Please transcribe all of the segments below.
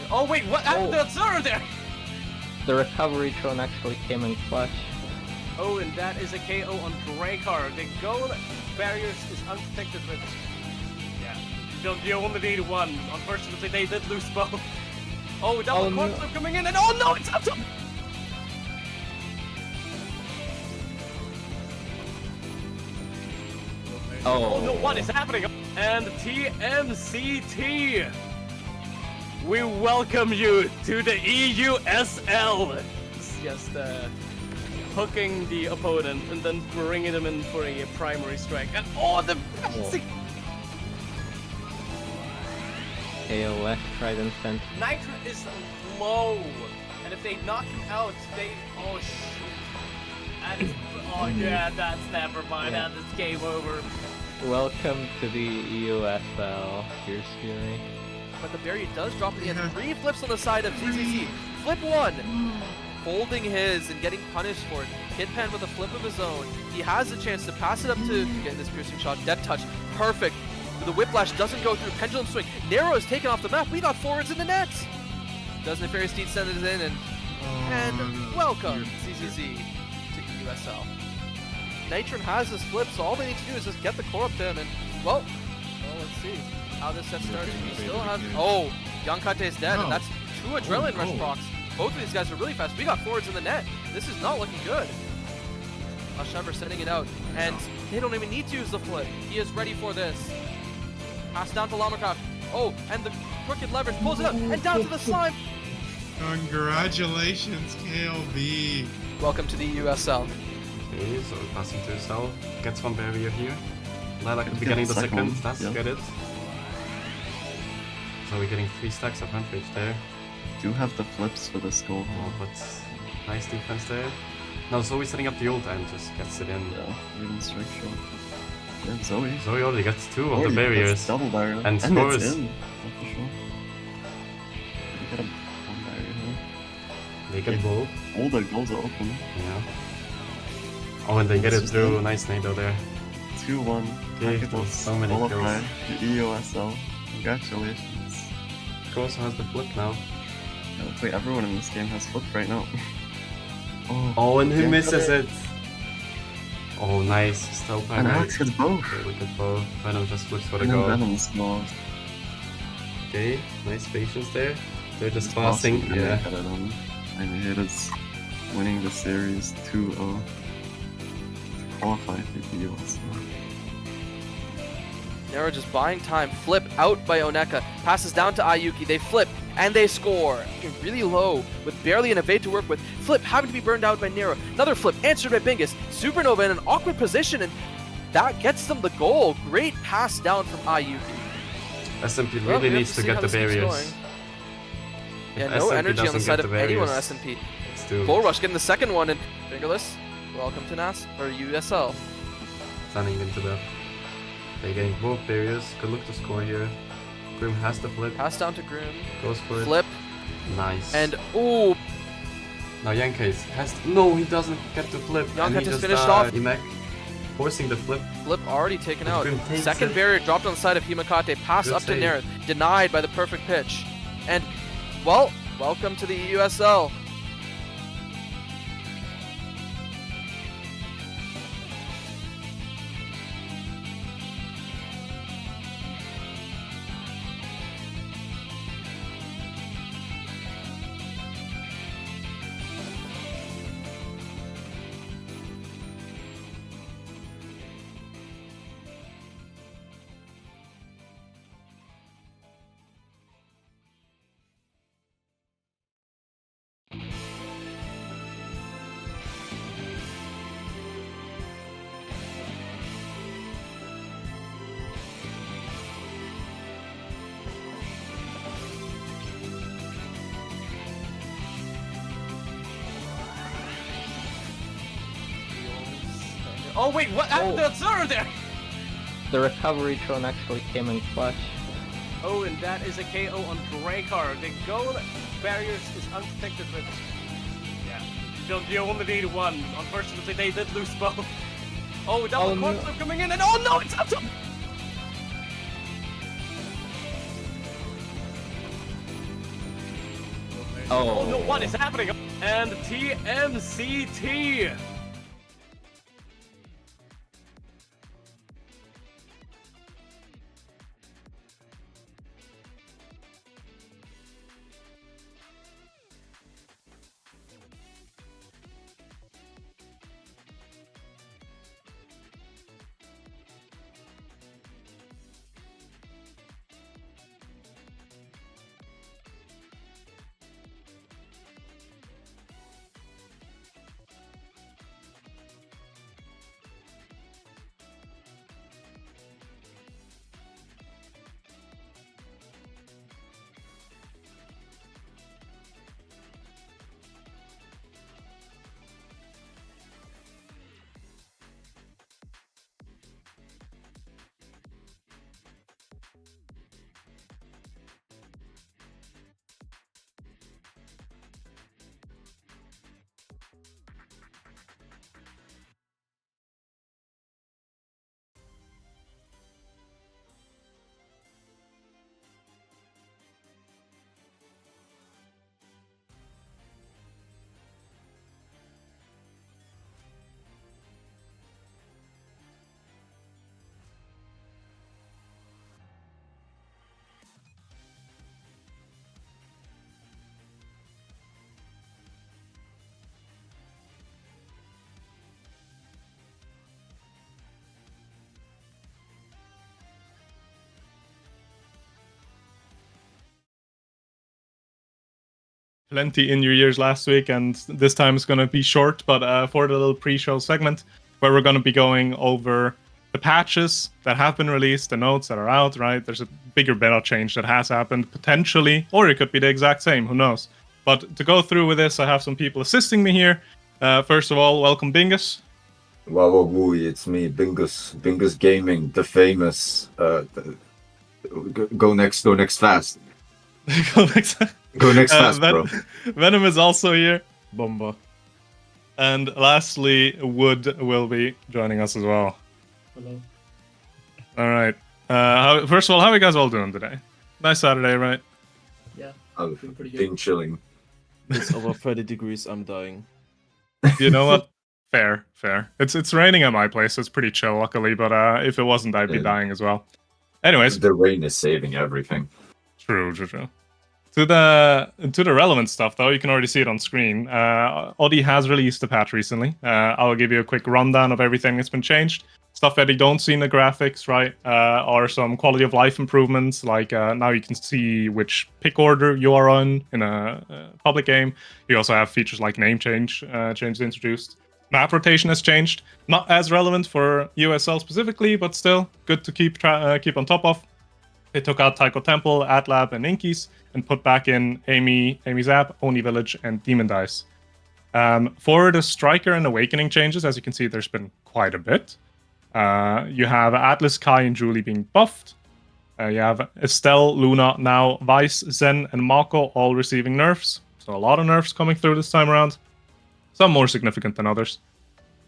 Oh wait, what happened to Zero there? The recovery drone actually came in clutch. Oh, and that is a KO on Dracar. The goal barriers is unprotected with... Yeah, you only need one. Unfortunately, they did lose both. Oh, double corn flip coming in, and oh no, it's up to... Oh no, what is happening? And TMCT, we welcome you to the EUSL. It's just hooking the opponent and then bringing them in for a primary strike. And oh, the KOS Trident sent. Nitro is low, and if they knock him out, they oh shoot. That is oh yeah, that's never mind. Yeah. That is game over. Welcome to the EUSL, Fierce Fury. But the barrier does drop at the end. 3 flips on the side of CCC. Flip 1, folding his and getting punished for it. Hitpan with a flip of his own. He has the chance to pass it up to get this piercing shot. Dead touch, perfect. The whiplash doesn't go through. Pendulum swing. Narrow is taken off the map. We got forwards in the net. Does Nefarious Steed send it in and welcome CCC to EUSL. Nitron has his flip, so all they need to do is just get the core up to him and, well, let's see how this set starts. We still have, oh, Yankate is dead, and that's 2 Adrenaline Rush procs. Both of these guys are really fast. We got forwards in the net. This is not looking good. Ashever sending it out, and they don't even need to use the flip. He is ready for this. Pass down to Lamacraft. Oh, and the crooked leverage pulls it up, and down to the slime. Congratulations, KLB. Welcome to the USL. Okay, so passing to south, gets one barrier here. Lilac will be getting the second, that's get it. So we're getting 3 stacks of rampage there. Do have the flips for the skull. Oh, but nice defense there. No, Zoe's setting up the ult and just gets it in. Yeah, even strike shot. Yeah, Zoe. Zoe already gets 2 of the barriers. Double barrier. And scores. It's in. Oh, for sure. You get a 1 barrier here. They get both. All the goals are open. Yeah. Oh, and they get it through. Nice Nado there. 2-1. Okay, so many kills. The EUSL. Congratulations. Koso has the flip now. Yeah, looks like everyone in this game has flip right now. Oh, and who misses it? Oh, nice. Still And Alex gets both. Okay, look at both. Venom just flips for the And then goal. Venom's lost. Okay, nice patience there. They're just passing. Yeah. And it is winning the series 2-0 to qualify for the USL. Nero just buying time. Flip out by Oneka. Passes down to Ayuki. They flip and they score. Really low with barely an evade to work with. Flip having to be burned out by Nero. Another flip answered by Bingus. Supernova in an awkward position, and that gets them the goal. Great pass down from Ayuki. SMP really needs to get the barriers. Yeah, no energy on the side of anyone on SMP. Bull Rush getting the second one, and Fingerless, welcome to NAS or USL. Standing into the... They're getting both barriers. Good look to score here. Grim has the flip. Pass down to Grim. Goes for it. Flip. Nice. And ooh. Now Yankes has to, no, he doesn't get the flip. Yankes just finished off. Imek forcing the flip. Flip already taken But out. Grim takes Second it. barrier dropped on the side of Himakate. Pass Good up to save. Nerith. Denied by the perfect pitch. And well, welcome to the EUSL. Oh wait, what happened to Zero there? The recovery drone actually came in clutch. Oh, and that is a KO on Dracar. The goal barriers is unprotected with... Yeah, you only need one. Unfortunately, they did lose both. Oh, double corn flip coming in, and oh no, it's up to... Oh no, what is happening? And TMCT. Plenty in your ears last week, and this time it's going to be short, but for the little pre-show segment where we're going to be going over the patches that have been released, the notes that are out, right? There's a bigger beta change that has happened, potentially, or it could be the exact same, who knows? But to go through with this, I have some people assisting me here. First of all, welcome Bingus. Wow, wooey, it's me, Bingus Gaming, the famous. Go next fast. Go next fast, bro. Venom is also here. Bomba. And lastly, Wood will be joining us as well. Hello. All right. First of all, how are you guys all doing today? Nice Saturday, right? Yeah, I'm doing pretty good. being chilling. It's over 30 degrees, I'm dying. You know what? Fair. It's raining at my place, so it's pretty chill, luckily. But if it wasn't, I'd be dying as well. Anyways, The rain is saving everything. True. To the relevant stuff, though, you can already see it on screen. Audi has released a patch recently. I'll give you a quick rundown of everything that's been changed. Stuff that you don't see in the graphics, right, are some quality of life improvements, like now you can see which pick order you are on in a public game. You also have features like name changes introduced. Map rotation has changed. Not as relevant for EUSL specifically, but still good to keep on top of. They took out Taiko Temple, Atlab, and Inkies, and put back in Amy Zap, Oni Village, and Demon Dice. For the Striker and Awakening changes, as you can see, there's been quite a bit. You have Atlas, Kai, and Julie being buffed. You have Estelle, Luna, now Vice, Zen, and Mako all receiving nerfs. So a lot of nerfs coming through this time around. Some more significant than others.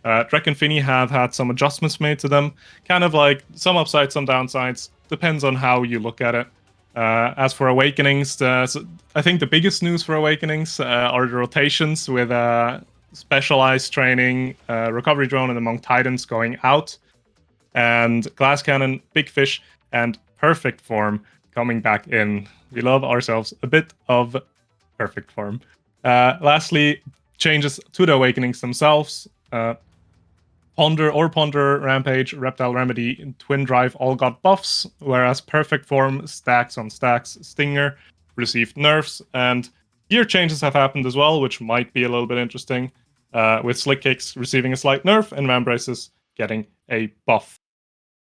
Drek and Finny have had some adjustments made to them. Kind of like some upsides, some downsides. Depends on how you look at it. As for Awakenings, I think the biggest news for Awakenings are the rotations with Specialized Training, Recovery Drone, and Among Titans going out. And Glass Cannon, Big Fish, and Perfect Form coming back in. We love ourselves a bit of Perfect Form. Lastly, changes to the Awakenings themselves. Ponder, Rampage, Reptile Remedy, and Twin Drive all got buffs, whereas Perfect Form, Stacks on Stacks, Stinger received nerfs, and gear changes have happened as well, which might be a little bit interesting, with Slick Kicks receiving a slight nerf and Man Braces getting a buff.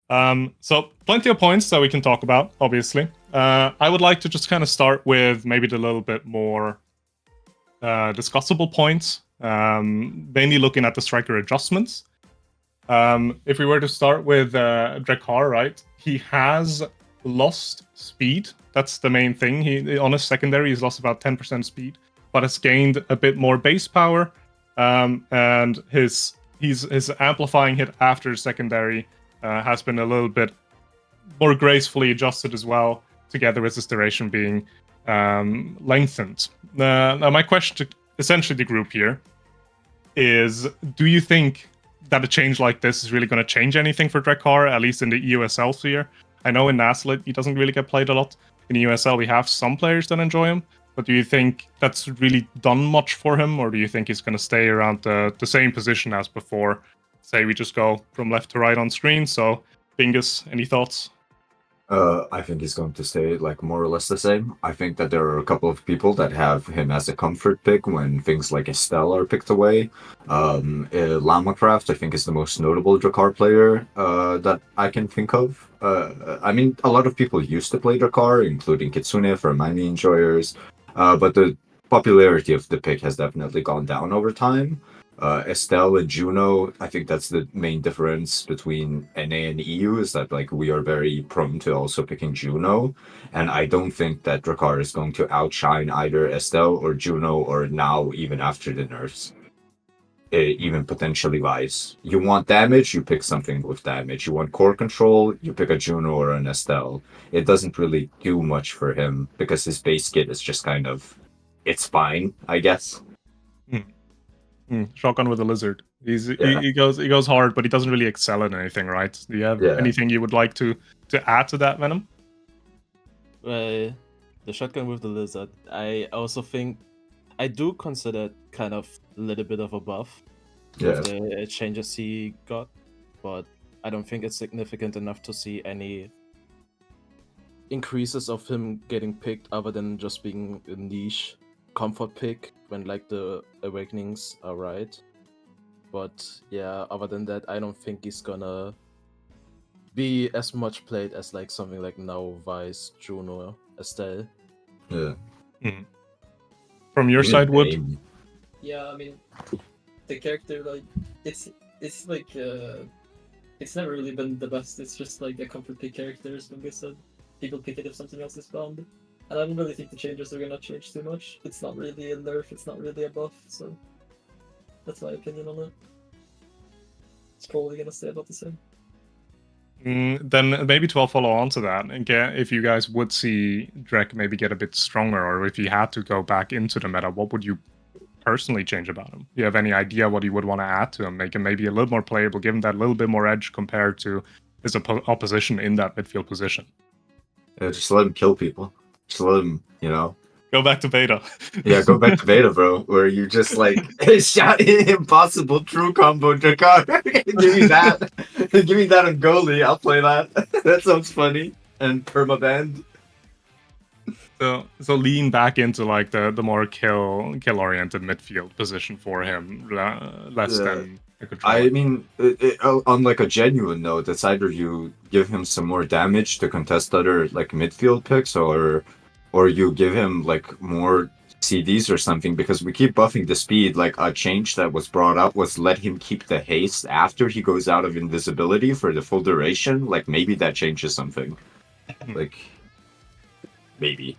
So plenty of points that we can talk about, obviously. I would like to just kind of start with maybe the little bit more discussable points, mainly looking at the Striker adjustments. If we were to start with Drekar, right, he has lost speed. That's the main thing. On his secondary, he's lost about 10% speed, but has gained a bit more base power, and his amplifying hit after secondary has been a little bit more gracefully adjusted as well, together with his duration being lengthened. Now my question to essentially the group here is, do you think that a change like this is really going to change anything for Drakkar, at least in the EUSL sphere? I know in Naslid he doesn't really get played a lot. In EUSL we have some players that enjoy him, but do you think that's really done much for him, or do you think he's going to stay around the same position as before? Say we just go from left to right on screen. So, Bingus, any thoughts? I think he's going to stay like more or less the same. I think that there are a couple of people that have him as a comfort pick when things like Estelle are picked away. Lamacraft, I think, is the most notable Drakkar player that I can think of. I mean, a lot of people used to play Drakkar, including Kitsune for Mani enjoyers, but the popularity of the pick has definitely gone down over time. Estelle and Juno, I think that's the main difference between NA and EU, is that like we are very prone to also picking Juno, and I don't think that Drakkar is going to outshine either Estelle or Juno, or now even after the nerfs. Even potentially Vice. You want damage, you pick something with damage. You want core control, you pick a Juno or an Estelle. It doesn't really do much for him because his base kit is just kind of, it's fine, I guess. Shotgun with a lizard. He goes hard, but he doesn't really excel in anything, right? Do you have anything you would like to add to that, Venom? The shotgun with the lizard. I also think I do consider it kind of a little bit of a buff with the changes he got, but I don't think it's significant enough to see any increases of him getting picked other than just being a niche comfort pick when like the awakenings are right. But yeah, other than that, I don't think he's gonna be as much played as like something like now Vice, Juno, Estelle. Yeah. From your side, Wood? Yeah, I mean, the character, like, it's like, it's never really been the best. It's just like a comfort pick character, as Bunga said. People pick it if something else is bound. And I don't really think the changes are gonna change too much. It's not really a nerf, it's not really a buff, so that's my opinion on it. It's probably gonna stay about the same. Then maybe to follow on to that, and if you guys would see Drek maybe get a bit stronger, or if he had to go back into the meta, what would you personally change about him? Do you have any idea what you would want to add to him, make him maybe a little more playable, give him that little bit more edge compared to his opposition in that midfield position? Yeah, just let him kill people. Just let him, Go back to beta. Yeah, go back to beta, bro, where you just like shot impossible true combo Drakkar. Give me that. Give me that on goalie. I'll play that. That sounds funny. And permaband. So lean back into like the more kill oriented midfield position for him, less than a controller. I mean, on like a genuine note, it's either you give him some more damage to contest other like midfield picks, or you give him like more CDs or something, because we keep buffing the speed. Like a change that was brought up was let him keep the haste after he goes out of invisibility for the full duration. Like maybe that changes something. Like maybe.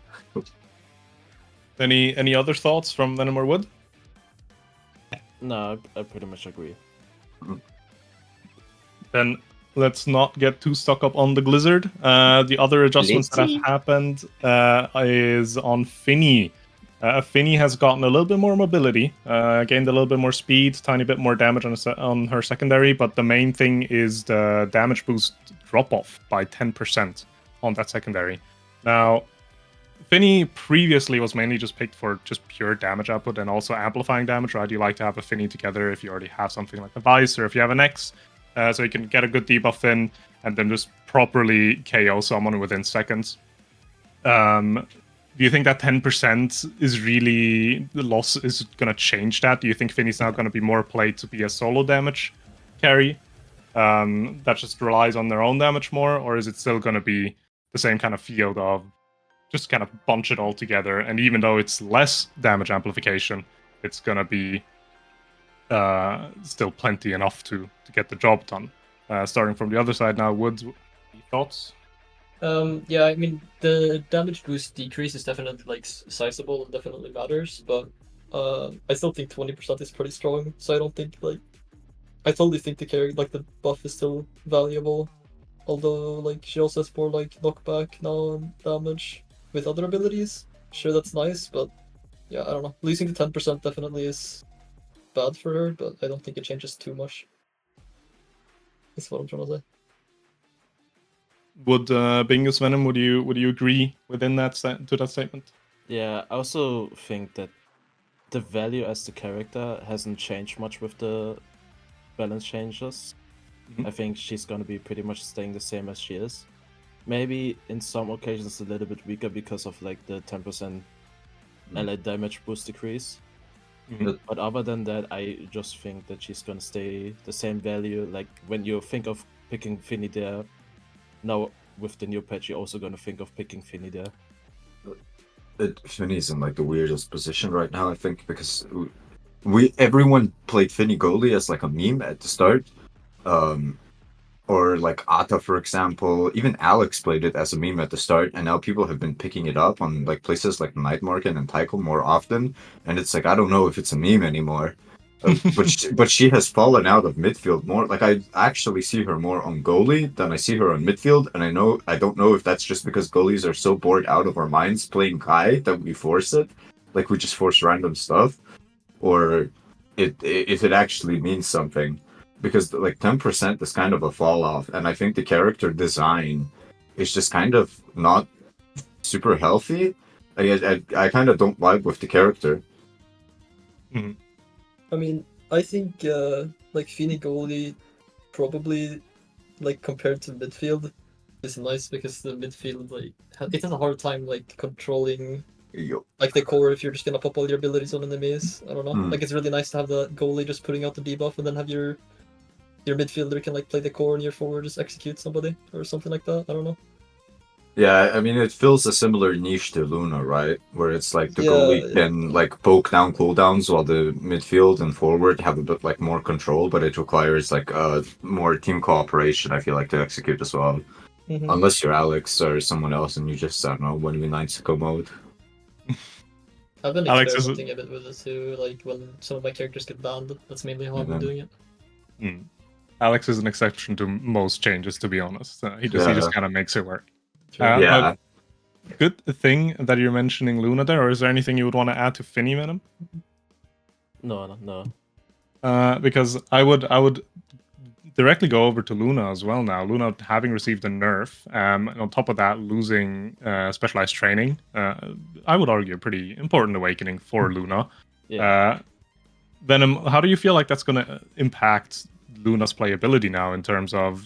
Any other thoughts from Venom or Wood? No, I pretty much agree. Then let's not get too stuck up on the Blizzard. The other adjustments that have happened is on Finny. Finny has gotten a little bit more mobility, gained a little bit more speed, tiny bit more damage on her secondary, but the main thing is the damage boost drop off by 10% on that secondary. Now, Finny previously was mainly just picked for just pure damage output and also amplifying damage, right? You like to have a Finny together if you already have something like a Vice or if you have an X, so you can get a good debuff in and then just properly KO someone within seconds. Do you think that 10% is really, the loss is going to change that? Do you think Finny's now going to be more played to be a solo damage carry that just relies on their own damage more? Or is it still going to be the same kind of field of just kind of bunch it all together? And even though it's less damage amplification, it's going to be still plenty enough to get the job done. Starting from the other side now, Woods, thoughts? Yeah, I mean, the damage boost decrease is definitely like sizable and definitely matters, but I still think 20% is pretty strong, so I don't think like, I totally think the carry, like the buff is still valuable, although like she also has more like knockback now and damage with other abilities, sure that's nice, but yeah, I don't know. Losing to 10% definitely is bad for her, but I don't think it changes too much. That's what I'm trying to say. Would Bingus Venom, would you agree within that to that statement? Yeah, I also think that the value as the character hasn't changed much with the balance changes. Mhm. I think she's gonna be pretty much staying the same as she is. Maybe in some occasions a little bit weaker because of like the 10% ally damage boost decrease. Mhm. But other than that, I just think that she's gonna stay the same value. Like when you think of picking Finny there, now with the new patch, you're also gonna think of picking Finny there. Finny's in like the weirdest position right now, I think, because everyone played Finny goalie as like a meme at the start. Or like Ata, for example, even Alex played it as a meme at the start, and now people have been picking it up on like places like Night Market and Tycho more often, and it's like I don't know if it's a meme anymore. But she has fallen out of midfield more. Like I actually see her more on goalie than I see her on midfield, and I don't know if that's just because goalies are so bored out of our minds playing Kai that we force it, like we just force random stuff, or if it actually means something, because like 10% is kind of a fall off, and I think the character design is just kind of not super healthy. I kind of don't vibe with the character. I mean, I think like Finny goalie probably like compared to midfield is nice because the midfield like it has a hard time like controlling Yo. like the core if you're just gonna pop all your abilities on enemies. I don't know. Mm. Like it's really nice to have the goalie just putting out the debuff and then have your midfielder can like play the core and your forward just execute somebody or something like that. I don't know. Yeah, I mean, it fills a similar niche to Luna, right? Where it's like the Yeah, goalie can like poke down cooldowns while the midfield and forward have a bit like more control, but it requires like more team cooperation, I feel like, to execute as well. Mhm. Unless you're Alex or someone else and you just, I don't know, 1v9 sicko mode. I've been Alex, is experimenting a bit with it too, like when some of my characters get banned. That's mainly how I've been Mhm. doing it. Alex is an exception to most changes, to be honest. He just kind of makes it work. Yeah. But good thing that you're mentioning Luna there, or is there anything you would want to add to Finny Venom? No. Because I would directly go over to Luna as well now. Luna having received a nerf, and on top of that, losing specialized training. I would argue a pretty important awakening for Luna. Yeah. Venom, how do you feel like that's going to impact Luna's playability now in terms of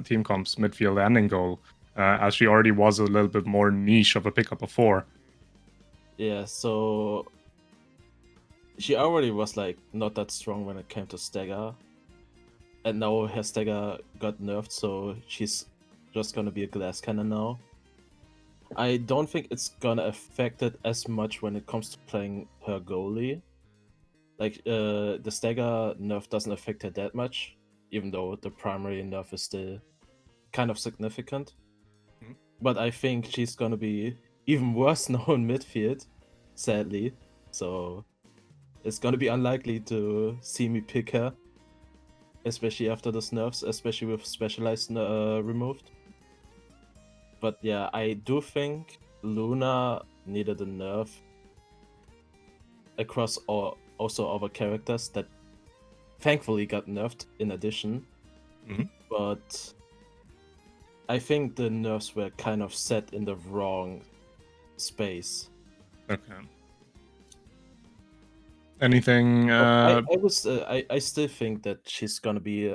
team comps, midfield, and in goal? As she already was a little bit more niche of a pickup before. Yeah, so she already was like not that strong when it came to stagger, and now her stagger got nerfed, so she's just gonna be a glass cannon now. I don't think it's gonna affect it as much when it comes to playing her goalie. Like the stagger nerf doesn't affect her that much, even though the primary nerf is still kind of significant. But I think she's gonna be even worse now in midfield, sadly. So it's gonna be unlikely to see me pick her, especially after those nerfs, especially with specialized removed. But yeah, I do think Luna needed a nerf across also other characters that thankfully got nerfed in addition. But I think the nerfs were kind of set in the wrong space. Okay. Anything? I still think that she's gonna be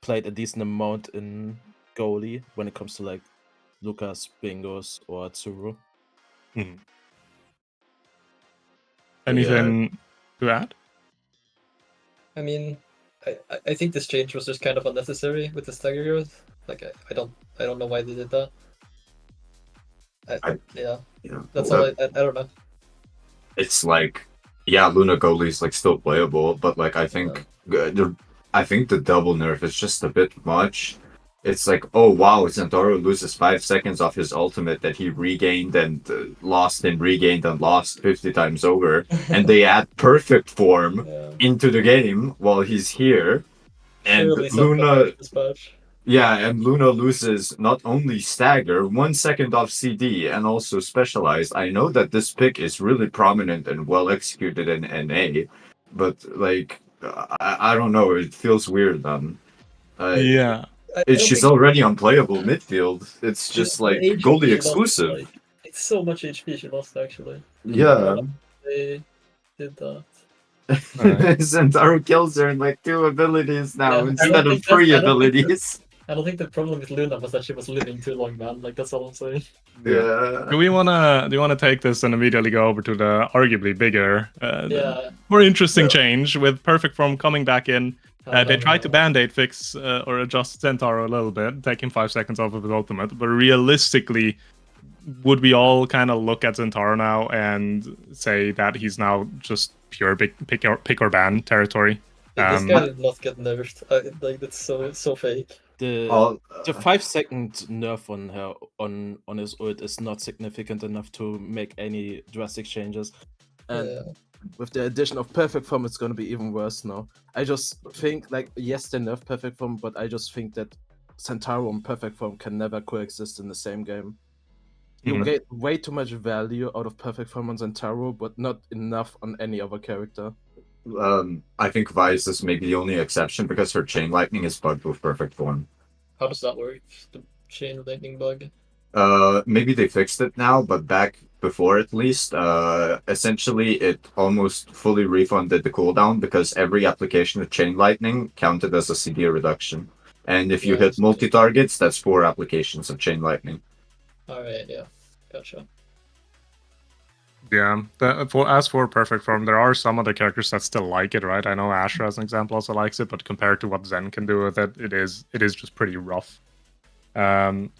played a decent amount in goalie when it comes to like Lucas, Bingos, or Tsuru. Anything to add? I mean, I think this change was just kind of unnecessary with the stagger growth. Like I don't know why they did that. Yeah, that's all. I don't know. It's like, yeah, Luna goalie's like still playable, but like I think the double nerf is just a bit much. It's like, oh wow, Zantoro loses 5 seconds off his ultimate that he regained and lost and regained and lost 50 times over, and they add perfect form into the game while he's here, and Surely Luna. Yeah, and Luna loses not only Stagger, 1 second off CD, and also Specialized. I know that this pick is really prominent and well executed in NA, but like, I don't know, it feels weird, man. Yeah. I don't She's think already unplayable midfield. It's just the like HP goalie she lost, exclusive. like, it's so much HP she lost actually. Yeah. They did that. Alright. Centauro kills her in like 2 abilities now Yeah, I instead don't of think that's- 3 I don't think abilities. I don't think the problem with Luna was that she was living too long, man. Like that's all I'm saying. Yeah. Do you wanna take this and immediately go over to the arguably bigger, Yeah. more interesting change with Perfect Form coming back in? No, They no, tried no. to band-aid fix or adjust Centauro a little bit, taking 5 seconds off of his ultimate, but realistically, would we all kind of look at Centauro now and say that he's now just pure pick or ban territory? This guy did not get nerfed. Like that's so fake. The 5-second nerf on her on his ult is not significant enough to make any drastic changes. And Yeah. with the addition of Perfect Form, it's gonna be even worse now. I just think, like, yes, they nerf Perfect Form, but I just think that Centauro and Perfect Form can never coexist in the same game. You get way too much value out of Perfect Form on Centauro, but not enough on any other character. I think Vice is maybe the only exception because her Chain Lightning is bugged with Perfect Form. How does that work? The chain lightning bug? Maybe they fixed it now, but back before at least, essentially it almost fully refunded the cooldown because every application of Chain Lightning counted as a CD reduction. And if you Yeah, hit multi-targets, that's 4 applications of Chain Lightning. Alright, yeah. Gotcha. Yeah, as for Perfect Form, there are some other characters that still like it, right? I know Asher, as an example, also likes it, but compared to what Zen can do with it, it is just pretty rough. What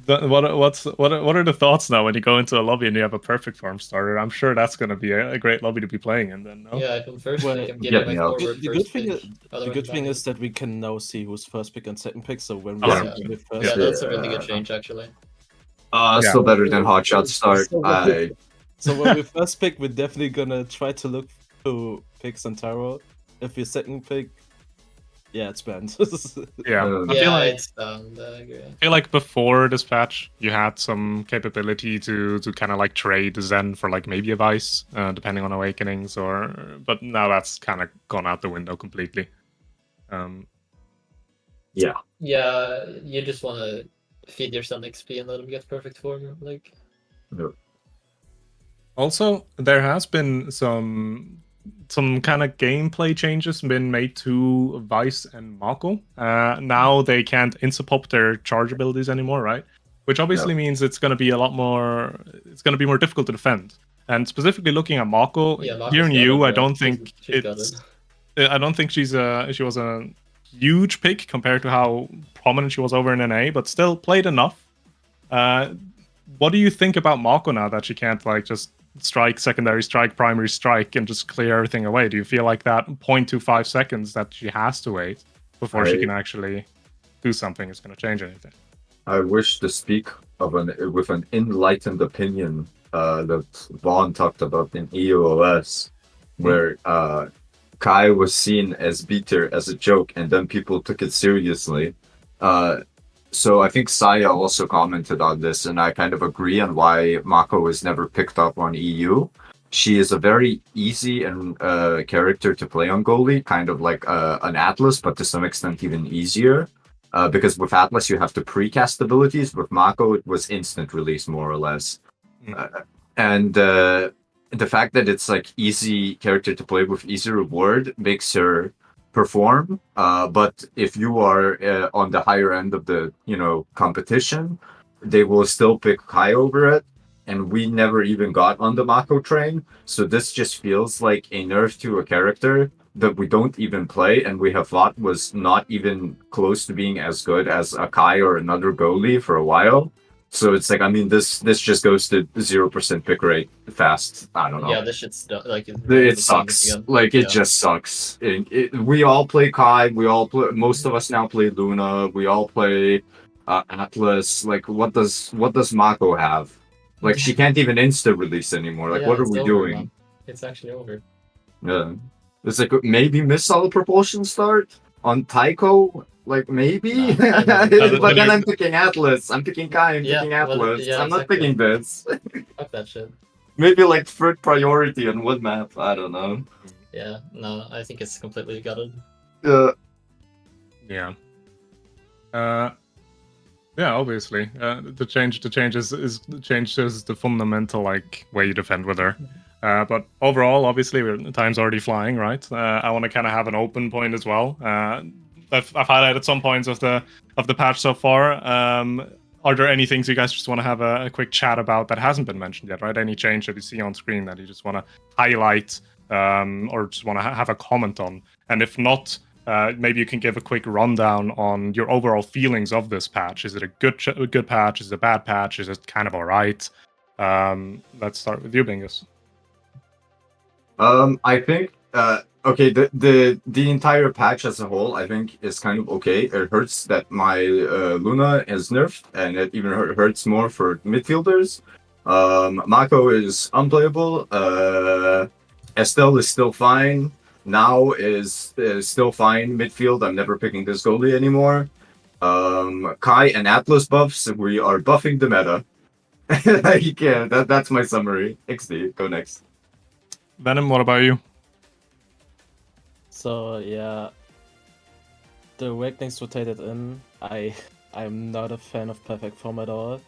are the thoughts now when you go into a lobby and you have a Perfect Form starter? I'm sure that's going to be a great lobby to be playing in, then. No? Yeah, I can first Well, pick, I'm getting my forward The good first thing, pick. the good thing is that we can now see who's first pick and second pick. So when we Yeah. see the first Yeah, pick, that's a really good change actually. Still better than Hotshot start. So when we first pick, we're definitely gonna try to look to pick Centauro. If we second pick, yeah, it's banned. Yeah, I Yeah, feel like it's banned. I agree. I feel like before this patch, you had some capability to kind of like trade Zen for like maybe a Vice, depending on Awakenings, but now that's kind of gone out the window completely. Yeah. Yeah, you just want to feed your son XP and let him get perfect form. Like, Also, there has been some kind of gameplay changes been made to Vice and Mako. Now they can't insta-pop their charge abilities anymore, right? Which obviously means it's going to be a lot more. It's going to be more difficult to defend. And specifically looking at Mako, here in EU, I don't think I don't think she was a huge pick compared to how prominent she was over in NA, but still played enough. What do you think about Mako now that she can't like just strike, secondary strike, primary strike, and just clear everything away? Do you feel like that 0.25 seconds that she has to wait before she can actually do something is going to change anything? I wish to speak with an enlightened opinion that Vaughn talked about in EUSL, where Kai was seen as beater as a joke, and then people took it seriously. So I think Saya also commented on this, and I kind of agree on why Mako was never picked up on EU. She is a very easy and character to play on goalie, kind of like an Atlas, but to some extent even easier. Because with Atlas you have to precast abilities. With Mako it was instant release more or less. And the fact that it's like easy character to play with easy reward makes her perform. But if you are on the higher end of the competition, they will still pick Kai over it. And we never even got on the Mako train, so this just feels like a nerf to a character that we don't even play, and we have thought was not even close to being as good as a Kai or another goalie for a while. So it's like, I mean, this just goes to 0% pick rate fast. I don't know. yeah, this shit's like It sucks. Like it just sucks. We all play Kai. We all play. Most of us now play Luna. We all play Atlas. Like, what does Mako have? Like, she can't even insta release anymore. Like, what are we doing? Man. It's actually over. Yeah. It's like maybe missile propulsion start on Taiko Like maybe, Yeah, but then I'm picking Atlas. I'm picking Kai. I'm Yeah, picking well, Atlas. yeah, I'm not exactly. picking this. Fuck that shit. Maybe like third priority on one map. I don't know. Yeah, no, I think it's completely gutted. Yeah. Yeah, obviously. The change changes the fundamental like way you defend with her. But overall, obviously, time's already flying, right? I want to kind of have an open point as well. I've highlighted some points of the patch so far. Are there any things you guys just want to have a quick chat about that hasn't been mentioned yet, right? Any change that you see on screen that you just want to highlight or just want to have a comment on? And if not, maybe you can give a quick rundown on your overall feelings of this patch. Is it a good patch? Is it a bad patch? Is it kind of all right? Let's start with you, Bingus. I think okay, the entire patch as a whole, I think, is kind of okay. It hurts that my Luna is nerfed, and it even hurts more for midfielders. Mako is unplayable. Estelle is still fine. Now is still fine midfield. I'm never picking this goalie anymore. Kai and Atlas buffs. We are buffing the meta. Yeah, that's my summary. XD, go next. Venom, what about you? So yeah, the Awakenings rotated in. I'm not a fan of Perfect Form at all.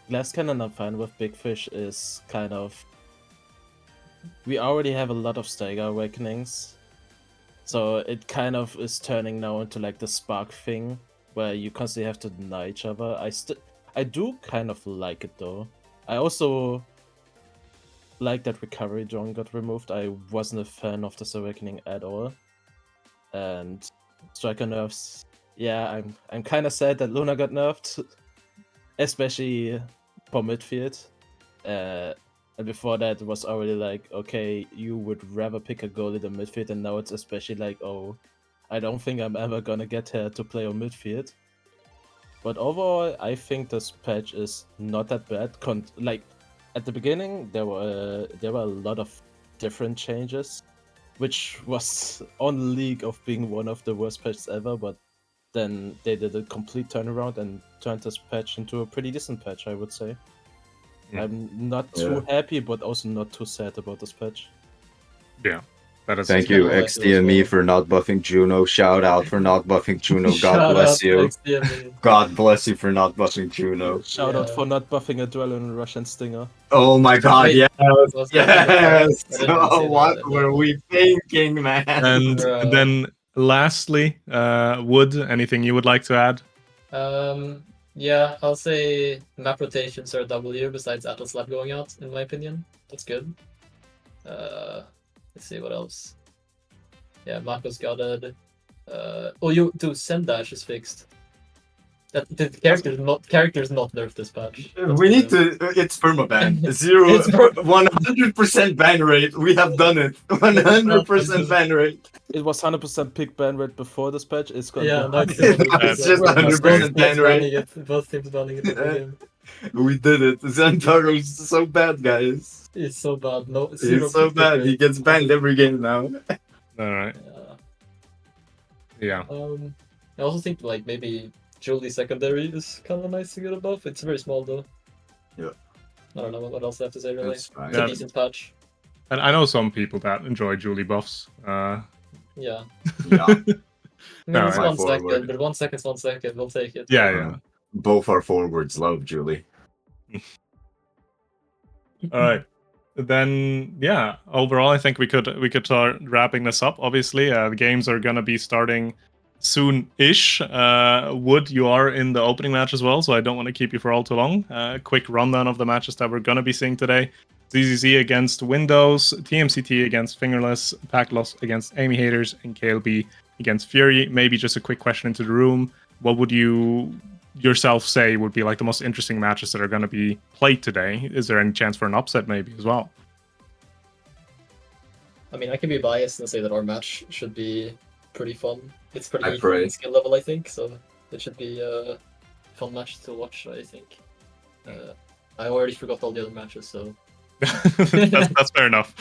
Glass Cannon I'm fine with. Big Fish is kind of... We already have a lot of Stagger Awakenings, so it kind of is turning now into like the Spark thing, where you constantly have to deny each other. I do kind of like it though. I also like that Recovery Drone got removed. I wasn't a fan of this Awakening at all. And Striker nerfs, yeah, I'm kind of sad that Luna got nerfed, especially for midfield. And before that, it was already like, okay, you would rather pick a goalie than midfield, and now it's especially like, oh, I don't think I'm ever gonna get her to play on midfield. But overall, I think this patch is not that bad. Like, at the beginning, there were a lot of different changes, which was on league of being one of the worst patches ever, but then they did a complete turnaround and turned this patch into a pretty decent patch, I would say. I'm not too happy, but also not too sad about this patch. Yeah. That is Thank you, XDME, for not buffing Juno. Shout out for not buffing Juno. God bless you. God bless you for not buffing Juno. Shout out for not buffing Adrenaline Rush and Stinger. Oh my god, Wait, yes! was Yes! that? Oh, what were we thinking, man? And then lastly, Wood, anything you would like to add? Yeah, I'll say map rotations are a W besides Atlas Lab going out, in my opinion. That's good. Let's see what else. Yeah, Mako's gutted. Send dash is fixed. That the character's not nerfed this patch. We need to. It's permaban. 100% ban rate. We have done it. 100% ban rate. It was 100% pick ban rate before this patch. It's gonna Yeah, be no, it's just 100% ban rate. Both teams banning it. We did it. Xantaro's so bad, guys. It's so bad. No, He's so bad. He gets banned every game now. Alright. Yeah. I also think like maybe Julie secondary is kind of nice to get a buff. It's very small though. Yeah. I don't know what else I have to say really. It's fine. It's a decent patch. And I know some people that enjoy Julie buffs. Yeah. Yeah. I mean, No, it's right. 1 second, but 1 second's 1 second. We'll take it. Yeah. Both our forwards love Julie. Alright. Then yeah, overall I think we could start wrapping this up. Obviously, the games are gonna be starting soon-ish. Wood, you are in the opening match as well, so I don't want to keep you for all too long. Quick rundown of the matches that we're gonna be seeing today. ZZZ against Windows, TMCT against Fingerless, Packloss against Amy Haters, and KLB against Fury. Maybe just a quick question into the room. What would you yourself say would be like the most interesting matches that are going to be played today? Is there any chance for an upset maybe as well? I mean, I can be biased and say that our match should be pretty fun. It's pretty I equal pray. in skill level, I think, so it should be a fun match to watch, I think. I already forgot all the other matches, so... that's fair enough.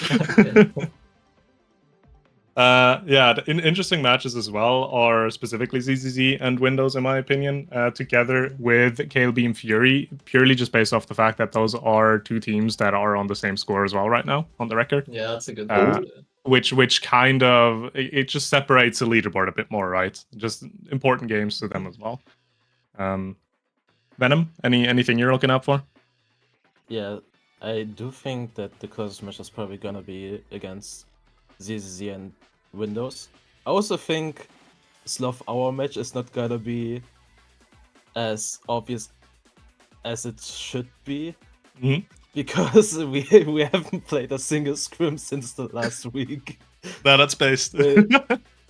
Yeah, interesting matches as well are specifically ZZZ and Windows, in my opinion, together with KLB and Fury, purely just based off the fact that those are two teams that are on the same score as well right now on the record. Yeah, that's a good Uh, point. which kind of it just separates the leaderboard a bit more, right? Just important games to them as well. Venom, anything you're looking out for? Yeah, I do think that the closest match is probably gonna be against ZZZ and Windows. I also think Sloth Hour match is not gonna be as obvious as it should be. Mhm. Because we haven't played a single scrim since the last week. No, that's based.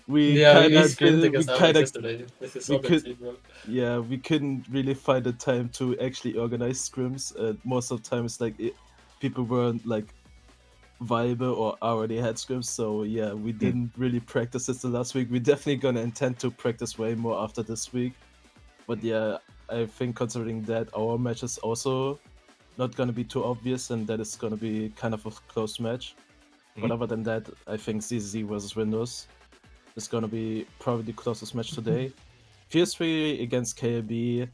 We scrimmed against Alex yesterday. This is other team, bro. Yeah, we couldn't really find the time to actually organize scrims. Most of the time, it's like people weren't like viable or already had scrims. So yeah, we didn't really practice this the last week. We're definitely gonna intend to practice way more after this week. But yeah, I think considering that our match is also not gonna be too obvious, and that it's gonna be kind of a close match. But other than that, I think ZZ versus Windows is gonna be probably the closest match today. Fierce Fury against KLB,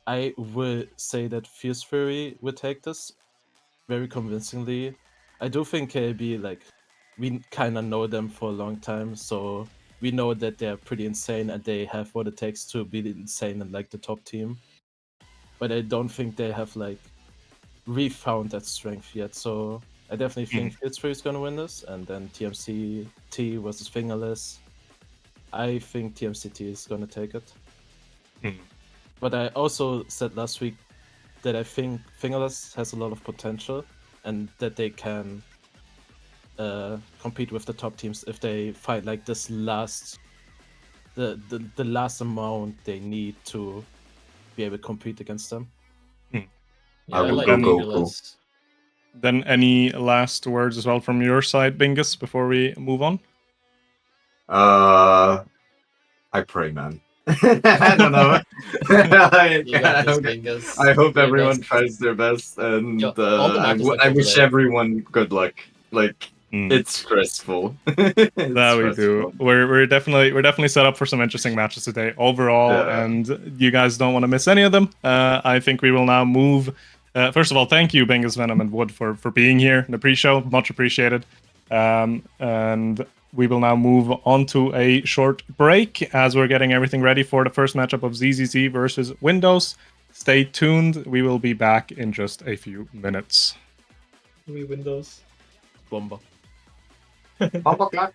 I will say that Fierce Fury will take this very convincingly. I do think KLB, like, we kind of know them for a long time, so we know that they're pretty insane and they have what it takes to be insane and like the top team. But I don't think they have like refound that strength yet, so I definitely think Fierce Fury is gonna win this, and then TMCT versus Fingerless. I think TMCT is gonna take it. But I also said last week that I think Fingerless has a lot of potential and that they can compete with the top teams if they fight like this last the last amount they need to be able to compete against them. I would go. Then any last words as well from your side, Bingus, before we move on? I pray, man. I don't know. I hope everyone tries their best, and I wish everyone good luck. Like, it's stressful. That we do. We're definitely set up for some interesting matches today overall, and you guys don't want to miss any of them. I think we will now move. First of all, thank you, Bingus, Venom, and Wood for being here in the pre-show. Much appreciated. And we will now move on to a short break as we're getting everything ready for the first matchup of ZZZ versus Windows. Stay tuned. We will be back in just a few minutes. We Windows. Bomba. Bomba clock.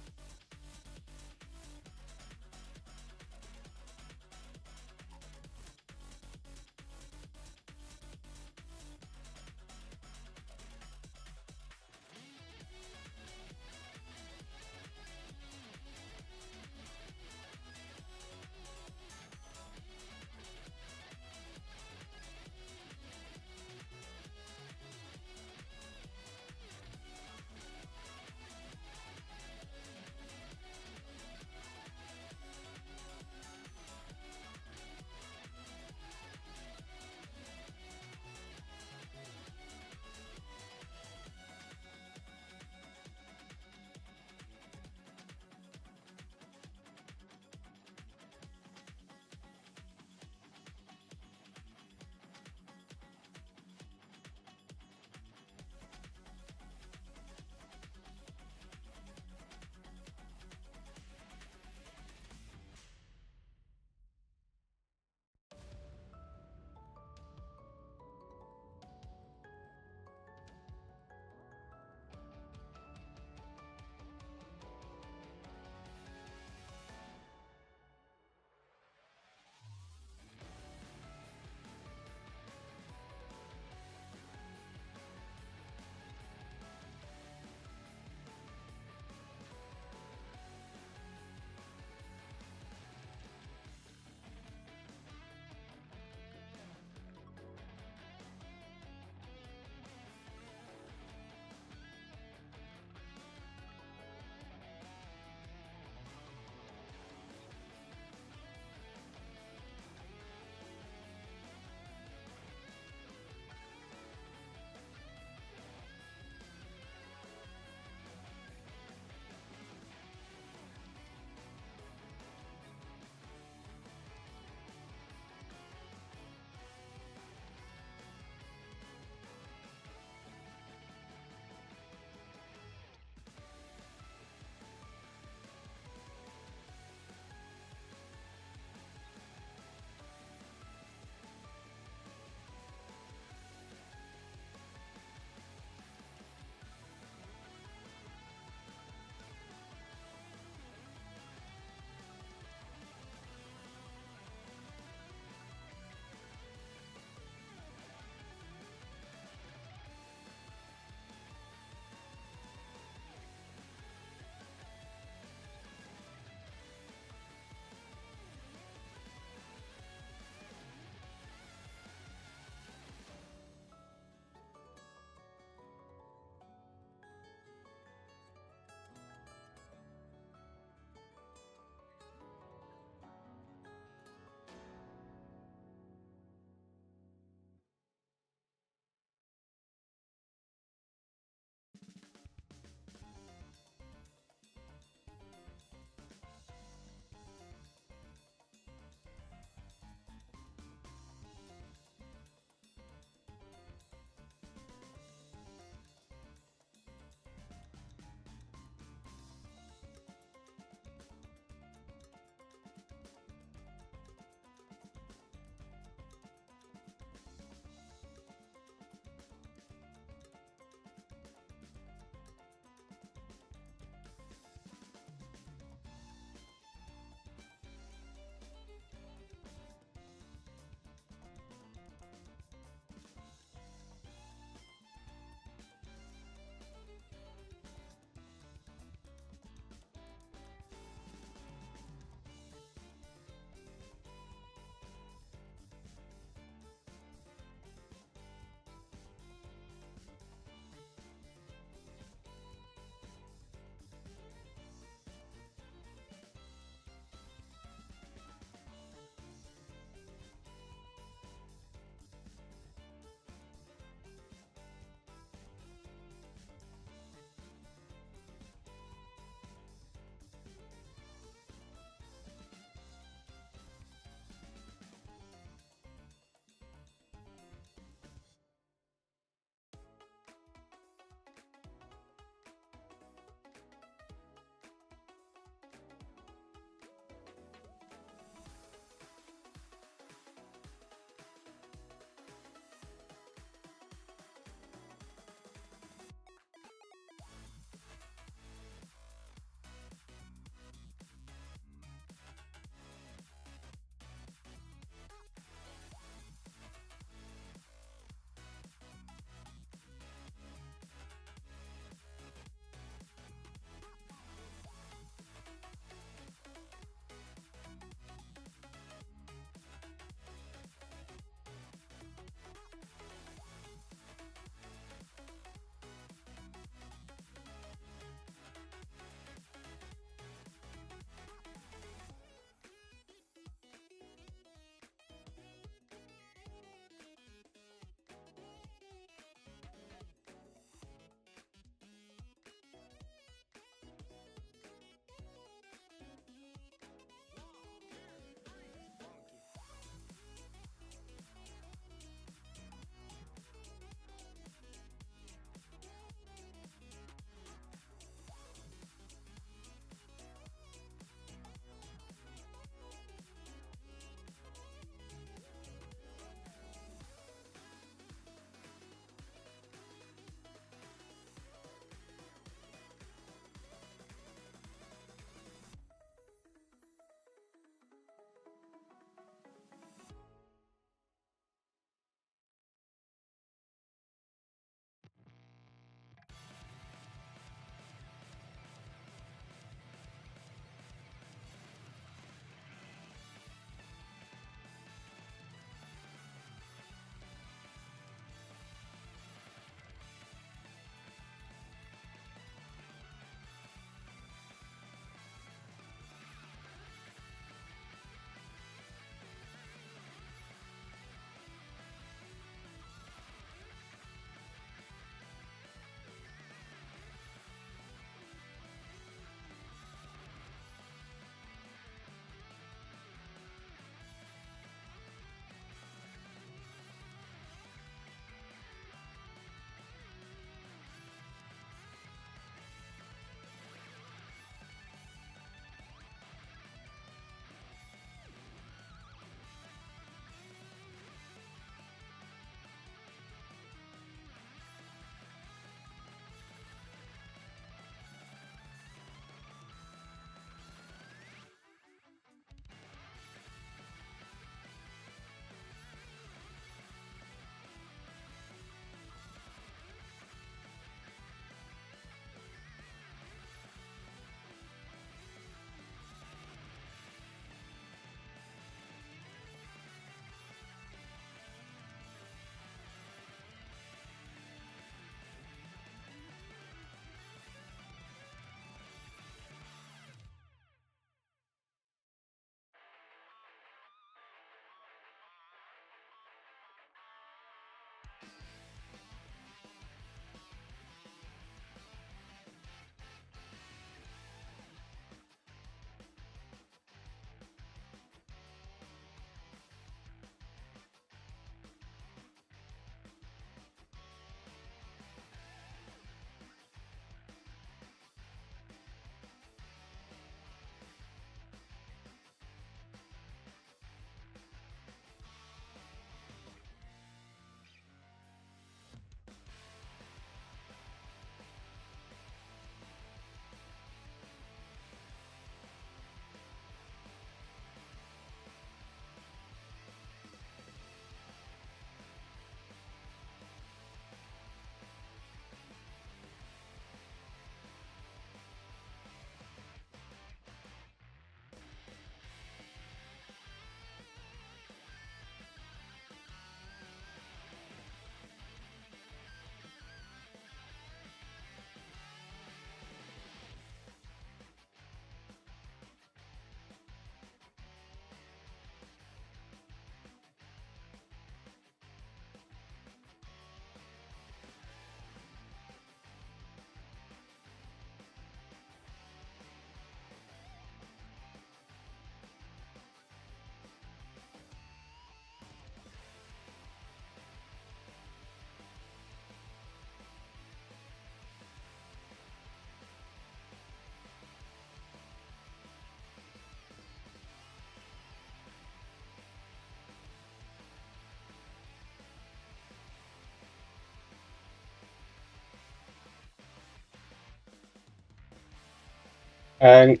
And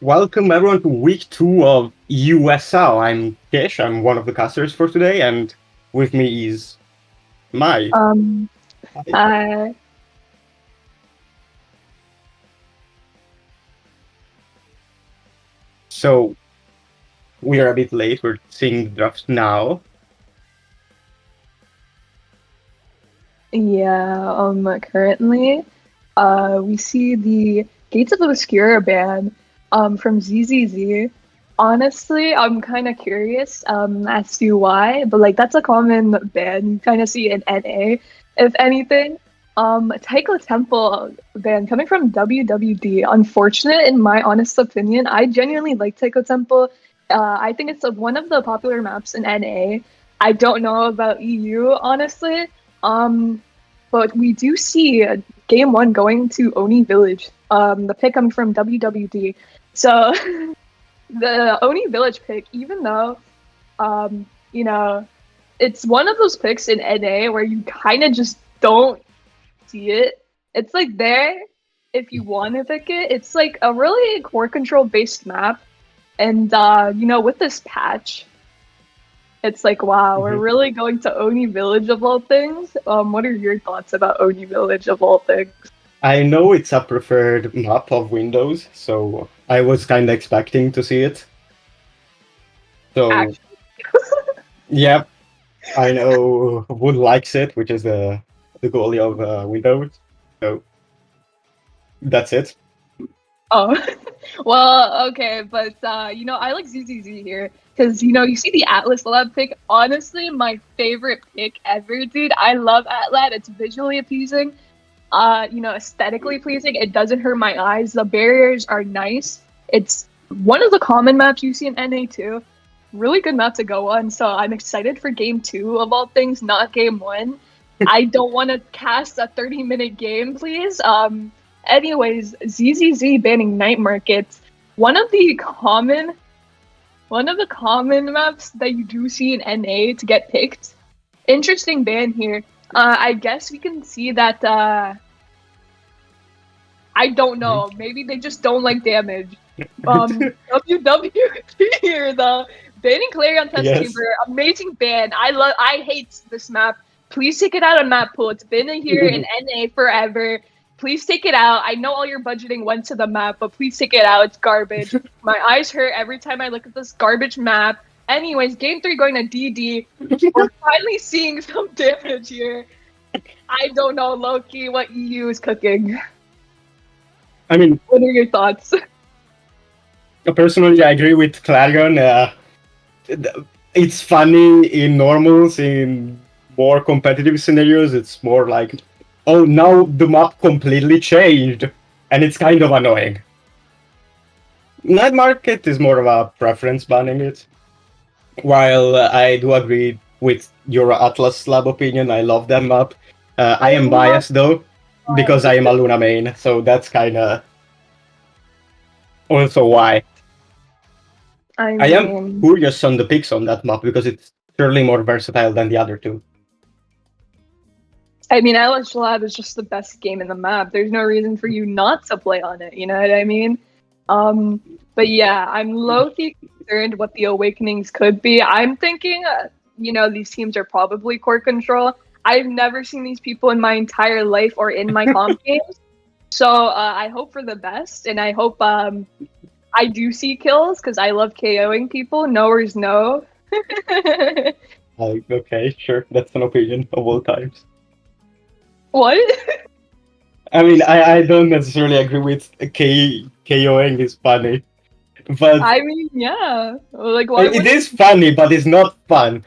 welcome everyone to week 2 of EUSL. I'm Kish, I'm one of the casters for today, and with me is Mai. So, we are a bit late, we're seeing the draft now. Yeah, currently, we see the Gates of Obscura ban from ZZZ. Honestly, I'm kind of curious as to why, but like that's a common ban you kind of see in NA, if anything. Taiko Temple ban coming from WWD. Unfortunate, in my honest opinion. I genuinely like Taiko Temple. I think it's one of the popular maps in NA. I don't know about EU, honestly. But we do see game 1 going to Oni Village. The pick coming from WWD. So the Oni Village pick, even though, you know, it's one of those picks in NA where you kind of just don't see it. It's like there if you want to pick it. It's like a really core control based map, and you know, with this patch, it's like, wow, we're really going to Oni Village of all things. What are your thoughts about Oni Village of all things? I know it's a preferred map of Windows, so I was kind of expecting to see it. So, yeah, I know Wood likes it, which is the goalie of Windows. So, that's it. Oh, well, okay, but you know, I like ZZZ here because you know, you see the Atlas Lab pick. Honestly, my favorite pick ever, dude. I love Atlat. It's visually appeasing, you know, aesthetically pleasing. It doesn't hurt my eyes. The barriers are nice. It's one of the common maps you see in NA too. Really good map to go on. So I'm excited for game 2 of all things, not game 1. I don't want to cast a 30-minute game, please. Anyways, ZZZ banning Night Markets. One of the common maps that you do see in NA to get picked. Interesting ban here. I guess we can see that. I don't know. Maybe they just don't like damage. WW here though. Banning Clarion Test Chamber, amazing ban. I hate this map. Please take it out on map pool. It's been here in NA forever. Please take it out. I know all your budgeting went to the map, but please take it out. It's garbage. My eyes hurt every time I look at this garbage map. Anyways, game 3 going to DD. We're finally seeing some damage here. I don't know, Loki, what EU is cooking. I mean, what are your thoughts? Personally, I agree with Clarion. It's funny in normals, in more competitive scenarios, it's more like, oh, now the map completely changed, and it's kind of annoying. Night Market is more of a preference banning it. While I do agree with your Atlas Lab opinion, I love that map. I am biased though, because I am a Luna main, so that's kind of also why. I am curious on the picks on that map, because it's surely more versatile than the other two. I mean, Atlas Lab is just the best game in the map. There's no reason for you not to play on it, you know what I mean? But yeah, I'm low-key concerned what the Awakenings could be. I'm thinking, you know, these teams are probably core control. I've never seen these people in my entire life or in my comp games. So I hope for the best, and I hope I do see kills, because I love KOing people. Knowers know. Okay, sure. That's an opinion of all times. What? I mean, I don't necessarily agree with KOing is funny, but I mean, yeah, like why? It is funny, but it's not fun.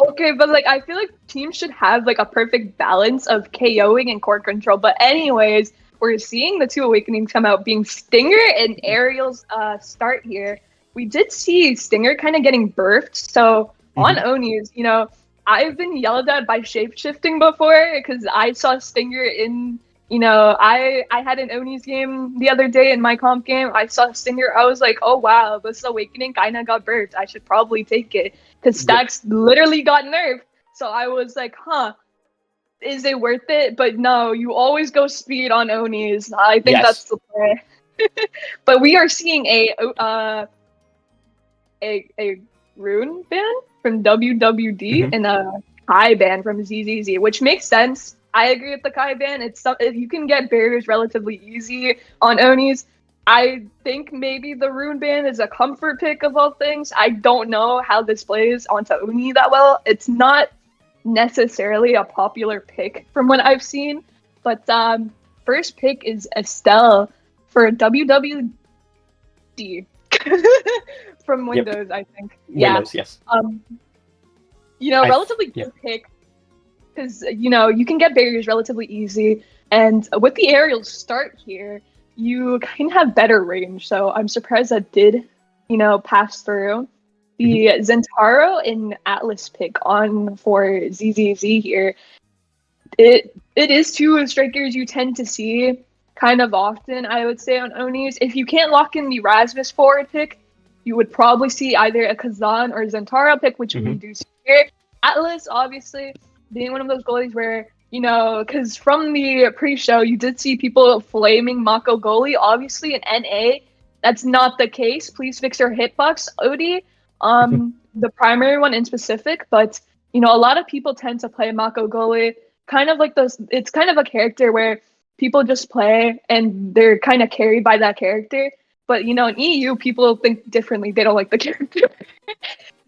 Okay, but like I feel like teams should have like a perfect balance of KOing and core control. But anyways, we're seeing the 2 Awakenings come out, being Stinger and Ariel's start here. We did see Stinger kind of getting birthed. So on Onis, you know, I've been yelled at by shapeshifting before, because I saw Stinger in, you know, I had an Onis game the other day in my comp game. I saw Stinger. I was like, oh wow, this Awakening kind of got birthed. I should probably take it, because stacks literally got nerfed. So I was like, huh, is it worth it? But no, you always go speed on Onis. I think that's the play. But we are seeing a rune ban from WWD and a Kai ban from ZZZ, which makes sense. I agree with the Kai ban. If you can get barriers relatively easy on Onis, I think maybe the rune ban is a comfort pick of all things. I don't know how this plays onto Oni that well. It's not necessarily a popular pick from what I've seen, but first pick is Estelle for WWD from Windows, I think. Windows, yes. Relatively good pick because you can get barriers relatively easy, and with the aerial start here, you kind of have better range. So I'm surprised that did pass through. The Zentaro and Atlas pick on for ZZZ here. It is two strikers you tend to see kind of often, I would say, on Onis. If you can't lock in the Rasmus forward pick, you would probably see either a Kazan or Zentaro pick, which we do see here. Atlas, obviously, being one of those goalies where, because from the pre-show, you did see people flaming Mako goalie. Obviously, in NA, that's not the case. Please fix your hitbox, Odie. The primary one in specific, but, a lot of people tend to play Mako goalie. Kind of like those, it's kind of a character where people just play and they're kind of carried by that character. But, in EU, people think differently. They don't like the character.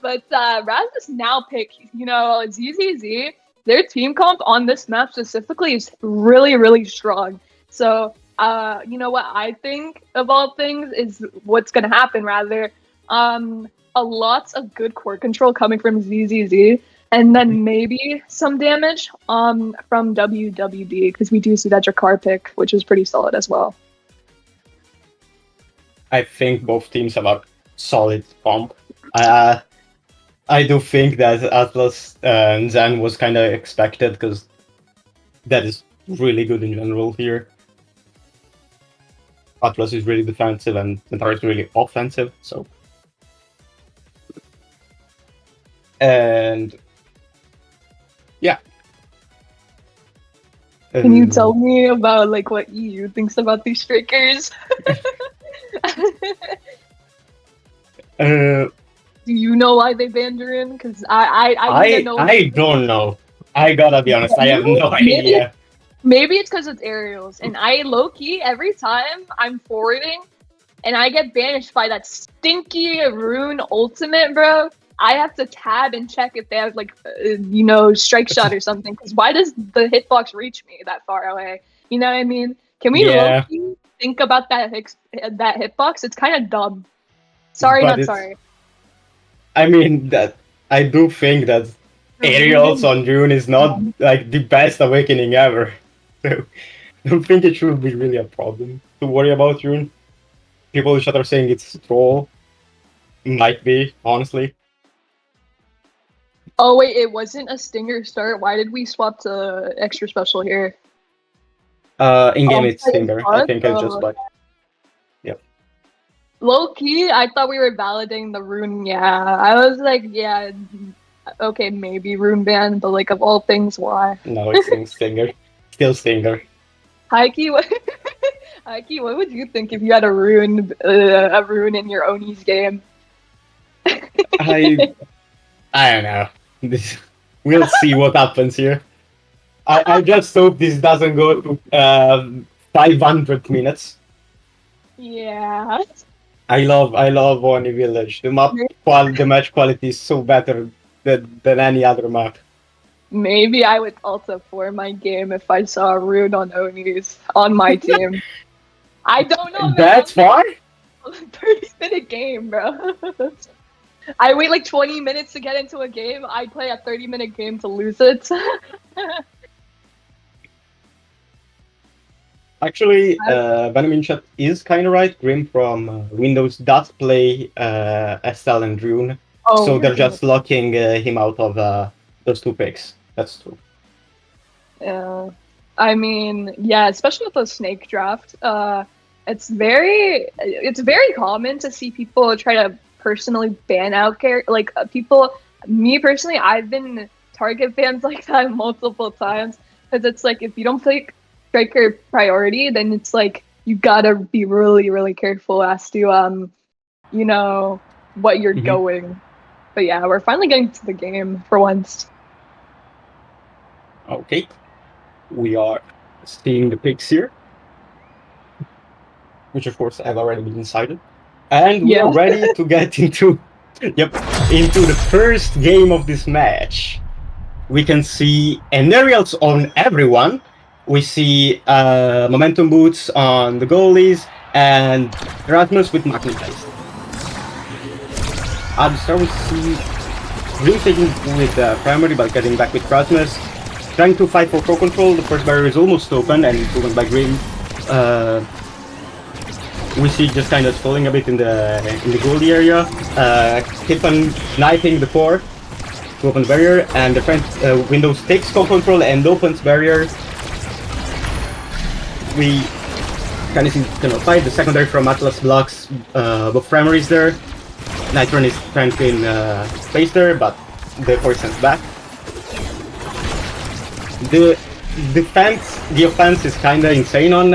But Rasmus now pick, ZZZ, their team comp on this map specifically is really, really strong. So, what I think of all things is what's going to happen, rather. A lot of good core control coming from ZZZ, and then maybe some damage from WWD, because we do see that Jakar pick, which is pretty solid as well. I think both teams have a solid comp. I do think that Atlas and Zen was kind of expected, because that is really good in general here. Atlas is really defensive and Zentaro is really offensive, so. And yeah. Can you tell me about what EU thinks about these strikers? Do you know why they banned her in? Because I know. I don't know. I gotta be honest, I have no idea. Maybe it's because it's aerials, and I low-key, every time I'm forwarding, and I get banished by that stinky rune ultimate, bro, I have to tab and check if they have, strike shot or something, because why does the hitbox reach me that far away? You know what I mean? Can we low-key think about that hitbox? It's kind of dumb. Sorry, But not sorry. I mean, that I do think that aerials on Rune is not the best awakening ever. So I don't think it should be really a problem to worry about Rune. People in chat are saying it's troll. Might be, honestly. Oh wait, it wasn't a stinger start. Why did we swap to extra special here? In game it's stinger. I think it's just like. Yep. Low key, I thought we were validating the rune. Yeah, I was like, yeah, okay, maybe rune ban, but of all things, why? No, it's stinger. Still stinger. Heike, what would you think if you had a rune in your Oni's game? I don't know. We'll see what happens here. I just hope this doesn't go to 500 minutes. Yeah. I love Oni Village. The match quality is so better than any other map. Maybe I would alter for my game if I saw a rune on Oni's on my team. I don't know. That's fine. 30-minute game, bro. I wait 20 minutes to get into a game. I play a 30-minute game to lose it. Actually, Venom in chat is kind of right. Grim from Windows does play Estelle and Rune, so they're just locking him out of those two picks. That's true. Yeah, I mean, yeah, especially with the snake draft, it's very common to see people try to personally ban out people. Me personally, I've been target bans like that multiple times, because it's if you don't pick striker priority, then it's you gotta be really, really careful as to you know, what you're going. But yeah, we're finally getting to the game for once. Okay. We are seeing the picks here, which of course have already been decided. And we are ready to get into into the first game of this match. We can see aerials on everyone. We see momentum boots on the goalies and Rasmus with magnetized. At the start we see Green taking with primary but getting back with Rasmus. Trying to fight for core control. The first barrier is almost open and improvement by Grim. We see just kind of stalling a bit in the goalie area. Keep on sniping the core to open the barrier, and the front Windows takes core control and opens barrier. We kind of see fight. The secondary from Atlas blocks both primaries there. Nitron is trying to in space there, but the core sends back. The offense is kind of insane on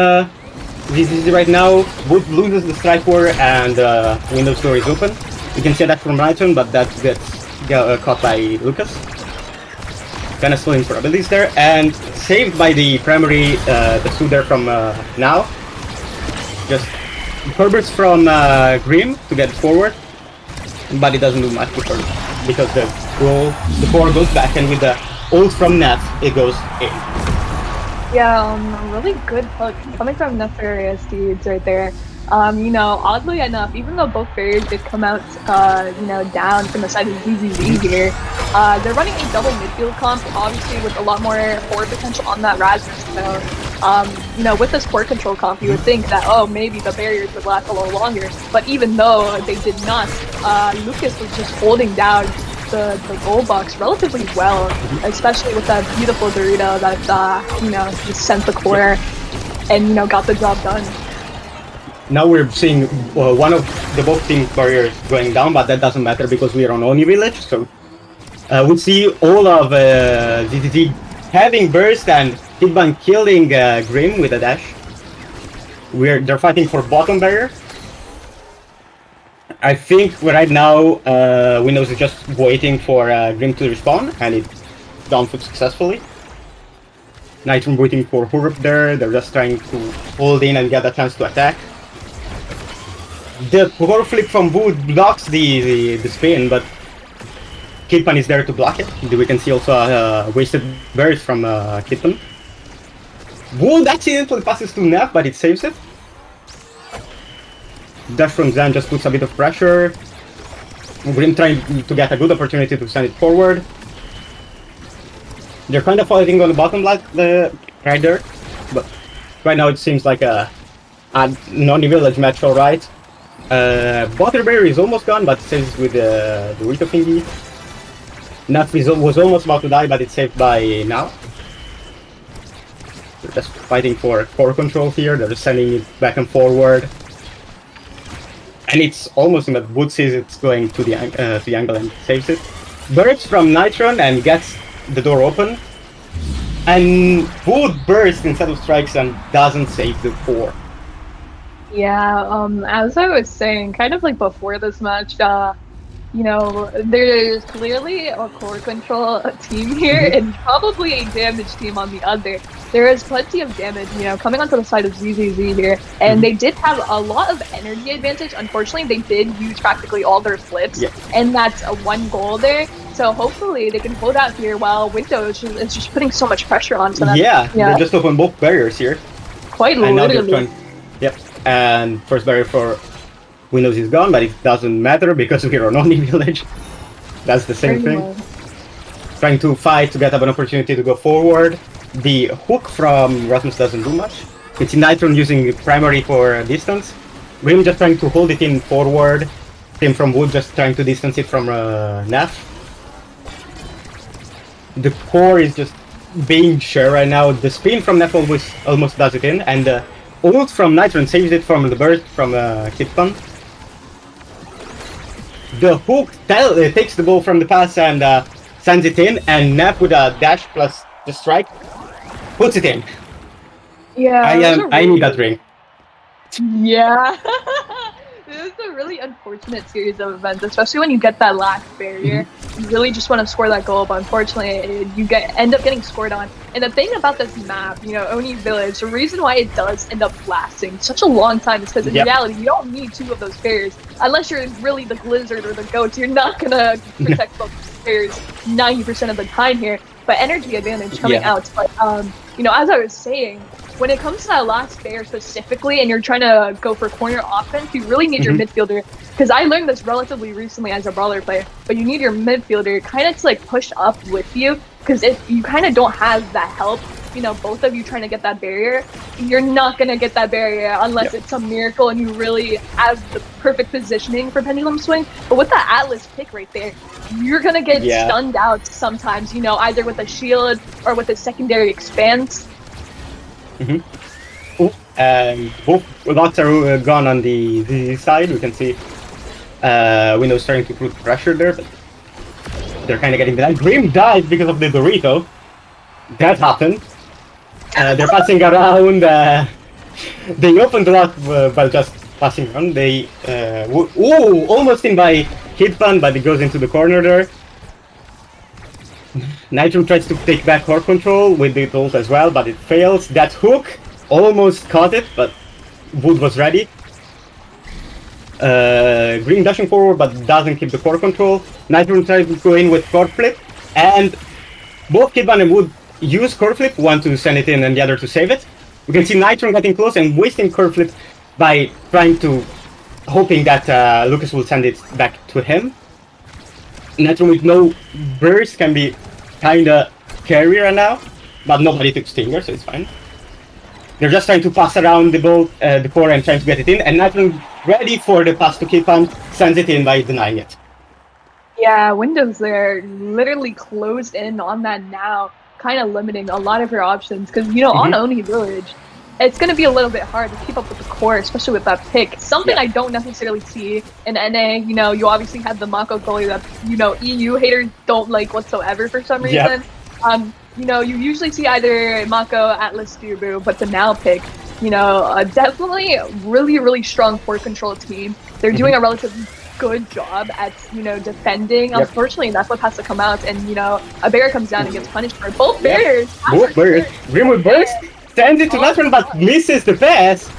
ZZZ right now. Wood loses the strike war and Windows door is open. You can see that from Nitron, but that gets caught by Lucas. Kind of slowing for abilities there, and saved by the primary, the two there from now. Just Herbert's from Grim to get forward, but it doesn't do much because the core goes back, and with the ult from Nef, it goes in. Yeah, really good hook coming from Nefarious dudes right there. You know, oddly enough, even though both barriers did come out, you know, down from the side of ZZZ here, they're running a double midfield comp, obviously with a lot more forward potential on that Rasmus. So, you know, with this core control comp, you would think that, oh, maybe the barriers would last a little longer. But even though they did not, Lucas was just holding down the goal box relatively well, especially with that beautiful Dorito that, you know, just sent the core and, you know, got the job done. Now we're seeing one of the both team barriers going down, but that doesn't matter because we are on Oni Village, so we see all of ZZZ having burst and Hitban killing Grim with a dash. They're fighting for bottom barrier. I think right now Windows is just waiting for Grim to respawn, and it downfoot successfully. Nitron waiting for Hurup there. They're just trying to hold in and get a chance to attack. The core flip from Wood blocks the spin, but Kidpan is there to block it. We can see also a wasted burst from Kidpan. Wood accidentally passes to Nef, but it saves it. Dash from Zan just puts a bit of pressure. Grim trying to get a good opportunity to send it forward. They're kind of fighting on the bottom right there, but right now it seems like a non-village match, alright. Butter Barrier is almost gone, but it saves with the Dorito thingy. Nef was almost about to die, but it's saved by now. They're just fighting for core control here. They're just sending it back and forward. And it's almost in that Wood sees it's going to the angle and saves it. Bursts from Nitron and gets the door open. And Wood bursts instead of strikes and doesn't save the core. Yeah, as I was saying, kind of like before this match, you know, there's clearly a core control team here and probably a damage team on the other. There is plenty of damage, you know, coming onto the side of ZZZ here, and they did have a lot of energy advantage. Unfortunately, they did use practically all their flips, and that's a one goal there. So hopefully they can hold out here while Windows is just putting so much pressure onto them. Yeah, they just open both barriers here. Quite literally. And first barrier for Windows is gone, but it doesn't matter because we're on Oni Village. That's the same thing. Trying to fight to get up an opportunity to go forward. The hook from Rasmus doesn't do much. It's Nitron using primary for distance. Grim just trying to hold it in forward. Team from Wood just trying to distance it from Nef. The core is just being shared right now. The spin from Nef almost does it in, and the ult from Nitron saves it from the burst from Kidpan. The hook takes the ball from the pass and sends it in, and Nef with a dash plus the strike puts it in. Yeah, I need that ring. Yeah. This is a really unfortunate series of events, especially when you get that last barrier. You really just want to score that goal, but unfortunately, you end up getting scored on. And the thing about this map, you know, Oni Village, the reason why it does end up lasting such a long time is because in reality, you don't need 2 of those barriers. Unless you're really the Blizzard or the Goats, you're not going to protect both barriers 90% of the time here. But energy advantage coming out. But, you know, as I was saying, when it comes to that last bear specifically and you're trying to go for corner offense, you really need your midfielder. Because I learned this relatively recently as a brawler player, but you need your midfielder kind of to like push up with you. Because if you kind of don't have that help, you know, both of you trying to get that barrier, you're not going to get that barrier unless it's some miracle and you really have the perfect positioning for pendulum swing. But with the Atlas pick right there, you're going to get stunned out sometimes, you know, either with a shield or with a secondary expanse. Both lots are gone on the side. We can see Window starting to put pressure there, but they're kind of getting that. Grim died because of the Dorito. That happened. They're passing around. They opened a lot by just passing around. They almost in by Hitman, but it goes into the corner there. Nitro tries to take back core control with the ult as well, but it fails. That hook almost caught it, but Wood was ready. Green dashing forward, but doesn't keep the core control. Nitro tries to go in with core flip, and both Kidman and Wood use core flip, one to send it in and the other to save it. We can see Nitro getting close and wasting core flip by hoping that Lucas will send it back to him. Nitro with no burst can be kinda carrier now, but nobody took Stinger, so it's fine. They're just trying to pass around the ball, the core, and trying to get it in, and Nitro ready for the pass to Kipan, sends it in by denying it. Yeah, Windows there literally closed in on that now, kind of limiting a lot of your options, because, you know, on Oni Village, it's going to be a little bit hard to keep up with the core, especially with that pick. Something I don't necessarily see in NA. You know, you obviously have the Mako goalie that, you know, EU haters don't like whatsoever for some reason. You know, you usually see either Mako, Atlas, Dubu, but the now pick, you know, definitely really, really strong core control team. They're doing a relatively good job at, you know, defending. Unfortunately, that's what has to come out, and, you know, a bear comes down and gets punished for both barriers. Both barriers. Grim with burst. Sends it to Nitro, but misses the pass.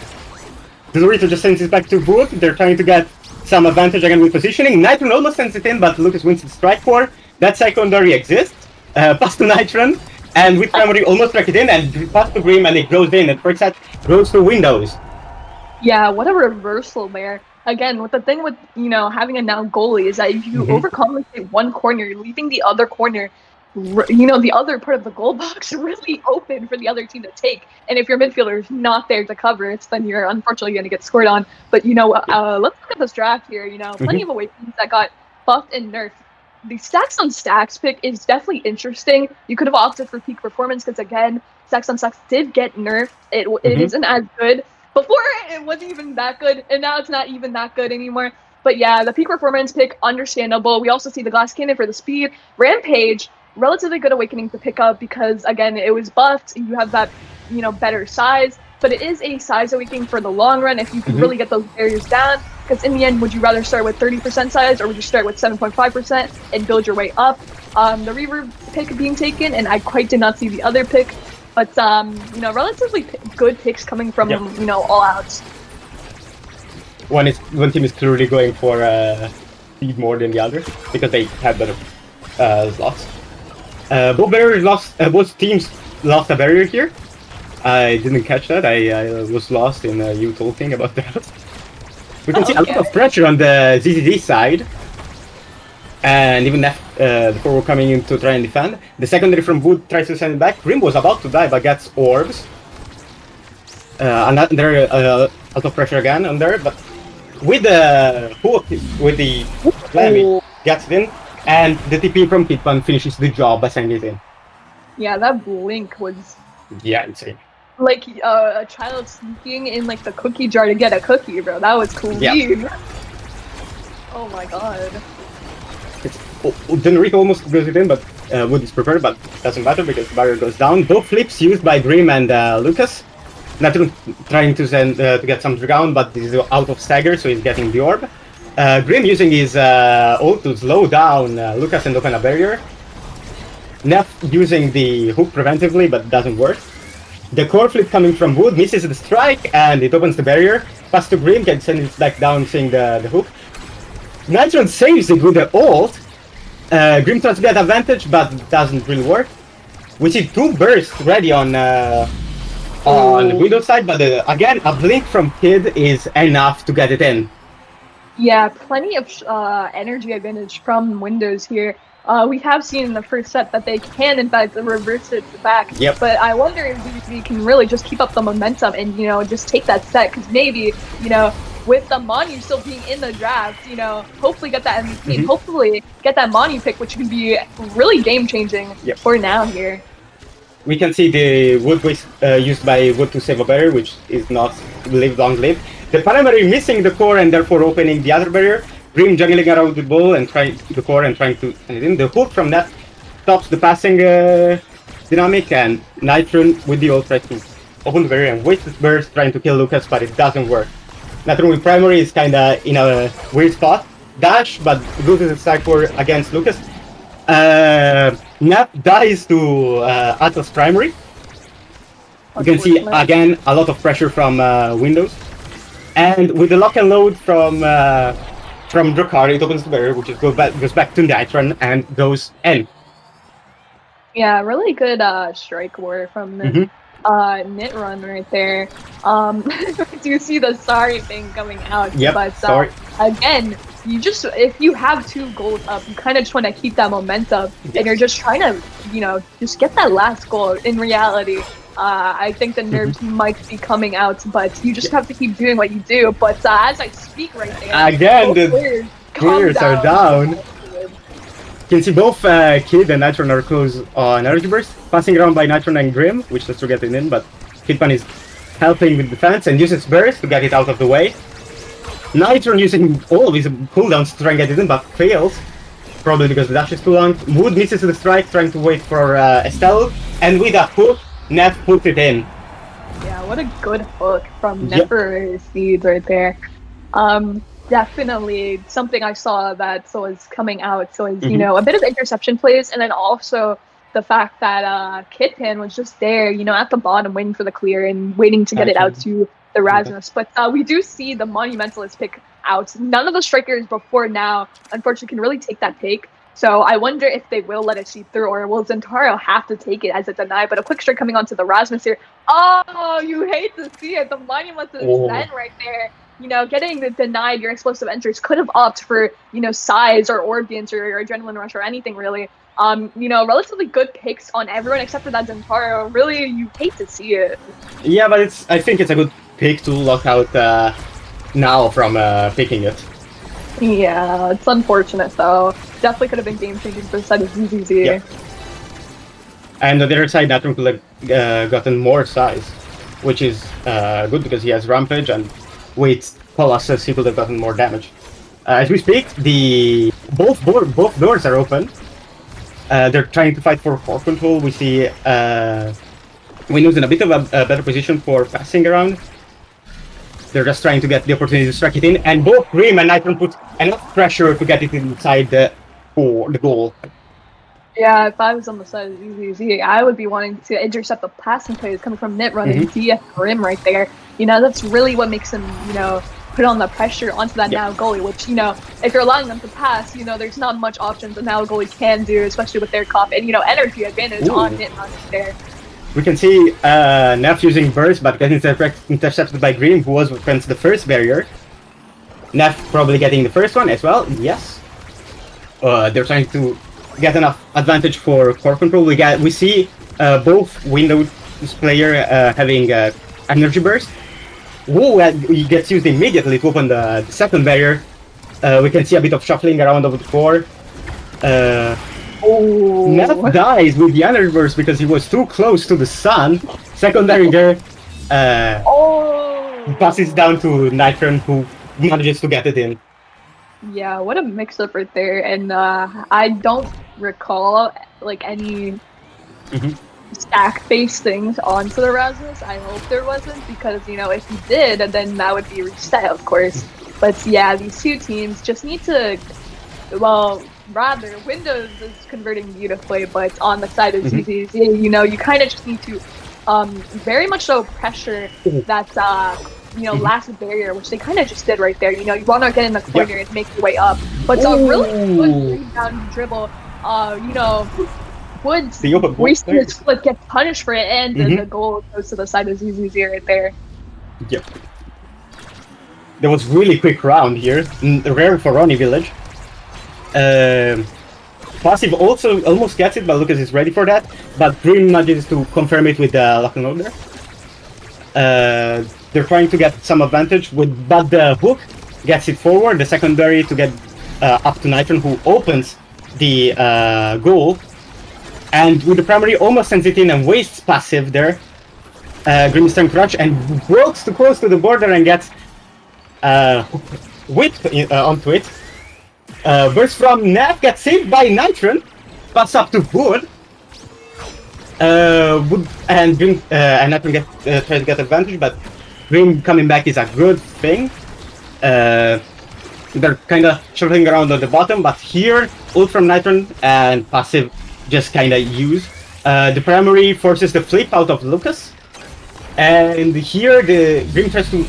The Dorito just sends it back to Wood. They're trying to get some advantage again with positioning. Nitro almost sends it in, but Lucas wins the strike core. That secondary exists. Pass to Nitron, and with primary almost track it in, and pass to Grim, and it goes in. And first set goes to Windows. Yeah, what a reversal there. Again, with the thing with, you know, having a now goalie is that if you overcompensate one corner, you're leaving the other corner, you know, the other part of the goal box really open for the other team to take. And if your midfielder is not there to cover it, then you're unfortunately going to get scored on. But, you know, let's look at this draft here. You know, plenty of awakenings that got buffed and nerfed. The stacks on stacks pick is definitely interesting. You could have opted for peak performance because, again, stacks on stacks did get nerfed. It isn't as good. Before, it wasn't even that good, and now it's not even that good anymore. But yeah, the peak performance pick, understandable. We also see the glass cannon for the speed. Rampage, relatively good awakening to pick up because, again, it was buffed. You have that, you know, better size. But it is a size awakening for the long run if you can really get those barriers down. Because in the end, would you rather start with 30% size or would you start with 7.5% and build your way up? The reverb pick being taken, and I quite did not see the other pick. But, you know, relatively good picks coming from, you know, all outs. One team is clearly going for speed more than the other because they have better slots. Both teams lost a barrier here. I didn't catch that. I was lost in you talking about that. We can see a lot of pressure on the ZZZ side. And even the forward coming in to try and defend. The secondary from Wood tries to send it back. Grim was about to die but gets orbs. Another out of pressure again on there, but with the hook, with the Flammy, gets it in, and the TP from Pitpan finishes the job by sending it in. Yeah, that blink was insane. Like a child sneaking in like the cookie jar to get a cookie, bro. That was clean. Yeah. Oh my god. Denrico almost goes it in, but Wood is prepared, but doesn't matter because the barrier goes down. Both flips used by Dream and Lucas. Natron trying to send to get some Dragon, but he's out of stagger, so he's getting the orb. Grim using his ult to slow down Lucas and open a barrier. Neff using the hook preventively, but doesn't work. The core flip coming from Wood misses the strike, and it opens the barrier. Pass to Grim, can send it back down, seeing the hook. Natron saves it with the ult. Grim tries to get advantage, but doesn't really work. We see 2 bursts ready on the Widow side, but again, a blink from Kid is enough to get it in. Yeah, plenty of energy advantage from Windows here. We have seen in the first set that they can, in fact, reverse it back. Yep. But I wonder if we can really just keep up the momentum and, you know, just take that set. Because maybe, you know, with the Monu still being in the draft, you know, hopefully get that MVP and hopefully get that Monu pick, which can be really game-changing for now here. We can see the Wood waste used by Wood to save a barrier, which is not long-lived. The primary missing the core and therefore opening the other barrier. Grim juggling around the ball and trying the core and trying to send it in. The hook from that stops the passing dynamic, and Nitron with the ult tries to open the barrier and waste his burst trying to kill Lucas, but it doesn't work. Nitron with primary is kinda in a weird spot. Dash, but loses his cypher against Lucas. Nap dies to Atlas primary. You can see again a lot of pressure from Windows. And with the lock and load from Drakkar, it opens the barrier, which is goes back to Nitron and goes in. Yeah, really good strike war from the Knit run right there. Do you see the sorry thing coming out? Yep, but sorry. Again, you just, if you have 2 goals up, you kind of just want to keep that momentum, and you're just trying to, you know, just get that last goal. In reality, I think the nerves might be coming out, but you just have to keep doing what you do. But as I speak right there, again, the players are down. You can see both Kid and Nitron are close on energy burst, passing around by Nitron and Grim, which does to get it in, but Kidpan is helping with defense and uses burst to get it out of the way. Nitron using all of his cooldowns to try and get it in, but fails, probably because the dash is too long. Wood misses the strike, trying to wait for Estelle, and with a hook, Neff puts it in. Yeah, what a good hook from Never Seeds right there. Definitely something I saw that was coming out. So it's, you know, a bit of interception plays, and then also the fact that Kitpan was just there, you know, at the bottom waiting for the clear and waiting to get it out to the Rasmus. But we do see the Monumentalist pick out. None of the strikers before now, unfortunately, can really take that pick. So I wonder if they will let it see through, or will Zentaro have to take it as a deny? But a quick strike coming onto the Rasmus here. Oh, you hate to see it. The Monumentalist Zen right there. You know, getting denied your explosive entries, could have opted for, you know, size or Orbians or Adrenaline Rush or anything really. You know, relatively good picks on everyone except for that Zentaro. Really, you hate to see it. Yeah, but I think it's a good pick to lock out now from picking it. Yeah, it's unfortunate though. Definitely could have been game changing for the side of ZZZ. Yeah. And on the other side, Natron could have gotten more size, which is good because he has Rampage, and with Colossus he could have gotten more damage. As we speak, both doors are open. They're trying to fight for core control. We see Windows in a bit of a better position for passing around. They're just trying to get the opportunity to strike it in, and both Grim and Nitron put enough pressure to get it inside the goal. Yeah, if I was on the side of ZZZ, I would be wanting to intercept the passing plays coming from Knit Run and DF Grim right there. You know, that's really what makes them, you know, put on the pressure onto that now goalie, which, you know, if you're allowing them to pass, you know, there's not much options that now goalie can do, especially with their comp and, you know, energy advantage on Knit Run there. We can see Neff using burst, but getting intercepted by Grim, who was against the first barrier. Neff probably getting the first one as well. Yes. They're trying to get enough advantage for core control. We see both Windows player having energy burst. Woo gets used immediately to open the second barrier. We can see a bit of shuffling around over the core. Neff dies with the energy burst because he was too close to the sun. Second barrier passes down to Nitron, who manages to get it in. Yeah, what a mix-up right there. And I don't recall, like, any stack-based things onto the Rasmus. I hope there wasn't, because, you know, if he did, then that would be reset, of course. But yeah, these two teams just need to, well, rather, Windows is converting beautifully, but on the side of ZZZ, you know, you kind of just need to very much so pressure that, you know, last barrier, which they kind of just did right there. You know, you want to get in the corner and make your way up. But it's a really good rebound dribble. You know, Woods wasting his foot, gets punished for it, and the goal goes to the side of ZZZ right there. Yep. There was really quick round here, rare for Ronnie Village. Passive also almost gets it, but Lucas is ready for that. But Grim manages to confirm it with the lock and load there. They're trying to get some advantage, but the hook gets it forward, the secondary to get up to Nitron, who opens the goal. And with the primary, almost sends it in and wastes passive there. Grim is trying to rush and walks too close to the border and gets whipped onto it. Burst from Nav gets saved by Nitron. Pass up to Wood. And Nitron tries to get advantage, but Grim coming back is a good thing. They're kind of shuffling around on the bottom, but here, ult from Nitron and passive just kind of use. The primary forces the flip out of Lucas. And here, the Grim tries to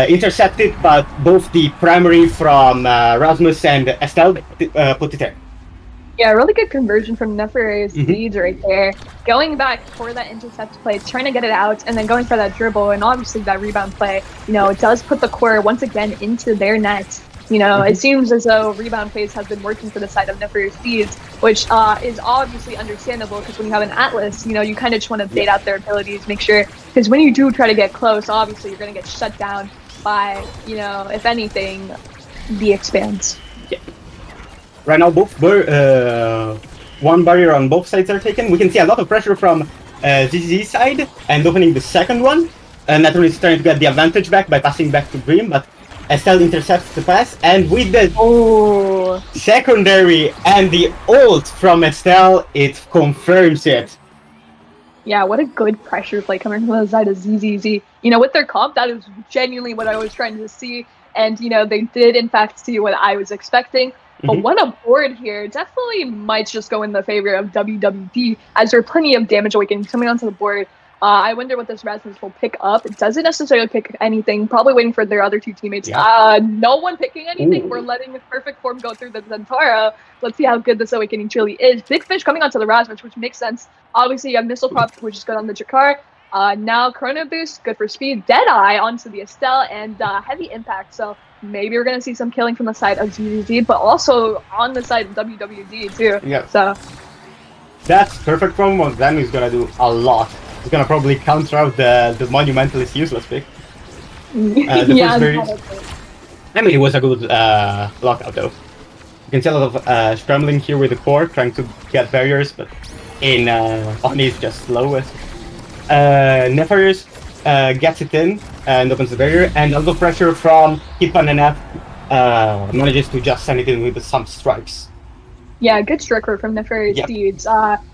intercept it, but both the primary from Rasmus and Estelle put it in. Yeah, really good conversion from Nefer's leads right there. Going back for that intercept play, trying to get it out, and then going for that dribble, and obviously that rebound play, you know, it does put the core once again into their net. You know, it seems as though rebound plays have been working for the side of Nefer's Thieves, which is obviously understandable, because when you have an Atlas, you know, you kind of just want to bait out their abilities, make sure, because when you do try to get close, obviously you're going to get shut down by, you know, if anything, the expands. Yeah. Right now, both one barrier on both sides are taken. We can see a lot of pressure from ZZ's side and opening the second one. Nathan is trying to get the advantage back by passing back to Grim, but Estelle intercepts the pass, and with the secondary and the ult from Estelle, it confirms it. Yeah, what a good pressure play coming from the side of ZZZ. You know, with their comp, that is genuinely what I was trying to see. And, you know, they did, in fact, see what I was expecting. But what a board here definitely might just go in the favor of WWD, as there are plenty of damage awakenings coming onto the board. I wonder what this Rasmus will pick up. It doesn't necessarily pick anything, probably waiting for their other two teammates. No one picking anything. We're letting the perfect form go through the Zentara. Let's see how good this awakening truly is. Big Fish coming onto the Rasmus, which makes sense. Obviously, you have Missile Prop, which is good on the Jakar. Now Chrono Boost, good for speed. Deadeye onto the Estelle, and Heavy Impact. So maybe we're going to see some killing from the side of ZZZ, but also on the side of WWD too. Yeah. So that's perfect from what Zen is going to do a lot. He's going to probably counter out the Monumentalist useless pick. Yeah, I mean, it was a good lockout though. You can see a lot of scrambling here with the core, trying to get barriers, but in Oni is just slow. Nefarious gets it in and opens the barrier, and a lot of pressure from Hitpan and F manages to just send it in with some strikes. Yeah, good strike rate from Nefarious Steeds.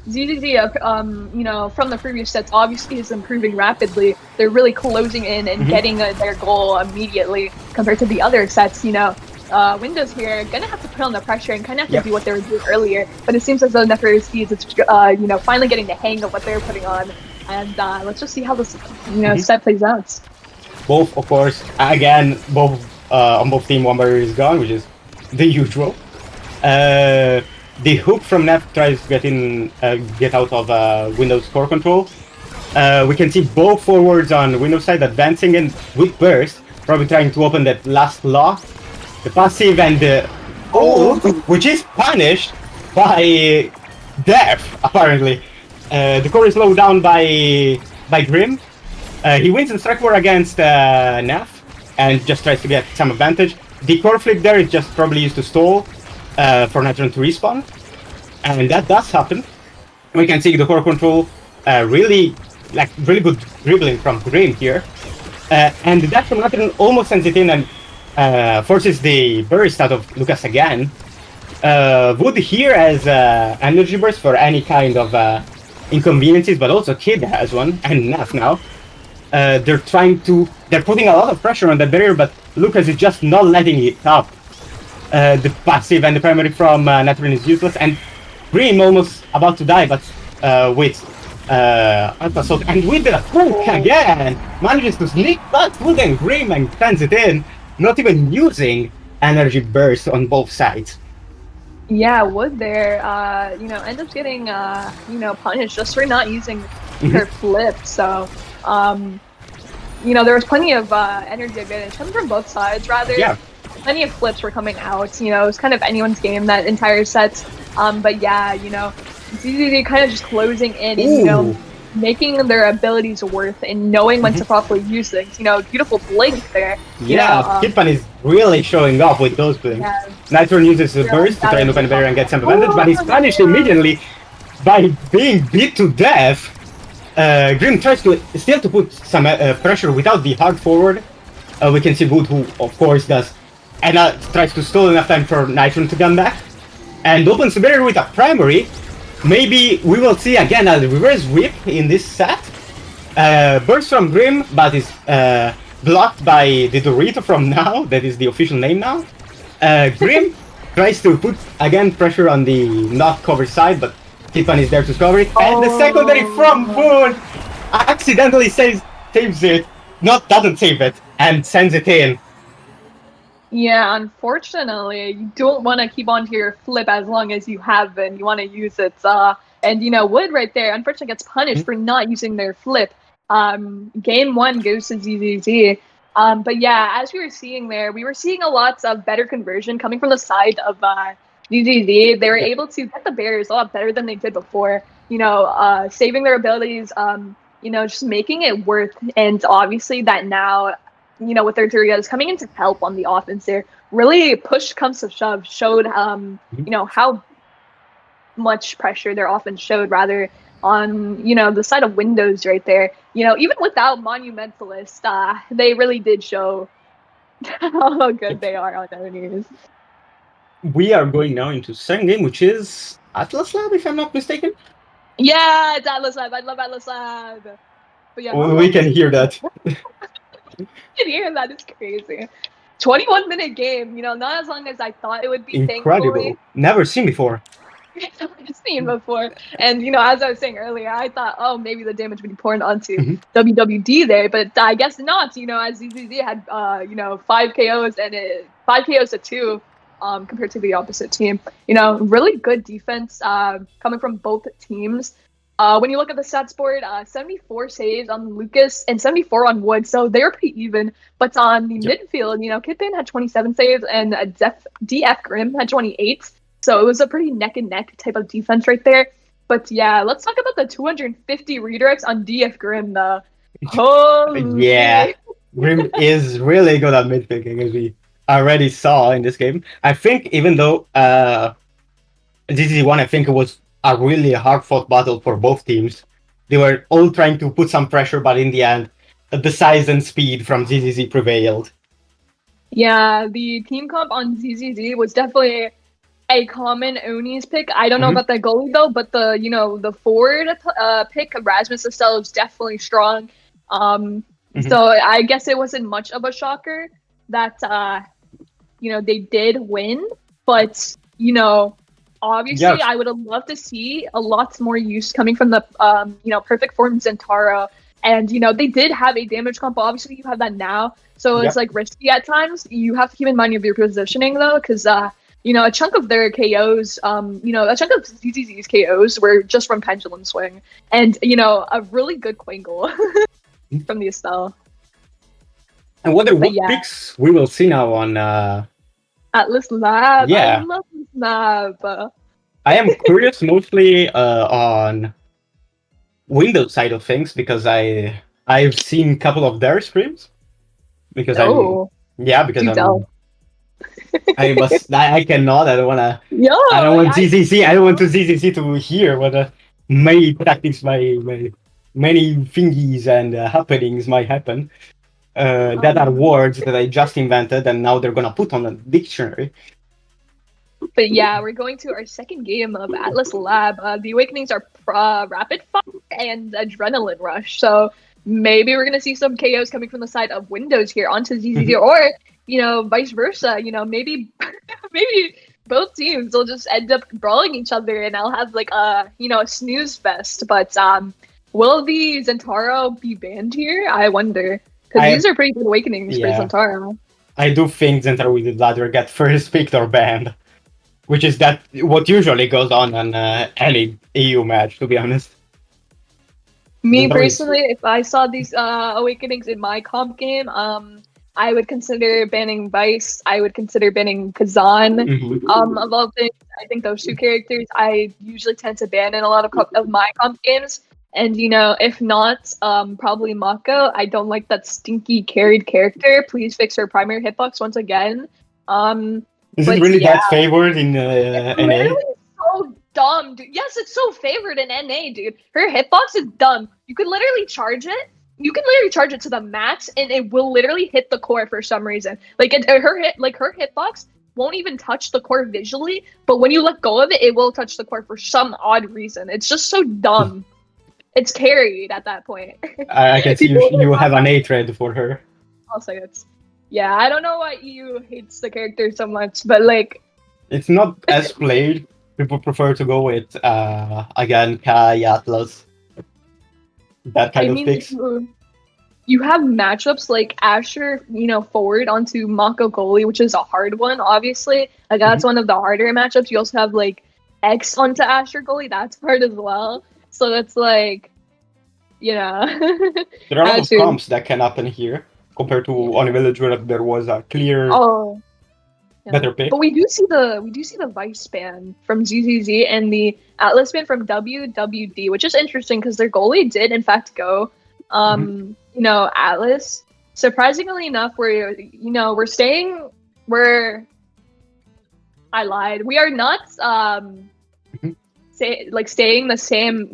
ZZZ, you know, from the previous sets, obviously is improving rapidly. They're really closing in and getting their goal immediately compared to the other sets, you know. Windows here gonna have to put on the pressure and kind of have to do what they were doing earlier, but it seems as though Nefarious Steeds is, you know, finally getting the hang of what they're putting on. And let's just see how this, you know, set plays out. Both, of course, again, both on both team, one barrier is gone, which is the usual. The hook from Nef tries to get out of Windows core control. We can see both forwards on Windows side advancing in with burst, probably trying to open that last lock. The passive and the ult, which is punished by death, apparently. The core is slowed down by Grim. He wins in strike war against Naf and just tries to get some advantage. The core flip there is just probably used to stall for Nitron to respawn, and that does happen. We can see the core control really good dribbling from Grim here, and that from Nitron almost sends it in and forces the burst out of Lucas again. Wood here as energy burst for any kind of inconveniences, but also Kid has one, and enough now. They're putting a lot of pressure on that barrier, but Lucas is just not letting it up. The passive and the primary from Natrin is useless, and Grim almost about to die, but with Assault, and with the hook again, manages to sneak past Wood and Grim and sends it in, not even using energy burst on both sides. Yeah, Wood there, ends up getting, punished just for not using her flip. So, there was plenty of energy advantage coming from both sides, rather. Yeah. Plenty of flips were coming out. It was kind of anyone's game that entire set. But yeah, ZZZ kind of just closing in and, making their abilities worth and knowing when to properly use things. Beautiful blink there. Kitpan is really showing off with those blinks. Yeah. Nitron uses the burst to try and open the barrier and get some advantage, but he's punished immediately by being beat to death. Grim tries to put some pressure without the hard forward. We can see Wood, who of course does, and tries to stall enough time for Nitron to come back, and opens the barrier with a primary. Maybe we will see again a reverse whip in this set. Burst from Grim, but is blocked by the Dorito from Now. That is the official name now. Grim tries to put again pressure on the not covered side, but Tiffany is there to cover it. And the secondary from Boone accidentally saves it. Doesn't save it, and sends it in. Yeah, unfortunately, you don't want to keep on to your flip as long as you have been. You want to use it. And Wood right there, unfortunately, gets punished for not using their flip. Game 1 goes to ZZZ. But yeah, as we were seeing there, we were seeing a lot of better conversion coming from the side of ZZZ. They were able to get the barriers a lot better than they did before. Saving their abilities, just making it worth. And obviously that now, with their Doritos coming in to help on the offense there, really push comes to shove, showed, how much pressure their offense showed, rather, on, the side of Windows right there. Even without Monumentalist, they really did show how good they are on Onis. We are going now into second game, which is Atlas Lab, if I'm not mistaken. Yeah, it's Atlas Lab. I love Atlas Lab. But yeah, we can hear that. You can hear that. It's crazy. 21-minute game. Not as long as I thought it would be. Incredible. Thankfully. Never seen before. Never seen before. And as I was saying earlier, I thought, oh, maybe the damage would be poured onto WWD there, but I guess not. As ZZZ had 5 KOs and 5 KOs to 2. Compared to the opposite team. Really good defense coming from both teams. When you look at the stats board, 74 saves on Lucas and 74 on Wood, so they're pretty even. But on the midfield, Kitpan had 27 saves and DF Grim had 28. So it was a pretty neck and neck type of defense right there. But yeah, let's talk about the 250 redirects on DF Grim though. Holy yeah, Grim is really good at mid picking, as we already saw in this game. I think even though ZZ1, I think it was a really hard-fought battle for both teams. They were all trying to put some pressure, but in the end, the size and speed from ZZZ prevailed. Yeah, the team comp on ZZZ was definitely a common Oni's pick. I don't know about the goalie though, but the forward pick of Rasmus Estelle is definitely strong. So I guess it wasn't much of a shocker that they did win, but obviously I would have loved to see a lot more use coming from the perfect form Zentaro, and they did have a damage comp. Obviously you have that now, so it's like risky at times. You have to keep in mind of your positioning though, because a chunk of their KOs, a chunk of ZZZ's KOs were just from Pendulum Swing, and a really good Quangle from the Estelle. And what picks we will see now on Atlas Lab. Yeah. I love this map. I am curious mostly on Windows side of things, because I've seen a couple of their streams. Because I cannot. I don't wanna. I don't want ZZC. I don't want to ZZC to hear what many tactics, my many thingies and happenings might happen. That are words that I just invented, and now they're gonna put on a dictionary. But yeah, we're going to our second game of Atlas Lab. The Awakenings are Rapid Fire and Adrenaline Rush. So maybe we're gonna see some KOs coming from the side of Windows here onto ZZZ, or vice versa. Maybe maybe both teams will just end up brawling each other, and I'll have like a snooze fest. But will the Zentaro be banned here? I wonder, because these are pretty good awakenings for Zentaro. I do think Zentaro would rather get first picked or banned, which is what usually goes on any EU match, to be honest. Me personally, if I saw these awakenings in my comp game, I would consider banning Vice. I would consider banning Kazan. Of all things, I think those two characters I usually tend to ban in a lot of my comp games. And if not, probably Mako. I don't like that stinky carried character. Please fix her primary hitbox once again. Is it really that favored in it's NA? literally so dumb, dude. Yes, it's so favored in NA, dude. Her hitbox is dumb. You could literally charge it. You can literally charge it to the max, and it will literally hit the core for some reason. Her hitbox won't even touch the core visually, but when you let go of it, it will touch the core for some odd reason. It's just so dumb. It's carried at that point. I can see you have an A-thread for her. I'll say it's. Yeah, I don't know why EU hates the character so much, but like... It's not as played. People prefer to go with, again, Kai, Atlas. That kind of picks. You have matchups like Asher, forward onto Mako goalie, which is a hard one, obviously. Like, that's one of the harder matchups. You also have, like, X onto Asher goalie. That's hard as well. So it's like, There are a lot of comps that can happen here, compared to on Village where there was a clear better pick. But we do see the Vice ban from ZZZ and the Atlas ban from WWD, which is interesting because their goalie did in fact go. Atlas. Surprisingly enough, we're staying. I lied. We are not staying the same.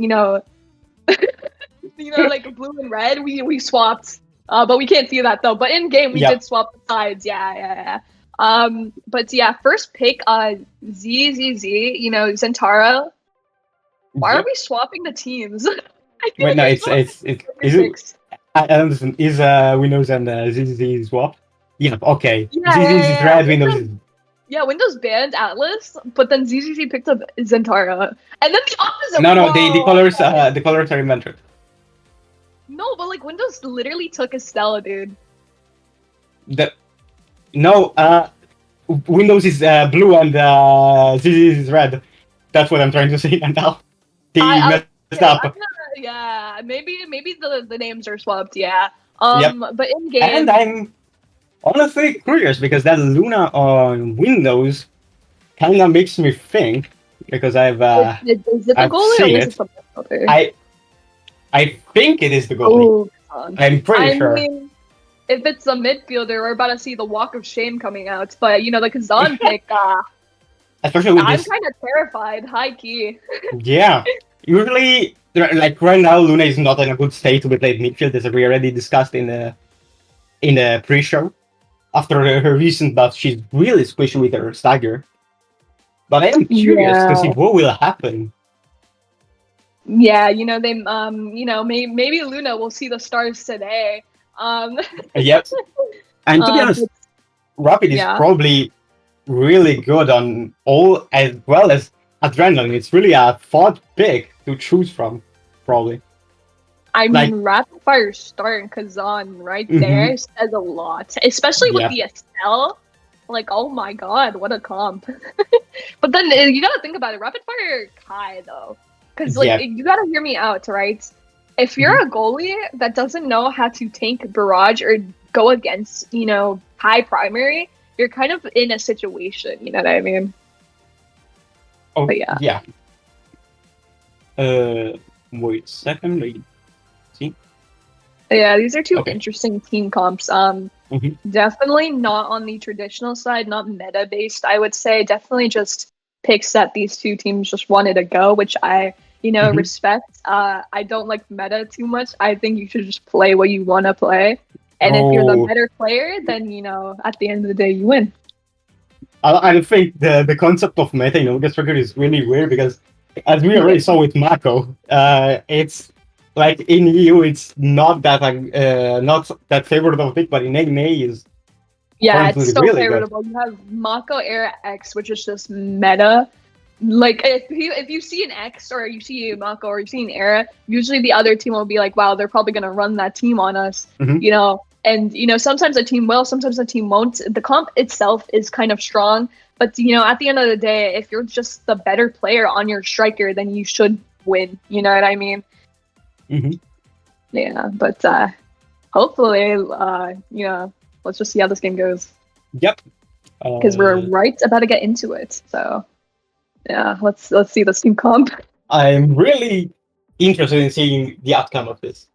Like blue and red. We swapped. But we can't see that though. But in game we did swap the sides. Yeah. But yeah, first pick ZZZ, Zentaro. Why are we swapping the teams? Wait, no, is Windows and ZZZ swap? Yeah, okay. ZZZ is red, Windows is... Yeah, Windows banned Atlas, but then ZZZ picked up Zentaro. And then the opposite. No, the colors are invented. No, but like Windows literally took Estella, dude. Windows is blue and ZZZ is red. That's what I'm trying to say now. They messed up. Yeah, maybe the names are swapped. Yeah. But in game. And I'm honestly curious because that Luna on Windows kind of makes me think because I've is it the goalie or is it something else? I think it is the goalie. I'm pretty sure. Mean, if it's a midfielder, we're about to see the walk of shame coming out. But the Kazan pick, especially with I'm kind of terrified, high key. Yeah, usually, like right now, Luna is not in a good state to be played midfield, as we already discussed in the pre-show. After her recent buff, she's really squishy with her stagger. But I am curious to see what will happen. Yeah, they maybe Luna will see the stars today. Yep. And to be honest, Rapid is probably really good on all as well as Adrenaline. It's really a fun pick to choose from, probably. I mean, Rapid Fire start and Kazan right there says a lot, especially with the Estelle. Like, oh my god, what a comp. But then you gotta think about it. Rapid Fire Kai, though. Because, you gotta hear me out, right? If you're a goalie that doesn't know how to tank barrage or go against, high primary, you're kind of in a situation, you know what I mean? Oh, but yeah. Yeah. Wait a second, wait. See? Yeah, these are two interesting team comps. Definitely not on the traditional side, not meta-based, I would say. Definitely just picks that these two teams just wanted to go, which I... respect. I don't like meta too much. I think you should just play what you want to play. And if you're the better player, then, at the end of the day, you win. I think the concept of meta, this record is really weird because as we already saw with Mako, it's like in EU, it's not that favorable pick, but in NA is Yeah, currently it's so really good. favorable. You have Mako Era X, which is just meta. Like if you see an X or you see a Mako or you see an Era, usually the other team will be like, wow, they're probably gonna run that team on us. Mhm. You know, and you know, sometimes a team will, sometimes a team won't. The comp itself is kind of strong, but you know, at the end of the day, if you're just the better player on your striker, then you should win. You know what I mean? Mm-hmm. Yeah, but hopefully, you know, let's just see how this game goes. Yep. Because we're right about to get into it. So yeah, let's see this team comp. I'm really interested in seeing the outcome of this.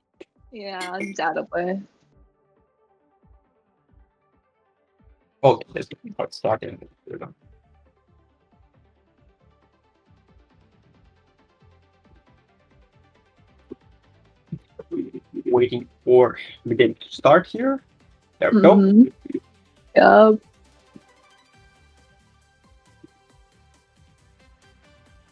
Yeah, undoubtedly. Oh, let's start starting. Waiting for the game to start here. There we go. Yep.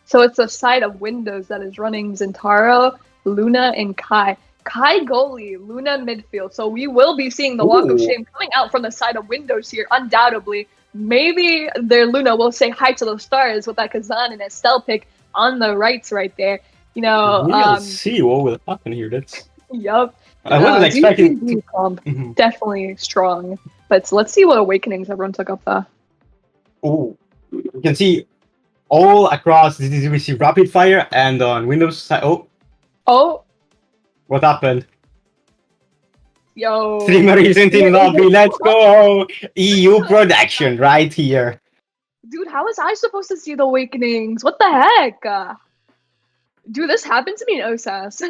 So it's a side of Windows that is running Zentaro, Luna, and Kai. Kai goalie, Luna midfield. So we will be seeing the Walk of Ooh. Shame coming out from the side of Windows here, undoubtedly. Maybe their Luna will say hi to the stars with that Kazan and Estelle pick on the rights right there. You know, We'll see what will happen here. That's. Yup. I wasn't expecting. DCZ comp, definitely strong. But let's see what Awakenings everyone took up there. Oh, you can see all across this. We see rapid fire and on Windows side. Oh, what happened? yo. Streamer isn't in lobby. Let's go. EU production right here. Dude, how was I supposed to see the Awakenings? What the heck? Dude, this happened to me in OSAS.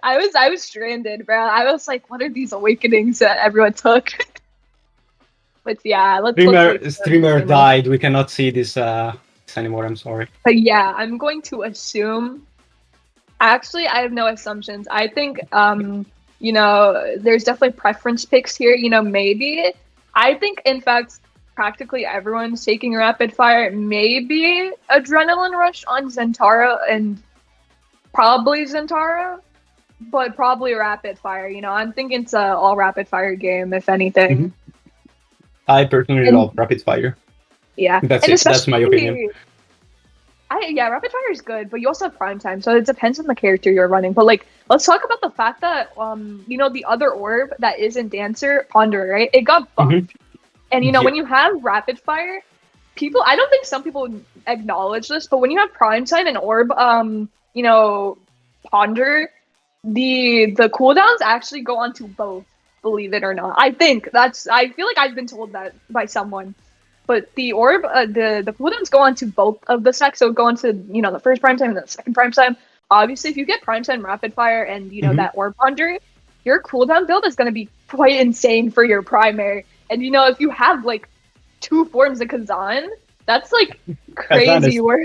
I was stranded, bro. I was like, what are these Awakenings that everyone took? But yeah, Streamer died. We cannot see this anymore. I'm sorry. But yeah, I'm going to assume. Actually, I have no assumptions. I think you know, there's definitely preference picks here. You know, maybe I think in fact practically everyone's taking rapid fire. Maybe Adrenaline Rush on Zentaro and probably Zentaro, but probably rapid fire. You know, I'm thinking it's a all rapid fire game, if anything. I personally love rapid fire. Yeah, That's it. That's my opinion. Yeah, rapid fire is good, but you also have prime time, so it depends on the character you're running. But like, let's talk about the fact that you know, the other orb that isn't Dancer, Ponder, right? It got buffed, and you know, when you have rapid fire, people, I don't think some people acknowledge this, but when you have prime time and orb, you know, Ponder, the cooldowns actually go onto both. Believe it or not, I think that's. I feel like I've been told that by someone. But the orb, the cooldowns go on to both of the stacks, so go on to, you know, the first prime time and the second prime time. Obviously, if you get prime time rapid fire and, you know, that orb ponder, your cooldown build is going to be quite insane for your primary. And, you know, if you have, like, 2 forms of Kazan, that's, like, crazy work.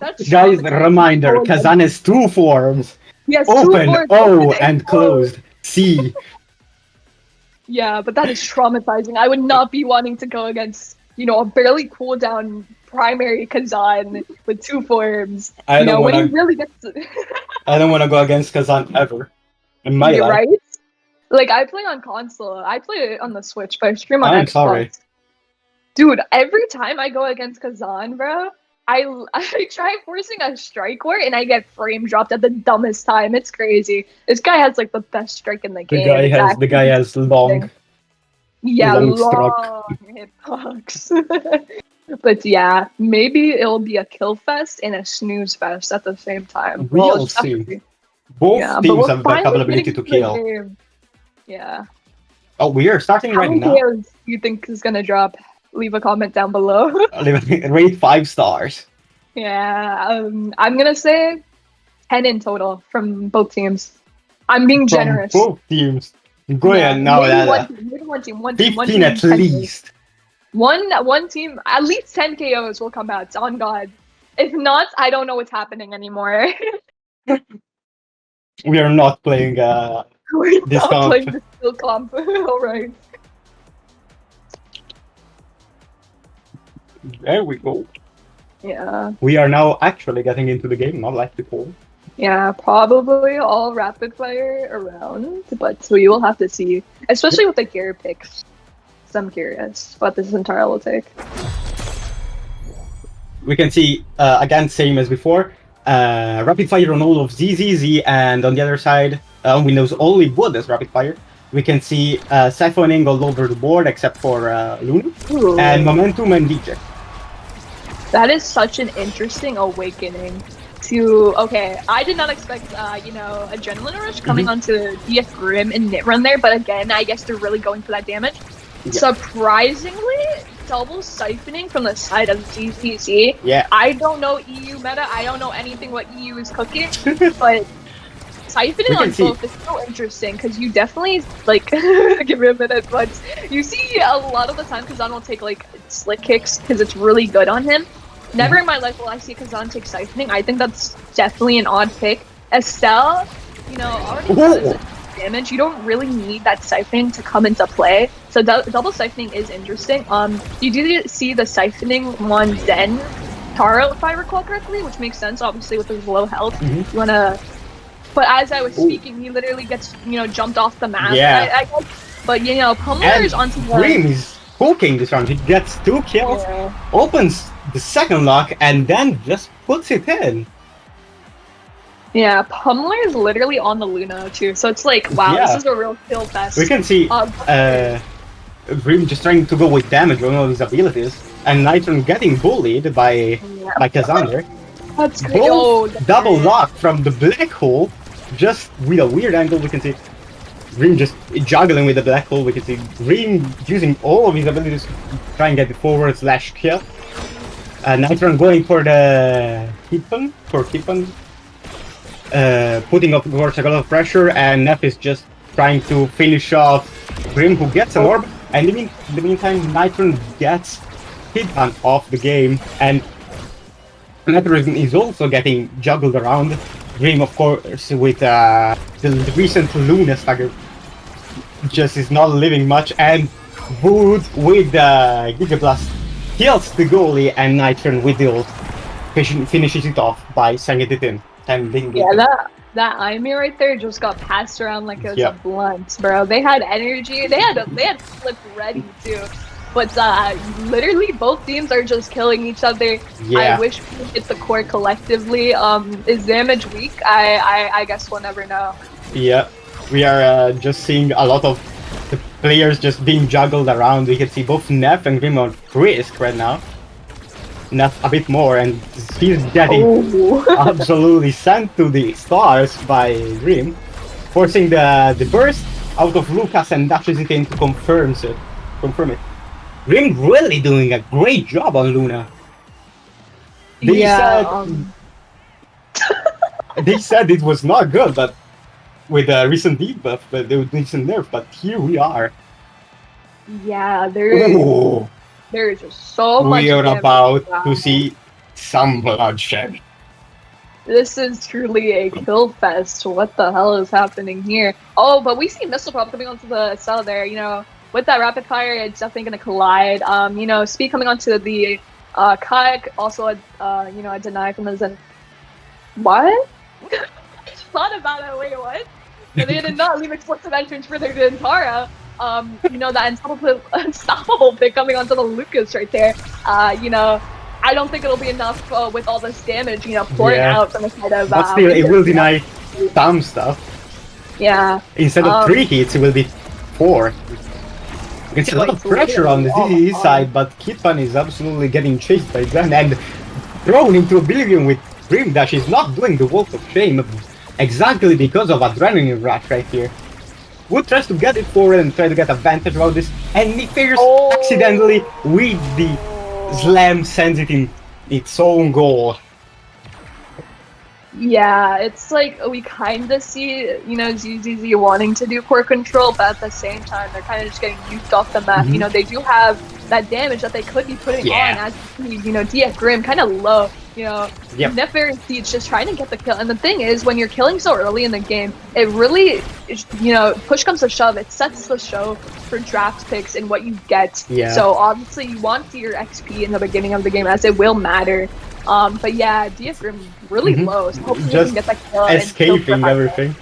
that's Guys, reminder, Kazan has 2 forms. Yes, open, 2 forms. O, and closed, C. Yeah, but that is traumatizing. I would not be wanting to go against, you know, a barely cooldown primary Kazan with 2 forms. I don't when he really gets to... I don't want to go against Kazan ever in my life. Right? Like, I play on console. I play on the Switch, but I stream on I'm Xbox. sorry. Dude, every time I go against Kazan, bro, I try forcing a strike war and I get frame dropped at the dumbest time. It's crazy. This guy has like the best strike in the game. The guy has long. Yeah, long hitbox. But yeah, maybe it'll be a kill fest and a snooze fest at the same time. We'll see. Both teams have the capability to kill. Yeah. Oh, we are starting right now. How many KOs do you think is gonna drop? Leave a comment down below. Rate 5 stars. Yeah, I'm gonna say 10 in total from both teams. I'm being generous. Both teams. Go ahead now. One team. 15 at least. One team. At least 10 KOs will come out. On God. If not, I don't know what's happening anymore. We are not playing. We're this not comp. playing the skill comp. All right. There we go. Yeah. We are now actually getting into the game, not like before. Yeah, probably all rapid fire around, but we will have to see, especially with the gear picks. So I'm curious what this entire will take. We can see, again, same as before, rapid fire on all of ZZZ, and on the other side, we knows only Wood as rapid fire. We can see siphoning all over the board except for Luna, and Momentum and DJ. That is such an interesting awakening to, okay, I did not expect, you know, Adrenaline Rush coming onto DF Grim and Knit Run there, but again, I guess they're really going for that damage. Yeah. Surprisingly, double siphoning from the side of GCC. Yeah. I don't know EU meta, I don't know anything what EU is cooking, but siphoning on both is so interesting because you definitely, like, give me a minute, but you see a lot of the time Kazan will take, like, slick kicks because it's really good on him. Never in my life will I see Kazan take siphoning. I think that's definitely an odd pick. Estelle, you know, already does damage. You don't really need that siphoning to come into play. So double siphoning is interesting. You do see the siphoning on Zen Taro, if I recall correctly, which makes sense, obviously, with his low health. You wanna... But as I was speaking, he literally gets, you know, jumped off the map. Yeah. I guess. But, you know, Pummeler is onto the... Dream is hooking this round. He gets 2 kills, opens the second lock, and then just puts it in. Yeah, Pummeler is literally on the Luna, too. So it's like, wow, this is a real kill fest. We can see Dream just trying to go with damage on all his abilities, and Nitron getting bullied by Kazander. That's great. Both double lock from the black hole, just with a weird angle. We can see Dream just juggling with the black hole. We can see Dream using all of his abilities to try and get the forward slash kill. Nitron going for the Kippen, putting up, of course, a lot of pressure, and Neff is just trying to finish off Dream, who gets an orb, and in the meantime, Nitron gets Kippen off the game, and Nitron is also getting juggled around. Dream, of course, with the recent Luna stagger, just is not living much, and Wood with the Giga Blast kills the goalie, and Nitron with the ult finishes it off by sending it in. That Aimee right there just got passed around like it was a blunt, bro. They had energy. They had flip ready too. But literally both teams are just killing each other. Yeah. I wish we could hit the core collectively. Is damage weak? I guess we'll never know. Yeah, we are just seeing a lot of the players just being juggled around. We can see both Neff and Grim on risk right now. Neff a bit more, and he's getting absolutely sent to the stars by Grim, forcing the burst out of Lucas and dashes it in to confirm it. Grim really doing a great job on Luna. They said it was not good, but with a recent debuff, but there was recent nerf. But here we are. Yeah, there's just so much. We are about to see some bloodshed. This is truly a kill fest. What the hell is happening here? Oh, but we see Missile Prop coming onto the cell there. You know, with that rapid fire, it's definitely going to collide. You know, Speed coming onto the Kayak, also you know, a deny from the Zen. What? Thought about it. Wait, what? They did not leave explosive entrance for their Dentara. You know, that unstoppable pick coming onto the Lucas right there. You know, I don't think it'll be enough with all this damage, you know, pouring out from the side of... But still, it will deny some stuff. Yeah. Instead of 3 hits, it will be 4. You can see a lot of pressure on the ZZ side, but Kippen is absolutely getting chased by Zen and thrown into oblivion with Grim Dash. Is not doing the Walk of Shame exactly because of Adrenaline Rush right here. Wood tries to get it forward and try to get advantage about this, and he fails accidentally with the slam, sends it in its own goal. Yeah, it's like we kind of see, you know, ZZZ wanting to do core control, but at the same time, they're kind of just getting nuked off the map. You know, they do have that damage that they could be putting on as, you know, DF Grim kind of low. You know, Nefer and Siege just trying to get the kill. And the thing is, when you're killing so early in the game, it really you know, push comes to shove, it sets the show for draft picks and what you get. Yeah. So obviously you want your XP in the beginning of the game, as it will matter. But yeah, DF Grim really low, so hopefully you can get that kill. Escaping everything.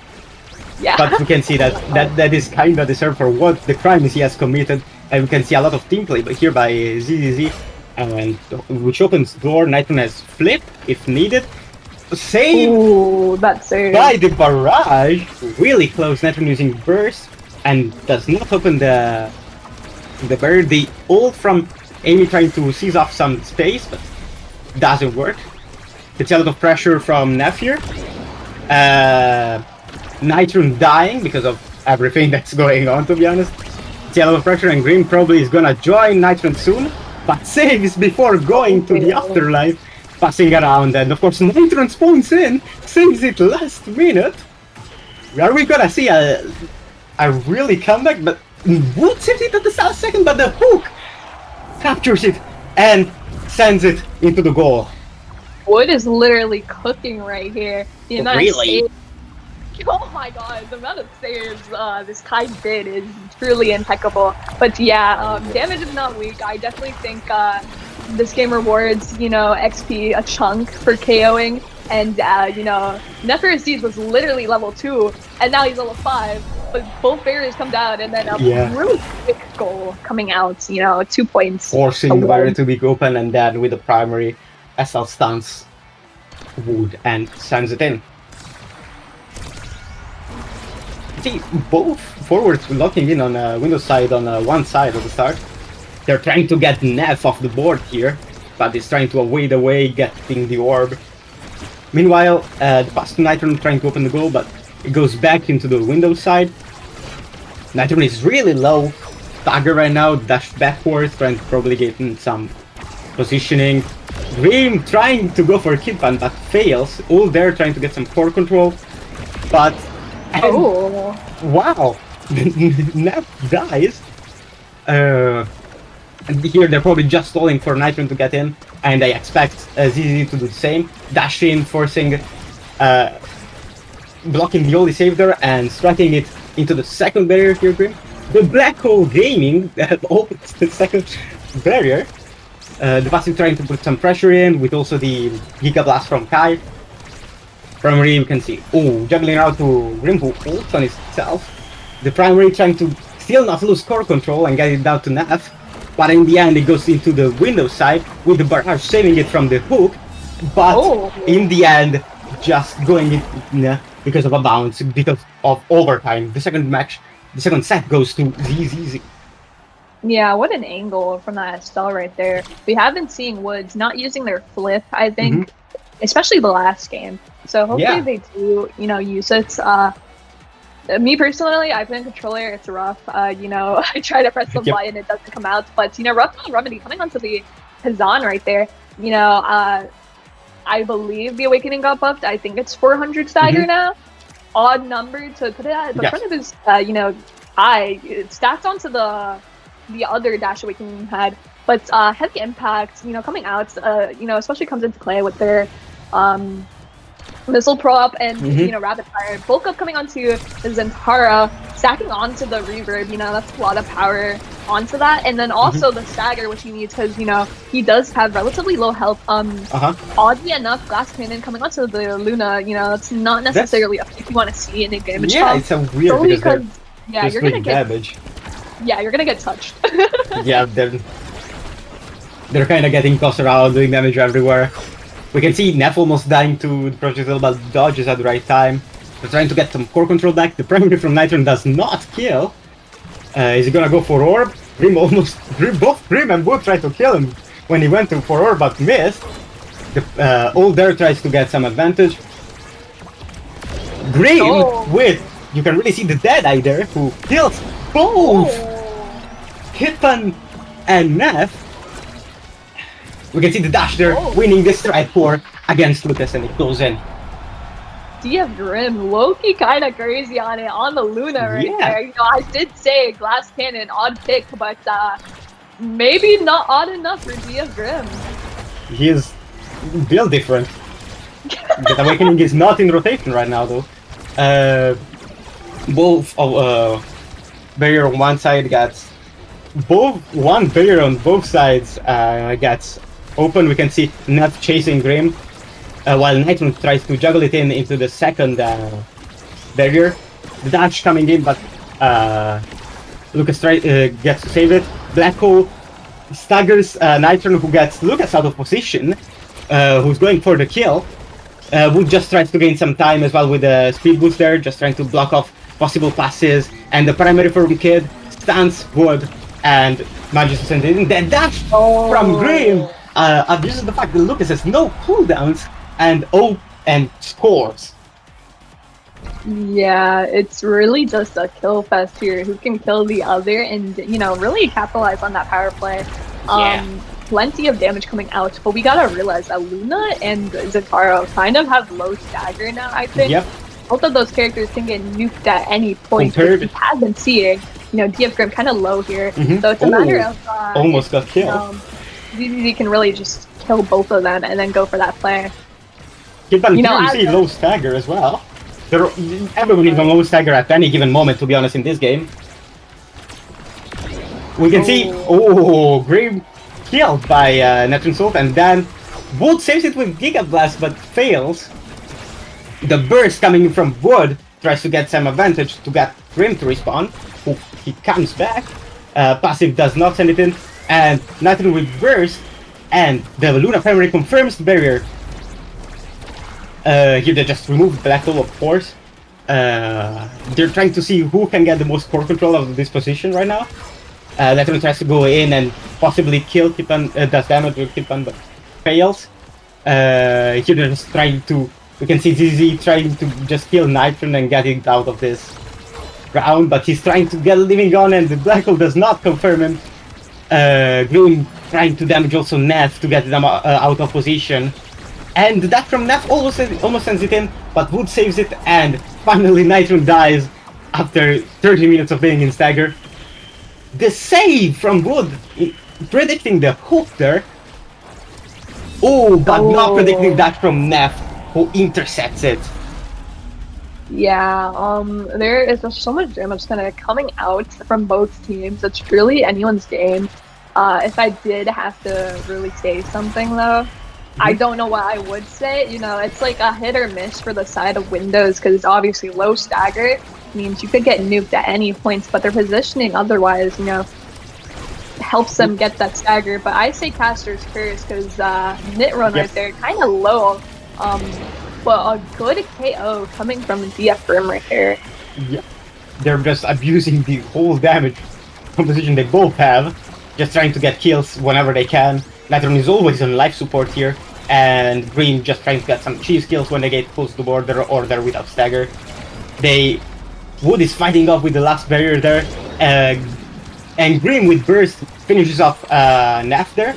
Yeah. But we can see that is kind of deserved for what the crimes he has committed, and we can see a lot of team play here by ZZZ, and which opens door. Nitron has flip if needed. Save. Ooh, that save by the barrage, really close. Nitron using burst and does not open the barrier. The ult from Amy trying to seize off some space, but doesn't work. It's a lot of pressure from Neff here. Nitron dying because of everything that's going on, to be honest. It's a lot of pressure, and Grim probably is gonna join Nitron soon, but saves before going to the afterlife. Passing around, and of course Nitron spawns in, saves it last minute. Are we gonna see a really comeback? But Wood saves it at the last second, but the hook captures it and sends it into the goal. Wood is literally cooking right here. The amount of Really? saves. Oh my god, the amount of saves this Kai did is truly impeccable. But yeah, damage is not weak. I definitely think this game rewards, you know, XP a chunk for KOing, and you know, Nefer Aziz was literally level 2, and now he's level 5, but both barriers come down, and then a really quick goal coming out, you know, 2 points. Forcing the barrier to be open, and then with the primary, SL stuns Wood and sends it in. See, both forwards locking in on Windows side on one side of the start. They're trying to get Neff off the board here, but he's trying to avoid away getting the orb. Meanwhile, the pass to Nitron trying to open the goal, but it goes back into the Windows side. Nitron is really low. Dagger right now, dashed backwards, trying to probably get in some positioning. Grim trying to go for a kill ban, but fails. All there trying to get some core control, but... Oh! Wow! Neff dies. And here they're probably just stalling for Nitron to get in, and I expect ZZ to do the same. Dash in, forcing, blocking the only save there, and striking it into the second barrier here, Grim. The Black Hole Gaming opens the second barrier. The passive trying to put some pressure in, with also the Giga Blast from Kai. Primary, you can see, juggling out to Grim, who ults on himself. The primary trying to still not lose core control and get it down to Neff. But in the end, it goes into the Windows side, with the barrage saving it from the hook. But in the end, just going in because of a bounce, because of overtime. The second set goes to ZZZ. Yeah, what an angle from that Estelle right there. We have been seeing Woods not using their flip, I think, especially the last game. So hopefully they do, you know, use it. Me personally, I play in controller, it's rough. You know, I try to press the button, it doesn't come out. But, you know, Rough Remedy coming onto the Kazan right there, you know, I believe the Awakening got buffed. I think it's 400 stagger now. Odd number to put it at the front of his, you know, eye. It stacks onto the other Dash Awakening had. But heavy impact, you know, coming out, you know, especially comes into play with their missile prop and you know, rapid fire. Bulk up coming onto the Zentara, stacking onto the reverb, you know, that's a lot of power onto that. And then also the stagger, which he needs, because, you know, he does have relatively low health. Oddly enough, Glass Cannon coming onto the Luna, you know, that's not necessarily a pick you want to see in a damage comp. It's a weird because yeah, you're gonna get damage. Yeah, you're gonna get touched. Yeah, they're kind of getting tossed around, doing damage everywhere. We can see Neff almost dying to the projectile, but dodges at the right time. They're trying to get some core control back. The primary from Nitron does not kill. Is he gonna go for orb? Both Grim and Wood tried to kill him when he went for orb, but missed. The Old there tries to get some advantage. Grim with, you can really see the Deadeye there, who kills both Hitpan and Neff. We can see the dash there, winning this strike core against Lucas, and it goes in. DF Grim, low-key kind of crazy on it, on the Luna right there. You know, I did say Glass Cannon, odd pick, but maybe not odd enough for DF Grim. He is built different. The Awakening is not in rotation right now, though. both barrier on one side gets one barrier on both sides gets open. We can see Neff chasing Grim while Nitron tries to juggle it into the second barrier. The dash coming in, but Lucas gets to save it. Black Hole staggers Nitron, who gets Lucas out of position, who's going for the kill. Wood just tries to gain some time as well with the speed boost there, just trying to block off possible passes. And the primary from Kid stands Wood and manages to send it in. Then dash from Grim abuses the fact that Lucas has no cooldowns and scores. Yeah, it's really just a kill fest here. Who can kill the other and, you know, really capitalize on that power play. Plenty of damage coming out, but we gotta realize that Luna and Zentaro kind of have low stagger now, I think. Yep. Both of those characters can get nuked at any point. Compared- We have been seeing, you know, DF Grim kind of low here. Mhm. So it's a matter of... almost got killed. ZZZ can really just kill both of them and then go for that play. You see low stagger as well. Everyone is on low stagger at any given moment, to be honest, in this game. We can see, Grim killed by Neptune Salt, and then Wood saves it with Giga Blast, but fails. The burst coming from Wood tries to get some advantage to get Grim to respawn. He comes back. Passive does not send it in, and Neptune with burst, and the Luna primary confirms the barrier. Here they just removed Black Hole, of course. They're trying to see who can get the most core control of this position right now. Letron tries to go in and possibly kill Kipan, does damage with Kipan, but fails. Here they're just trying to, we can see ZZ trying to just kill Nitron and get it out of this round, but he's trying to get a living on and the Black Hole does not confirm him. Gloom trying to damage also Neff to get them out of position. And that from Neff almost sends it in, but Wood saves it, and finally Nitron dies after 30 minutes of being in stagger. The save from Wood, predicting the hook there. But not predicting that from Neff, who intercepts it. Yeah, there is just so much damage kind of coming out from both teams. It's truly anyone's game. If I did have to really say something though, I don't know what I would say. You know, it's like a hit or miss for the side of Windows, because obviously low stagger means you could get nuked at any points, but their positioning otherwise, you know, helps them get that stagger. But I say Caster's Curse, because Nitrun right there, kind of low. But a good KO coming from DF Grim right there. Yeah, they're just abusing the whole damage composition they both have, just trying to get kills whenever they can. Nitron is always on life support here, and Green just trying to get some cheese kills when they get close to the border or they're without stagger. Wood is fighting off with the last barrier there, and Grim with burst finishes off Neff there.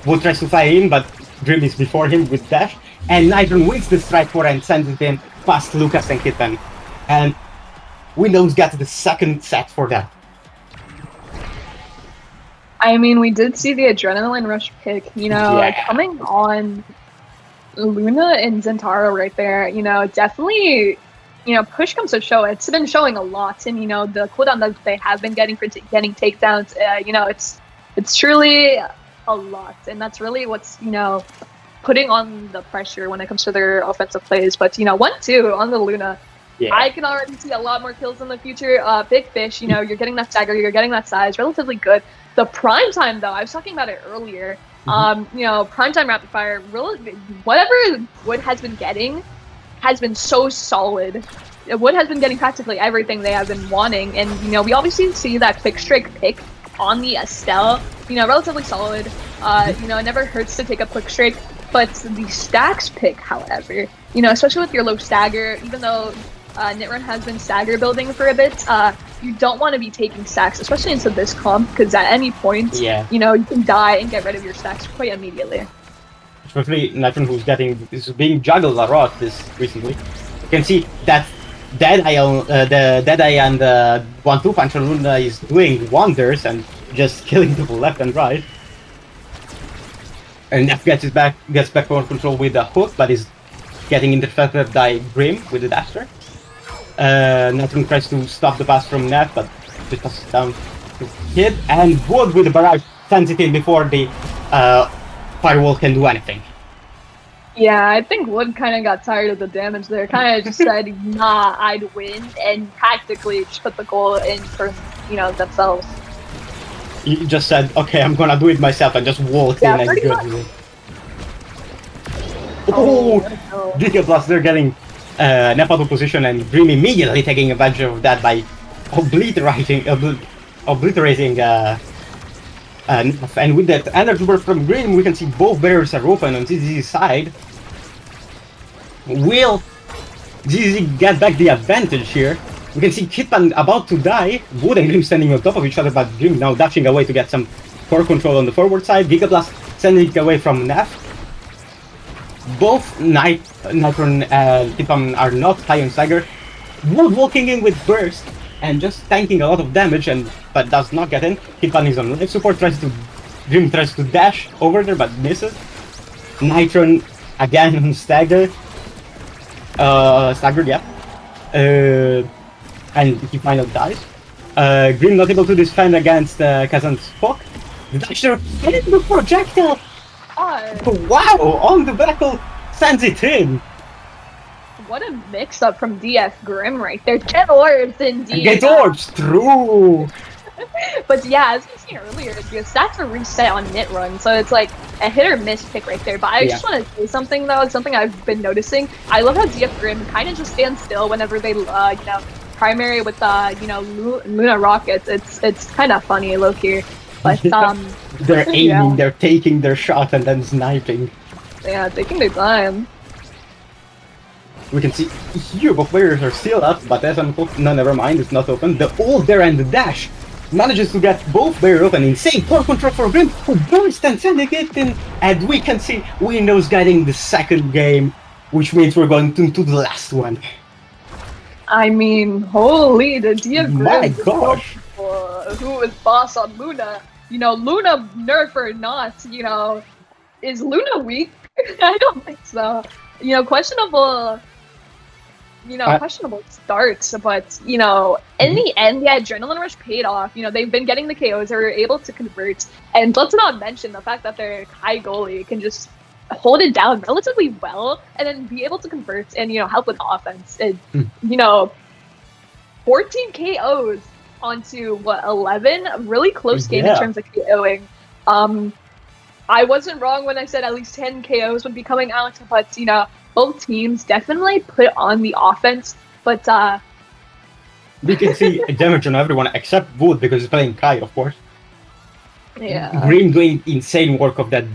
Wood tries to fly in, but Grim is before him with dash, and Nitron wins the strike for and sends it in past Lucas and Kitten. And Windows gets the second set for that. I mean, we did see the Adrenaline Rush pick, you know, coming on Luna and Zentaro right there, you know, definitely, you know, push comes to shove. It's been showing a lot, and, you know, the cooldown that they have been getting for getting takedowns, you know, it's truly a lot, and that's really what's, you know, putting on the pressure when it comes to their offensive plays. But, you know, 1-2 on the Luna. Yeah. I can already see a lot more kills in the future. Big Fish, you know, you're getting that stagger, you're getting that size, relatively good. The prime time, though, I was talking about it earlier. You know, prime time rapid fire, really, whatever Wood has been getting has been so solid. Wood has been getting practically everything they have been wanting, and you know, we obviously see that quick strike pick on the Estelle. You know, relatively solid. You know, it never hurts to take a quick strike, but the stacks pick, however, you know, especially with your low stagger, even though Nitrun has been stagger building for a bit, you don't want to be taking stacks, especially into this comp, because at any point, you know, you can die and get rid of your stacks quite immediately. Especially Nitrun, who's being juggled a lot recently. You can see that Deadeye and 1-2 punch on Luna is doing wonders and just killing people left and right. And Neff gets back more control with the hook, but is getting intercepted by Grim with the dasher. Nothing tries to stop the pass from Neff, but just passes down to Kid, and Wood with the barrage sends it in before the firewall can do anything. Yeah, I think Wood kind of got tired of the damage there. Kind of just said, "Nah, I'd win," and tactically just put the goal in for themselves. He just said, "Okay, I'm gonna do it myself," and just walked in and pretty good much. with it. Oh, Giga Blast! They're getting Neff out of position, and Dream immediately taking advantage of that by obliterating Neff. And with that energy burst from Grim, we can see both barriers are open on ZZ's side. Will ZZ get back the advantage here? We can see Kitpan about to die, Wood and Grim standing on top of each other, but Grim now dashing away to get some core control on the forward side. Giga Blast sending it away from Neff. Both Nitron and Kitpan are not high on Stagger. Wood walking in with Burst and just tanking a lot of damage, but does not get in. Kitpan is on life support, Grim tries to dash over there but misses. Nitron again on Stagger. Staggered, yeah. And he finally dies. Grim not able to defend against Kazan's Spock. The dasher hit the projectile! Wow! On the vehicle sends it in! What a mix-up from DF Grim right there. Get orbs indeed. Get orbs! True! But yeah, as we seen earlier, the stats are reset on Nit Run, so it's like a hit or miss pick right there. But I just want to say something though, something I've been noticing. I love how DF Grim kind of just stands still whenever they, primary with Luna rockets. It's kind of funny, low key. But they're aiming, they're taking their shot and then sniping. Yeah, taking their time. We can see here both barriers are still up, but as I'm no, never mind, it's not open. The ult there and the dash manages to get both barriers open. Insane core control for Grim, who burst and sending it in, and we can see Windows getting the second game, which means we're going to the last one. I mean, holy, the DF Grim. My gosh! Who was boss on Luna? Luna nerf or not, is Luna weak? I don't think so. Questionable. Questionable starts, but in the end, the adrenaline rush paid off. They've been getting the KOs, they were able to convert, and let's not mention the fact that their high goalie can just hold it down relatively well, and then be able to convert and help with offense. And 14 KOs onto 11, a really close game in terms of KOing. I wasn't wrong when I said at least 10 KOs would be coming out, but both teams definitely put on the offense, but we can see damage on everyone except Wood because he's playing Kai, of course. Yeah. Green doing insane work of that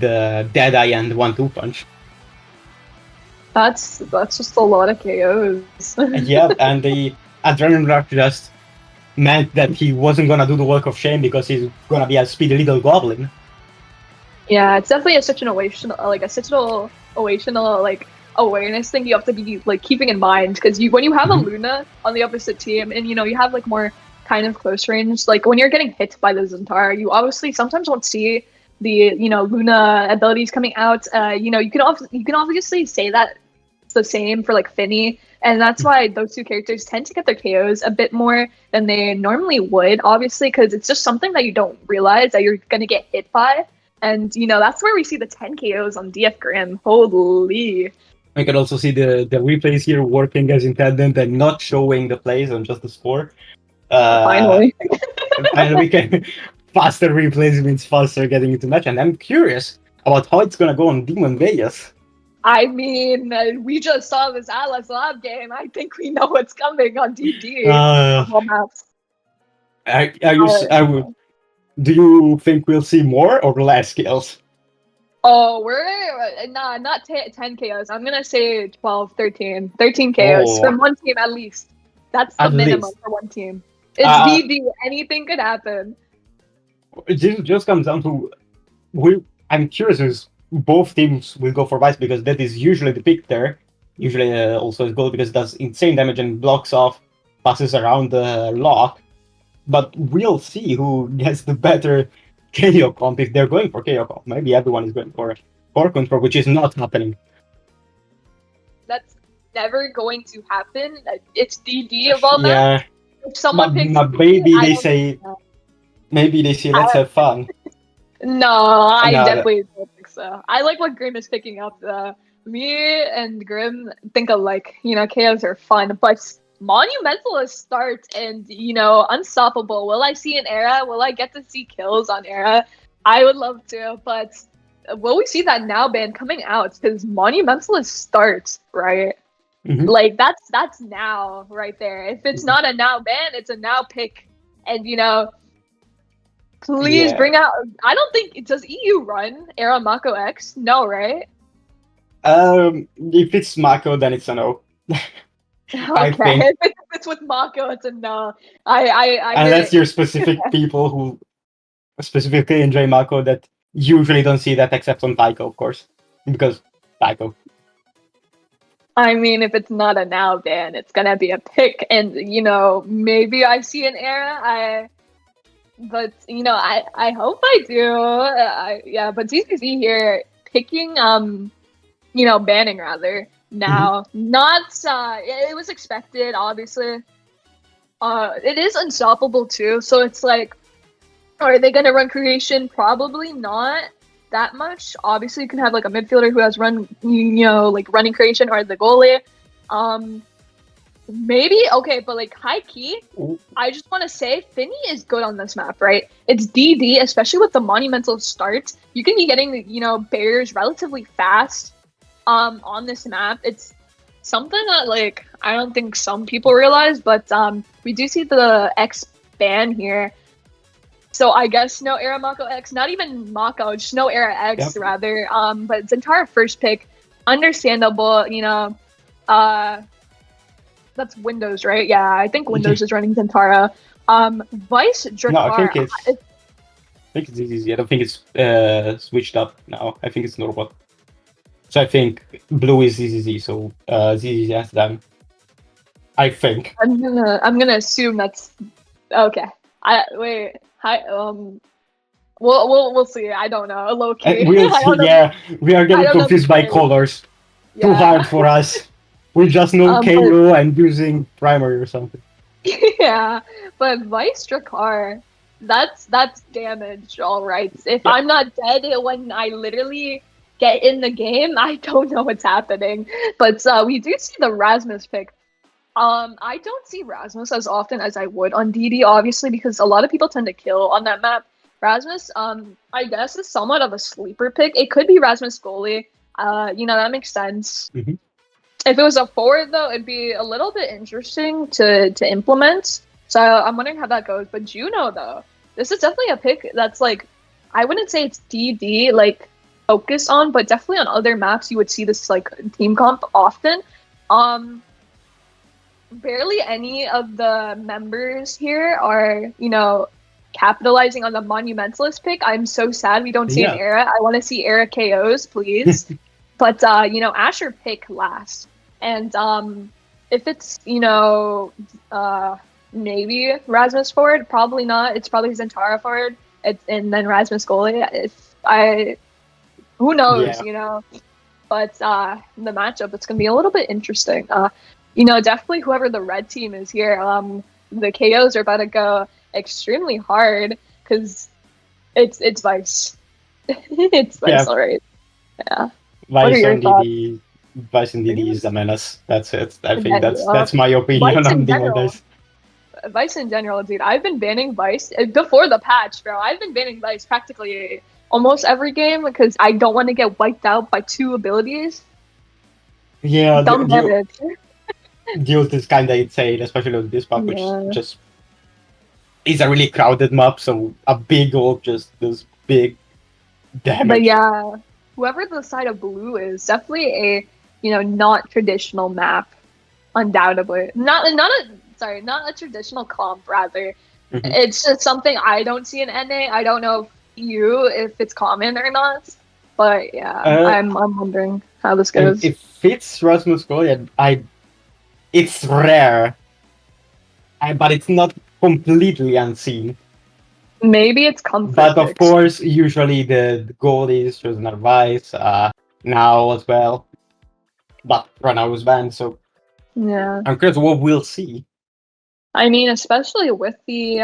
Deadeye and 1-2 punch. That's just a lot of KOs. Yeah, and the adrenaline rush just meant that he wasn't gonna do the work of shame because he's gonna be a speedy little goblin. Yeah, it's definitely such an situational awareness thing you have to be keeping in mind, because when you have a Luna on the opposite team and you have more kind of close range, when you're getting hit by the Zentara, you obviously sometimes won't see the Luna abilities coming out. You can obviously say that it's the same for Finny, and that's why those two characters tend to get their KOs a bit more than they normally would, obviously, because it's just something that you don't realize that you're gonna get hit by. And that's where we see the 10 KOs on DF Grim. Holy. We can also see the replays here working as intended and not showing the plays on just the score. Finally. Finally, we can faster replays means faster getting into match, and I'm curious about how it's gonna go on Demon Vegas. I mean, we just saw this Atlas Lab game. I think we know what's coming on DD. Do you think we'll see more or less kills? Oh, we're not 10 KOs. I'm gonna say 12, 13 KOs from one team at least. That's the minimum for one team. It's DD. Anything could happen. It just comes down to I'm curious if both teams will go for Vice, because that is usually the pick there. Usually also is good because it does insane damage and blocks off, passes around the lock. But we'll see who gets the better KO comp if they're going for KO comp. Maybe everyone is going for core control, which is not happening. never going to happen. It's DD of all Yeah, maps. If someone picks maybe DD, I they don't say, think so. maybe they say let's have fun. No, I No, definitely don't think so. I like what Grim is picking up. Me and Grim think alike. KOs are fun, but Monumentalist starts and Unstoppable. Will I see an era? Will I get to see kills on era? I would love to, but will we see that now ban coming out? Because Monumentalist starts, right? Mhm. Like that's now right there. If it's not a now ban, it's a now pick. And please Yeah. bring out. I don't think does EU run Era Mako X? No, right? If it's Mako, then it's a no. I Okay, think if it's with Mako, it's a no. I unless did you're specific people who specifically enjoy Mako that usually don't see that except on Taiko, of course, because Taiko. I mean, if it's not a now ban, it's gonna be a pick, and maybe I see an era. But I hope I do. Yeah, but ZZZ here picking banning rather now. Not it was expected, obviously. It is unstoppable too, so it's like, are they gonna run creation? Probably not that much. Obviously, you can have like a midfielder who has run like running creation or the goalie. Maybe okay, but like high key, I just want to say Finny is good on this map, right? It's DD, especially with the monumental starts. You can be getting barriers relatively fast on this map. It's something that like I don't think some people realize, but we do see the X ban here. So I guess no Era Mako X, not even Mako, just no Era X rather. But Zentara first pick, understandable, that's Windows, right? Yeah, I think Windows is running Zentara. Vice Drakkar. No, I think it's easy. I don't think it's switched up now. I think it's normal. So I think blue is ZZZ, so ZZZ has them. I think. I'm gonna assume that's okay. We'll see. I don't know. Low key. We'll see. Yeah, we are getting confused by colors. Too hard for us. We just know KO and using primary or something. Yeah, but Vice Drakkar, that's damage, all right. If I'm not dead when I literally get in the game, I don't know what's happening. But we do see the Rasmus pick. I don't see Rasmus as often as I would on DD, obviously, because a lot of people tend to kill on that map. Rasmus, I guess, is somewhat of a sleeper pick. It could be Rasmus goalie. That makes sense. Mm-hmm. If it was a forward, though, it'd be a little bit interesting to implement. So I'm wondering how that goes. But Juno, though, this is definitely a pick that's like, I wouldn't say it's DD, like, focused on, but definitely on other maps you would see this, like, team comp often. Barely any of the members here are, capitalizing on the Monumentalist pick. I'm so sad we don't see an era. I want to see era KOs, please. But, Asher pick last. And if it's, maybe Rasmus forward, probably not. It's probably Zentara forward, and then Rasmus goalie. Who knows, But the matchup, it's going to be a little bit interesting. Definitely whoever the red team is here, the KOs are about to go extremely hard because it's Vice. It's Vice, alright. Yeah. Vice on DD. Vice and DD is the menace. That's it. I think that's my opinion on this. Vice in general, dude. I've been banning Vice before the patch, bro. I've been banning Vice practically almost every game because I don't want to get wiped out by two abilities. Yeah, Dumb damage. Guild is kind of insane, especially with this map, which just is a really crowded map. So a big ult just does big damage. But yeah, whoever the side of blue is, definitely a not traditional map, undoubtedly. Not a traditional comp, rather. Mm-hmm. It's just something I don't see in NA. I don't know if it's common or not. But yeah, I'm wondering how this goes. If it's Rasmus goalie, it's rare. But it's not completely unseen. Maybe it's comfort. But of course, usually the goalie is chosen at Vice, now as well. But right now was banned, so Yeah. I'm curious what we'll see. I mean, especially with the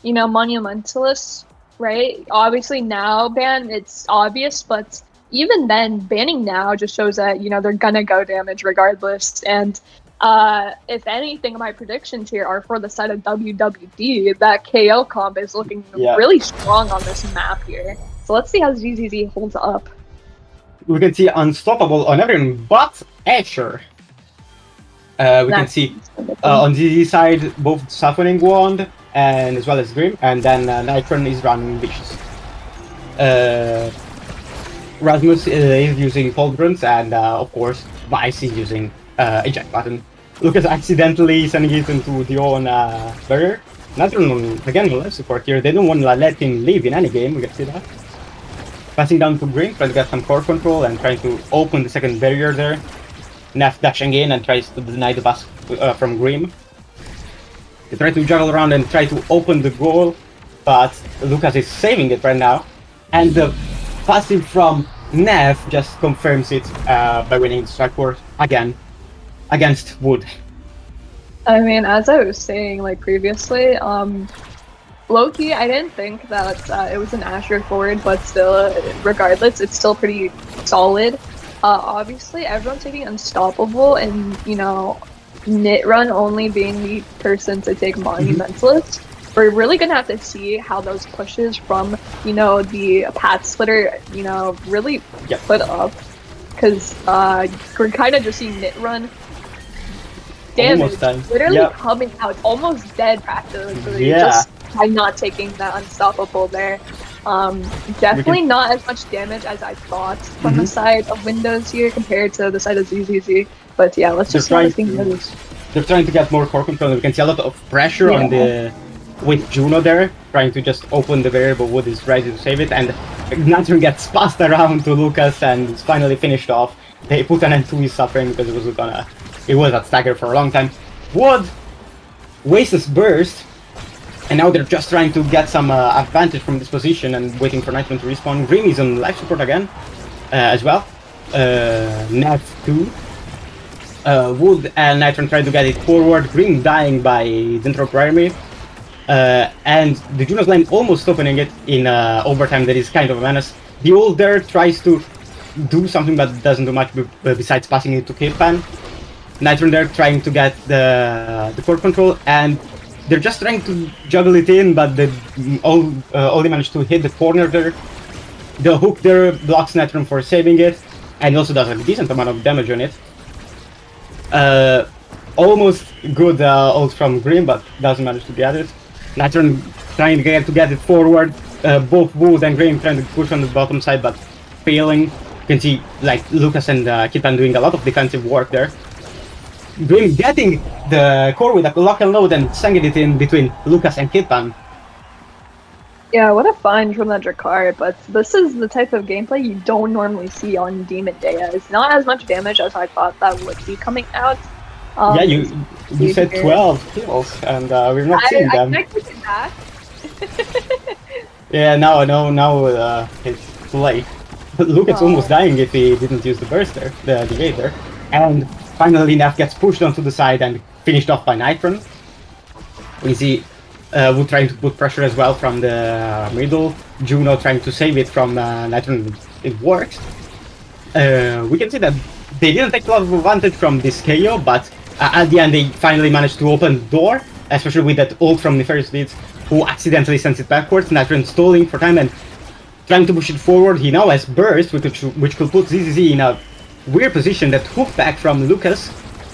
monumentalists, right? Obviously now ban, it's obvious, but even then, banning now just shows that, they're gonna go damage regardless. And if anything, my predictions here are for the side of WWD. That KO comp is looking really strong on this map here. So let's see how ZZZ holds up. We can see Unstoppable on everyone but Asher. We can see on ZZ side both Softening Wand and as well as Grim, and then Nitron is running Vicious. Rasmus is using Pauldrons, and of course Vice is using Eject Button. Lucas accidentally sending it into the own barrier. Nitron again on life support here. They don't want to let him leave in any game, we can see that. Passing down to Grim, trying to get some core control and trying to open the second barrier there. Neff dashing in and tries to deny the pass from Grim. They try to juggle around and try to open the goal, but Lucas is saving it right now. And the passive from Neff just confirms it by winning the strike force again against Wood. I mean, as I was saying previously, Loki, I didn't think that it was an Asher forward, but still, regardless, it's still pretty solid. Obviously, everyone's taking Unstoppable, and Nitrun only being the person to take Monumentalist. We're really gonna have to see how those pushes from the Path Splitter really put up, because we're kind of just seeing Nitrun damage literally coming out, almost dead practically, just by not taking that Unstoppable there. Definitely not as much damage as I thought from the side of Windows here compared to the side of ZZZ. But yeah, let's just see things moves. They're trying to get more core control. We can see a lot of pressure on with Juno there, trying to just open the barrier, but Wood is ready to save it, and Nitron gets passed around to Lucas and is finally finished off. They put an end to his suffering because it was at stagger for a long time. Wood wastes burst. And now they're just trying to get some advantage from this position and waiting for Nitron to respawn. Grim is on life support again, as well. Nev too. Wood and Nitron trying to get it forward. Grim dying by Dentro Primary. And the Juno's lane almost opening it in overtime. That is kind of a menace. The ult there tries to do something but doesn't do much besides passing it to Kidpan. Nitron there trying to get the core control, and they're just trying to juggle it in, but they only managed to hit the corner there. The hook there blocks Nitron for saving it, and also does a decent amount of damage on it. Almost good ult from Grim, but doesn't manage to get it. Nitron trying to get it forward. Both Wood and Grim trying to push on the bottom side, but failing. You can see Lucas and Kitan doing a lot of defensive work there. Grim getting the core with a lock and load and sending it in between Lucas and Kidpan. Yeah, what a find from that Drakkar, but this is the type of gameplay you don't normally see on Demon Dea. It's not as much damage as I thought that would be coming out. Yeah, you said 12 kills, and we're not seeing them. I take it back. Yeah, now it's too late. Lucas almost dying if he didn't use the burst there, the evade there. And finally, Neff gets pushed onto the side and finished off by Nitron. We see Wood trying to put pressure as well from the middle. Juno trying to save it from Nitron. It works. We can see that they didn't take a lot of advantage from this KO, but at the end they finally managed to open the door, especially with that ult from Nefarious Leads, who accidentally sends it backwards. Nitron stalling for time and trying to push it forward. He now has burst, which could put ZZZ in a weird position. That hook back from Lucas,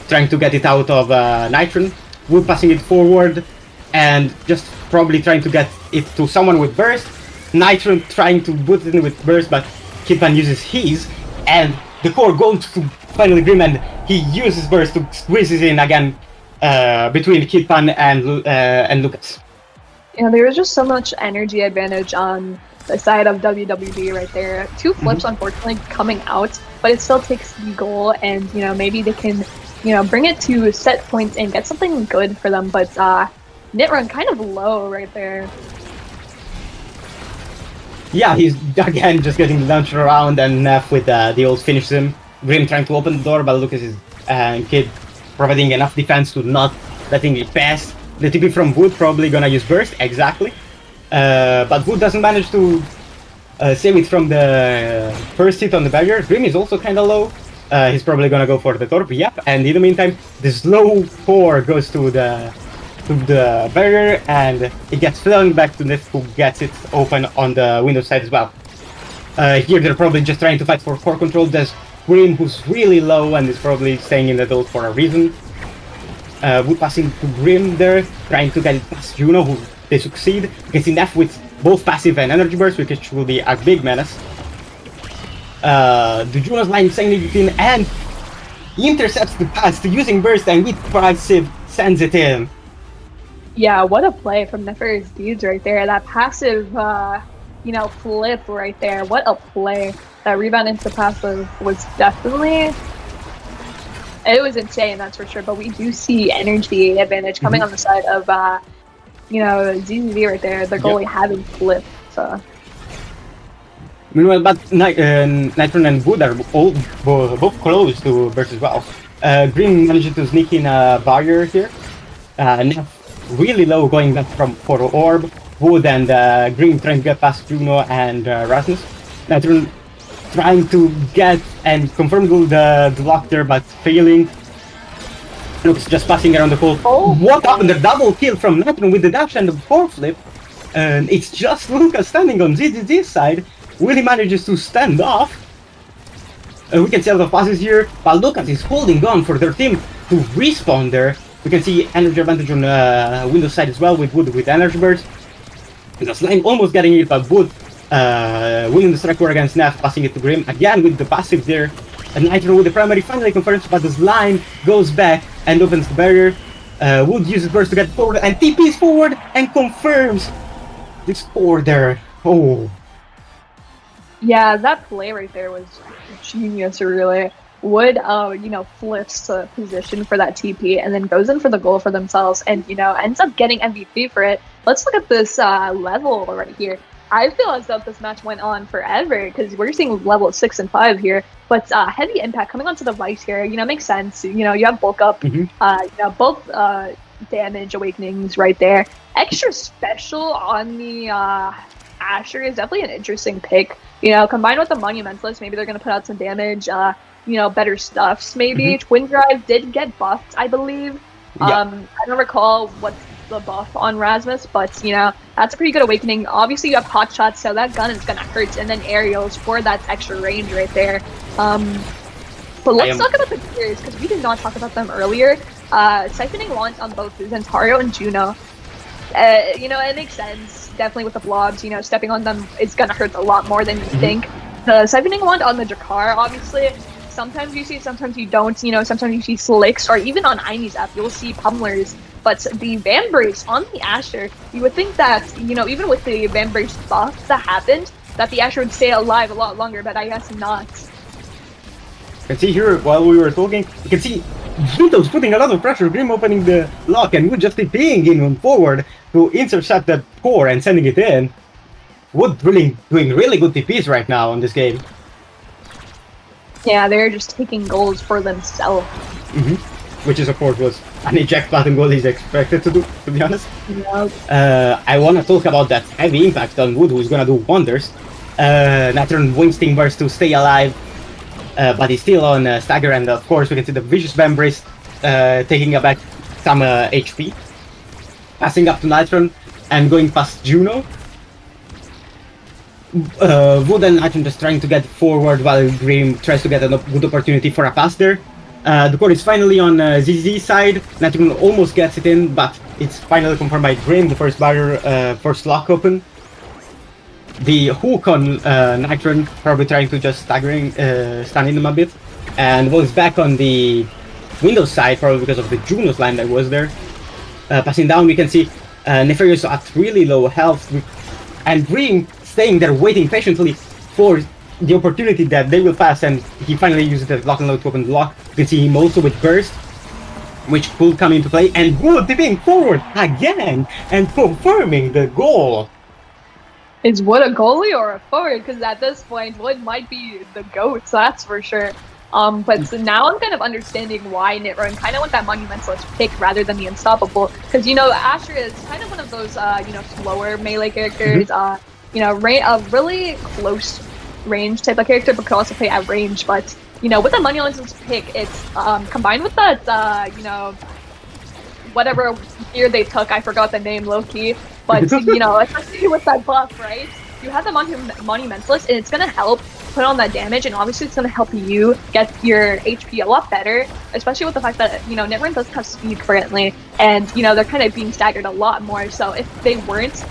trying to get it out of Nitron. Wood passing it forward and just probably trying to get it to someone with burst. Nitron trying to put it in with burst, but Kidpan uses his, and the core goes to finally Grim, and he uses burst to squeeze it in again between Kidpan and Lucas. Yeah, there was just so much energy advantage on the side of WWD right there. Two flips, unfortunately, coming out, but it still takes the goal, and maybe they can bring it to set points and get something good for them. But Nitrun kind of low right there. Yeah, he's again just getting launched around, and Neff with the ult finishes him. Grim trying to open the door, but Lucas is Kid providing enough defense to not letting it pass. The TP from Wood probably gonna use Burst, exactly. But Wood doesn't manage to save it from the first hit on the barrier. Grim is also kinda low. He's probably gonna go for the Torp, yep. And in the meantime, the slow 4 goes to the barrier, and it gets flung back to Nif, who gets it open on the window side as well. Here they're probably just trying to fight for core control. There's Grim, who's really low and is probably staying in the dot for a reason. Wood passing to Grim there, trying to get it past Juno, who they succeed. You can see Nef with both passive and energy burst, which will be a big menace. The Juno's line sending it in and intercepts the pass using burst, and with passive sends it in. Yeah, what a play from Nefer's Deeds right there. That passive, flip right there. What a play. That rebound into passive was definitely... It was insane, that's for sure. But we do see energy advantage coming on the side of, ZZZ right there. The goalie having flip, so... Meanwhile, but Nitron and Wood are both close to burst as well. Green managed to sneak in a barrier here. Nef really low going back for Orb. Wood and Green trying to get past Juno and Rasmus. Nitron trying to get and confirm the lock there, but failing. Looks just passing around the pole. Oh, what happened? The double kill from Nitron with the dash and the core flip. And it's just Lucas standing on ZZZ's side. Willie manages to stand off. We can see a lot of passes here, but Lucas is holding on for their team to respawn there. We can see energy advantage on Windows side as well with Wood with energy burst. The slime almost getting it, but Wood winning the strike war against Nef, passing it to Grim again with the passive there. And Nitro with the primary finally confirms, but the slime goes back and opens the barrier. Wood uses burst to get forward and TPs forward and confirms the score there. Oh. Yeah, that play right there was genius, really. Wood, flips the position for that TP and then goes in for the goal for themselves and, ends up getting MVP for it. Let's look at this level right here. I feel as though this match went on forever because we're seeing level 6 and 5 here, but heavy impact coming onto the Vice here, makes sense. You have bulk up, both damage awakenings right there. Extra special on the Asher is definitely an interesting pick. Combined with the Monumentalist, maybe they're going to put out some damage, better stuffs maybe. Twin Drive did get buffed, I believe. I don't recall what's the buff on Rasmus, but, that's a pretty good awakening. Obviously, you have hot shots, so that gun is going to hurt, and then aerials for that extra range right there. But let's talk about the tiers, because we did not talk about them earlier. Siphoning Wand on both Zentario and Juno. It makes sense. Definitely with the blobs, stepping on them is gonna hurt a lot more than you think. The Siphoning Wand on the Jakar, obviously, sometimes you see, sometimes you don't. Sometimes you see slicks, or even on Aimee's app, you'll see pummelers. But the Van Brace on the Asher, you would think that, even with the Van Brace buff that happened, that the Asher would stay alive a lot longer, but I guess not. You can see here, while we were talking, you can see Vito's putting a lot of pressure, Grim opening the lock, and Wood just being in forward to intercept the core and sending it in. Wood really doing really good TPs right now in this game. Yeah, they're just taking goals for themselves. Which is, of course, was an eject button goal he's expected to do, to be honest. Yep. I want to talk about that heavy impact on Wood, who's going to do wonders. Natron Winsting burst to stay alive. But he's still on stagger, and of course we can see the vicious Bambrace taking back some HP. Passing up to Nitron and going past Juno. Wood and Nitron just trying to get forward while Grim tries to get a good opportunity for a pass there. The core is finally on ZZ's side. Nitron almost gets it in, but it's finally confirmed by Grim, the first barrier, first lock open. The hook on Nitron, probably trying to just stun him a bit. And was back on the Windows side, probably because of the Juno's line that was there. Passing down, we can see Nefarious at really low health. And Green staying there waiting patiently for the opportunity that they will pass. And he finally uses the lock and load to open the lock. You can see him also with Burst, which could come into play. And Wood tipping forward again and confirming the goal. Is Wood a goalie or a forward? Because at this point, Wood might be the GOAT, so that's for sure. But so now I'm kind of understanding why Nitrun kind of went that Monumentalist pick rather than the Unstoppable, because Asher is kind of one of those slower melee characters. A really close range type of character, but could also play at range. But with the Monumentalist pick, it's combined with that whatever gear they took, I forgot the name, low-key, but especially with that buff, right? You have the Monumentalist, and it's gonna help put on that damage, and obviously it's gonna help you get your HP a lot better, especially with the fact that Nitrun doesn't have speed currently, and they're kind of being staggered a lot more. So if they weren't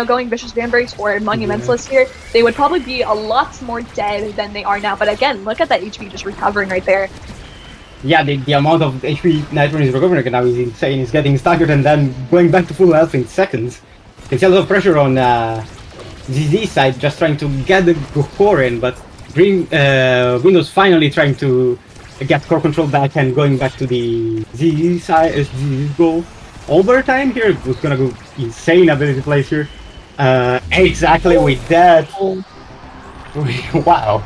going Vicious Vambrace or Monumentalist here, they would probably be a lot more dead than they are now. But again, look at that HP just recovering right there. Yeah, the amount of HP Nitrun is recovering now is insane. He's getting staggered and then going back to full health in seconds. It's a lot of pressure on ZZ side, just trying to get the core in, but Windows finally trying to get core control back and going back to the ZZ side, ZZ goal. Overtime here was gonna go insane ability plays here. Exactly with that. Wow.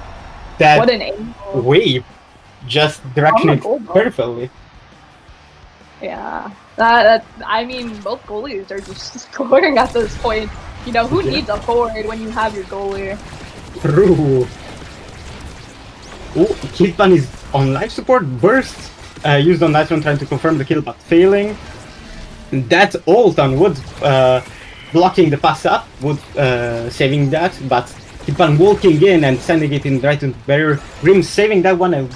That what an angle. wave just direction it perfectly. Yeah. I mean, both goalies are just scoring at this point. Who needs a forward when you have your goalie? True. Oh, Kilpan is on life support. Burst used on Nitrun trying to confirm the kill but failing. That ult on Wood blocking the pass up, Wood saving that, but Kilpan walking in and sending it in right into the barrier. Grim saving that one, and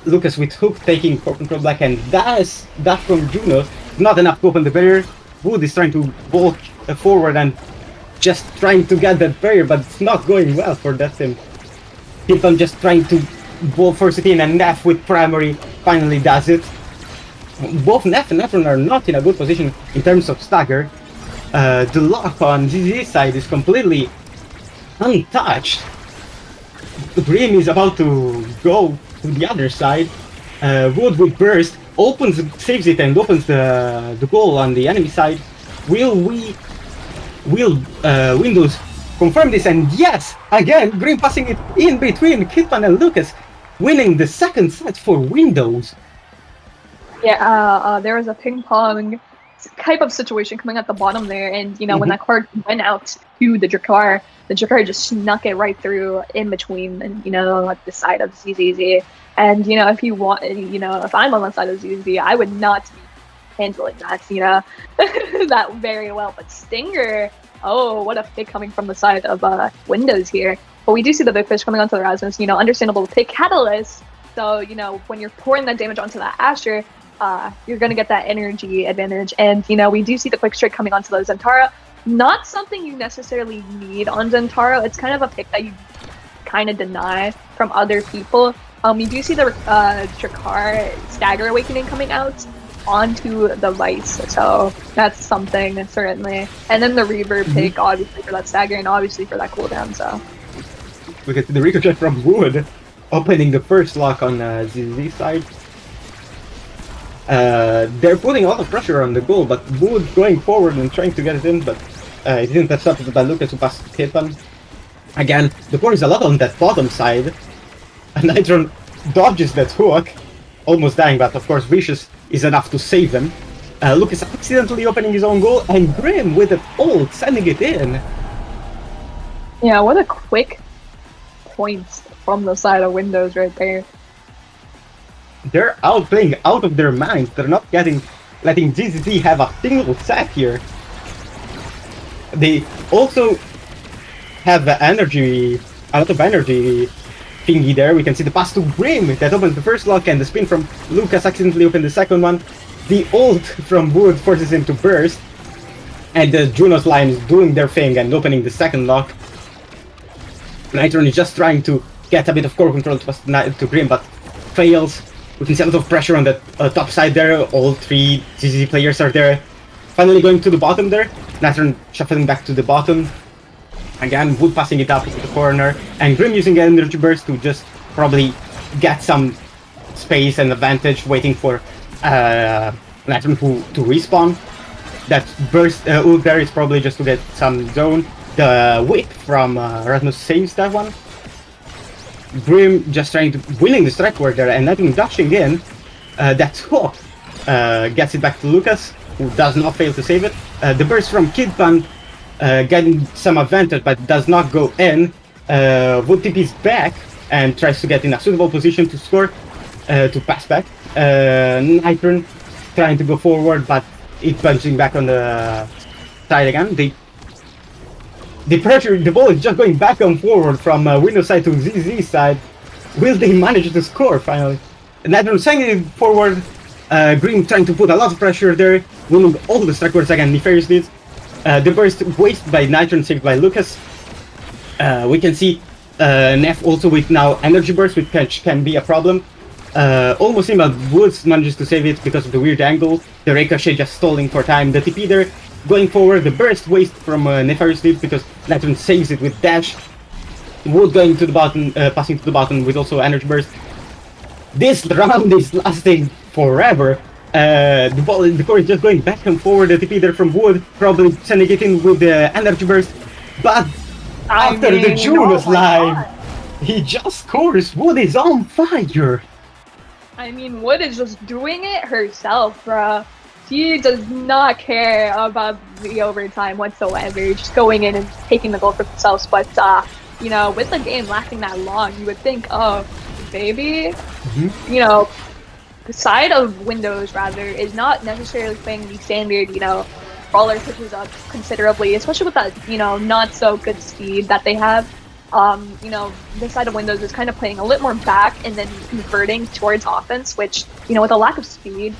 Lucas with Hook taking core control back, and that from Juno. Not enough to open the barrier. Wood is trying to walk forward and just trying to get that barrier, but it's not going well for that team. Kilpan just trying to force it in, and Neff with primary finally does it. Both Neff and Nitrun are not in a good position in terms of stagger. The lock on ZZ side is completely untouched. Grim is about to go to the other side. Wood with burst saves it and opens the goal on the enemy side. Will Windows confirm this? And yes, again, Grim passing it in between Kilpan and Lucas, winning the second set for Windows. Yeah, there was a ping pong type of situation coming at the bottom there, and when that card went out to the Drakkar just snuck it right through in between, and at the side of ZZZ. And if you want, if I'm on the side of ZZZ, I would not be handling that, that very well. But Stinger, oh, what a pick coming from the side of Windows here. But we do see the big fish coming onto the Rasmus, understandable to pick Catalyst. So, when you're pouring that damage onto that Asher, you're going to get that energy advantage. And, we do see the quick strike coming onto the Zentara. Not something you necessarily need on Zentaro. It's kind of a pick that you kind of deny from other people. We do see the Drakkar Stagger Awakening coming out onto the Vice, so that's something, certainly. And then the Reaver pick, obviously, for that Stagger, and obviously for that cooldown, so. We get the ricochet from Wood, opening the first lock on ZZ side. They're putting a lot of pressure on the goal, but Wood going forward and trying to get it in, but it didn't touch up by Lucas who passed Kilpan. Again, the core is a lot on that bottom side. And Nitrun dodges that hook, almost dying, but of course Vicious is enough to save them. Lucas accidentally opening his own goal, and Grim with an ult sending it in. Yeah, what a quick points from the side of Windows right there. They're playing out of their minds. They're not letting GZZ have a single set here. They also have a lot of energy thingy there. We can see the pass to Grim that opens the first lock, and the spin from Lucas accidentally opened the second one. The ult from Wood forces him to burst, and the Juno's line is doing their thing and opening the second lock. Nitrun is just trying to get a bit of core control to Grim, but fails. We can see a lot of pressure on the top side there. All three ZZ players are there. Finally going to the bottom there. Nitrun shuffling back to the bottom. Again, Wood passing it up to the corner, and Grim using energy burst to just probably get some space and advantage, waiting for Nitrun to respawn. That burst ult there is probably just to get some zone. The whip from Rasmus saves that one. Grim just trying to winning the strike ward there and Nitron dashing in. That hook gets it back to Lucas, who does not fail to save it. The burst from Kidpan getting some advantage but does not go in. Wood TP's back and tries to get in a suitable position to score, to pass back. Nitron trying to go forward, but it punching back on the side again. The pressure, the ball is just going back and forward from Windows side to ZZ side. Will they manage to score finally? Nitron sending it forward. Green trying to put a lot of pressure there, winning all the strike wards again. Nefarious leads. The burst wasted by Nitron, saved by Lucas. We can see Nef also with now energy burst, which can be a problem. Almost in, but Woods manages to save it because of the weird angle. The Ricochet just stalling for time. The TP there going forward. The burst waste from Nefarious lead because Nitron saves it with dash. Wood going to the bottom, passing to the bottom with also energy burst. This round is lasting forever. The core is just going back and forward. The TP there from Wood, probably sending it in with the energy burst. But after the Junos line, he just scores. Wood is on fire. I mean, Wood is just doing it herself, bruh. She does not care about the overtime whatsoever. Just going in and taking the goal for themselves. But, you know, with the game lasting that long, you would think, oh, maybe, you know, the side of Windows, rather, is not necessarily playing the standard, you know, brawler pitches up considerably, especially with that, you know, not so good speed that they have. You know, the side of Windows is kind of playing a little more back and then converting towards offense, which, you know, with a lack of speed,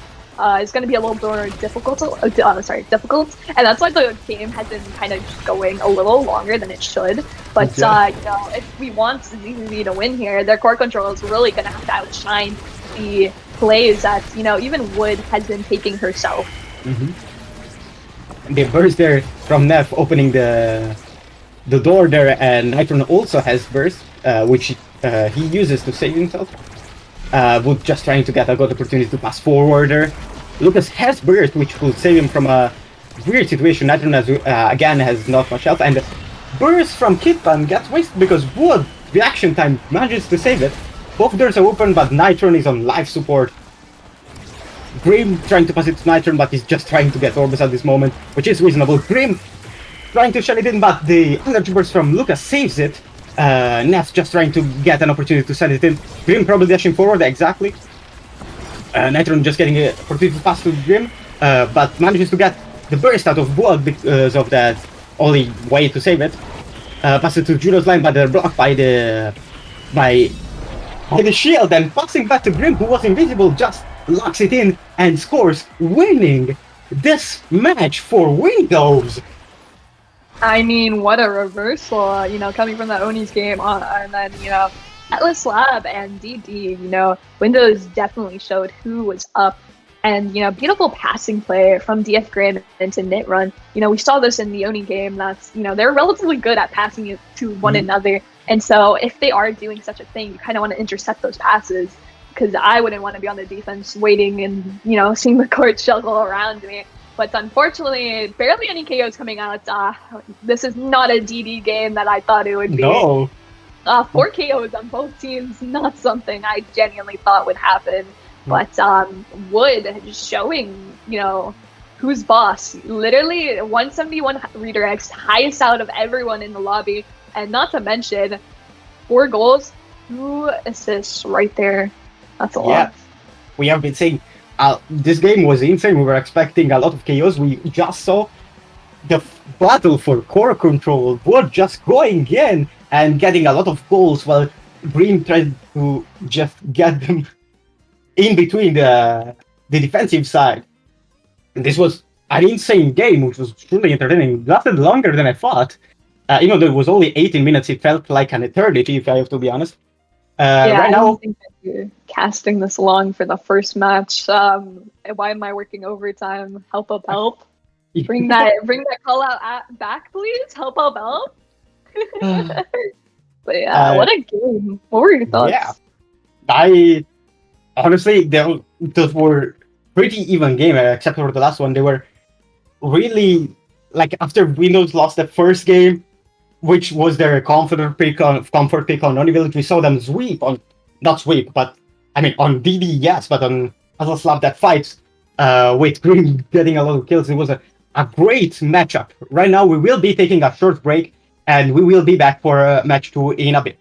is going to be a little more difficult. Difficult, and that's why the game has been kind of just going a little longer than it should. But you know, if we want ZZ to win here, their core control is really going to have to outshine the plays that, you know, even Wood has been taking herself. The burst there from Neff opening the door there, and Nitron also has burst, which he uses to save himself. Wood just trying to get a good opportunity to pass forward there. Lucas has burst, which will save him from a weird situation. Nitron has, again has not much health, and burst from Kitpan gets wasted because Wood, reaction time, manages to save it. Both doors are open, but Nitron is on life support. Grim trying to pass it to Nitron, but he's just trying to get Orbis at this moment, which is reasonable. Grim trying to shut it in, but the energy burst from Lucas saves it. Neff just trying to get an opportunity to send it in. Grim probably dashing forward, exactly. Nitron just getting an opportunity to pass to Grim, but manages to get the burst out of Wood because of that only way to save it. Pass it to Juno's line, but they're blocked by the shield, and passing back to Grim, who was invisible, just locks it in and scores, winning this match for Windows. I mean, what a reversal, you know, coming from the Oni's game, and then, you know, Atlas Lab and DD, you know, Windows definitely showed who was up. And, you know, beautiful passing play from DF Grim into Nitrun. You know, we saw this in the Oni game. That's, you know, they're relatively good at passing it to one another. And so if they are doing such a thing, you kind of want to intercept those passes, because I wouldn't want to be on the defense waiting and, you know, seeing the court shuffle around me. But unfortunately, barely any KOs coming out. This is not a DD game that I thought it would be. No. 4 KOs on both teams, not something I genuinely thought would happen. But Wood just showing, you know, who's boss. Literally 171 redirects, highest out of everyone in the lobby. And not to mention, 4 goals, 2 assists right there. That's a lot. We have been saying this game was insane. We were expecting a lot of KOs. We just saw the battle for core control. Wood just going in and getting a lot of goals while Green tried to just get them in between the defensive side. And this was an insane game, which was truly entertaining. It lasted longer than I thought. Even though it was only 18 minutes, it felt like an eternity, if I have to be honest. Right I now, don't think that you're casting this long for the first match. Why am I working overtime? Help. Bring that call out back, please. Help. But yeah, what a game. What were your thoughts? Yeah, honestly, those were pretty even game, except for the last one. They were really, like, after Windows lost the first game, which was their comfort pick on Oni Village. We saw them sweep on, not sweep, but I mean on DD, yes, but on Puzzle Slap that fights with Green getting a lot of kills. It was a great matchup. Right now we will be taking a short break, and we will be back for match 2 in a bit.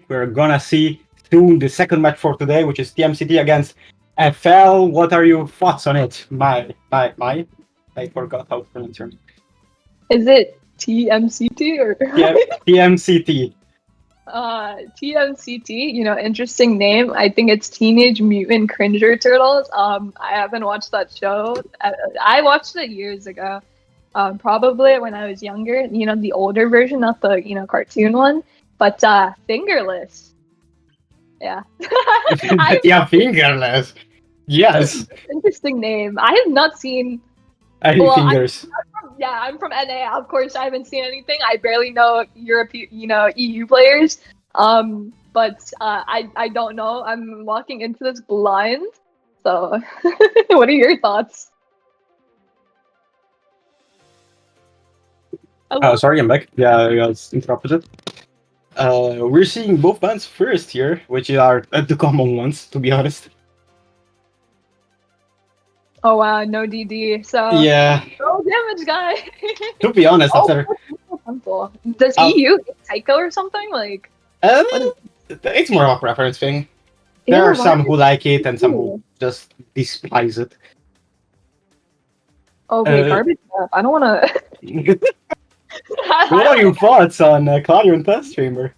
we're gonna see soon the second match for today, which is TMCT against FL. What are your thoughts on it? My, I forgot how to pronounce your name. Is it TMCT or TMCT? TMCT, interesting name. I think it's Teenage Mutant Cringer Turtles. I haven't watched that show. I watched it years ago. Probably when I was younger, the older version, not the, cartoon one. But Fingerless. Yeah. Yeah, Fingerless. Yes. Interesting name. I have not seen Any fingers. I'm from NA. Of course, I haven't seen anything. I barely know European, EU players. But I don't know. I'm walking into this blind. So, what are your thoughts? Sorry, I'm back. Yeah, I was interrupted. We're seeing both bands first here, which are the common ones, to be honest. Oh wow, no DD. So yeah, no damage, guy. To be honest, after does EU get Psycho or something like? It's more of a preference thing. There are some who like it and some who just despise it. Oh wait, garbage map. I don't want to. What are your thoughts on Claudion Test Chamber?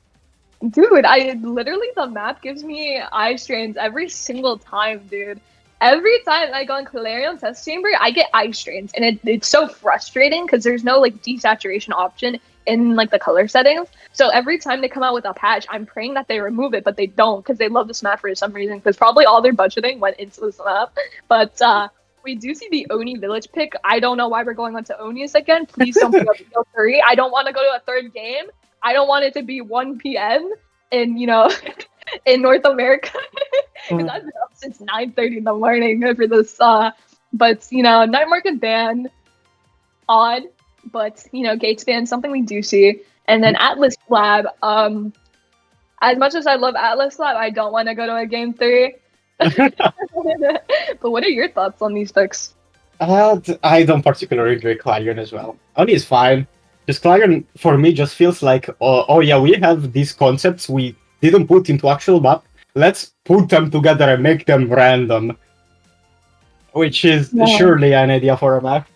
Dude, literally the map gives me eye strains every single time, dude. Every time I go on Clarion Test Chamber, I get eye strains, and it's so frustrating because there's no like desaturation option in like the color settings. So every time they come out with a patch, I'm praying that they remove it, but they don't because they love this map for some reason. Because probably all their budgeting went into this map. But we do see the Oni village pick. I don't know why we're going on to Onius again. Please don't be a 3. I don't want to go to a third game. I don't want it to be 1 p.m. in in North America. Because I've been up since 9:30 in the morning for this. But night market ban, odd. But gates ban, something we do see. And then Atlas Lab. As much as I love Atlas Lab, I don't want to go to a game 3. But what are your thoughts on these picks? I don't particularly enjoy Clarion as well. Oni is fine. Just Clarion for me just feels like, oh yeah, we have these concepts we didn't put into actual map. Let's put them together and make them random. Which is surely an idea for a map.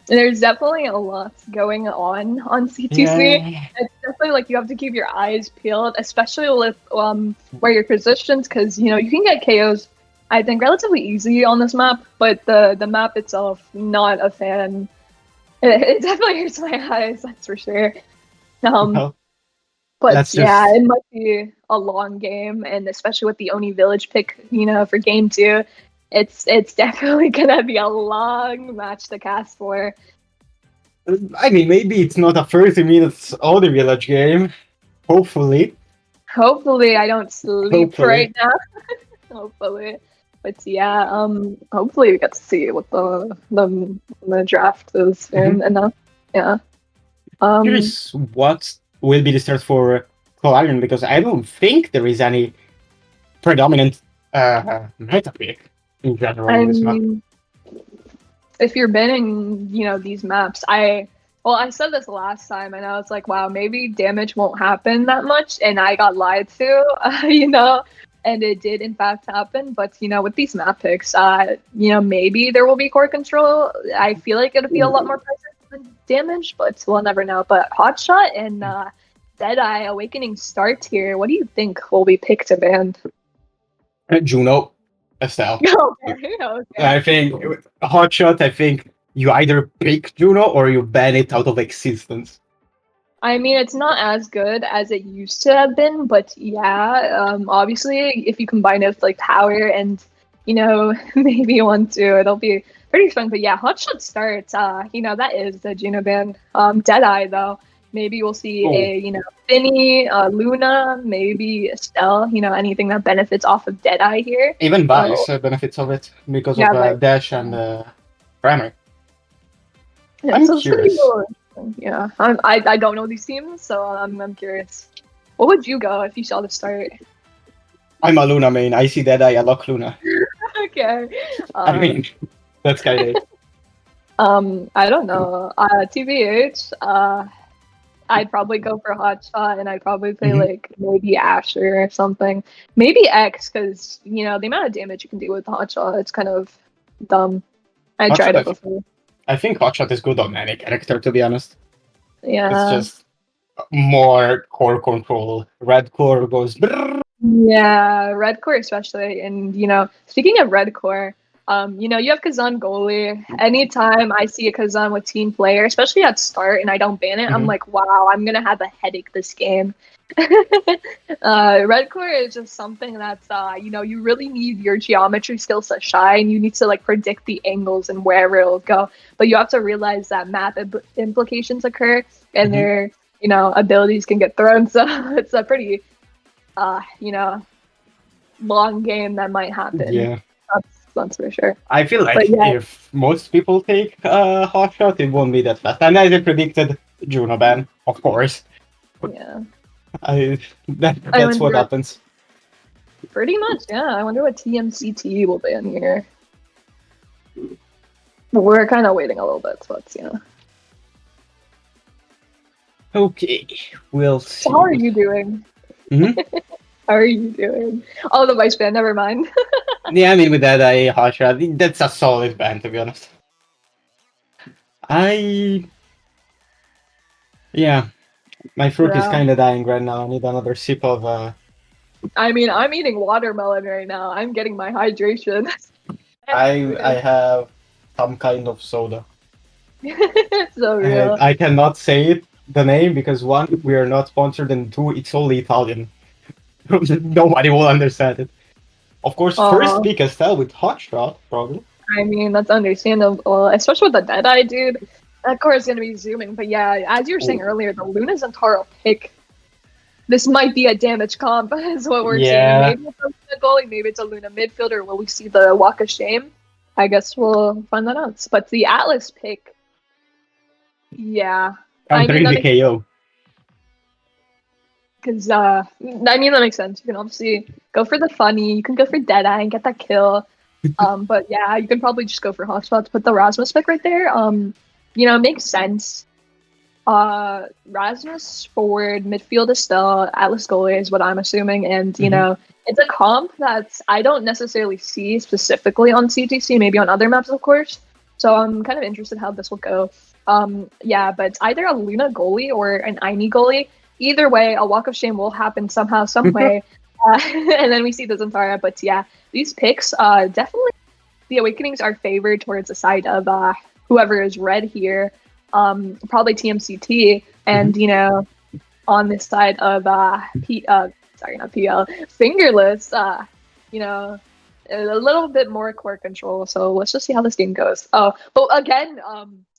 There's definitely a lot going on CTC. Yeah. It's definitely like you have to keep your eyes peeled, especially with where you're positioned, because you can get KOs, I think, relatively easy on this map, but the map itself, not a fan. It definitely hurts my eyes, that's for sure. But yeah, it might be a long game, and especially with the Oni Village pick, for game 2. It's definitely gonna be a long match to cast for. I mean, maybe it's not a 30 minutes Oni Village game. Hopefully. Hopefully, I don't sleep right now. Hopefully, but yeah, hopefully we get to see what the draft is soon enough. Yeah. Curious what will be the start for Clarion, because I don't think there is any predominant meta pick. In general, if you're banning, these maps, I said this last time, and I was like, wow, maybe damage won't happen that much, and I got lied to, and it did in fact happen. But with these map picks, maybe there will be core control. I feel like it'll be a lot more present than damage, but we'll never know. But Hotshot and Deadeye Awakening start here. What do you think will be picked to ban? Juno. Estelle. Okay. I think Hotshot, I think you either pick Juno or you ban it out of existence. I mean, it's not as good as it used to have been, but yeah, obviously, if you combine it with like power and maybe 1-2, it'll be pretty fun. But yeah, Hotshot starts. That is the Juno ban. Deadeye though. Maybe we'll see a, Finny, Luna, maybe Estelle, anything that benefits off of Deadeye here. Even Vice benefits of it because of Dash and Primer. Yeah, I'm curious. Yeah, I don't know these teams, so I'm curious. What would you go if you saw the start? I'm a Luna main. I see Deadeye, I lock Luna. Okay. I mean, that's kind of it. I don't know. TBH, I'd probably go for Hotshot, and I'd probably play Mhm. like maybe Asher or something. Maybe X, because you know the amount of damage you can do with Hotshot, it's kind of dumb. I Hotshot, tried I it before. I think Hotshot is good on any character, to be honest. It's Yeah. just more core control. Red core goes. brrrr. Yeah, red core especially, and you know, speaking of red core, you know, you have Kazan goalie. Anytime I see a Kazan with team player, especially at start, and I don't ban it, I'm Mhm. like, wow, I'm gonna have a headache this game. Red core is just something that's, you know, you really need your geometry skills to shine. You need to like predict the angles and wherever it'll go, but you have to realize that map implications occur, and Mhm. their, you know, abilities can get thrown. So it's a pretty you know, long game that might happen. Yeah. That's for sure. I feel like But yeah, if most people take Hotshot, it won't be that fast. And as I predicted, Juno ban, of course. yeah. That's what wonder, happens. pretty much, yeah. I wonder what TMCT will ban here. But we're kind of waiting a little bit, but yeah. Okay, we'll see. So how are you doing? Mhm. How are you doing? Oh, the vice ban. Never mind. Yeah, I mean, with that, Hotshot, that's a solid ban, to be honest. Yeah, my throat is Yeah. kind of dying right now. I need another sip of. I mean, I'm eating watermelon right now. I'm getting my hydration. I have some kind of soda. So real. I cannot say it, the name, because one, we are not sponsored, and two, it's only Italian. Nobody will understand it. Of course, first pick Estelle with Hotshot, probably. I mean, that's understandable, especially with the Deadeye dude. That core is going to be zooming. But yeah, as you were saying earlier, the Luna Zentaro pick, this might be a damage comp, is what we're Yeah. seeing. Maybe it's a Luna goalie, maybe it's a Luna midfielder. Will we see the Walk of Shame? I guess we'll find that out. But the Atlas pick, yeah. Countering that the makes, KO. because, I mean, that makes sense. You can obviously go for the funny, you can go for Deadeye and get that kill. But yeah, you can probably just go for Hotshot to put the Rasmus pick right there. You know, it makes sense. Rasmus forward, midfield Estelle, Atlas goalie is what I'm assuming, and you know, it's a comp that I don't necessarily see specifically on CTC, maybe on other maps, of course. So I'm kind of interested how this will go. Yeah, but either a Luna goalie or an Aini goalie. Either way, a walk of shame will happen somehow, some way. And then we see the Zantara. But yeah, these picks, definitely the Awakenings are favored towards the side of whoever is red here. Probably TMCT, and you know, on this side of sorry, not PL, Fingerless, you know, a little bit more core control. So let's just see how this game goes. Oh, but again,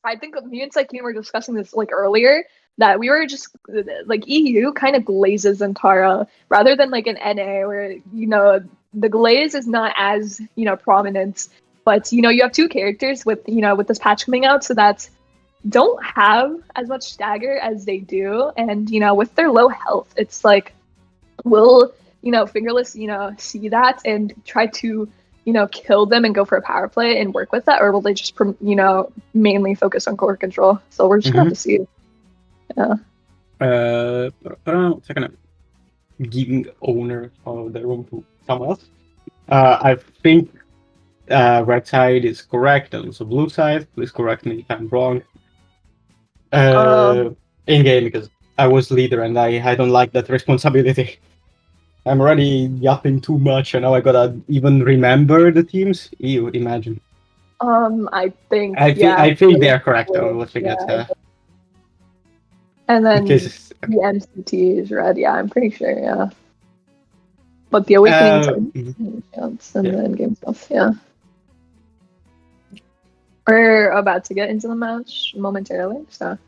I think me and Psyche were discussing this like earlier, that we were just like EU kind of glazes Zantara rather than like an NA where, you know, the glaze is not as, you know, prominent, but you know, you have two characters with, you know, with this patch coming out, so that's don't have as much stagger as they do, and you know, with their low health, it's like, will, you know, Fingerless, you know, see that and try to, you know, kill them and go for a power play and work with that, or will they just, you know, mainly focus on core control? So we're just gonna have to see. Yeah. Second, giving owner of the room to someone else. I think red side is correct, and also blue side. Please correct me if I'm wrong. In game, because I was leader and I don't like that responsibility. I'm already yapping too much, and now I gotta even remember the teams. You imagine. I think. I think they are correct. I'm looking at. And then the MCT is red. Yeah, I'm pretty sure. Yeah. But the Awakenings and the in-game stuff. Yeah. We're about to get into the match momentarily, so.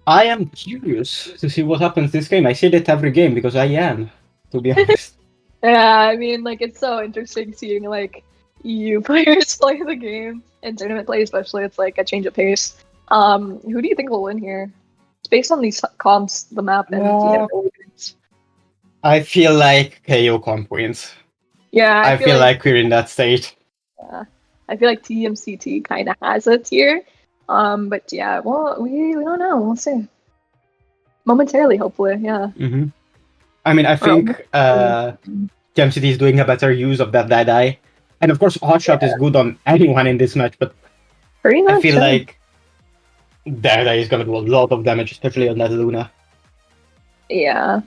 I am curious to see what happens this game. I say that every game because I am, to be honest. Yeah, I mean, like, it's so interesting seeing, like, EU players play the game, and tournament play especially. It's like a change of pace. Who do you think will win here? It's based on these comps, the map, and I feel like KO comp wins. Yeah, I feel like we're in that state. Yeah, I feel like TMCT kind of has it here. But yeah, well, we don't know. We'll see. Momentarily, hopefully, yeah. Mm-hmm. I mean, I think TMCT is doing a better use of that Deadeye. And of course, Hotshot is good on anyone in this match, but Pretty much, I feel yeah. like Deadeye is going to do a lot of damage, especially on that Luna. Yeah.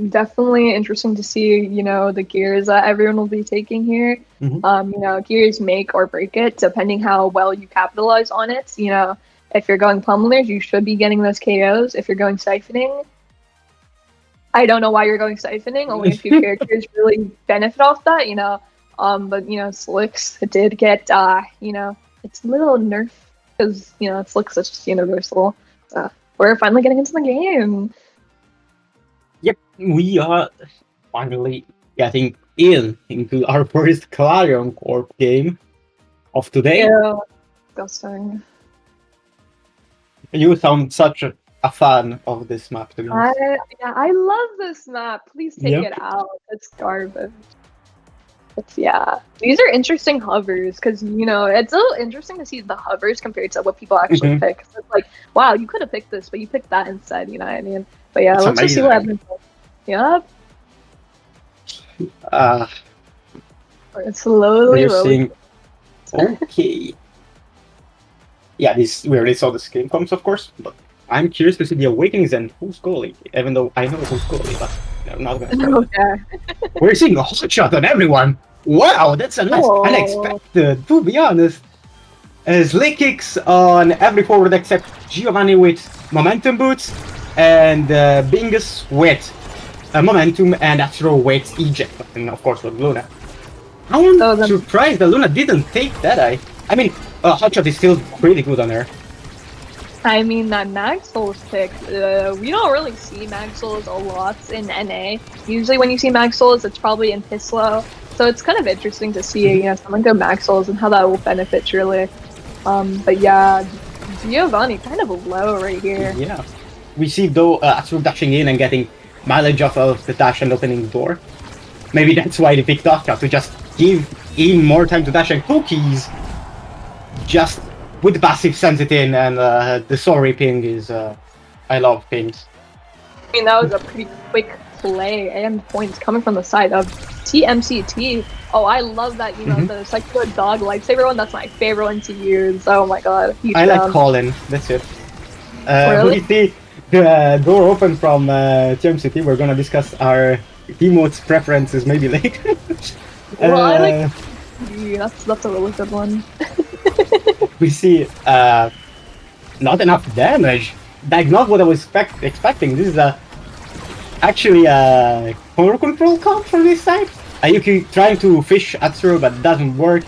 Definitely interesting to see, you know, the gears that everyone will be taking here. Mhm. You know, gears make or break it, depending how well you capitalize on it. You know, if you're going pummelers, you should be getting those KOs. If you're going siphoning, I don't know why you're going siphoning. Only a few characters really benefit off that, you know. But you know, Slicks did get, you know, it's a little nerf because you know Slicks is just universal. We're finally getting into the game. Yep, we are finally getting into our first Clarion Corp game of today. Yeah, disgusting. You sound such a fan of this map, to be honest. I love this map. Please take Yep. it out. It's garbage. But yeah, these are interesting hovers because you know it's a little interesting to see the hovers compared to what people actually Mhm. pick. So it's like, wow, you could have picked this, but you picked that instead. You know what I mean? But yeah, It's let's just see what amazing. happens. Yep, it's slowly You're rolling. seeing. Okay. Yeah, we already saw the skin comps, of course, but I'm curious to see the Awakenings and who's goalie, even though I know who's goalie, but I'm not gonna spoil it. Okay. We're seeing a hot shot on everyone! Wow, that's unexpected, to be honest. Slick kicks on every forward except Giovanni with momentum boots, and Bingus with momentum, and Astro with eject, and of course with Luna. I'm surprised that Luna didn't take Deadeye. I mean, Hotshot is still pretty good on her. I mean, that Maxwell's pick, we don't really see Maxwell's a lot in NA. Usually when you see Maxwell's, it's probably in Pislow. So it's kind of interesting to see, you know, someone go Maxwell's and how that will benefit truly. But yeah, Giovanni kind of low right here. Yeah. We see though Astro dashing in and getting mileage off of the dash and opening the door. Maybe that's why they picked Hotshot, to just give him more time to dash and cookies. Just with the passive sends it in, and the sorry ping is I love pings. I mean, that was a pretty quick play and points coming from the side of TMCT. Oh, I love that, you know, the Psycho Dog lightsaber one. That's my favorite one to use. Oh my god. I like Colin, that's it. Really? We see the door open from TMCT. We're gonna discuss our emotes preferences maybe later. Well, I like that's a really good one. We see not enough damage. Like, not what I was expecting. This is actually a core control comp from this side. Ayuki trying to fish Atsuro, but doesn't work.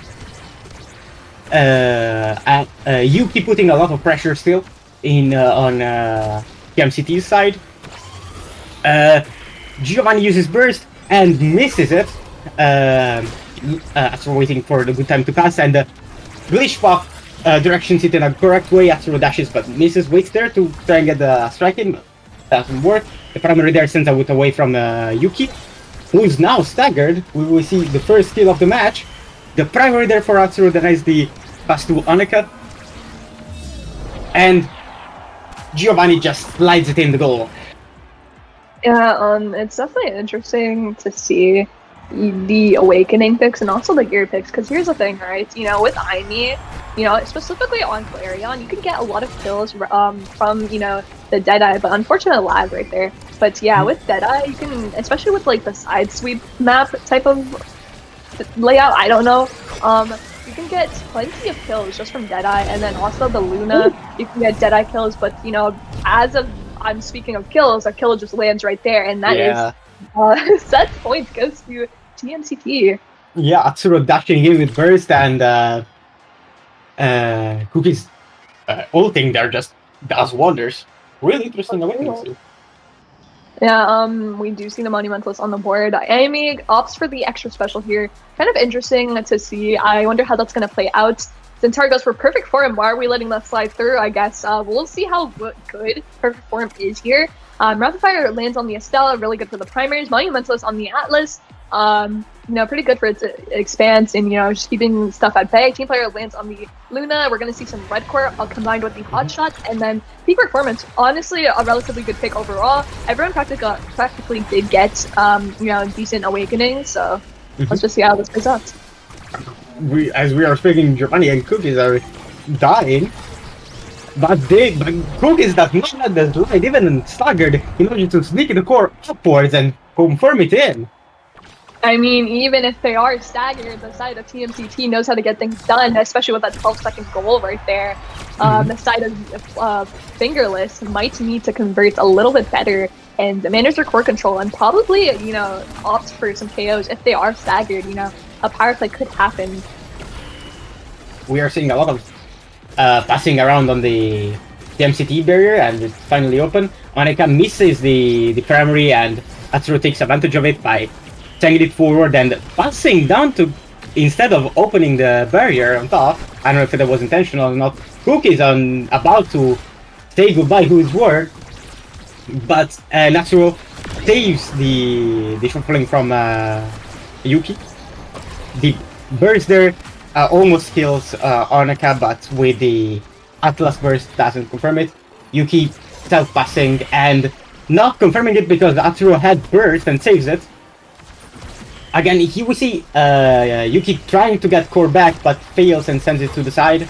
Yuki putting a lot of pressure still in on TMCT's side. Giovanni uses burst and misses it. Atsuro waiting for the good time to pass, and Glitch Pop directions it in a correct way. Atsuro dashes but misses, waits there to try and get the strike in, but doesn't work. The primary there sends out away from Yuki, who is now staggered. We will see the first kill of the match. The primary there for Atsuro denies the pass to Annika, and Giovanni just slides it in the goal. Yeah, it's definitely interesting to see the Awakening picks and also the gear picks, because here's the thing, right? You know, with Aimee, you know, specifically on Clarion, you can get a lot of kills from, you know, the Deadeye, but unfortunate lag right there. But yeah, with Deadeye, you can, especially with like the side sweep map type of layout, I don't know, you can get plenty of kills just from Deadeye, and then also the Luna, you can get Deadeye kills, but you know, as of, I'm speaking of kills, a kill just lands right there, and that is set points goes to TMCT. Yeah, Atsuro dashing in with burst, and Cookie's ulting there just does wonders. Really interesting Awakening. Yeah, we do see the Monumentalist on the board. Aimee opts for the extra special here. Kind of interesting to see. I wonder how that's going to play out. Centaur goes for perfect form. Why are we letting that slide through? I guess we'll see how good perfect form is here. Rapid Fire lands on the Estella, really good for the primaries. Monumentalist on the Atlas. pretty good for its expanse and, just keeping stuff at bay. Team player lands on the Luna. We're going to see some red core combined with the hot shots, and then peak performance. Honestly, a relatively good pick overall. Everyone practically did get, decent awakening, so let's just see how this plays out. As we are speaking, Giovanni and Cookies are dying. But Cookies does not let the slide even staggered in order to sneak the core upwards and confirm it in. I mean, even if they are staggered, the side of TMCT knows how to get things done, especially with that 12-second goal right there. The side of Fingerless might need to convert a little bit better and manage their core control and probably, opt for some KOs if they are staggered. A power play could happen. We are seeing a lot of passing around on the TMCT barrier, and it's finally open. Monica misses the primary, and Atsuro takes advantage of it by sending it forward and passing down to, instead of opening the barrier on top. I don't know if that was intentional or not. Cookies about to say goodbye to his word, but Atsuro saves the shuffling from Yuki. The burst there almost kills Arnica, but with the Atlas burst doesn't confirm it. Yuki self-passing and not confirming it because Atsuro had burst and saves it. Again, here we see Yuki trying to get core back, but fails and sends it to the side.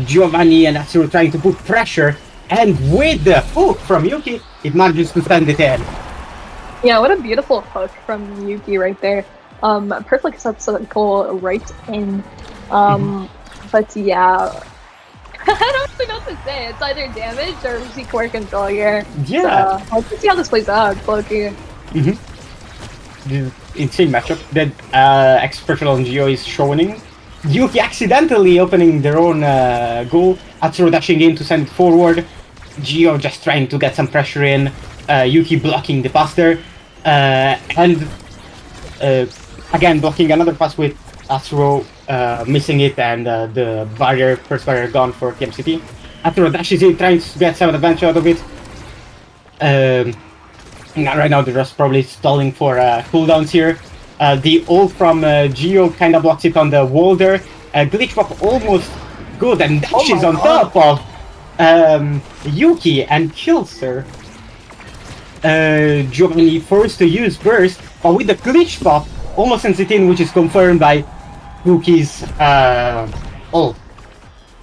Giovanni and Atsuro trying to put pressure, and with the hook from Yuki, it manages to send it in. Yeah, what a beautiful hook from Yuki right there. Perfect sets the goal right in. But yeah, I don't really know what to say. It's either damage or we see core control here. Yeah. So, let's see how this plays out, Loki. Insane matchup that Expression on Geo is showing. Yuki accidentally opening their own goal. Atsuro dashing in to send it forward. Geo just trying to get some pressure in. Yuki blocking the pass there. And again blocking another pass with Atsuro missing it, and the first barrier gone for TMCT. Atsuro dashes in trying to get some advantage out of it. Right now they're just probably stalling for cooldowns here. The ult from Geo kind of blocks it on the wall there. Glitch Pop almost good and dashes on top of Yuki and kills her. Giovanni forced to use burst, but with the Glitch Pop almost sends it in, which is confirmed by Cookie's ult.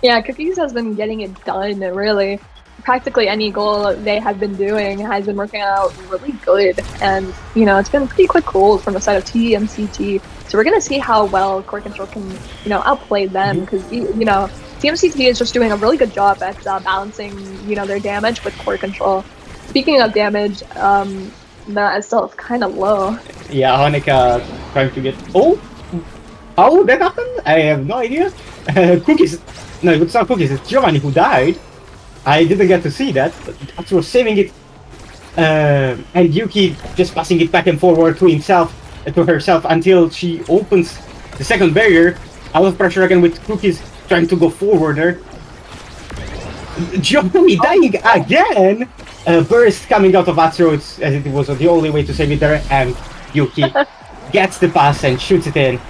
Yeah, Cookies has been getting it done, really. Practically any goal they have been doing has been working out really good, and it's been pretty quick goals from the side of TMCT. So we're gonna see how well core control can outplay them, because TMCT is just doing a really good job at balancing their damage with core control. Speaking of damage, that is still kind of low. Yeah, Hanukkah trying to get how that happened? I have no idea. Cookies, no, it's not Cookies. It's Giovanni who died. I didn't get to see that, but Atsuro saving it, and Yuki just passing it back and forward to herself until she opens the second barrier. A lot of pressure again with Cookies trying to go forward there. Giovanni dying again. Burst coming out of Atsuro, as it was the only way to save it there, and Yuki gets the pass and shoots it in.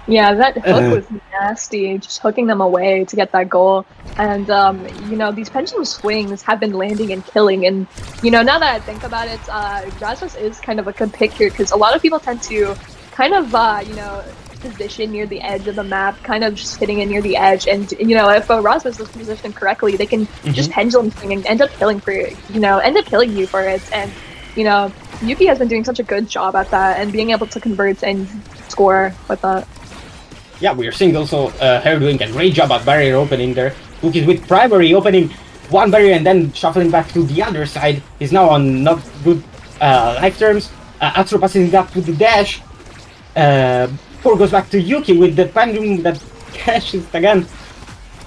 Yeah, that hook was nasty, just hooking them away to get that goal. And, these pendulum swings have been landing and killing. And, now that I think about it, Rasmus is kind of a good pick here, because a lot of people tend to kind of, position near the edge of the map, kind of just hitting it near the edge. And, if Rasmus is positioned correctly, they can just pendulum swing and end up killing you for it. And, Yuki has been doing such a good job at that and being able to convert and score with that. Yeah, we are seeing also her doing a great job at barrier opening there. Cookies with primary opening one barrier and then shuffling back to the other side. Is now on not good life terms. Atsuro passing it up to the dash. Core goes back to Yuki with the pendulum that cashes again.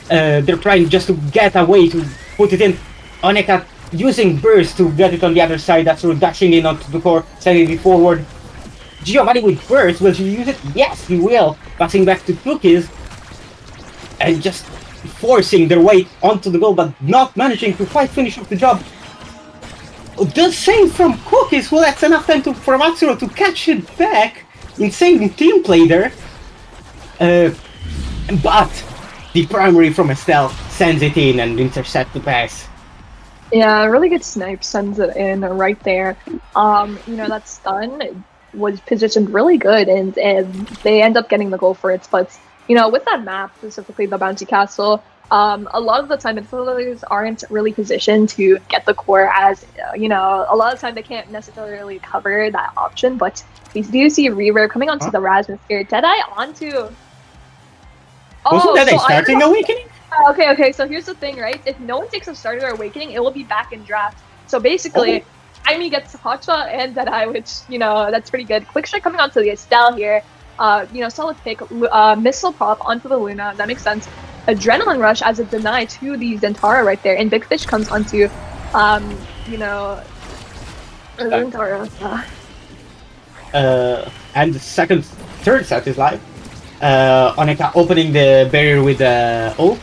They're trying just to get away to put it in. Oneka using burst to get it on the other side. Atsuro dashing in onto the core, sending it forward. Giovanni with burst, will she use it? Yes, he will. Passing back to Cookies and just forcing their way onto the goal, but not managing to quite finish off the job. The save from Cookies, who lets enough time for Atsuro to catch it back. insane team play there. But the primary from Estelle sends it in and intercepts the pass. Yeah, really good snipe sends it in right there. That stun was positioned really good, and they end up getting the goal for it. But with that map, specifically the bouncy castle, a lot of the time midfielders aren't really positioned to get the core, as a lot of the time they can't necessarily cover that option. But we do see Reaver coming onto the Rasmus here. Deadeye onto. Wasn't Deadeye starting Awakening? Okay, so here's the thing, right? If no one takes a starter Awakening, it will be back in draft. So basically, Aimee gets Hotshot and Deadeye, which, that's pretty good. Quick strike coming onto the Estelle here. Solid pick. Missile pop onto the Luna. That makes sense. Adrenaline rush as a deny to the Zentara right there. And Big Fish comes onto, Zentara. And the third set is live. Oneka opening the barrier with ult,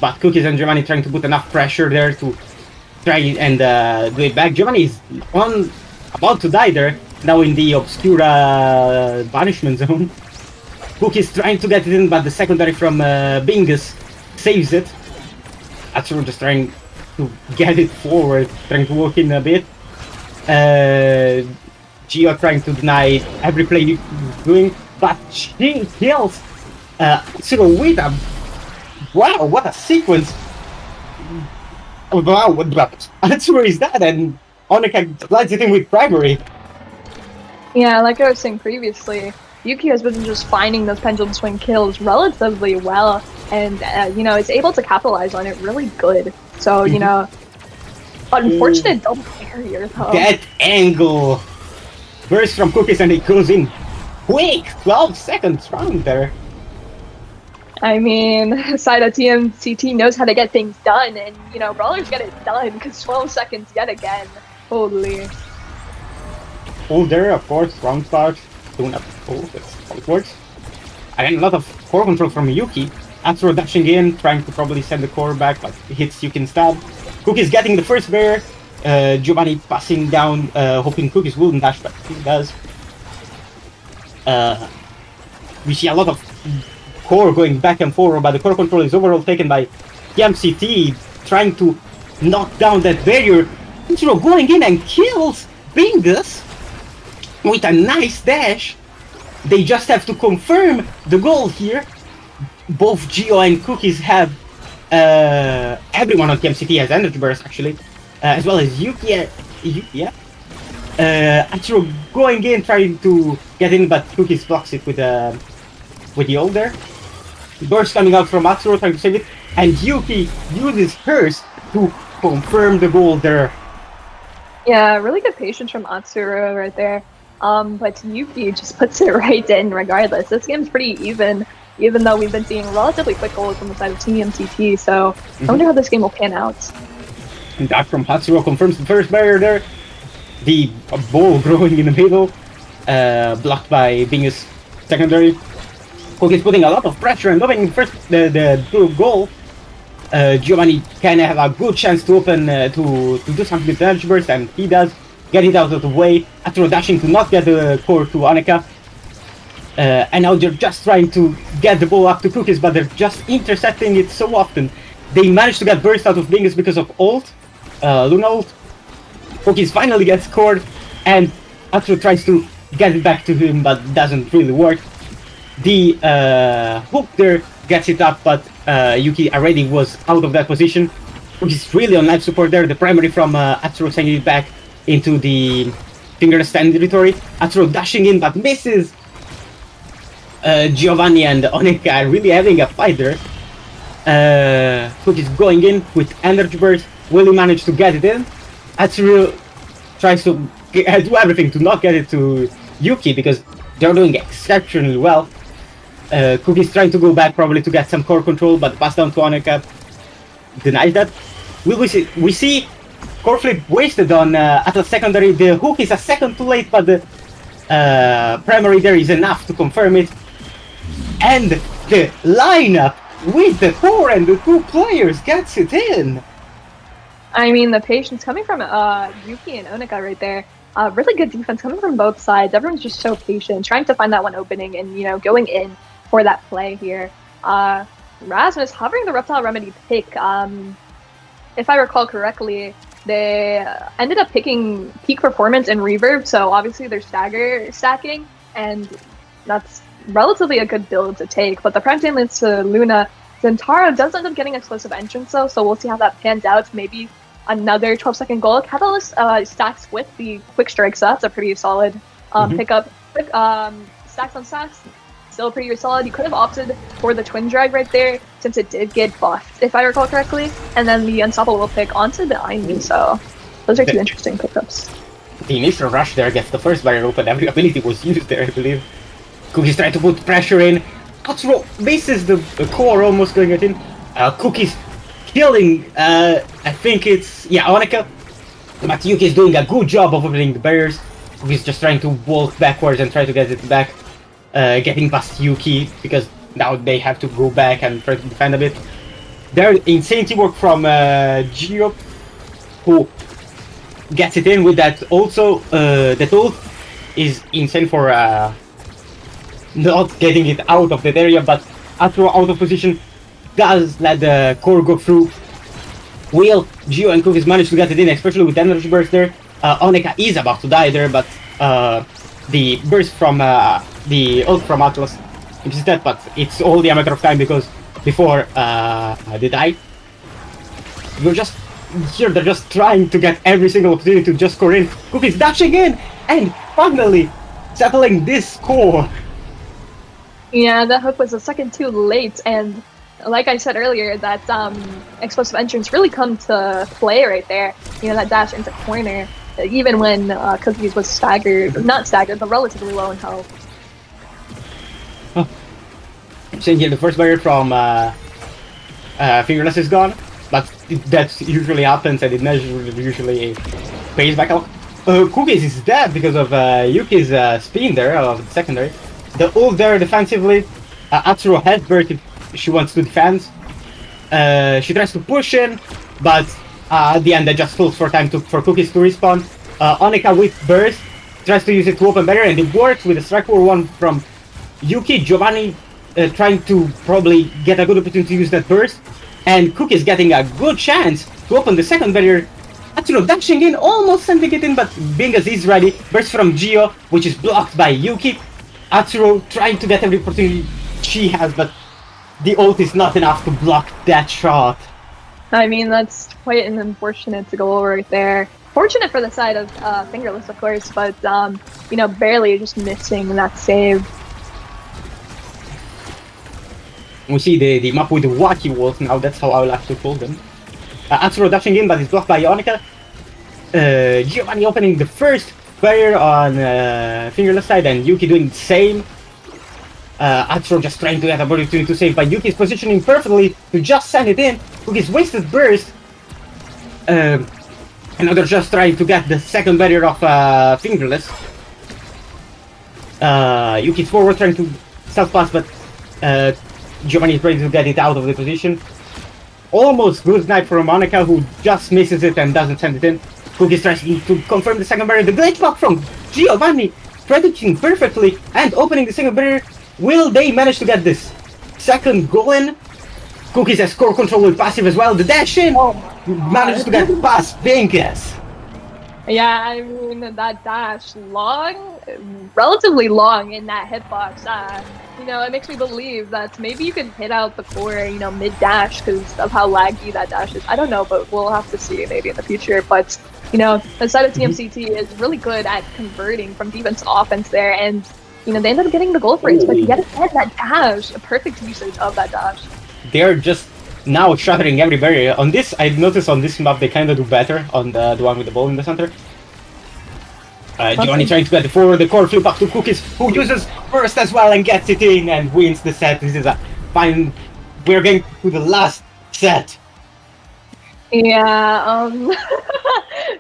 but Cookies and Giovanni trying to put enough pressure there to try and do it back. Giovanni is about to die there, now in the Obscura banishment zone. Cookies trying to get it in, but the secondary from Bingus saves it. Atsuru just trying to get it forward, trying to walk in a bit. Gio trying to deny every play he's doing, but she kills Atsuru with a... Wow, what a sequence! Wow, Atsuru is dead, and Oneka slides it in with primary. Yeah, like I was saying previously, Yuki has been just finding those pendulum swing kills relatively well, and is able to capitalize on it really good. So unfortunate double barrier though. That angle burst from Cookies and it goes in quick. 12 seconds round there. I mean, Saida TMCT knows how to get things done, and Brawlers get it done because 12 seconds yet again. Holy. Hold there, of course, round start. Doing up. Oh, that's how it works. Again, a lot of core control from Yuki. Atsuru dashing in, trying to probably send the core back, but hits Yuki instead. Cookies getting the first barrier. Giovanni passing down, hoping Cookies wouldn't dash, but he does. We see a lot of core going back and forward, but the core control is overall taken by the MCT, trying to knock down that barrier. Atsuru going in and kills Bingus with a nice dash. They just have to confirm the goal here. Both Gio and Cookies have everyone on TMCT has energy burst actually, as well as Yuki. Atsuru going in, trying to get in, but Cookies blocks it with the ult there. Burst coming out from Atsuru, trying to save it, and Yuki uses hers to confirm the goal there. Yeah, really good patience from Atsuru right there. But Yuki just puts it right in regardless. This game's pretty even though we've been seeing relatively quick goals from the side of Team MCT, so I wonder how this game will pan out. And that from Atsuru confirms the first barrier there. The ball growing in the middle, blocked by Bingus secondary. Cookies putting a lot of pressure and opening first the goal. Giovanni can have a good chance to open to do something with the energy burst, and he does. Get it out of the way. Atsuru dashing to not get the core to Oneka. And now they're just trying to get the ball up to Cookies, but they're just intercepting it so often. They managed to get burst out of Bingus because of ult, Luna ult. Cookies finally gets scored, and Atsuru tries to get it back to him, but doesn't really work. The hook there gets it up, but Yuki already was out of that position. Cookies really on life support there. The primary from Atsuru sending it back into the fingerless territory. Atsuru dashing in, but misses. Giovanni and Oneka are really having a fight there. Cookies going in with energy burst. Will he manage to get it in? Atsuru tries to do everything to not get it to Yuki because they're doing exceptionally well. Cookies trying to go back probably to get some core control, but pass down to Oneka denies that. We see core flip wasted on Atlas secondary. The hook is a second too late, but the primary there is enough to confirm it. And the lineup with the core and the two players gets it in. I mean, the patience coming from Yuki and Oneka right there. Really good defense coming from both sides. Everyone's just so patient, trying to find that one opening and, going in for that play here. Rasmus hovering the Reptile Remedy pick. If I recall correctly, they ended up picking Peak Performance and Reverb, so obviously they're stagger stacking, and that's relatively a good build to take. But the Prime Chain leads to Luna. Zentaro does end up getting Explosive Entrance though, so we'll see how that pans out. Maybe another 12-second goal. Catalyst stacks with the Quick Strike, so that's a pretty solid pickup. Quick stacks on stacks, still pretty solid. You could have opted for the Twin Drag right there, since it did get buffed, if I recall correctly. And then the Unstoppable pick onto the Ainu, so those are two interesting pickups. The initial rush there gets the first barrier open. Every ability was used there, I believe. Cookie's trying to put pressure in. Atsuro bases the core, almost going it in. Cookie's killing, I think it's, Onika. But Yuki's doing a good job of opening the barriers. Cookie's just trying to walk backwards and try to get it back. Getting past Yuki, because now they have to go back and try to defend a bit. There, insane teamwork from Gio, who gets it in with that also. That ult is insane for not getting it out of that area, but Atro out of position does let the core go through. Will, Gio and Cookies manage to get it in, especially with energy burst there. Onika is about to die there, but the burst from the ult from Atlas is dead, but it's only a matter of time because before they die, you're just here, they're just trying to get every single opportunity to just score in. Cookies dashing in and finally settling this core. Yeah, the hook was a second too late, and like I said earlier, that explosive entrance really come to play right there. That dash into corner, even when Cookies was not staggered, but relatively low in health. Saying here the first barrier from Fingerless is gone, but that usually happens and it usually pays back out. Cookies is dead because of Yuki's spin there of the secondary. The ult there defensively, Atsuro has burst if she wants to defend. She tries to push in, but at the end they just hold for time for Cookies to respawn. Onika with burst tries to use it to open barrier, and it works with a strike 4-1 from Yuki. Giovanni trying to probably get a good opportunity to use that burst, and Cookies getting a good chance to open the second barrier. Atsuro dashing in, almost sending it in, but Bingas is ready. Burst from Gio, which is blocked by Yuki. Atsuro trying to get every opportunity she has, but the ult is not enough to block that shot. I mean, that's quite an unfortunate goal right there. Fortunate for the side of Fingerless, of course, but barely just missing that save. We see the map with the wacky walls now, that's how I will have to call them. Atsuro dashing in, but it's blocked by Onika. Giovanni opening the first barrier on Fingerless side, and Yuki doing the same. Atsuro just trying to get a opportunity to save, but Yuki's positioning perfectly to just send it in. Yuki's wasted burst. And now they're just trying to get the second barrier of Fingerless. Yuki's forward trying to self-pass, but Giovanni is ready to get it out of the position. Almost good snipe from Monica, who just misses it and doesn't send it in. Cookies tries to confirm the second barrier. The glitch pop from Giovanni, predicting perfectly and opening the second barrier. Will they manage to get this second goal in? Cookies has core control with passive as well. The dash in manages to get past Binkas. Yeah, I mean, that dash relatively long in that hitbox. It makes me believe that maybe you can hit out the core, mid-dash because of how laggy that dash is. I don't know, but we'll have to see maybe in the future. But, the side of TMCT is really good at converting from defense to offense there, and, they end up getting the goal for it. But yet again, that dash, a perfect usage of that dash. They're just now shattering every barrier. On this, I noticed on this map they kind of do better on the one with the ball in the center. Giovanni trying to get forward, the core flip up to Cookies, who uses burst as well and gets it in and wins the set. This is a fine. We're getting to the last set. Yeah,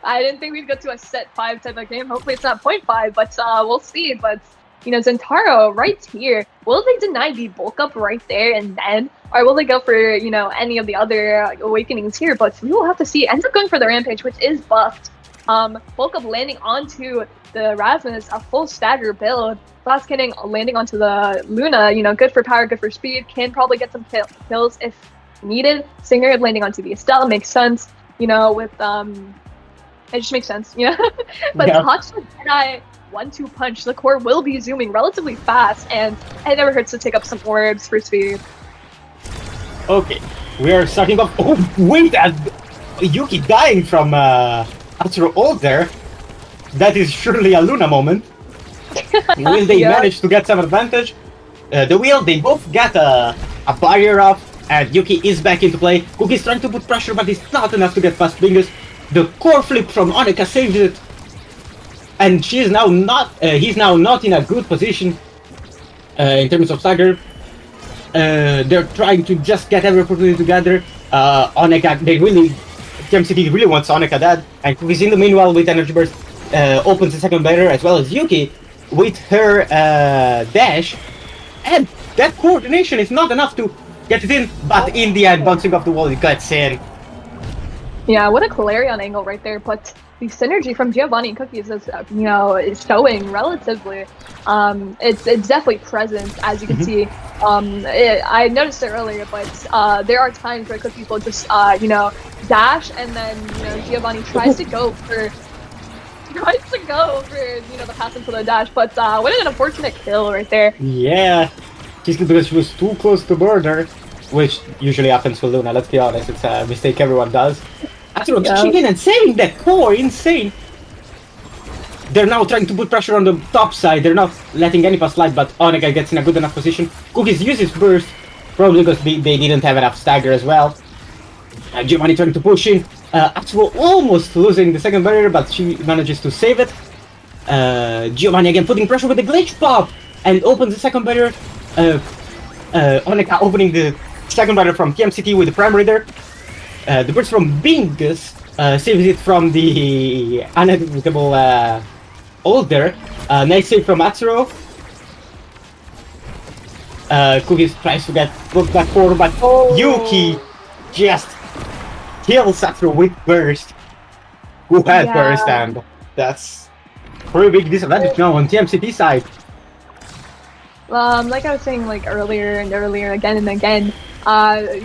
I didn't think we'd get to a set 5 type of game. Hopefully it's not 0.5, but we'll see. But Zentaro right here, will they deny the bulk up right there and then, or will they go for any of the other awakenings here? But we will have to see. Ends up going for the Rampage, which is buffed. Bulk Up landing onto the Rasmus, a full stagger build. Flask Cannon landing onto the Luna, you know, good for power, good for speed, can probably get some kills if needed. Singer landing onto the Estelle makes sense, you know, with, it just makes sense, you know? But Yeah. Hatsura Jedi 1-2 punch, the core will be zooming relatively fast, and it never hurts to take up some orbs for speed. Okay, we are starting off. Oh, wait, Yuki dying from Atsuro ult there. That is surely a Luna moment. Will they Yeah. manage to get some advantage? The wheel, they both get a barrier off, and Yuki is back into play. Cookie's trying to put pressure, but it's not enough to get past Bingus. The core flip from Onika saves it, and she's now not. He's now not in a good position in terms of stagger. They're trying to just get every opportunity together. Onika, TMCT really wants Onika dead, and Cookie's in the meanwhile with Energy Burst opens the second barrier, as well as Yuki with her dash, and that coordination is not enough to get it in, but in the end, bouncing off the wall, it gets in. Yeah, what a Calarion angle right there, but the synergy from Giovanni and Cookies is, you know, is showing relatively. It's definitely present, as you can see. I noticed it earlier, but there are times where Cookies will just, you know, dash, and then, you know, Giovanni tries to go for, you know, the pass into the dash, but what an unfortunate kill right there. Yeah, just because she was too close to border, which usually happens for Luna, let's be honest, it's a mistake everyone does. After touching in and saving that core, insane! They're now trying to put pressure on the top side, they're not letting any pass slide, but Onika gets in a good enough position. Cookies uses burst, probably because they didn't have enough stagger as well. Giovanni trying to push in, Atsuo almost losing the second barrier, but she manages to save it. Giovanni again putting pressure with the glitch pop, and opens the second barrier. Onika opening the second barrier from TMCT with the primary there. The burst from Bingus saves it from the inevitable ult there. Nice save from Atsuro. Cookies tries to get looked back forward, but Yuki just kills Atsuro with burst. Who had burst, and that's pretty big disadvantage now on TMCT side. Like I was saying, like earlier and again and again,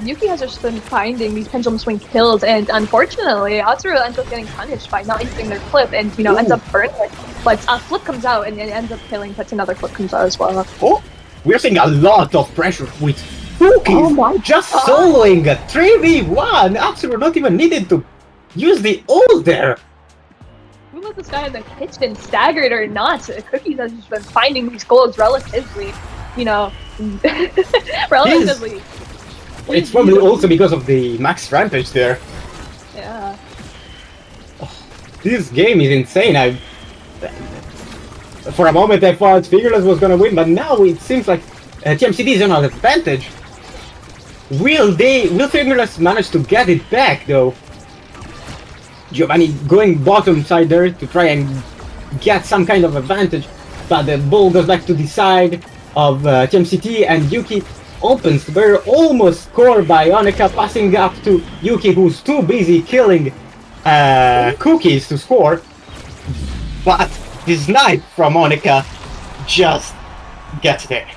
Yuki has just been finding these pendulum swing kills, and unfortunately, Atsuro ends up getting punished by not using their flip, and you know ends up burning it. But a flip comes out, and it ends up killing. But another flip comes out as well. Oh, we're seeing a lot of pressure with Cookies just soloing a 3v1. Atsuro not even needed to use the ult there. Who let this guy in the kitchen, staggered or not? Cookies has just been finding these goals relatively, you know, relatively. It's probably also because of the max rampage there. Yeah. This game is insane. For a moment I thought Figureless was gonna win, but now it seems like TMCT is on an advantage. Will Figureless manage to get it back though? Giovanni going bottom side there to try and get some kind of advantage, but the ball goes back to the side of TMCT, and Yuki opens the barrier, almost scored by Onika, passing up to Yuki, who's too busy killing Cookies to score. But the snipe from Onika just gets there.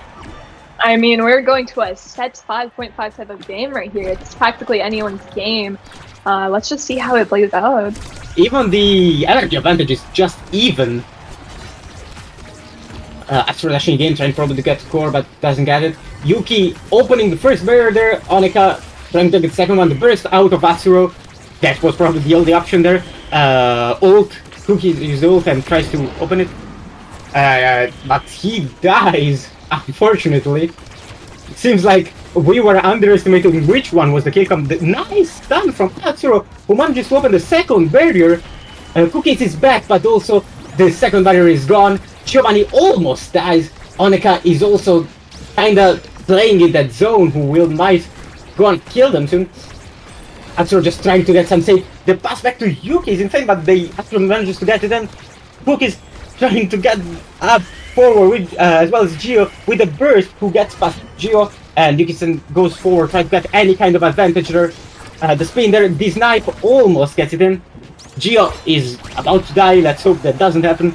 I mean, we're going to a set 5.5 type of game right here. It's practically anyone's game. Let's just see how it plays out. Even the energy advantage is just even. After dashing again, trying probably to get score, but doesn't get it. Yuki opening the first barrier there. Onika trying to get the second one. The burst out of Atsuro. That was probably the only option there. Ult. Cookie uses ult and tries to open it. But he dies, unfortunately. It seems like we were underestimating which one was the kill cam. Nice stun from Atsuro, who manages to open the second barrier. Cookies is back, but also the second barrier is gone. Giovanni almost dies. Onika is also kinda playing in that zone, who might go and kill them soon. Atsuro just trying to get some save. The pass back to Yuki is insane, but Atsuro manages to get it in. Cookies trying to get up forward with, as well as Gio with the burst, who gets past Gio, and Yuki goes forward, trying to get any kind of advantage there. The spin there, the snipe almost gets it in. Gio is about to die. Let's hope that doesn't happen.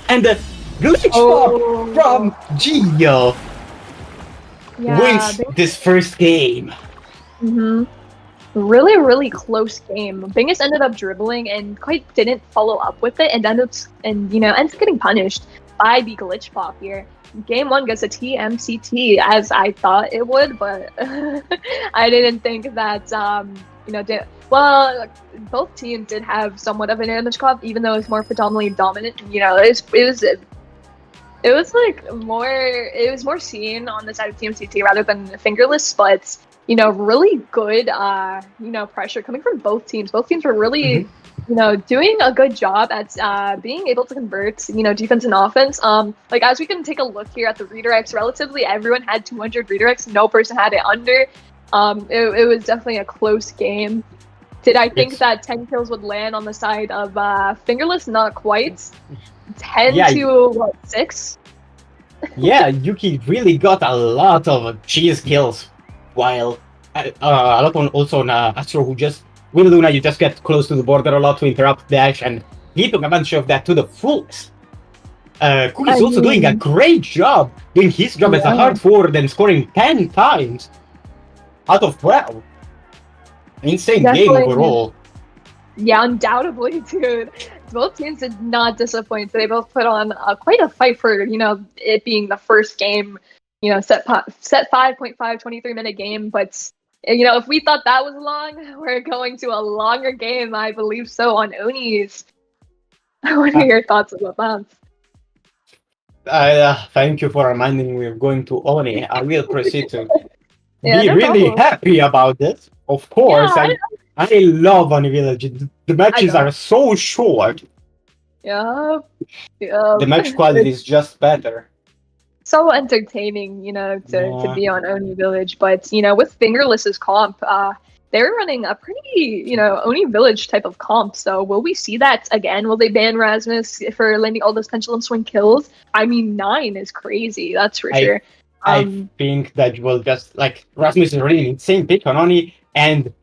And the glitch pop from Gio wins this first game. Really, really close game. Bingus ended up dribbling and quite didn't follow up with it, and ends up getting punished by the glitch pop here. Game 1 gets a TMCT as I thought it would, but I didn't think that both teams did have somewhat of an damage comp, even though it's more predominantly dominant. It was more seen on the side of TMCT rather than fingerless, but really good pressure coming from both teams. Both teams were really doing a good job at being able to convert defense and offense. As we can take a look here at the redirects, relatively everyone had 200 redirects. No person had it under. It was definitely a close game. Did I think that 10 kills would land on the side of fingerless? Not quite. 10 to 6. Yeah, Yuki really got a lot of cheese kills, while a lot on Astro, who just with Luna, you just get close to the border a lot to interrupt dash, and he took advantage of that to the fullest. Cool is also doing a great job doing his job as a hard forward and scoring 10 times out of 12. Insane game overall. Yeah, undoubtedly, dude. Both teams did not disappoint. They both put on quite a fight for, it being the first game, set 5.5, 23-minute game. But, if we thought that was long, we're going to a longer game, I believe so, on Oni's. What are your thoughts about that? Thank you for reminding me we're going to Oni. I will proceed to be really happy about this. Of course, I love Oni Village. The matches are so short. Yeah. The match quality is just better. So entertaining, to be on Oni Village. But, with Fingerless's comp, they're running a pretty, Oni Village type of comp. So will we see that again? Will they ban Rasmus for landing all those pendulum swing kills? I mean, 9 is crazy, that's for sure. I think that will just, Rasmus is really an insane pick on Oni, and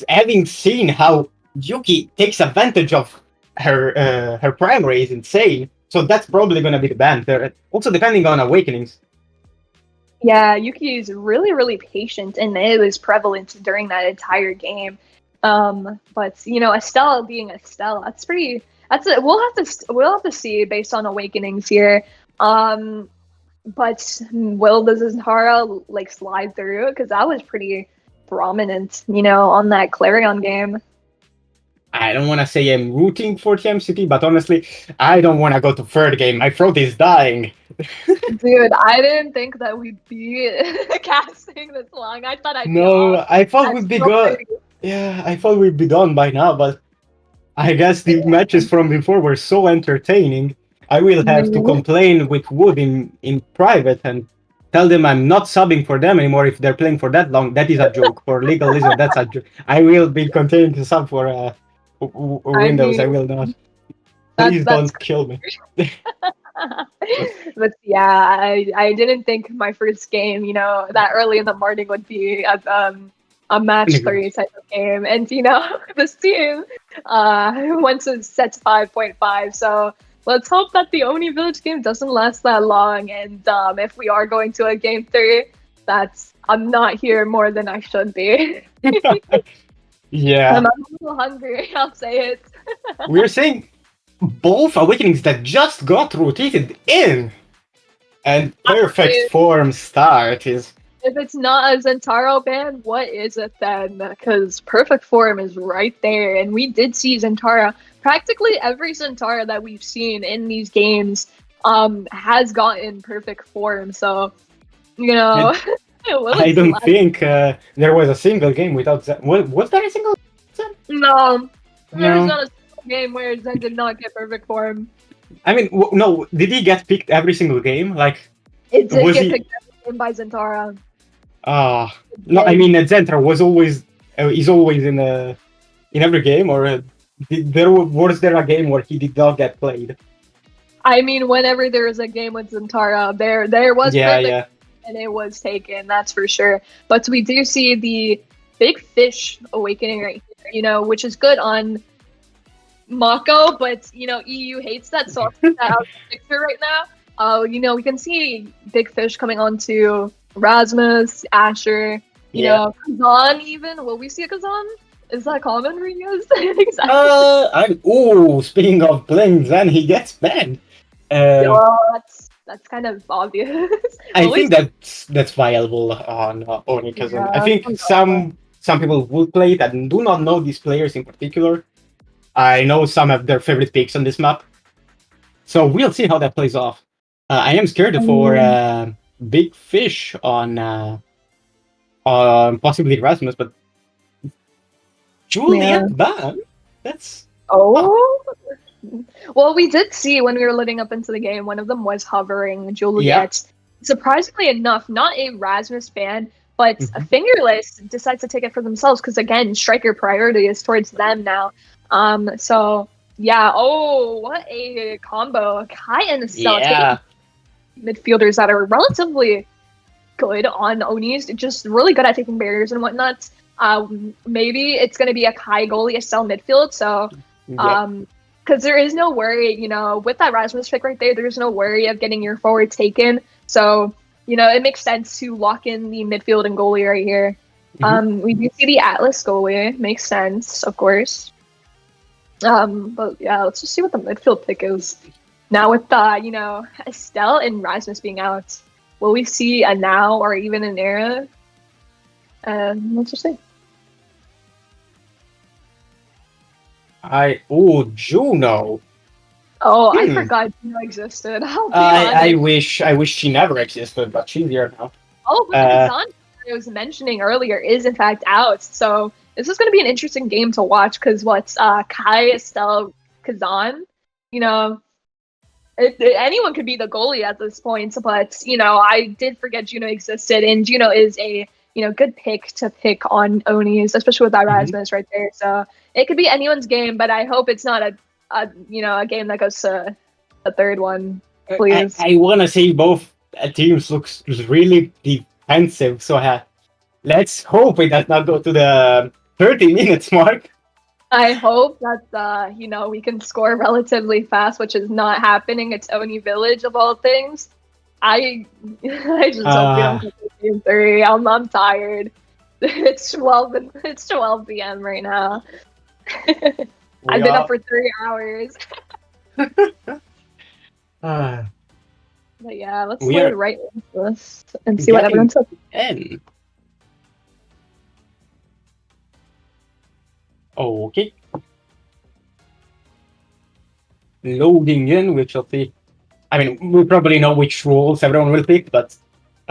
having seen how Yuki takes advantage of her primary is insane. So that's probably going to be the ban there. Also depending on Awakenings. Yeah, Yuki is really, really patient, and it was prevalent during that entire game. But Estelle being Estelle, we'll have to see based on Awakenings here. But will the Zentara slide through? Because that was pretty prominent, on that Clarion game. I don't want to say I'm rooting for TMCT, but honestly, I don't want to go to third game. My throat is dying. Dude, I didn't think that we'd be casting this long. I thought I thought we'd be good. Yeah, I thought we'd be done by now, but I guess the matches from before were so entertaining. I will have to complain with Wood in private and tell them I'm not subbing for them anymore if they're playing for that long. That is a joke. For legalism, that's a joke. I will be continuing to sub for Windows. I will not. Please don't kill me. But yeah, I didn't think my first game, that early in the morning would be a match 3 type of game. And, this team went to set 5.5. So let's hope that the Oni Village game doesn't last that long. And if we are going to a game 3, I'm not here more than I should be. Yeah. I'm a little hungry, I'll say it. We're saying both Awakenings that just got rotated in. And perfect form start is... If it's not a Zentaro ban, what is it then? Because perfect form is right there. And we did see Zentara. Practically every Zentara that we've seen in these games has gotten perfect form. So, I don't think there was a single game without Zen. Was there a single Zen? No. There's not a single game where Zen did not get perfect form. I mean, no. Did he get picked every single game? It did get picked every game by Zentara. No, I mean, Zentara was always is always in every game, or was there a game where he did not get played? I mean, whenever there was a game with Zentara, there was perfect. And it was taken, that's for sure. But we do see the big fish awakening right here, which is good on Mako, but EU hates that, so I'll put that out of the picture right now. We can see Big Fish coming on to Rasmus, Asher, Kazan even. Will we see a Kazan? Is that common for you guys? Speaking of playing Zen, he gets banned. Well, that's kind of obvious. I think that's viable on Onikazan. Yeah, I think some people will play it and do not know these players in particular. I know some of their favorite picks on this map, so we'll see how that plays off. I am scared for Big Fish on possibly Rasmus, but Juliet ban? That's Well, we did see when we were living up into the game, one of them was hovering Juliet. Surprisingly enough, not a Rasmus fan, but a Fingerless decides to take it for themselves because, again, striker priority is towards them now. So, yeah. Oh, what a combo. Kai and Estelle taking midfielders that are relatively good on Onis, just really good at taking barriers and whatnot. Maybe it's going to be a Kai goalie, Estelle midfield, so... because there is no worry, with that Rasmus pick right there, there's no worry of getting your forward taken. So, it makes sense to lock in the midfield and goalie right here. We do see the Atlas goalie. Makes sense, of course. But yeah, let's just see what the midfield pick is. Now with, Estelle and Rasmus being out, will we see a Now or even an Era? Let's just see. Juno. Oh, I forgot Juno existed. I wish she never existed, but she's here now. Oh, but the Kazan I was mentioning earlier is in fact out. So this is going to be an interesting game to watch because Kai, Estelle, Kazan, anyone could be the goalie at this point. But I did forget Juno existed, and Juno is a good pick to pick on Onis, especially with that Rasmus right there. So it could be anyone's game, but I hope it's not a game that goes to a third one, please. I want to say both teams looks really defensive, so let's hope it does not go to the 30 minutes mark. I hope that we can score relatively fast, which is not happening. It's Oni Village of all things. I just hope we don't get to game 3. I'm tired. It's 12 p.m. right now. I've been up for 3 hours. But yeah, let's load right into this and see what everyone says. Okay. Loading in, which I'll see. I mean, we probably know which roles everyone will pick, but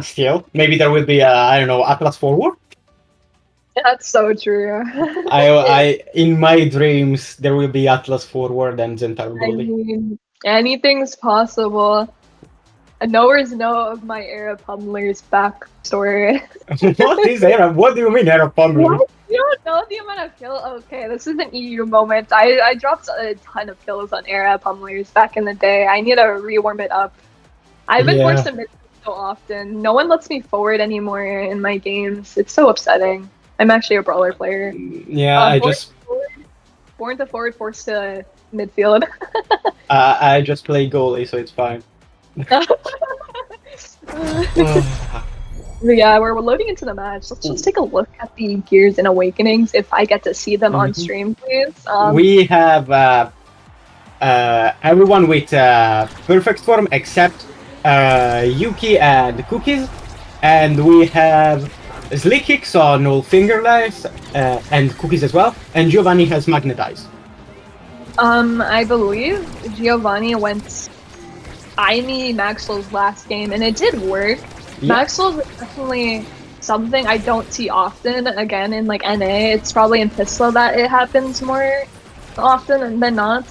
still, maybe there will be Atlas forward. That's so true. I in my dreams there will be Atlas forward and Zentaro goalie. I mean, anything's possible. Knowers know of my Era Pummeler's backstory. What is Era? What do you mean Era Pummeler? What? You don't know the amount of kills? Okay, this is an EU moment. I dropped a ton of kills on Era Pummelers back in the day. I need to re-warm it up. I've been forced to mid so often. No one lets me forward anymore in my games. It's so upsetting. I'm actually a brawler player. Yeah, born to forward, forced to midfield. I just play goalie, so it's fine. Yeah, we're loading into the match. Let's just take a look at the Gears and Awakenings if I get to see them on stream, please. We have everyone with perfect form except Yuki and Cookies, and we have Slick Kicks on all Fingerless and Cookies as well, and Giovanni has Magnetize. I believe Giovanni went Aimi Maxwell's last game, and it did work. Yeah. Maxwell's definitely something I don't see often. Again, in like NA, it's probably in Pistol that it happens more often than not.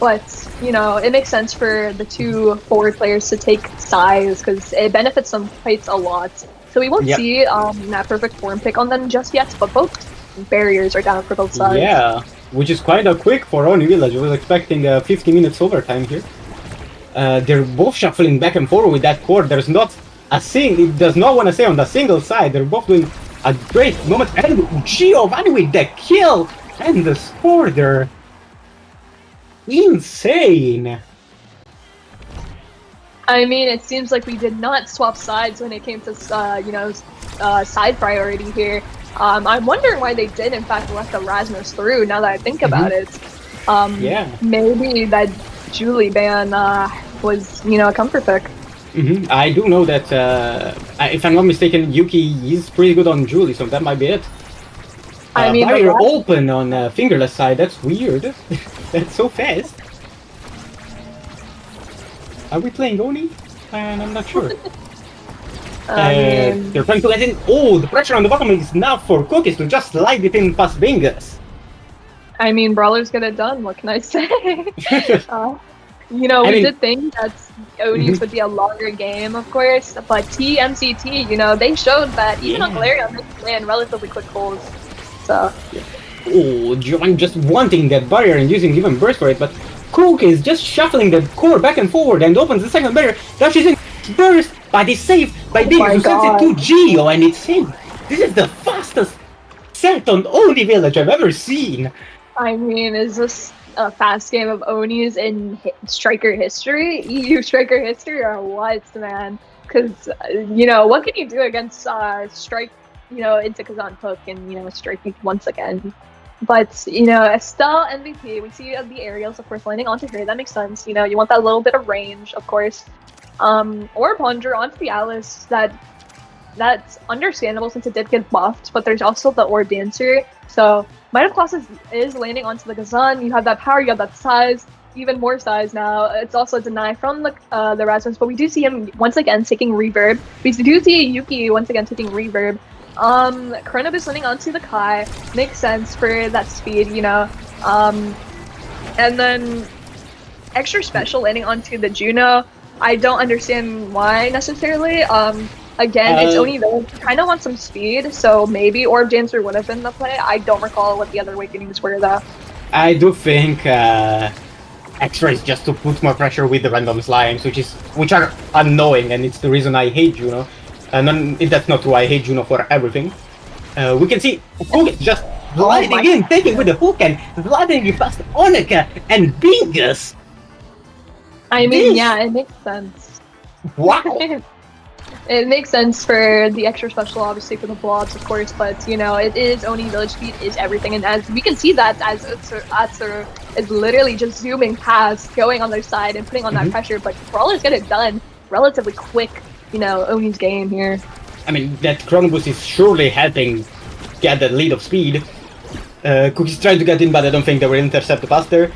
But it makes sense for the two forward players to take size because it benefits them fights a lot. So we won't see that perfect form pick on them just yet, but both barriers are down for both sides. Yeah, which is quite a quick for Oni Village. I was expecting 50 minutes overtime here. They're both shuffling back and forward with that core. There's not a it does not want to say on the single side. They're both doing a great moment. And Giovanni with the kill and the score there. insane. I mean, it seems like we did not swap sides when it came to, side priority here. I'm wondering why they did, in fact, let the Rasmus through, now that I think about it. Yeah. Maybe that Julie ban was, a comfort pick. I do know that, if I'm not mistaken, Yuki is pretty good on Julie, so that might be it. I mean, barrier open on fingerless side, that's weird. That's so fast. Are we playing Oni? I'm not sure. They're trying to let in. Oh, the pressure on the bottom is enough for Cookies to just slide it in past Bingus. I mean, Brawlers get it done, what can I say? We did think that Oni's would be a longer game, of course, but TMCT, they showed that even on Galarian, they can land relatively quick holes. So. Oh, I'm just wanting that barrier and using even burst for it, but Cook is just shuffling the core back and forward and opens the second barrier. Dashes in burst, but is saved by Bingus, who sends it to Geo, and it's him. This is the fastest set on Oni Village I've ever seen. I mean, is this a fast game of Onis in Striker history? EU Striker history, or what, man? Because, what can you do against Strike, into Kazan Hook and, striking once again? But, Estelle MVP, we see the aerials, of course, landing onto her. That makes sense. You want that little bit of range, of course. Or Ponder onto the Alice. That's understandable since it did get buffed, but there's also the Orb Dancer. So, Might of Colossus is landing onto the Kazan. You have that power, you have that size, even more size now. It's also a deny from the Rasmus, but we do see him once again taking reverb. We do see Yuki once again taking reverb. Chronobus landing onto the Kai makes sense for that speed, and then extra special landing onto the Juno. I don't understand why necessarily. Again, it's only though kind of want some speed, so maybe Orb Dancer would have been the play. I don't recall what the other awakenings were though. I do think extra is just to put more pressure with the random slimes, which are annoying, and it's the reason I hate Juno. And if that's not true, I hate Juno for everything. We can see Hook just gliding in, taking with the hook and gliding past Onika and Bingus. I mean, yeah, it makes sense. Wow. It makes sense for the extra special, obviously, for the blobs, of course, but, it is Oni Village speed is everything, and as we can see that as Atsuru is literally just zooming past, going on their side and putting on that pressure, but Brawlers get it done relatively quick, Oni's game here. I mean, that Chronobus is surely helping get the lead of speed. Cookie's trying to get in, but I don't think they will intercept faster.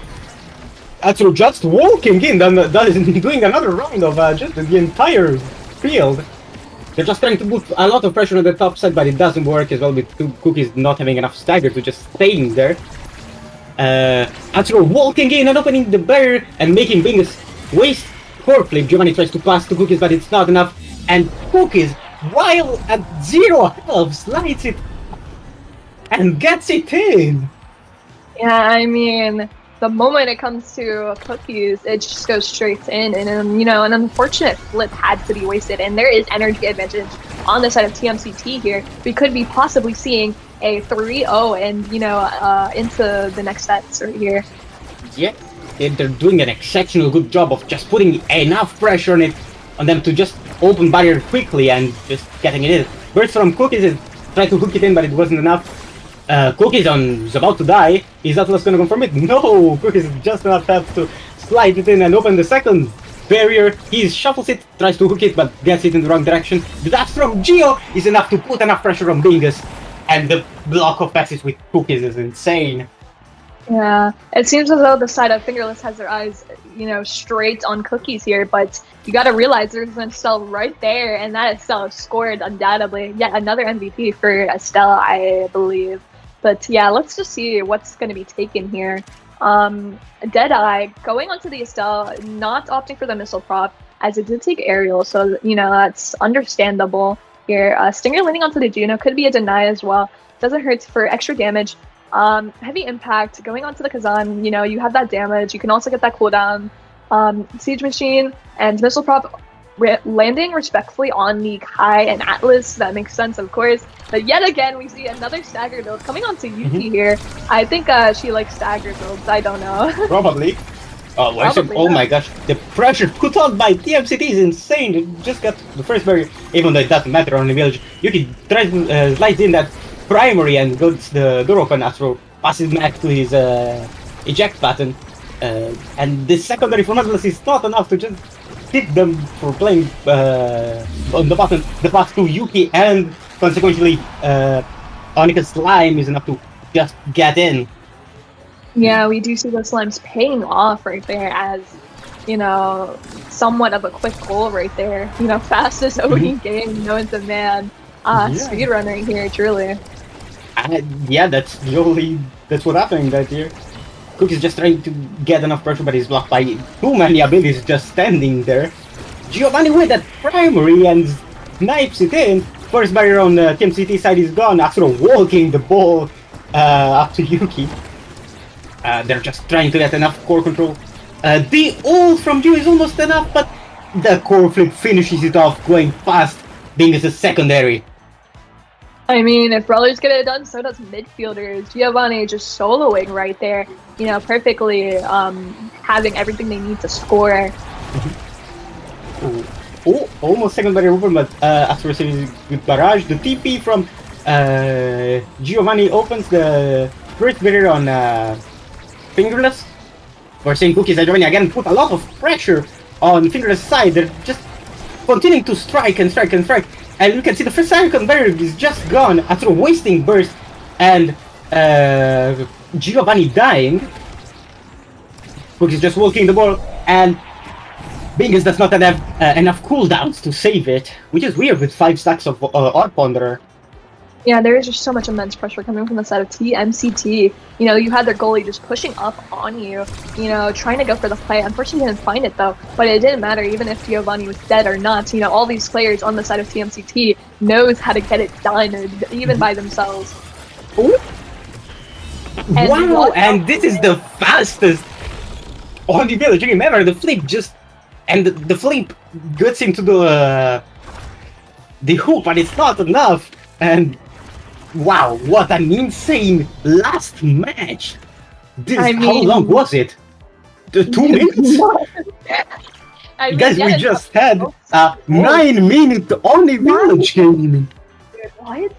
Atsuru just walking in, that is doing another round of just the entire field. They're just trying to put a lot of pressure on the top side, but it doesn't work as well with Cookies not having enough stagger to just staying there. Atsuru walking in and opening the barrier and making Bingus waste core flip. Giovanni tries to pass to Cookies, but it's not enough. And Cookies, while at 0 health, slides it and gets it in. Yeah, I mean, the moment it comes to Cookies, it just goes straight in, and an unfortunate flip had to be wasted, and there is energy advantage on the side of TMCT here. We could be possibly seeing a 3-0 and, into the next sets right here. Yeah, they're doing an exceptional good job of just putting enough pressure on them to just open barrier quickly and just getting it in. Burst from Cookies is trying to hook it in, but it wasn't enough. Cookies is about to die. Is Atlas gonna confirm it? No! Cookies just enough health to slide it in and open the second barrier. He shuffles it, tries to hook it, but gets it in the wrong direction. The dash from Geo is enough to put enough pressure on Bingus. And the block of passes with Cookies is insane. Yeah, it seems as though the side of Fingerless has their eyes, straight on Cookies here, but you gotta realize there's an Estelle right there, and that Estelle scored undoubtedly. Yet another MVP for Estelle, I believe. But yeah, let's just see what's going to be taken here. Deadeye going onto the Estelle, not opting for the missile prop, as it did take aerial, so that's understandable here. Stinger landing onto the Juno could be a deny as well. Doesn't hurt for extra damage. Heavy impact going onto the Kazan. You have that damage. You can also get that cooldown. Siege Machine and missile prop landing respectfully on the Kai and Atlas. That makes sense, of course. But yet again, we see another stagger build coming onto Yuki here. I think she likes stagger builds. I don't know. Probably. Oh my gosh, the pressure put on by TMCT is insane. It just got the first barrier, even though it doesn't matter on the village. Yuki tries to slides in that primary and gets the door open. Astro passes back to his eject button. And the secondary from Atlas is not enough to just hit them for playing on the button. The pass to Yuki and consequently Onika's slime is enough to just get in. Yeah, we do see the slimes paying off right there as, somewhat of a quick goal right there. Fastest OE game known to man. Speedrun right here, truly. Yeah, that's what happened that year. Cook is just trying to get enough pressure, but he's blocked by too many abilities just standing there. Giovanni with that primary and snipes it in. First barrier on the TMCT side is gone. Astro walking the ball up to Yuki. They're just trying to get enough core control. The ult from Gio is almost enough, but the core flip finishes it off going fast, being as a secondary. I mean, if Brawlers get it done, so does midfielders. Giovanni just soloing right there, perfectly having everything they need to score. Oh, almost secondary open, but after receiving good barrage, the TP from Giovanni opens the first barrier on Fingerless. We're seeing Cookies and Giovanni again put a lot of pressure on Fingerless side. They're just continuing to strike and strike and strike. And you can see the first second barrier is just gone after wasting burst and Giovanni dying. Cookies just walking the ball and Bingus does not have enough cooldowns to save it, which is weird with 5 stacks of Orb Ponderer. Yeah, there is just so much immense pressure coming from the side of TMCT. You had their goalie just pushing up on you, trying to go for the play. Unfortunately, didn't find it though, but it didn't matter even if Giovanni was dead or not. All these players on the side of TMCT knows how to get it done, even by themselves. Ooh. Wow, and this is the fastest on the village. Remember, the flip just... And the flip gets into the hoop, but it's not enough. And wow, what an insane last match! How long was it? 2 minutes? Guys, we just had a 9-minute only village game. What?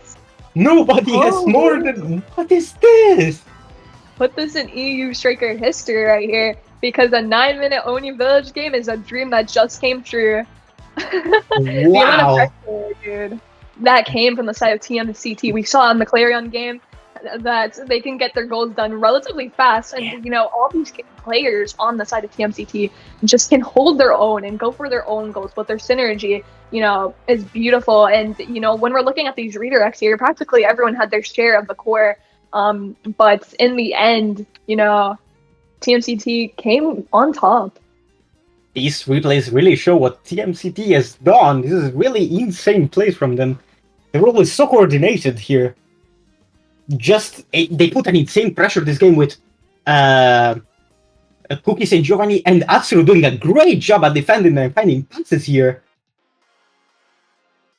Nobody has more than... What is this? Put this in EU Striker history right here. Because a 9-minute Oni Village game is a dream that just came true. The amount of pressure, dude, that came from the side of TMCT. We saw in the Clarion game that they can get their goals done relatively fast. And, all these players on the side of TMCT just can hold their own and go for their own goals. But their synergy, is beautiful. And, when we're looking at these redirects here, practically everyone had their share of the core. But in the end, TMCT came on top. These replays really show what TMCT has done. This is really insane plays from them. They're always so coordinated here. They put an insane pressure this game with Cookies and Giovanni and Astro doing a great job at defending and finding passes here.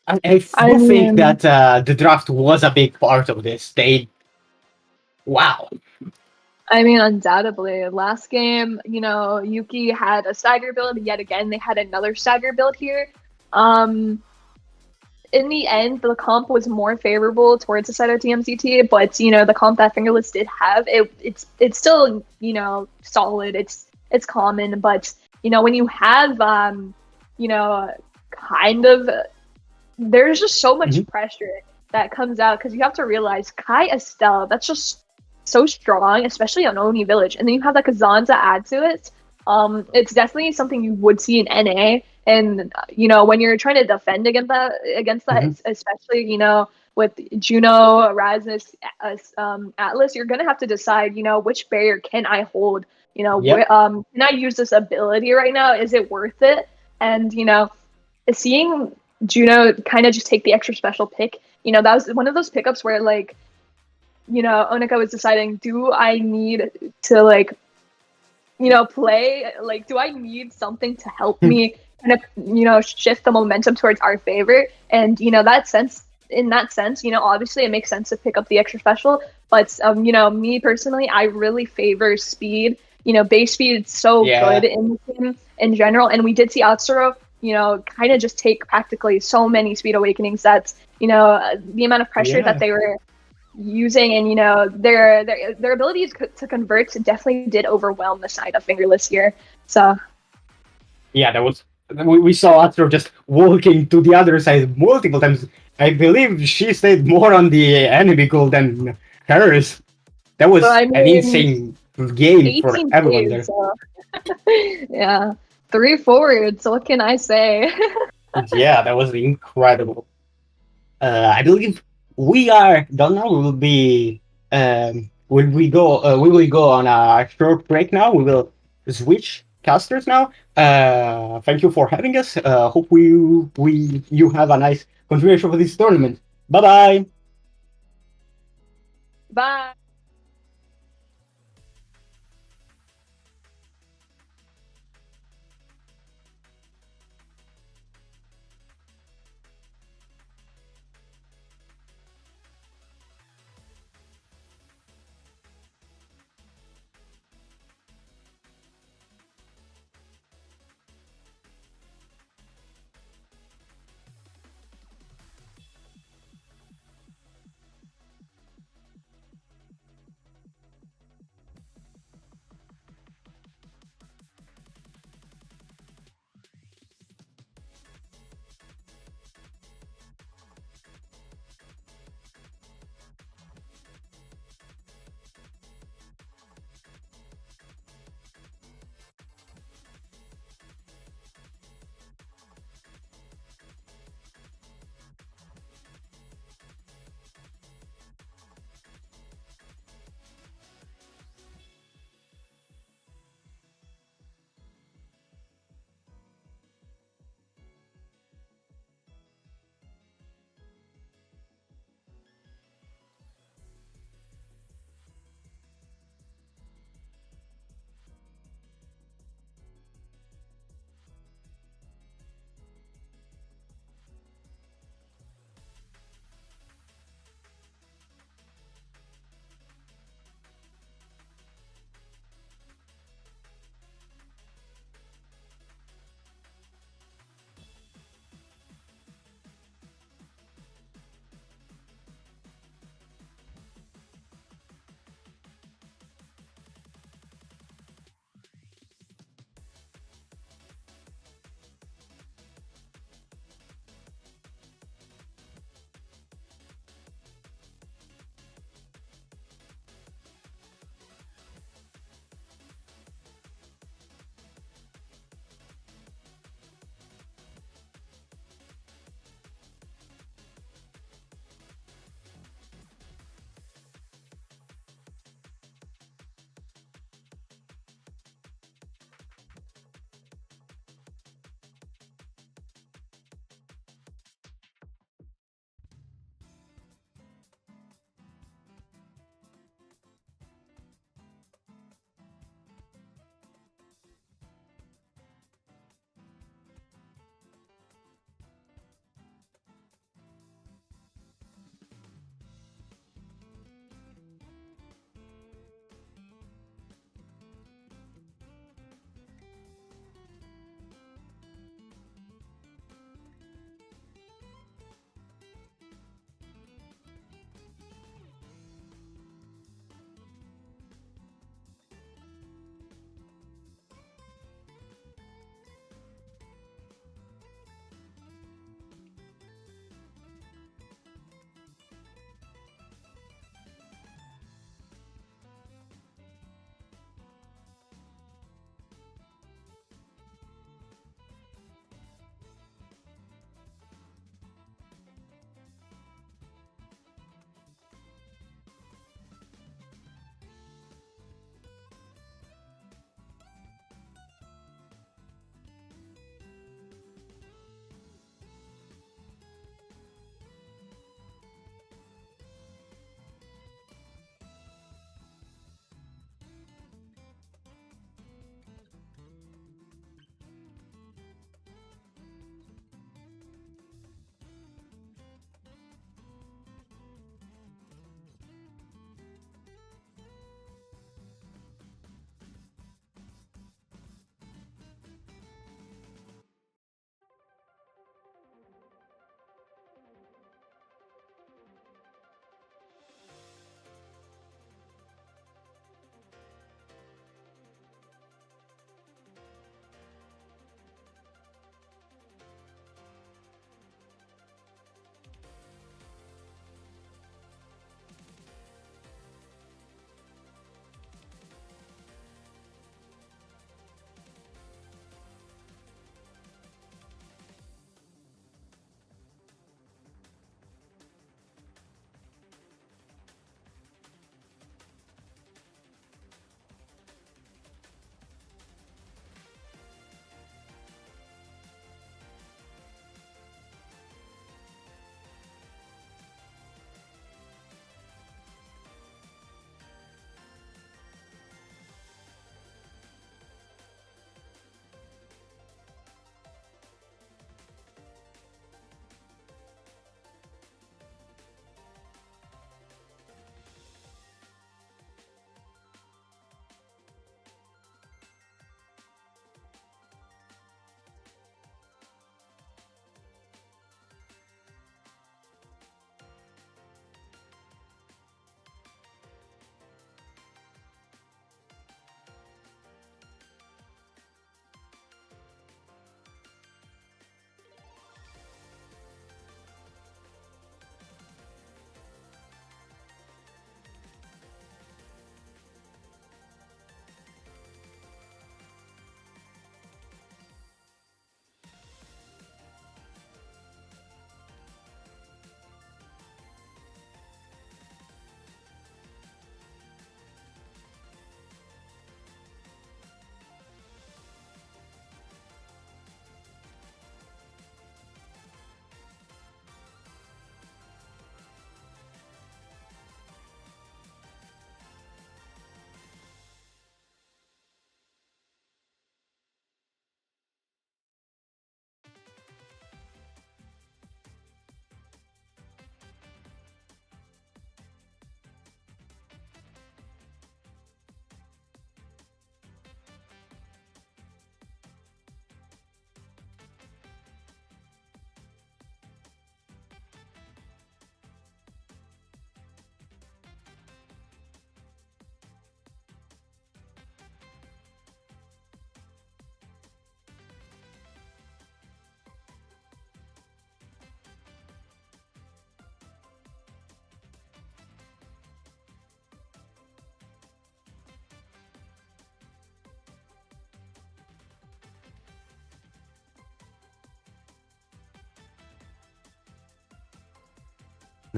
I think that the draft was a big part of this. Wow. I mean, undoubtedly. Last game, Yuki had a stagger build. Yet again, they had another stagger build here. In the end, the comp was more favorable towards the side of TMCT, but, the comp that Fingerless did have, it's still, solid. It's common, but, when you have, kind of, there's just so much pressure that comes out because you have to realize Kai Estelle, that's just so strong, especially on Oni Village, and then you have like a Zanza add to it. It's definitely something you would see in NA, and when you're trying to defend against that, especially with Juno, Erasmus, Atlas, you're gonna have to decide which barrier can I hold. Can I use this ability right now? Is it worth it? And seeing Juno kind of just take the extra special pick, that was one of those pickups where like. Onika was deciding, do I need to play? Do I need something to help me kind of, shift the momentum towards our favor? And, in that sense, obviously it makes sense to pick up the extra special. But, me personally, I really favor speed, base speed so Yeah. good in the game in general. And we did see Atsuro, kind of just take practically so many speed awakenings that, the amount of pressure that they were using and, their abilities to convert definitely did overwhelm the side of Fingerless here. So Yeah, that was. We saw Astro just walking to the other side multiple times. I believe she stayed more on the enemy goal than hers. That was I an mean, insane game for 18 everyone there. days, so yeah, 3 forwards. What can I say? Yeah, that was incredible. I believe we are done now. We will be. Will we go? We will go on a short break now. We will switch casters now. Thank you for having us. Hope you have a nice continuation for this tournament. Bye bye. Bye.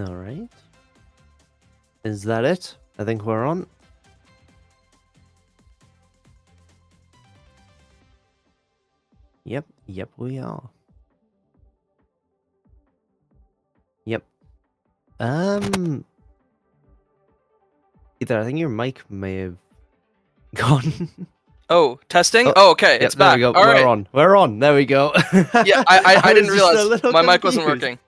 All right. Is that it? I think we're on. Yep, we are. Yep. Either I think your mic may have gone. Oh, testing? Oh, okay, Yep, it's there back. we go. All right. We're on. There we go. Yeah, I didn't was just a realize little my mic wasn't confused. working.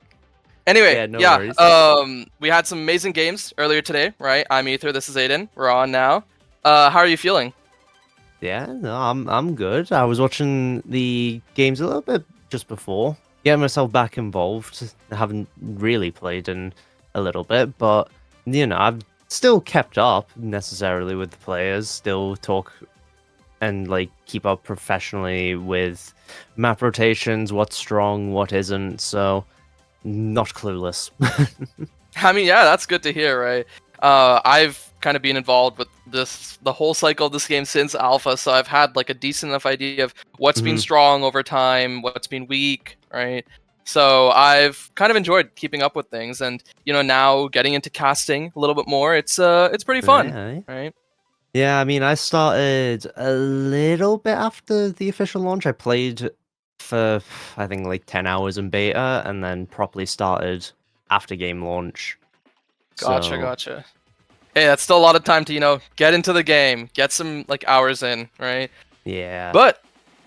Anyway, Yeah, no worries. we had some amazing games earlier today, right? I'm Ether, this is Aiden. We're on now. How are you feeling? Yeah, no, I'm good. I was watching the games a little bit just before, getting myself back involved. I haven't really played in a little bit, but you know, I've still kept up necessarily with the players, still talk and like keep up professionally with map rotations, what's strong, what isn't, so not clueless. I mean, yeah, that's good to hear, right? I've kind of been involved with the whole cycle of this game since alpha, so I've had like a decent enough idea of what's been strong over time, what's been weak, right? So I've kind of enjoyed keeping up with things, and you know, now getting into casting a little bit more, it's pretty fun, Yeah. right? Yeah, I mean, I started a little bit after the official launch. I played for, I think, like 10 hours in beta, and then properly started after game launch. Gotcha. Hey, that's still a lot of time to, you know, get into the game, get some like hours in, right? Yeah. But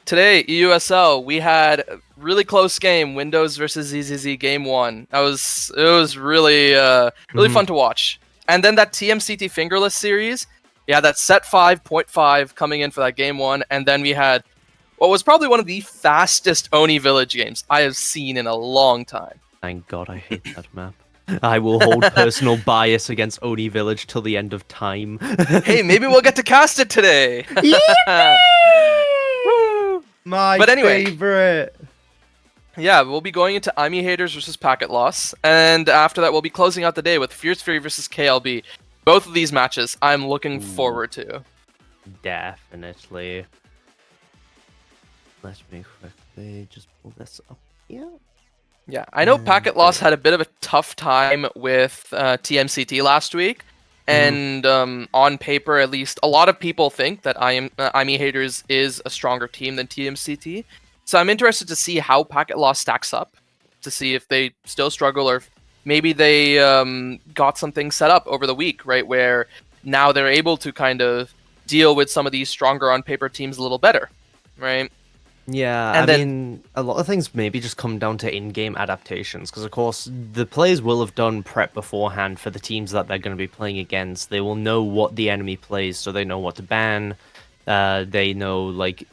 today, EUSL, we had a really close game, Windows versus ZZZ game 1. It was really fun to watch. And then that TMCT fingerless series, yeah, that set 5.5 coming in for that game 1, and then we had what was probably one of the fastest Oni Village games I have seen in a long time. Thank God, I hate that map. I will hold personal bias against Oni Village till the end of time. Hey, maybe we'll get to cast it today. My favorite. Yeah, we'll be going into IME Haters versus Packet Loss, and after that we'll be closing out the day with Fierce Fury versus KLB. Both of these matches I'm looking forward to. Definitely. Let me quickly just pull this up here. Yeah, I know Packet Loss had a bit of a tough time with TMCT last week, and on paper at least, a lot of people think that IME Haters is a stronger team than TMCT. So I'm interested to see how Packet Loss stacks up, to see if they still struggle or if maybe they got something set up over the week, right, where now they're able to kind of deal with some of these stronger on paper teams a little better, right? Yeah, And I then- mean, a lot of things maybe just come down to in-game adaptations, because of course the players will have done prep beforehand for the teams that they're going to be playing against. They will know what the enemy plays, so they know what to ban. They know, like,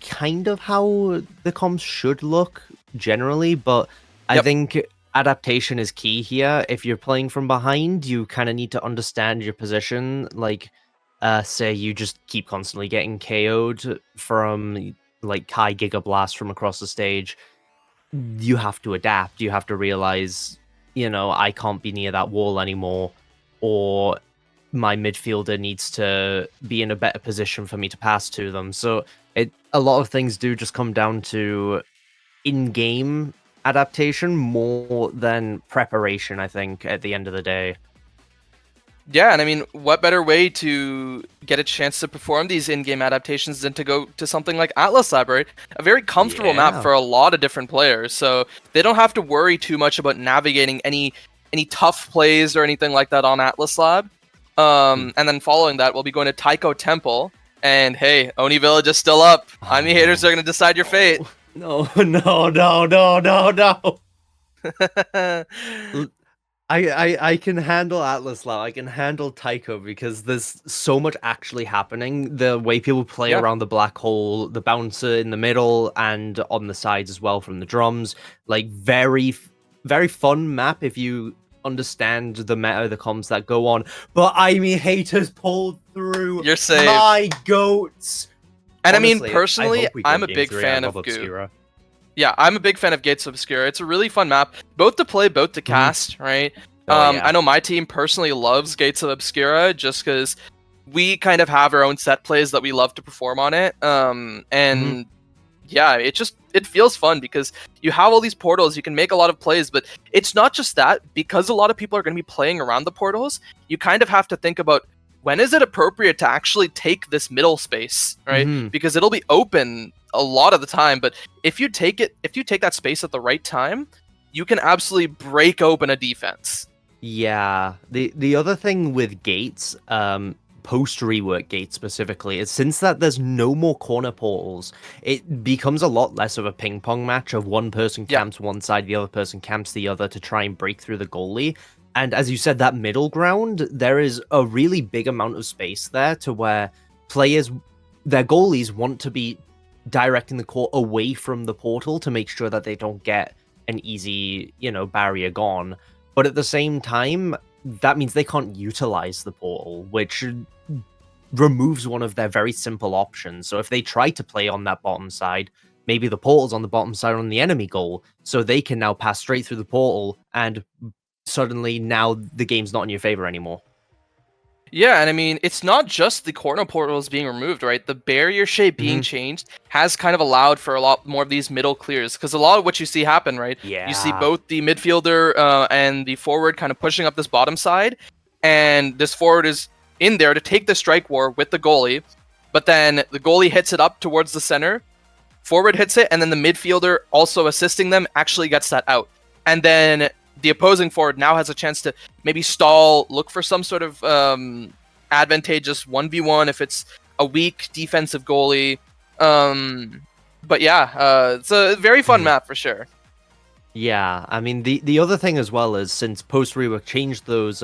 kind of how the comms should look generally, but I think adaptation is key here. If you're playing from behind, you kind of need to understand your position. Like, say you just keep constantly getting KO'd from like high Giga Blast from across the stage. You have to adapt. You have to realize, you know, I can't be near that wall anymore, or my midfielder needs to be in a better position for me to pass to them. So a lot of things do just come down to in-game adaptation more than preparation, I think, at the end of the day. Yeah, and I mean, what better way to get a chance to perform these in-game adaptations than to go to something like Atlas Lab, right? A very comfortable map for a lot of different players, so they don't have to worry too much about navigating any tough plays or anything like that on Atlas Lab. And then following that, we'll be going to Taiko Temple, and hey, Oni Village is still up. IME Haters are going to decide your fate. No. I can handle Atlas Lab. I can handle Taiko because there's so much actually happening. The way people play around the black hole, the bouncer in the middle and on the sides as well from the drums. Like very, very fun map if you understand the meta, the comms that go on. But IME Haters pulled through. You're saved. My goats. And Honestly, I mean, personally, I'm a big fan of Goo. Obscura. Yeah, I'm a big fan of Gates of Obscura. It's a really fun map, both to play, both to cast, right? I know my team personally loves Gates of Obscura just because we kind of have our own set plays that we love to perform on it. And yeah, it's it feels fun because you have all these portals, you can make a lot of plays, but it's not just that. Because a lot of people are going to be playing around the portals, you kind of have to think about when is it appropriate to actually take this middle space, right? Because it'll be open a lot of the time, but if you take that space at the right time, you can absolutely break open a defense. Yeah. The other thing with gates, post rework gates specifically, is since that there's no more corner portals, it becomes a lot less of a ping pong match of one person camps one side, the other person camps the other to try and break through the goalie. And as you said, that middle ground, there is a really big amount of space there to where players, their goalies want to be directing the court away from the portal to make sure that they don't get an easy, barrier gone. But at the same time, that means they can't utilize the portal, which removes one of their very simple options. So if they try to play on that bottom side, maybe the portal's on the bottom side on the enemy goal, so they can now pass straight through the portal, and suddenly now the game's not in your favor anymore. Yeah, and I mean, it's not just the corner portals being removed, right? The barrier shape being changed has kind of allowed for a lot more of these middle clears, because a lot of what you see happen, right? Yeah. You see both the midfielder and the forward kind of pushing up this bottom side, and this forward is in there to take the strike war with the goalie, but then the goalie hits it up towards the center, forward hits it, and then the midfielder also assisting them actually gets that out. And then the opposing forward now has a chance to maybe stall, look for some sort of advantageous 1v1 if it's a weak defensive goalie. But yeah, it's a very fun map for sure. Yeah, I mean, the other thing as well is, since post-rework changed those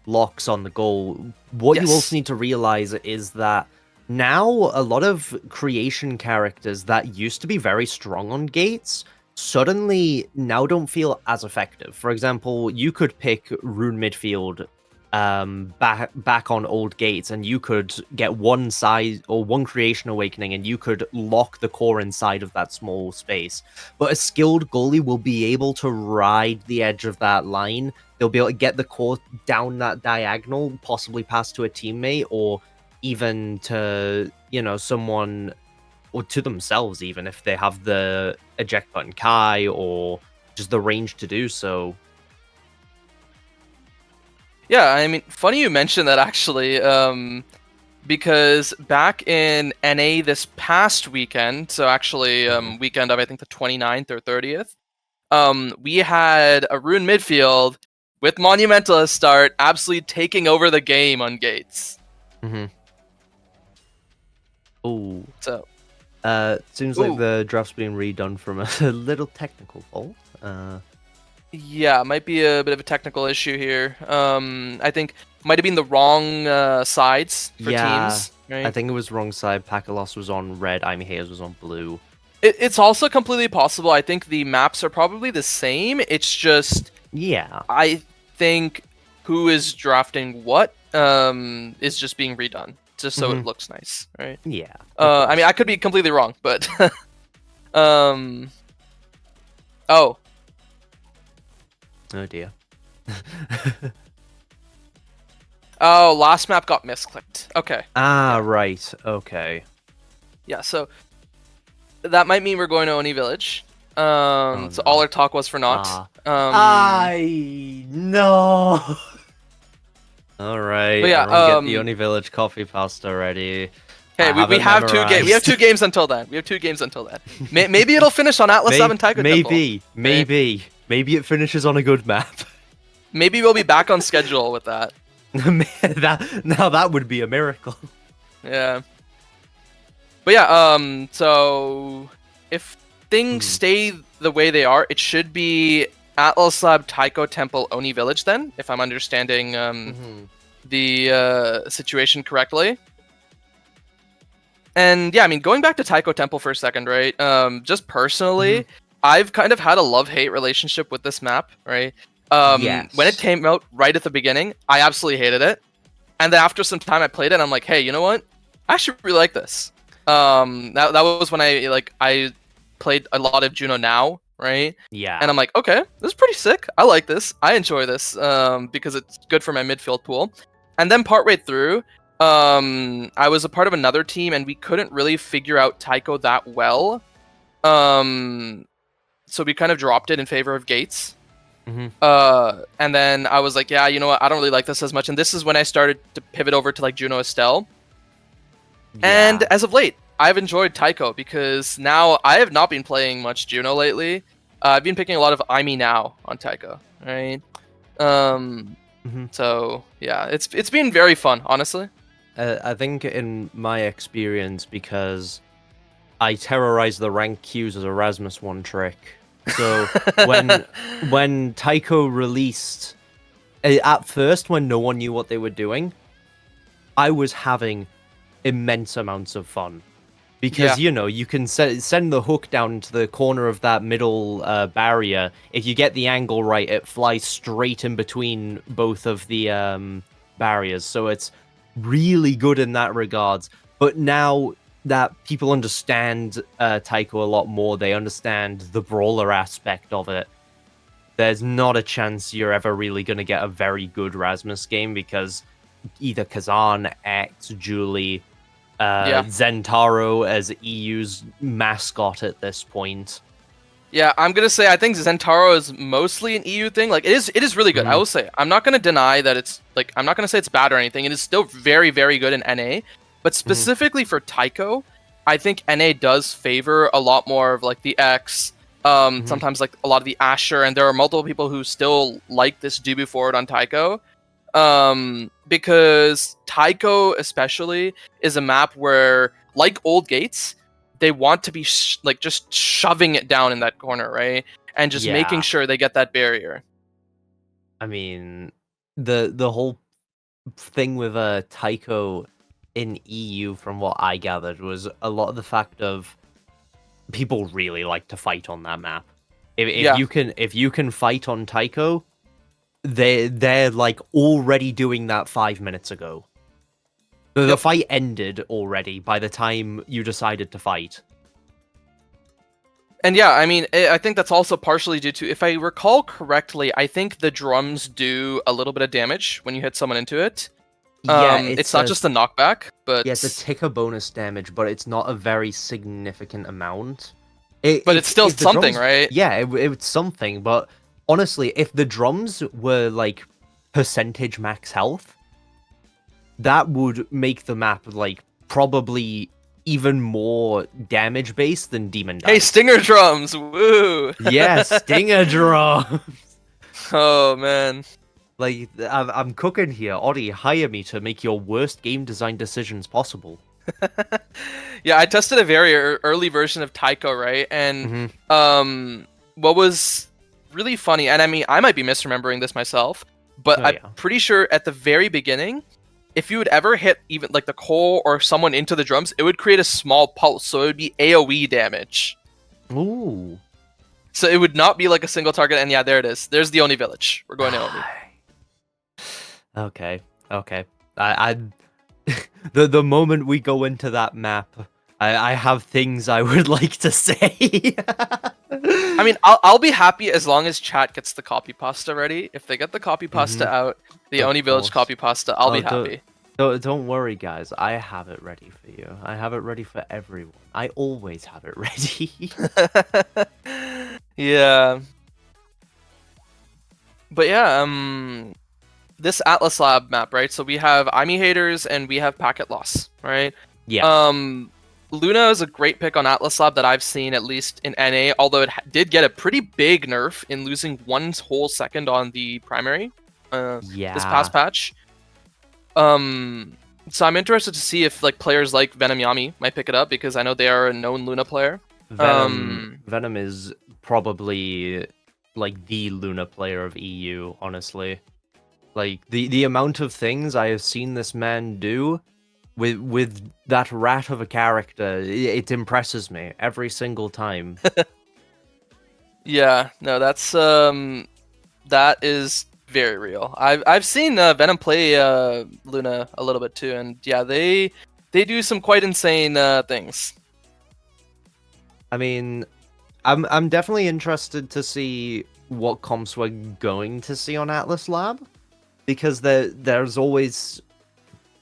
locks on the goal, what you also need to realize is that now a lot of creation characters that used to be very strong on gates suddenly now don't feel as effective. For example, you could pick Rune Midfield back on old gates, and you could get one side or one creation awakening, and you could lock the core inside of that small space. But a skilled goalie will be able to ride the edge of that line. They'll be able to get the core down that diagonal, possibly pass to a teammate, or even to, someone, or to themselves, even if they have the eject button Kai or just the range to do so. Yeah, I mean, funny you mentioned that actually, because back in NA this past weekend, so actually weekend of I think the 29th or 30th, we had a Rune midfield with Monumentalist start absolutely taking over the game on gates. Oh. So. Seems like the draft's being redone from a little technical fault. Yeah, it might be a bit of a technical issue here. I think might have been the wrong sides for teams. Right? I think it was wrong side. Pakalos was on red, Amy Hayes was on blue. It's also completely possible. I think the maps are probably the same. It's just I think who is drafting what is just being redone, just so it looks nice, right? Yeah. I mean, I could be completely wrong, but oh dear. Oh, last map got misclicked. Okay. Right. Okay. Yeah, so that might mean we're going to Oni Village. So all our talk was for naught. No. All right. But yeah, get the Oni Village coffee pasta ready. Okay, we have two games. We have 2 games until then. Maybe it'll finish on Atlas 7 Taiko Temple. Maybe it finishes on a good map. Maybe we'll be back on schedule with that. that would be a miracle. Yeah. But yeah, so if things stay the way they are, it should be Atlas Lab, Taiko Temple, Oni Village then, if I'm understanding the situation correctly. And yeah, I mean, going back to Taiko Temple for a second, right? Just personally, I've kind of had a love-hate relationship with this map, right? When it came out right at the beginning, I absolutely hated it. And then after some time I played it, and I'm like, hey, you know what? I actually really like this. That was when I played a lot of Juno Now, right? Yeah. And I'm like, okay, this is pretty sick. I like this. I enjoy this because it's good for my midfield pool. And then partway through, I was a part of another team, and we couldn't really figure out Taiko that well. So we kind of dropped it in favor of Gates. Mm-hmm. And then I was like, yeah, you know what? I don't really like this as much. And this is when I started to pivot over to like Juno Estelle. And as of late, I've enjoyed Tycho because now I have not been playing much Juno lately. I've been picking a lot of I Me Now on Tycho, right? So yeah, it's been very fun, honestly. I think in my experience, because I terrorize the rank queues as Erasmus one trick. So when Tycho released, at first when no one knew what they were doing, I was having immense amounts of fun. Because, you know, you can send the hook down to the corner of that middle barrier. If you get the angle right, it flies straight in between both of the barriers. So it's really good in that regards. But now that people understand Tycho a lot more, they understand the brawler aspect of it, there's not a chance you're ever really going to get a very good Rasmus game, because either Kazan, X, Julie, Zentaro as EU's mascot at this point. Yeah, I'm gonna say I think Zentaro is mostly an EU thing. Like it is really good. I will say I'm not gonna deny that it's like I'm not gonna say it's bad or anything. It is still very, very good in NA. But specifically for Tycho, I think NA does favor a lot more of like the X, sometimes like a lot of the Asher, and there are multiple people who still like this Dubu forward on Tycho. Because Tycho especially is a map where, like old Gates, they want to be like just shoving it down in that corner, right? And just making sure they get that barrier. I mean, the whole thing with Tycho in EU, from what I gathered, was a lot of the fact of people really like to fight on that map. If you can fight on Tycho, they're like already doing that 5 minutes ago. The fight ended already by the time you decided to fight. And yeah, I mean, I think that's also partially due to, if I recall correctly, I think the drums do a little bit of damage when you hit someone into it. It's not just a knockback, but... Yeah, it's a ticker bonus damage, but it's not a very significant amount. But it's still something, right? Yeah, it's something, but honestly, if the drums were, like, percentage max health, that would make the map, like, probably even more damage-based than Demon Dice. Hey, Stinger drums! Woo! Yeah, Stinger drums! Oh, man. Like, I'm cooking here. Ori, hire me to make your worst game design decisions possible. Yeah, I tested a very early version of Tycho, right? And what was really funny, and I mean, I might be misremembering this myself, but I'm pretty sure at the very beginning, if you would ever hit even like the core or someone into the drums, it would create a small pulse, so it would be AoE damage. Ooh. So it would not be like a single target, and yeah, there it is. There's the Oni village. We're going to Oni. Okay. The moment we go into that map, I have things I would like to say. I mean, I'll be happy as long as chat gets the copy pasta ready. If they get the copy pasta out, the Oni Village copy pasta, I'll be happy. Don't worry, guys. I have it ready for you. I have it ready for everyone. I always have it ready. Yeah. But yeah, this Atlas Lab map, right? So we have IME haters and we have packet loss, right? Yeah. Luna is a great pick on Atlas Lab that I've seen, at least in NA, although it did get a pretty big nerf in losing 1 whole second on the primary this past patch. So I'm interested to see if like players like Venom Yami might pick it up, because I know they are a known Luna player. Venom is probably like the Luna player of EU, honestly. Like the amount of things I have seen this man do with that rat of a character, it impresses me every single time. Yeah, no, that's that is very real. I've seen Venom play Luna a little bit too, and yeah, they do some quite insane things. I mean, I'm definitely interested to see what comps we're going to see on Atlas Lab, because there's always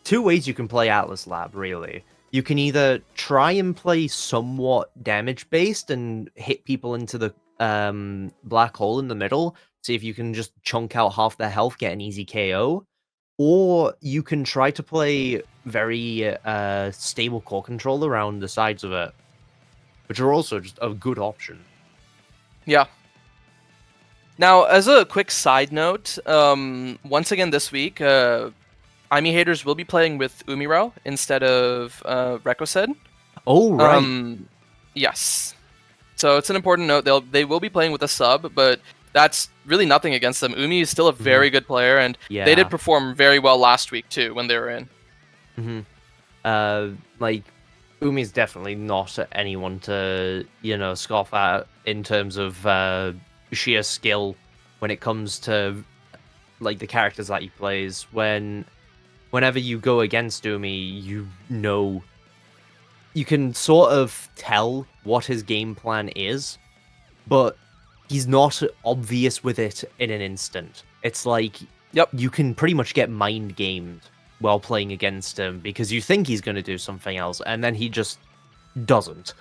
2 ways you can play Atlas Lab, really. you can either try and play somewhat damage based and hit people into the black hole in the middle, see if you can just chunk out half their health, get an easy KO, or you can try to play very stable core control around the sides of it, which are also just a good option. Yeah. Now, as a quick side note, once again this week, IME haters will be playing with Umiro instead of Rekosed. Oh, right. Yes. So it's an important note. They will be playing with a sub, but that's really nothing against them. Umi is still a very good player, and they did perform very well last week too when they were in. Like, Umi's definitely not anyone to, scoff at in terms of sheer skill when it comes to, like, the characters that he plays. Whenever you go against Umi, you can sort of tell what his game plan is, but he's not obvious with it in an instant. It's like, you can pretty much get mind gamed while playing against him because you think he's going to do something else, and then he just doesn't.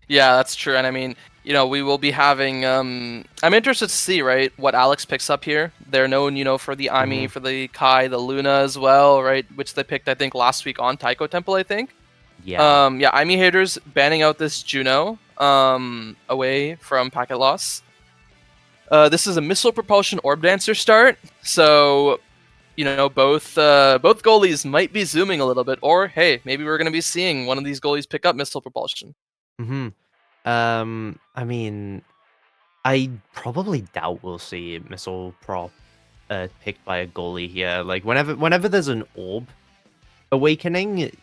Yeah, that's true. And I mean, we will be having... I'm interested to see, right, what Alex picks up here. They're known, for the Ami, for the Kai, the Luna as well, right? Which they picked, I think, last week on Taiko Temple, I think. Yeah. Ami haters banning out this Juno away from Packet Loss. This is a Missile Propulsion Orb Dancer start, so... both goalies might be zooming a little bit, or hey, maybe we're going to be seeing one of these goalies pick up Missile Propulsion. I mean, I probably doubt we'll see Missile Prop picked by a goalie here. Like, whenever there's an Orb Awakening,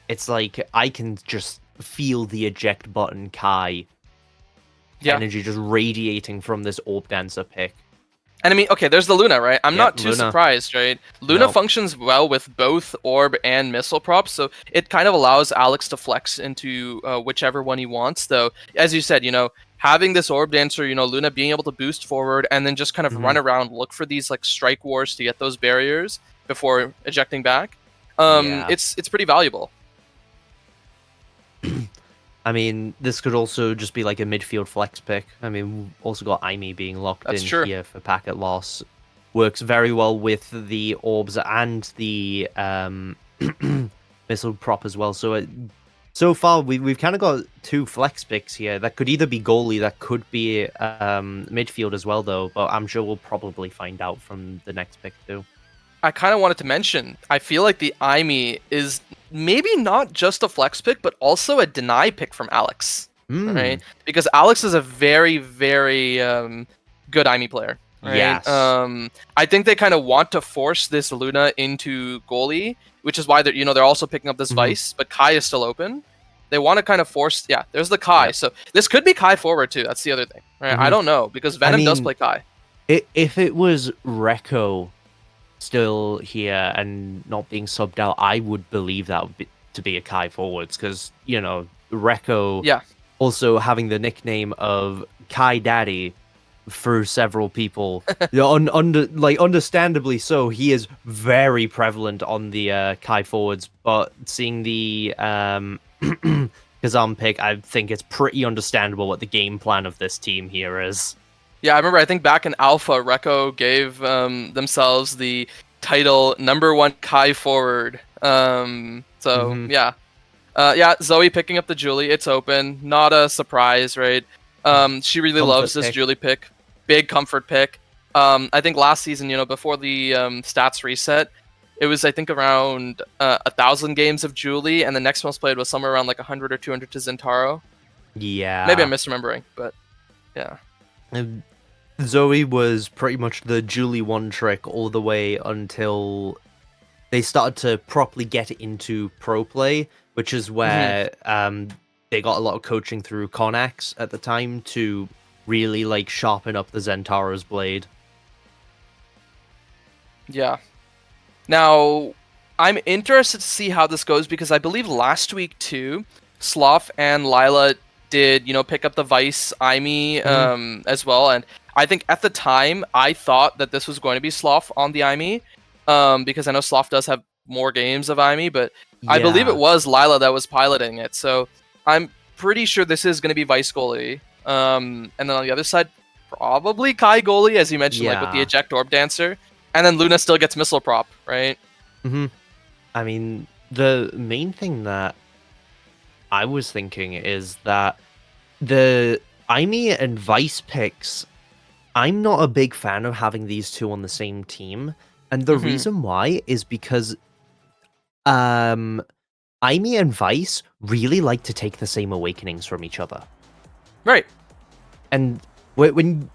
it's like I can just feel the eject button Kai energy just radiating from this Orb Dancer pick. And I mean, okay, there's the Luna, right? I'm not too surprised, right? Luna functions well with both Orb and Missile Props, so it kind of allows Alex to flex into whichever one he wants, though. As you said, having this Orb Dancer, Luna being able to boost forward and then just kind of run around, look for these, like, strike wars to get those barriers before ejecting back. It's pretty valuable. I mean, this could also just be like a midfield flex pick. I mean, we've also got Aimee being locked in here for Packet Loss. Works very well with the Orbs and the Missile Prop as well. So so far, we've kind of got two flex picks here. That could either be goalie, that could be midfield as well, though. But I'm sure we'll probably find out from the next pick, too. I kind of wanted to mention, I feel like the Aimee is maybe not just a flex pick, but also a deny pick from Alex, right? Because Alex is a very, very good Aimee player, right? Yes. I think they kind of want to force this Luna into goalie, which is why they're also picking up this Vice, but Kai is still open. They want to kind of force, there's the Kai. So this could be Kai forward too. That's the other thing, right? I don't know, because Venom does play Kai. If it was Rekko still here and not being subbed out, I would believe that would be to be a Kai forwards, because Rekko also having the nickname of Kai Daddy through several people, understandably so, he is very prevalent on the Kai forwards. But seeing the Kazam pick, I think it's pretty understandable what the game plan of this team here is. Yeah, I remember, I think back in Alpha, Rekko gave themselves the title #1 Kai forward. Zoe picking up the Julie. It's open. Not a surprise, right? She really loves this Julie pick. Big comfort pick. I think last season, before the stats reset, it was, I think, around 1,000 games of Julie, and the next most played was somewhere around like 100 or 200 to Zentaro. Yeah. Maybe I'm misremembering, but yeah. Zoe was pretty much the Julie one trick all the way until they started to properly get into pro play, which is where they got a lot of coaching through Connax at the time to really like sharpen up the Zentaro's blade. Yeah. Now, I'm interested to see how this goes, because I believe last week too, Sloth and Lila did, pick up the Vice Aimee as well, and I think at the time I thought that this was going to be Sloth on the Aimee, because I know Sloth does have more games of Aimee, but I believe Yeah. it was Lila that was piloting it, so I'm pretty sure this is going to be Vice goalie. And then on the other side, probably Kai goalie, as you mentioned, like with the Yeah. eject orb dancer. And then Luna still gets missile prop, right? I mean, the main thing that I was thinking is that the Aimee and Vice picks, I'm not a big fan of having these two on the same team. And the reason why is because Aimee and Vice really like to take the same awakenings from each other. Right. And when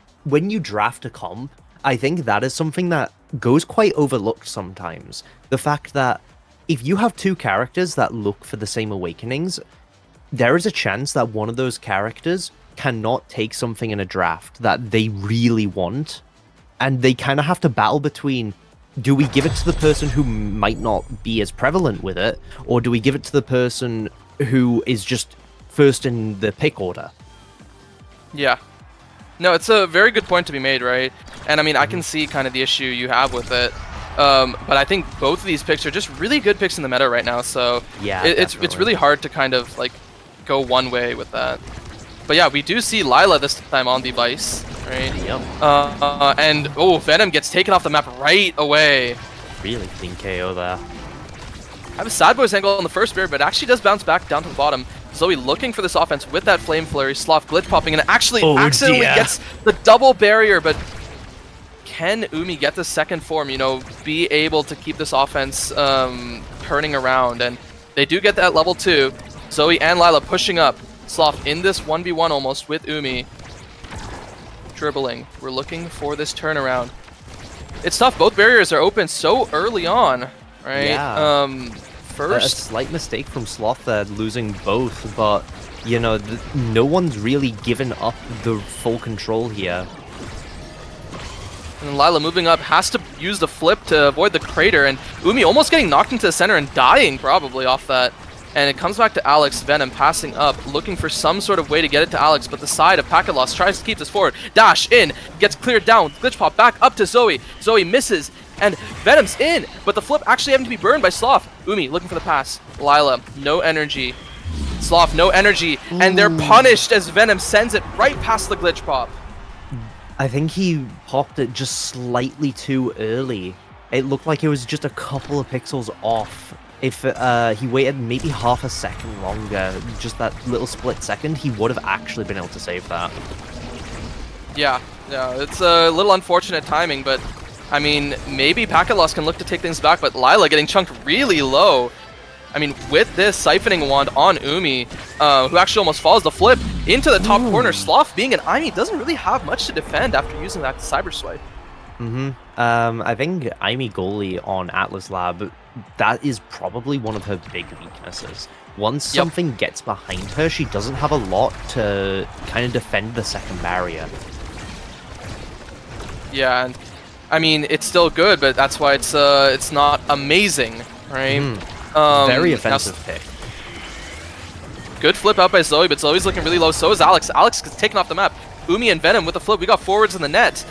you draft a comp, I think that is something that goes quite overlooked sometimes. The fact that if you have two characters that look for the same awakenings, there is a chance that one of those characters cannot take something in a draft that they really want, and they kind of have to battle between, do we give it to the person who might not be as prevalent with it, or do we give it to the person who is just first in the pick order? Yeah. No, it's a very good point to be made, right? And I mean, I can see kind of the issue you have with it. But I think both of these picks are just really good picks in the meta right now, so yeah, it's really hard to kind of like go one way with that. But yeah, we do see Lila this time on the Vice, right? Yep. And oh, Venom gets taken off the map right away. Really clean KO there. I have a Sad Boys angle on the first barrier, but actually does bounce back down to the bottom. Zoe looking for this offense with that Flame Flurry, Sloth glitch popping, and actually accidentally gets the double barrier, but can Umi get the second form, you know, be able to keep this offense turning around? And they do get that level 2. Zoe and Lila pushing up. Sloth in this 1v1 almost with Umi. Dribbling. We're looking for this turnaround. It's tough. Both barriers are open so early on, right? Yeah. First, a slight mistake from Sloth there, losing both, but, you know, no one's really given up the full control here. And Lila moving up, has to use the flip to avoid the crater, and Umi almost getting knocked into the center and dying probably off that. And it comes back to Alex. Venom passing up, looking for some sort of way to get it to Alex, but the side of Packet Loss tries to keep this forward. Dash in, gets cleared down, glitch pop back up to Zoe. Zoe misses, and Venom's in, but the flip actually having to be burned by Sloth. Umi looking for the pass. Lila, no energy. Sloth, no energy, and they're punished as Venom sends it right past the glitch pop. I think he popped it just slightly too early. It looked like it was just a couple of pixels off. If he waited maybe half a second longer, just that little split second, he would have actually been able to save that. Yeah, it's a little unfortunate timing, but I mean, maybe Packet Loss can look to take things back, but Lila getting chunked really low. I mean, with this Siphoning Wand on Umi, who actually almost falls the flip into the top corner, Sloth being an Aimee doesn't really have much to defend after using that Cyber Swipe. I think Aimee goalie on Atlas Lab, that is probably one of her big weaknesses. Once something gets behind her, she doesn't have a lot to kind of defend the second barrier. Yeah, and I mean, it's still good, but that's why it's not amazing, right? Very offensive pick. Good flip out by Zoe, but Zoe's looking really low. So is Alex. Alex is taken off the map. Umi and Venom with the flip. We got forwards in the net.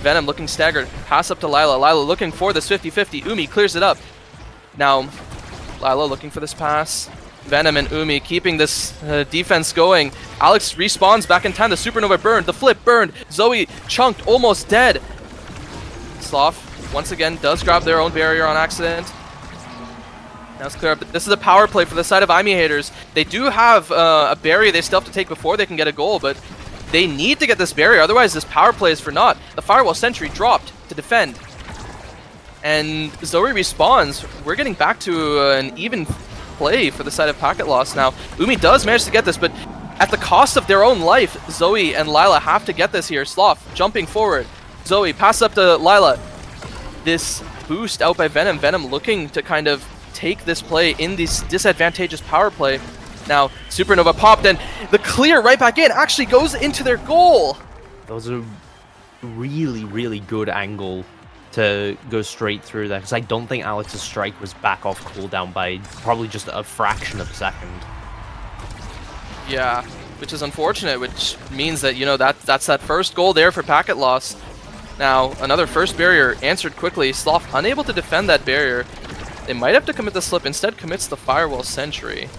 Venom looking staggered. Pass up to Lila. Lila looking for this 50-50. Umi clears it up. Now, Lila looking for this pass. Venom and Umi keeping this defense going. Alex respawns back in time. The Supernova burned. The flip burned. Zoe chunked, almost dead. Sloth, once again, does grab their own barrier on accident. Now it's clear up. This is a power play for the side of Aimee haters. They do have a barrier they still have to take before they can get a goal, but they need to get this barrier, otherwise this power play is for naught. The Firewall Sentry dropped to defend. And Zoe respawns. We're getting back to an even play for the side of Packet Loss now. Umi does manage to get this, but at the cost of their own life, Zoe and Lila have to get this here. Sloth jumping forward. Zoe pass up to Lila. This boost out by Venom. Venom looking to kind of take this play in this disadvantageous power play. Now, Supernova popped, and the clear right back in actually goes into their goal. That was a really, really good angle to go straight through there, because I don't think Alex's strike was back off cooldown by probably just a fraction of a second. Yeah, which is unfortunate, which means that, you know, that's that first goal there for Packet Loss. Now, another first barrier answered quickly. Sloth unable to defend that barrier. They might have to commit the slip. Instead, commits the Firewall Sentry.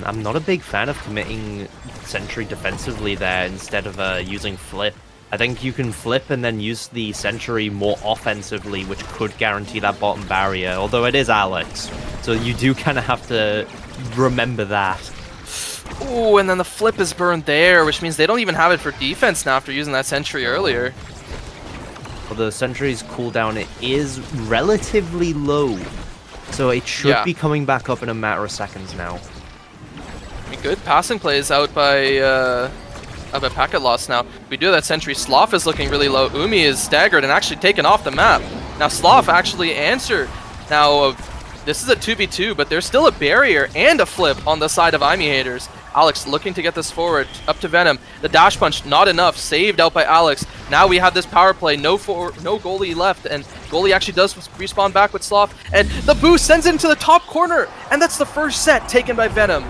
I'm not a big fan of committing Sentry defensively there instead of using Flip. I think you can Flip and then use the Sentry more offensively, which could guarantee that bottom barrier, although it is Alex. So you do kind of have to remember that. Ooh, and then the Flip is burned there, which means they don't even have it for defense now after using that Sentry earlier. Well, the Sentry's cooldown is relatively low, so it should be coming back up in a matter of seconds now. Good passing plays out by packet loss now. We do that Sentry. Sloth is looking really low. Umi is staggered and actually taken off the map. Now Sloth actually answered. Now this is a 2v2, but there's still a barrier and a flip on the side of Imi haters. Alex looking to get this forward up to Venom. The dash punch not enough, saved out by Alex. Now we have this power play, no goalie left, and goalie actually does respawn back with Sloth, and the boost sends it into the top corner, and that's the first set taken by Venom.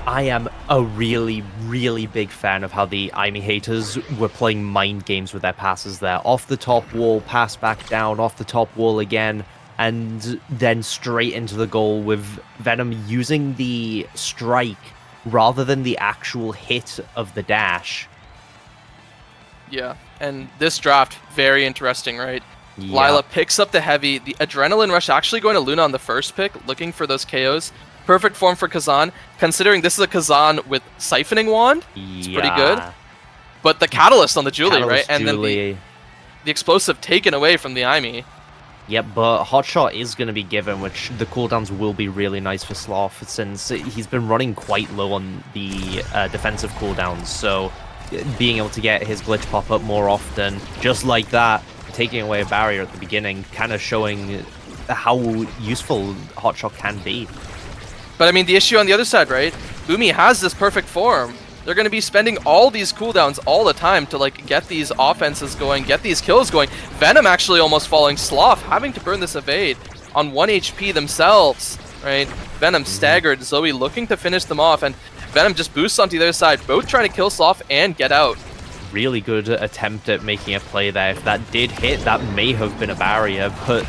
I am a really, really big fan of how the Imi haters were playing mind games with their passes there. Off the top wall, pass back down, off the top wall again, and then straight into the goal with Venom using the strike rather than the actual hit of the dash. Yeah, and this draft, very interesting, right? Yeah. Lila picks up the heavy, the Adrenaline Rush actually going to Luna on the first pick, looking for those KOs. Perfect form for Kazan, considering this is a Kazan with Siphoning Wand. It's pretty good. But the Catalyst on the Julie, right? And then the Explosive taken away from the Imi. Yep, but Hotshot is going to be given, which the cooldowns will be really nice for Sloth, since he's been running quite low on the defensive cooldowns, so being able to get his glitch pop up more often, just like that, taking away a barrier at the beginning, kind of showing how useful Hotshot can be. But I mean, the issue on the other side, right? Umi has this perfect form. They're going to be spending all these cooldowns all the time to like get these offenses going, get these kills going. Venom actually almost falling. Sloth having to burn this evade on 1 HP themselves, right? Venom staggered. Zoe looking to finish them off, and Venom just boosts onto the other side, both trying to kill Sloth and get out. Really good attempt at making a play there. If that did hit, that may have been a barrier, but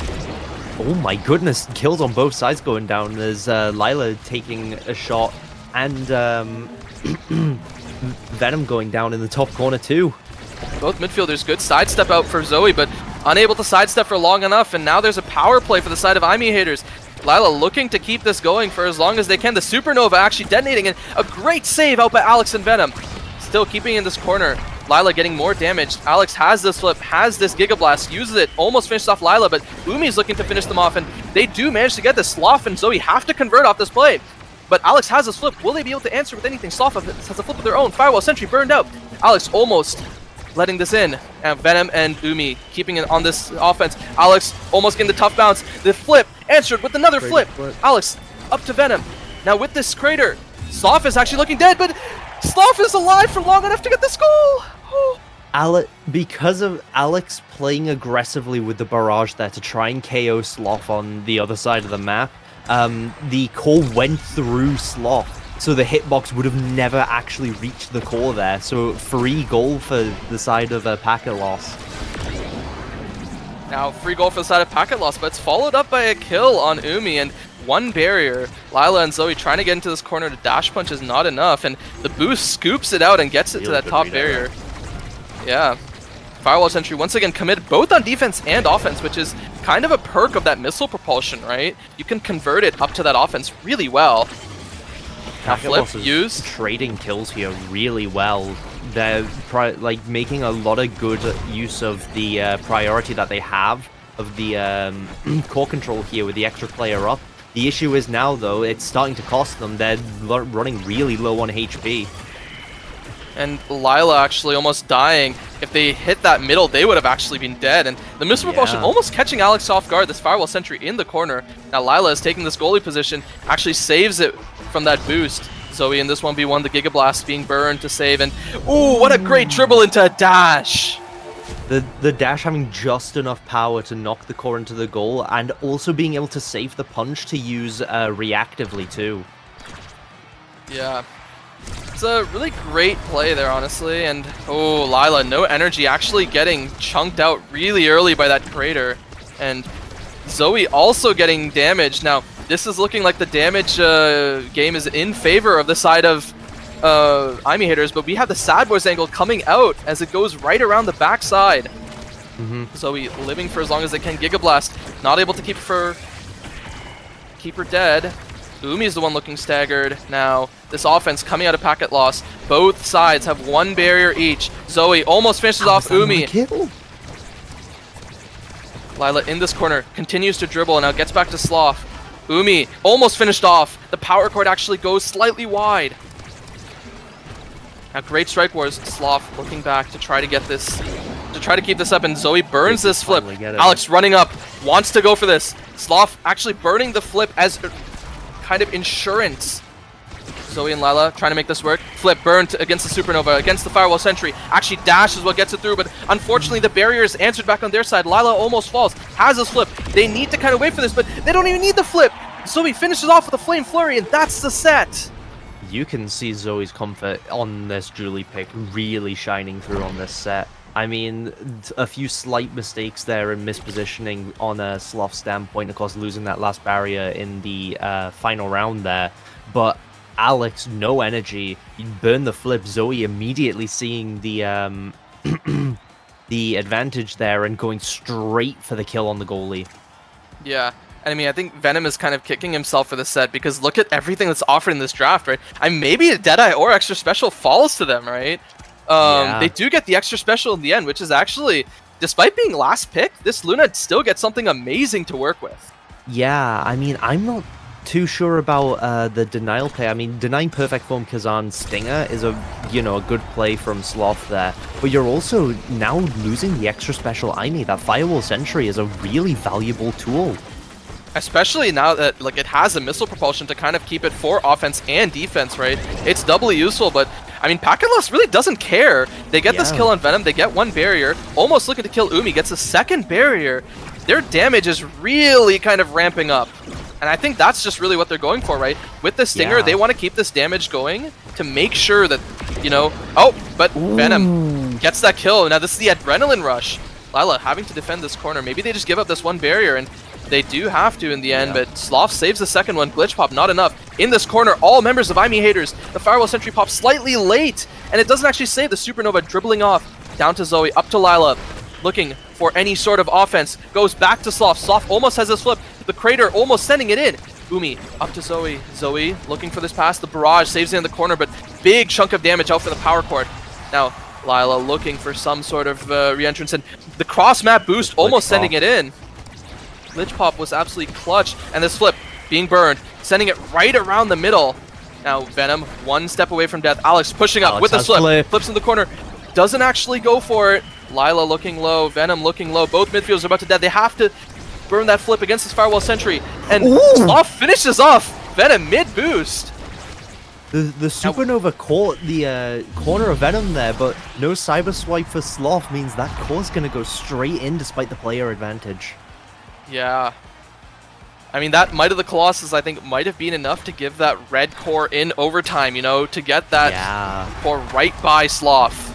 oh my goodness, kills on both sides going down. There's Lila taking a shot, and Venom going down in the top corner too. Both midfielders good sidestep out for Zoe, but unable to sidestep for long enough, and now there's a power play for the side of Imi haters. Lila looking to keep this going for as long as they can. The Supernova actually detonating, and a great save out by Alex and Venom. Still keeping in this corner. Lila getting more damage. Alex has this flip, has this Giga Blast, uses it, almost finished off Lila, but Umi's looking to finish them off, and they do manage to get this. Sloth and Zoe have to convert off this play. But Alex has this flip. Will they be able to answer with anything? Sloth has a flip of their own. Firewall Sentry burned out. Alex almost letting this in. And Venom and Umi keeping it on this offense. Alex almost getting the tough bounce. The flip answered with another flip. Alex up to Venom. Now with this crater, Sloth is actually looking dead, but Sloth is alive for long enough to get this goal. Oh. Because of Alex playing aggressively with the barrage there to try and KO Sloth on the other side of the map, the core went through Sloth, so the hitbox would have never actually reached the core there. So free goal for the side of a packet loss. Now free goal for the side of packet loss, but it's followed up by a kill on Umi and one barrier. Lila and Zoe trying to get into this corner. The dash punch is not enough, and the boost scoops it out and gets it to that top barrier. Yeah. Firewall Sentry once again committed both on defense and offense, which is kind of a perk of that missile propulsion, right? You can convert it up to that offense really well. Now Flip used trading kills here really well. They're like making a lot of good use of the priority that they have of the core control here with the extra player up. The issue is now though, it's starting to cost them. They're running really low on HP. And Lila actually almost dying. If they hit that middle, they would have actually been dead. And the missile propulsion almost catching Alex off guard. This Firewall Sentry in the corner. Now Lila is taking this goalie position, actually saves it from that boost. Zoe in this 1v1, the Giga Blast being burned to save. And ooh, what a great dribble into a dash. The dash having just enough power to knock the core into the goal, and also being able to save the punch to use reactively too. Yeah. It's a really great play there, honestly, and oh, Lila, no energy, actually getting chunked out really early by that crater, and Zoe also getting damage. Now, this is looking like the damage game is in favor of the side of IME hitters, but we have the Sad Boys angle coming out as it goes right around the backside. Zoe living for as long as they can. Giga Blast, not able to keep her dead. Umi is the one looking staggered. Now, this offense coming out of packet loss. Both sides have one barrier each. Zoe almost finishes off Umi. Lila in this corner, continues to dribble, and now gets back to Sloth. Umi almost finished off. The power cord actually goes slightly wide. Now, great strike wars. Sloth looking back to try to get this, to try to keep this up, and Zoe burns this flip. Alex running up, wants to go for this. Sloth actually burning the flip as kind of insurance. Zoe and Lila trying to make this work. Flip burned against the Supernova, against the Firewall Sentry. Actually, Dash is what gets it through, but unfortunately the barrier is answered back on their side. Lila almost falls, has this flip. They need to kind of wait for this, but they don't even need the flip. Zoe finishes off with a Flame Flurry, and that's the set. You can see Zoe's comfort on this Julie pick really shining through on this set. I mean, a few slight mistakes there in mispositioning on a Sloth standpoint, of course, losing that last barrier in the final round there. But Alex, no energy, you burn the flip. Zoe immediately seeing the the advantage there and going straight for the kill on the goalie. Yeah. I mean, I think Venom is kind of kicking himself for the set because look at everything that's offered in this draft, right? I mean, maybe a Deadeye or extra special falls to them, right? They do get the extra special in the end, which is actually, despite being last pick, this Luna still gets something amazing to work with. Yeah, I mean, I'm not too sure about the denial play. I mean, denying perfect form Kazan Stinger is a good play from Sloth there, but you're also now losing the extra special IME. That Firewall Sentry is a really valuable tool. Especially now that it has a missile propulsion to kind of keep it for offense and defense, right? It's doubly useful, but I mean, Packet Loss really doesn't care. They get this kill on Venom, they get one barrier, almost looking to kill Umi, gets a second barrier. Their damage is really kind of ramping up. And I think that's just really what they're going for, right? With the Stinger, they want to keep this damage going to make sure that, but Venom gets that kill. Now this is the adrenaline rush. Lila having to defend this corner. Maybe they just give up this one barrier, and they do have to in the end, but Sloth saves the second one. Glitch Pop, not enough. In this corner, all members of IME haters. The Firewall Sentry pops slightly late, and it doesn't actually save the Supernova, dribbling off. Down to Zoe, up to Lila, looking for any sort of offense. Goes back to Sloth. Sloth almost has this flip. The Crater almost sending it in. Umi, up to Zoe. Zoe looking for this pass. The Barrage saves it in the corner, but big chunk of damage out for the power cord. Now, Lila looking for some sort of re-entrance, and the cross-map boost almost sending it in. Glitch Pop was absolutely clutch, and this flip being burned, sending it right around the middle. Now Venom one step away from death. Alex pushing up with the flip, flips in the corner, doesn't actually go for it. Lila looking low, Venom looking low. Both midfielders are about to dead. They have to burn that flip against this Firewall Sentry, and Sloth finishes off Venom mid boost. The Supernova caught the corner of Venom there, but no Cyber Swipe for Sloth means that core's gonna go straight in despite the player advantage. Yeah. I mean, that Might of the Colossus, I think, might have been enough to give that red core in overtime, to get that core right by Sloth.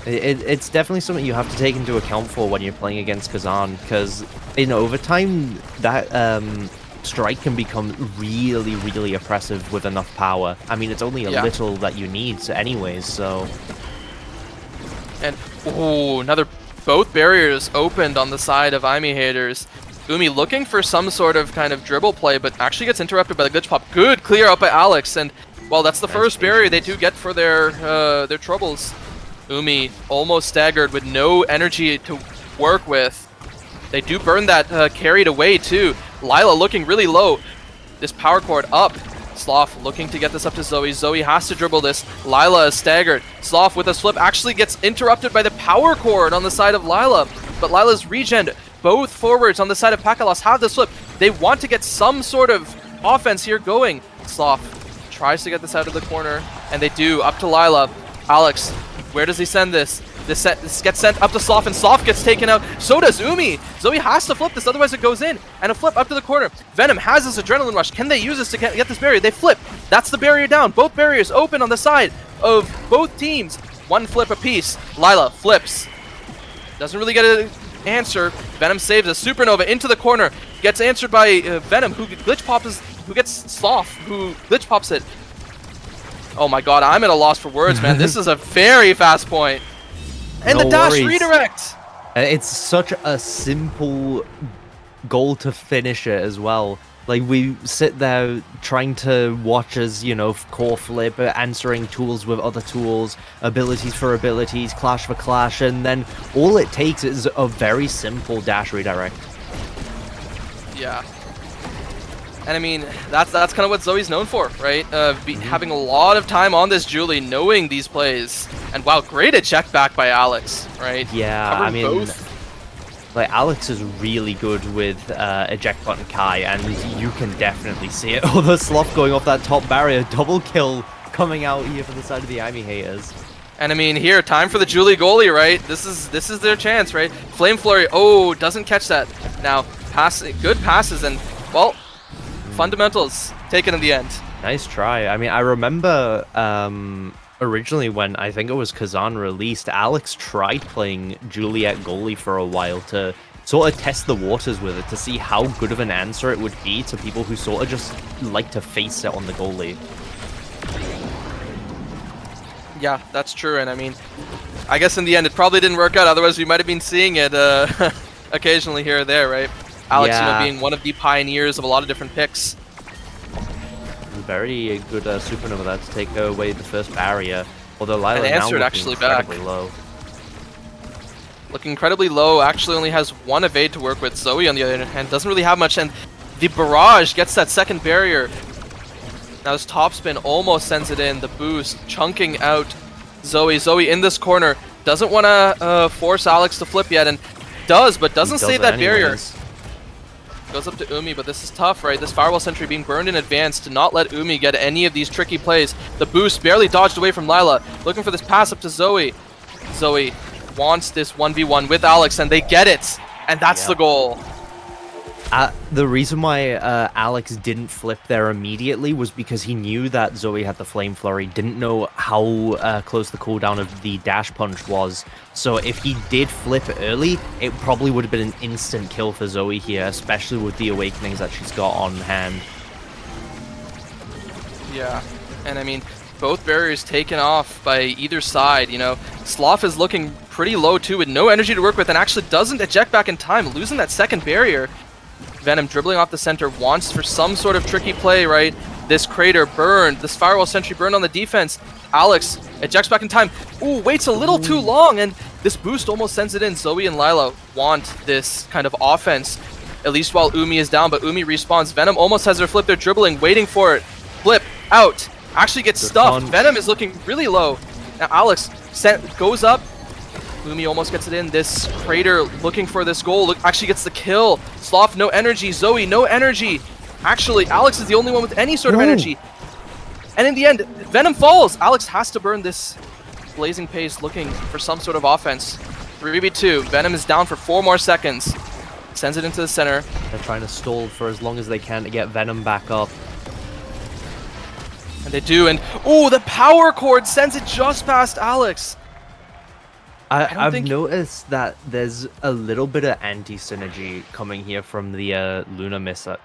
It's definitely something you have to take into account for when you're playing against Kazan, because in overtime, that strike can become really, really oppressive with enough power. I mean, it's only a little that you need anyways, so... And, another... Both barriers opened on the side of IME haters. Umi looking for some sort of kind of dribble play, but actually gets interrupted by the Glitch Pop. Good clear up by Alex, and well, that's the first barrier they do get for their troubles. Umi almost staggered with no energy to work with. They do burn that carried away too. Lila looking really low. This power cord up. Sloth looking to get this up to Zoe. Zoe has to dribble this. Lila is staggered. Sloth with a flip actually gets interrupted by the power cord on the side of Lila. But Lila's regen, both forwards on the side of Pakalos have this flip. They want to get some sort of offense here going. Sloth tries to get this out of the corner, and they do. Up to Lila. Alex, where does he send this? This gets sent up to Sloth, and Sloth gets taken out. So does Umi. Zoe has to flip this, otherwise it goes in. And a flip up to the corner. Venom has this adrenaline rush. Can they use this to get this barrier? They flip. That's the barrier down. Both barriers open on the side of both teams. One flip apiece. Lila flips. Doesn't really get answer. Venom saves a supernova into the corner. Gets answered by Venom, who gets Sloth, who glitch pops it. Oh my god, I'm at a loss for words, man. This is a very fast point. And No the dash worries. redirect. It's such a simple goal to finish it as well. Like, we sit there trying to watch as, you know, core flip, answering tools with other tools, abilities for abilities, clash for clash, and then all it takes is a very simple dash redirect. Yeah. And I mean, that's kind of what Zoe's known for, right? Having a lot of time on this Julie, knowing these plays. And wow, great eject back by Alex, right? Yeah, Covering I mean, both. like, Alex is really good with eject button Kai, and you can definitely see it. Oh, the Sloth going off that top barrier, double kill coming out here for the side of the Amy haters. And I mean, here, time for the Julie goalie, right? This is their chance, right? Flame Flurry, oh, doesn't catch that. Now, good passes, and, well, fundamentals taken in the end. Nice try. I mean, I remember originally when I think it was Kazan released, Alex tried playing Juliet goalie for a while to sort of test the waters with it, to see how good of an answer it would be to people who sort of just like to face it on the goalie. Yeah, that's true, and I mean, I guess in the end it probably didn't work out, otherwise we might have been seeing it occasionally here or there, right? Alex, you know, being one of the pioneers of a lot of different picks. Very good supernova there to take away the first barrier, although Lila And now answered looking actually back. incredibly low. Looking incredibly low, actually only has one evade to work with. Zoe, on the other hand, doesn't really have much, and the barrage gets that second barrier. Now his topspin almost sends it in, the boost, chunking out Zoe. Zoe in this corner, doesn't want to force Alex to flip yet, and does, but doesn't save that barrier. Goes up to Umi, but this is tough, right? This Firewall Sentry being burned in advance to not let Umi get any of these tricky plays. The boost barely dodged away from Lila, looking for this pass up to Zoe. Zoe wants this 1v1 with Alex, and they get it, and that's the goal. The reason why Alex didn't flip there immediately was because he knew that Zoe had the Flame Flurry, didn't know how close the cooldown of the dash punch was. So if he did flip early, it probably would have been an instant kill for Zoe here, especially with the awakenings that she's got on hand. Yeah, and I mean, both barriers taken off by either side, you know. Sloth is looking pretty low too, with no energy to work with, and actually doesn't eject back in time, losing that second barrier. Venom dribbling off the center, wants for some sort of tricky play, right? This crater burned, this Firewall Sentry burned on the defense. Alex ejects back in time. Ooh, waits a little too long, and this boost almost sends it in. Zoe and Lila want this kind of offense, at least while Umi is down, but Umi respawns. Venom almost has her flip, they're dribbling, waiting for it. Flip, out, actually gets stuffed. Venom is looking really low. Now Alex goes up. Umi almost gets it in. This crater looking for this goal. Actually gets the kill. Sloth, no energy. Zoe, no energy. Actually, Alex is the only one with any sort of energy. And in the end, Venom falls. Alex has to burn this blazing pace, looking for some sort of offense. 3v2. Venom is down for 4 more seconds. Sends it into the center. They're trying to stall for as long as they can to get Venom back up. And they do, and oh, the power chord sends it just past Alex. I've noticed that there's a little bit of anti-synergy coming here from the Lunar Missile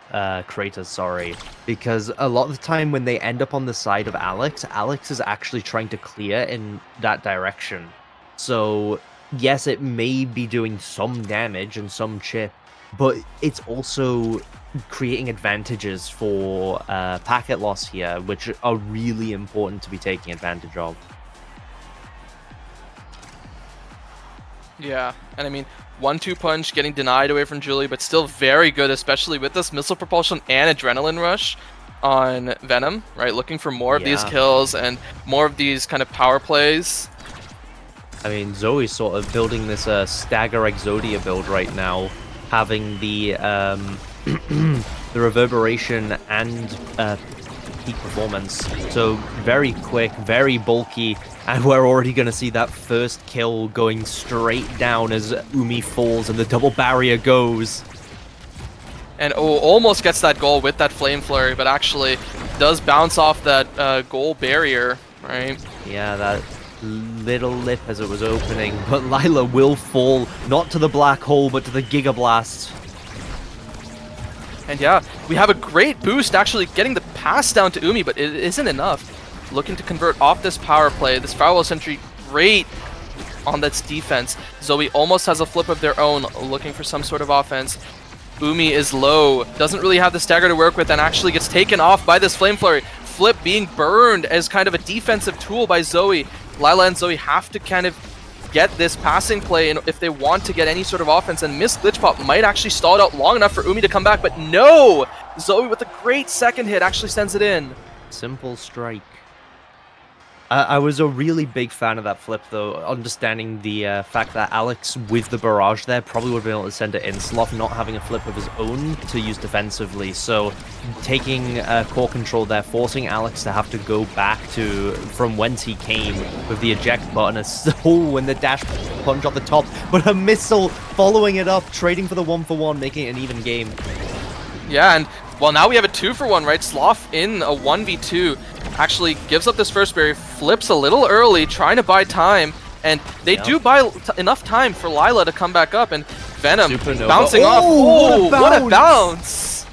craters, sorry. Because a lot of the time when they end up on the side of Alex, Alex is actually trying to clear in that direction. So, yes, it may be doing some damage and some chip, but it's also creating advantages for packet loss here, which are really important to be taking advantage of. Yeah, and I mean, 1-2 punch getting denied away from Julie, but still very good, especially with this missile propulsion and adrenaline rush on Venom, right? Looking for more of these kills and more of these kind of power plays. I mean, Zoe's sort of building this Stagger Exodia build right now, having the the reverberation and peak performance. So very quick, very bulky, and we're already going to see that first kill going straight down as Umi falls and the double barrier goes. And almost gets that goal with that Flame Flurry, but actually does bounce off that goal barrier, right? Yeah, that little lip as it was opening, but Lila will fall, not to the black hole, but to the Giga Blast. And yeah, we have a great boost actually getting the pass down to Umi, but it isn't enough. Looking to convert off this power play. This firewall sentry, great on that defense. Zoe almost has a flip of their own, looking for some sort of offense. Umi is low, doesn't really have the stagger to work with, and actually gets taken off by this Flame Flurry. Flip being burned as kind of a defensive tool by Zoe. Lila and Zoe have to kind of get this passing play and if they want to get any sort of offense, and Miss Glitch Pop might actually stall it out long enough for Umi to come back, but no! Zoe with a great second hit actually sends it in. Simple strike. I was a really big fan of that flip, though, understanding the fact that Alex, with the barrage there, probably would have been able to send it in. Sloth not having a flip of his own to use defensively, so taking core control there, forcing Alex to have to go back to from whence he came with the eject button, and the dash punch off the top, but a missile following it up, trading for the 1-for-1, making it an even game. Yeah, and well, now we have a 2-for-1, right? Sloth in a 1v2 actually gives up this first barrier, flips a little early, trying to buy time, and they do buy enough time for Lila to come back up, and Venom Supernova. bouncing off. Oh, What a bounce!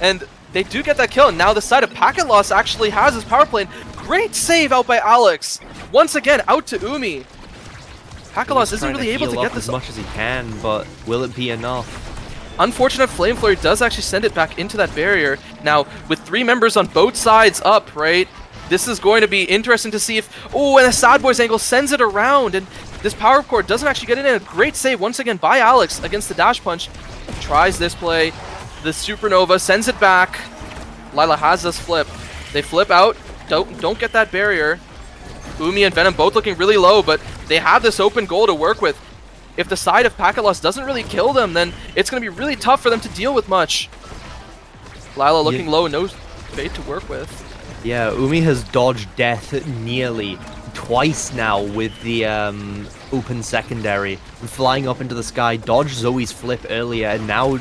And they do get that kill, and now the side of Packet Loss actually has his power play. Great save out by Alex. Once again, out to Umi. Packet Loss isn't really able to get this as much as he can, but will it be enough? Unfortunate Flame Flurry does actually send it back into that barrier. Now, with 3 members on both sides up, right? This is going to be interesting to see if... Oh, and a Sad Boys angle sends it around, and this power core doesn't actually get in. A great save once again by Alex against the dash punch. Tries this play. The Supernova sends it back. Lila has this flip. They flip out. Don't get that barrier. Umi and Venom both looking really low, but they have this open goal to work with. If the side of Packet Loss doesn't really kill them, then it's going to be really tough for them to deal with much. Lila looking low, no fate to work with. Yeah, Umi has dodged death nearly twice now with the open secondary. Flying up into the sky, dodged Zoe's flip earlier, and now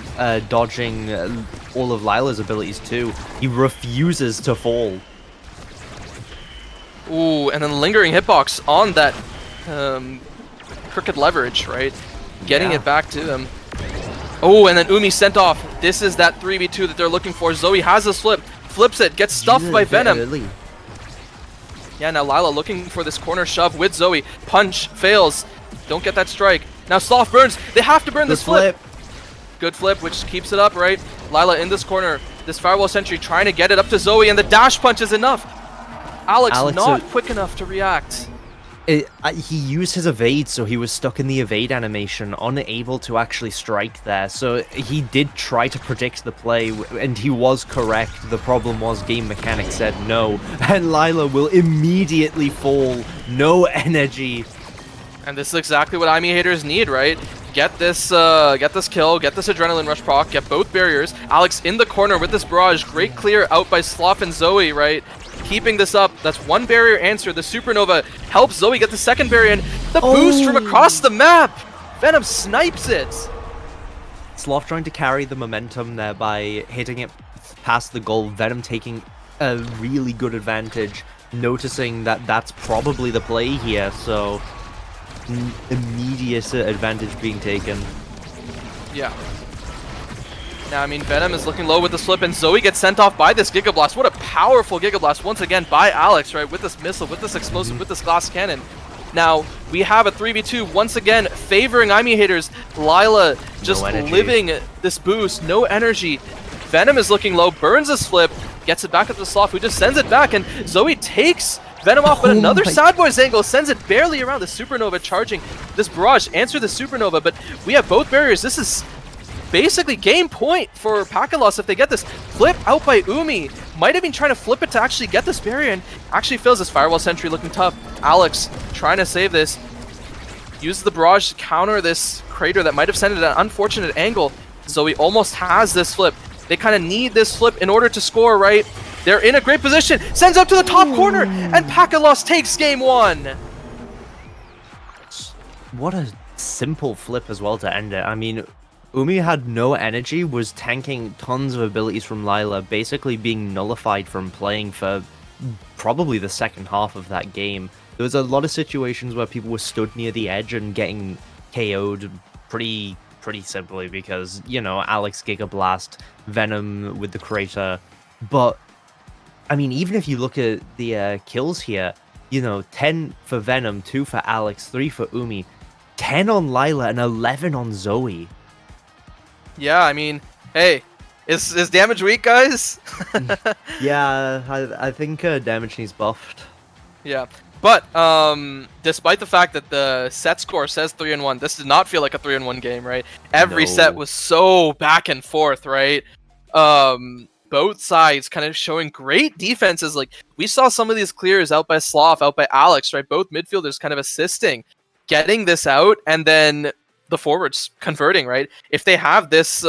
dodging all of Lila's abilities too. He refuses to fall. Ooh, and then lingering hitbox on that crooked leverage, right? Getting it back to him. Oh, and then Umi sent off. This is that 3v2 that they're looking for. Zoe has this flip, flips it, gets stuffed by Venom. Yeah, now Lila looking for this corner shove with Zoe. Punch, fails. Don't get that strike. Now Sloth burns. They have to burn this flip. Good flip, which keeps it up, right? Lila in this corner. This Firewall Sentry trying to get it up to Zoe, and the dash punch is enough. Alex not quick enough to react. He used his evade, so he was stuck in the evade animation, unable to actually strike there. So he did try to predict the play, and he was correct. The problem was game mechanics said no, and Lila will immediately fall. No energy. And this is exactly what IME haters need, right? Get this kill, get this adrenaline rush proc, get both barriers. Alex in the corner with this barrage, great clear out by Sloth and Zoe, right? Keeping this up, that's one barrier answer. The Supernova helps Zoe get the second barrier, and the boost from across the map! Venom snipes it! Sloth trying to carry the momentum there by hitting it past the goal. Venom taking a really good advantage, noticing that that's probably the play here, so immediate advantage being taken. Yeah. Now, I mean, Venom is looking low with the slip, and Zoe gets sent off by this Giga Blast. What a powerful Giga Blast once again by Alex, right? With this missile, with this explosive, with this glass cannon. Now, we have a 3v2 once again favoring IME haters. Lila just living this boost, no energy. Venom is looking low, burns his flip, gets it back up to Sloth, who just sends it back, and Zoe takes Venom off, but another Sad Boys angle sends it barely around. The Supernova charging this barrage, answer the Supernova, but we have both barriers. This is basically game point for Packet Loss if they get this. Flip out by Umi. Might have been trying to flip it to actually get this barrier, and actually fails. This Firewall Sentry looking tough. Alex trying to save this. Uses the barrage to counter this crater that might have sent it at an unfortunate angle. Zoe almost has this flip. They kind of need this flip in order to score, right? They're in a great position. Sends up to the top corner, and Packet Loss takes game 1. What a simple flip as well to end it. I mean, Umi had no energy, was tanking tons of abilities from Lila, basically being nullified from playing for probably the second half of that game. There was a lot of situations where people were stood near the edge and getting KO'd pretty simply because, you know, Alex Giga Blast, Venom with the crater. But, I mean, even if you look at the kills here, you know, 10 for Venom, 2 for Alex, 3 for Umi, 10 on Lila, and 11 on Zoe. Yeah, I mean, hey, is damage weak, guys? Yeah, I think damage needs buffed. Yeah, but despite the fact that the set score says 3-1, this did not feel like a 3-1 game, right? Every set was so back and forth, right? Both sides kind of showing great defenses. Like, we saw some of these clears out by Sloth, out by Alex, right? Both midfielders kind of assisting, getting this out, and then the forwards converting, right? If they have this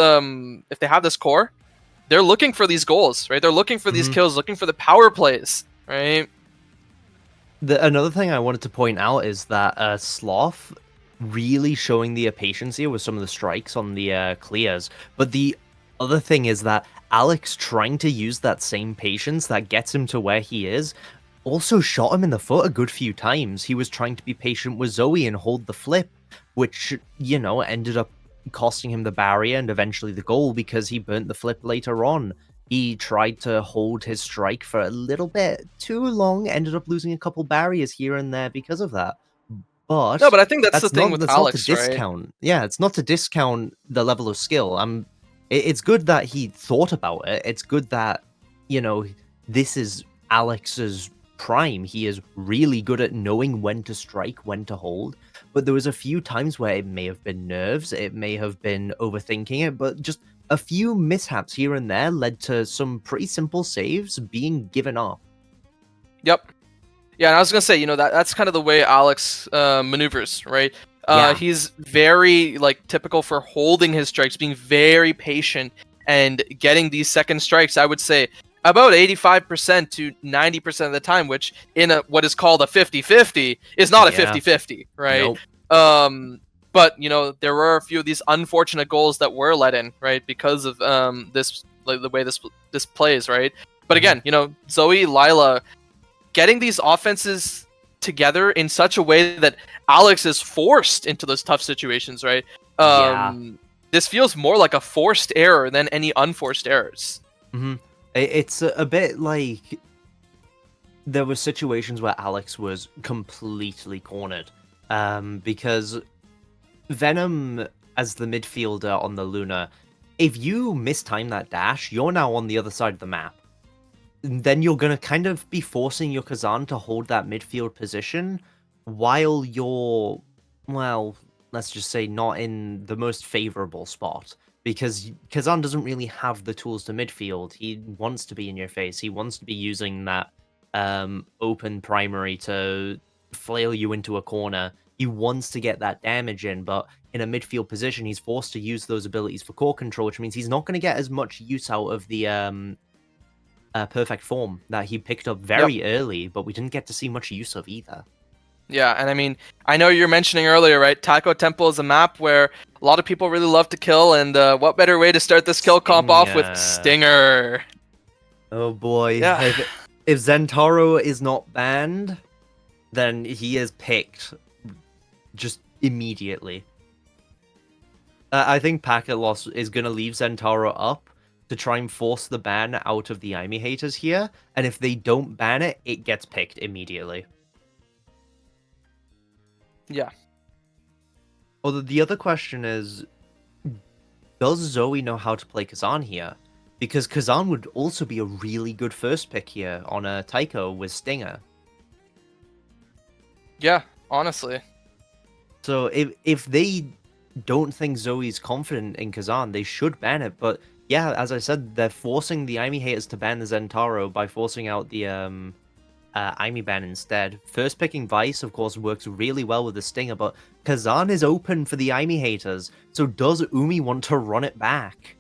core, they're looking for these goals, right? They're looking for these kills, looking for the power plays, right? Another thing I wanted to point out is that Sloth really showing the patience here with some of the strikes on the clears. But the other thing is that Alex trying to use that same patience that gets him to where he is also shot him in the foot a good few times. He was trying to be patient with Zoe and hold the flip, which, you know, ended up costing him the barrier and eventually the goal because he burnt the flip later on. He tried to hold his strike for a little bit too long, ended up losing a couple barriers here and there because of that. But no, but I think that's the thing with Alex, not to discount. Right? Yeah, it's not to discount the level of skill. It's good that he thought about it. It's good that, you know, this is Alex's prime. He is really good at knowing when to strike, when to hold. But there was a few times where it may have been nerves, it may have been overthinking it, but just a few mishaps here and there led to some pretty simple saves being given up. Yep. Yeah, and I was gonna say, you know, that's kind of the way Alex maneuvers, right? He's very typical for holding his strikes, being very patient and getting these second strikes. I would say about 85% to 90% of the time, which in what is called a 50-50 is not a 50-50, right? Nope. But you know, there were a few of these unfortunate goals that were let in, right, because of this the way this plays, right? But again, you know, Zoe, Lila, getting these offenses together in such a way that Alex is forced into those tough situations, right? This feels more like a forced error than any unforced errors. It's a bit like there were situations where Alex was completely cornered because Venom, as the midfielder on the Luna, if you mistime that dash, you're now on the other side of the map. Then you're going to kind of be forcing your Kazan to hold that midfield position while you're, well, let's just say not in the most favorable spot. Because Kazan doesn't really have the tools to midfield. He wants to be in your face. He wants to be using that open primary to flail you into a corner. He wants to get that damage in, but in a midfield position, he's forced to use those abilities for core control, which means he's not going to get as much use out of the perfect form that he picked up very early, but we didn't get to see much use of either. Yeah, and I mean, I know you were mentioning earlier, right? Taiko Temple is a map where a lot of people really love to kill, and what better way to start this kill comp off with Stinger? Oh boy. Yeah. If Zentaro is not banned, then he is picked just immediately. I think Packet Loss is going to leave Zentaro up to try and force the ban out of the Aimi haters here, and if they don't ban it, it gets picked immediately. Yeah. Although the other question is, does Zoe know how to play Kazan here? Because Kazan would also be a really good first pick here on a Taiko with Stinger. Yeah, honestly. So if they don't think Zoe's confident in Kazan, they should ban it. But yeah, as I said, they're forcing the Aimi haters to ban the Zentaro by forcing out the Aimi ban instead. First picking Vice, of course, works really well with the Stinger, but Kazan is open for the Aimi haters. So does Umi want to run it back?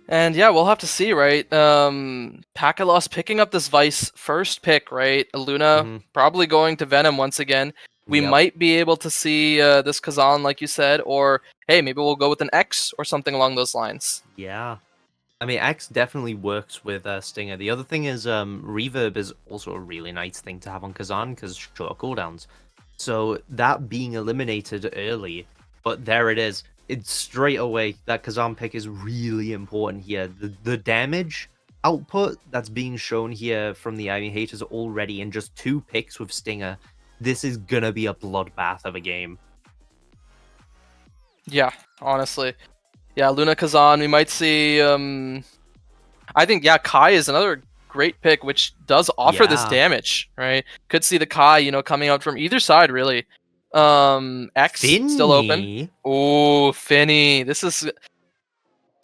And yeah, we'll have to see, right? Pakalos picking up this Vice first pick, right? Luna probably going to Venom once again. We might be able to see this Kazan, like you said, or hey, maybe we'll go with an X or something along those lines. Yeah. I mean, X definitely works with Stinger. The other thing is Reverb is also a really nice thing to have on Kazan because short cooldowns. So that being eliminated early, but there it is. It's straight away that Kazan pick is really important here. The damage output that's being shown here from the Ivy Haters already in just 2 picks with Stinger. This is gonna be a bloodbath of a game. Yeah, honestly. Yeah, Luna Kazan, we might see I think Kai is another great pick which does offer this damage, right? Could see the Kai, you know, coming out from either side really. X still open. Oh, Finny. This is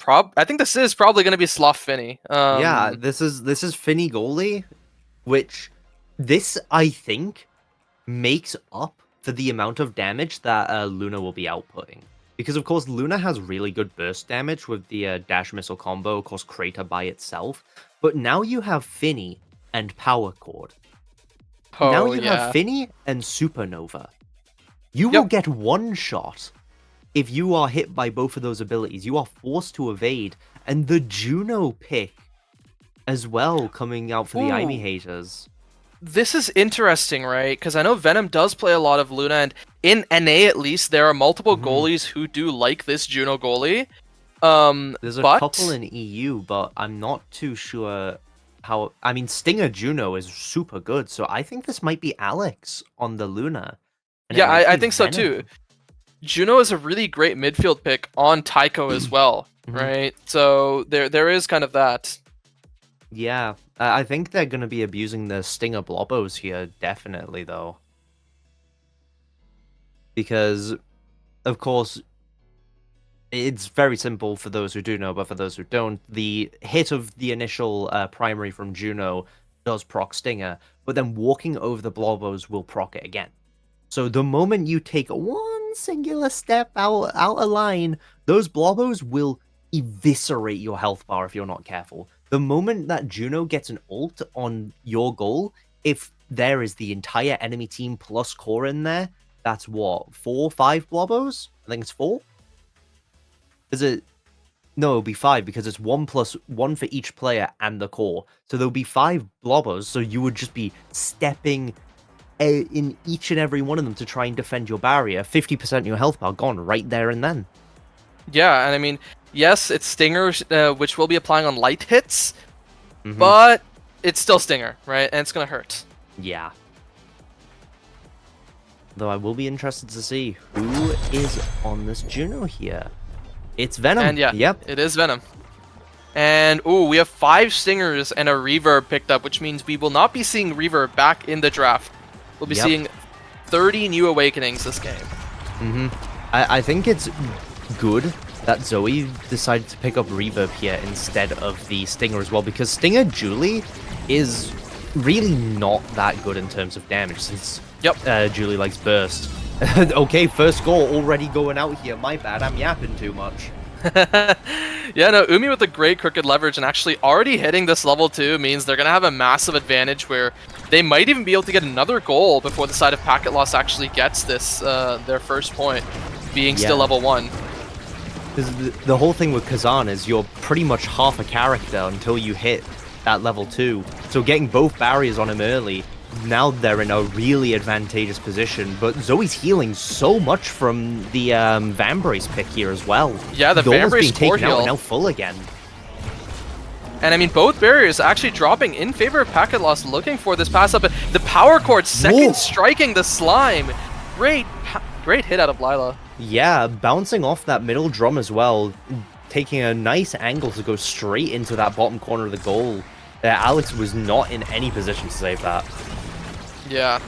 I think this is probably going to be Sloth Finny. Yeah, this is Finny goalie, which this I think makes up for the amount of damage that Luna will be outputting. Because of course Luna has really good burst damage with the dash missile combo, of course Crater by itself, but now you have Finny and Power Chord. Now you have Finny and Supernova. You will get one shot if you are hit by both of those abilities. You are forced to evade, and the Juno pick as well coming out for the Ivy Haters. This is interesting, right? Because I know Venom does play a lot of Luna, and in NA at least, there are multiple goalies who do like this Juno goalie. There's a couple in EU, but I'm not too sure how... I mean, Stinger Juno is super good, so I think this might be Alex on the Luna. Yeah, I think so too. Juno is a really great midfield pick on Tycho as well, right? So there is kind of that. Yeah, I think they're going to be abusing the Stinger Blobos here, definitely, though. Because, of course, it's very simple for those who do know, but for those who don't, the hit of the initial primary from Juno does proc Stinger, but then walking over the Blobos will proc it again. So the moment you take one singular step out of line, those Blobos will eviscerate your health bar if you're not careful. The moment that Juno gets an ult on your goal, if there is the entire enemy team plus core in there, that's what, 4 or 5 Blobos? I think it's 4? Is it? No, it'll be 5 because it's 1 plus 1 for each player and the core. So there'll be 5 Blobos, so you would just be stepping in each and every one of them to try and defend your barrier. 50% of your health bar gone right there and then. Yeah, and I mean, yes, it's Stinger, which will be applying on light hits, but it's still Stinger, right? And it's going to hurt. Yeah. Though I will be interested to see who is on this Juno here. It's Venom. And yeah, it is Venom. And, ooh, we have 5 Stingers and a Reverb picked up, which means we will not be seeing Reverb back in the draft. We'll be seeing 30 new Awakenings this game. I think it's good that Zoe decided to pick up Reverb here instead of the Stinger as well, because Stinger Julie is really not that good in terms of damage, since Julie likes burst. Okay, first goal already going out here. My bad, I'm yapping too much. Yeah, no, Umi with a great crooked leverage and actually already hitting this level 2 means they're going to have a massive advantage where they might even be able to get another goal before the side of Packet Loss actually gets this, their first point, being still level 1. The whole thing with Kazan is you're pretty much half a character until you hit that level 2. So getting both barriers on him early, now they're in a really advantageous position. But Zoe's healing so much from the Vambrace pick here as well. Yeah, the Vambrace core taken out heal. and now full again. And I mean, both barriers actually dropping in favor of Packet Loss, looking for this pass up. The Power Chord second striking the Slime. Great hit out of Lila. Yeah, bouncing off that middle drum as well, taking a nice angle to go straight into that bottom corner of the goal. Alex was not in any position to save that. Yeah.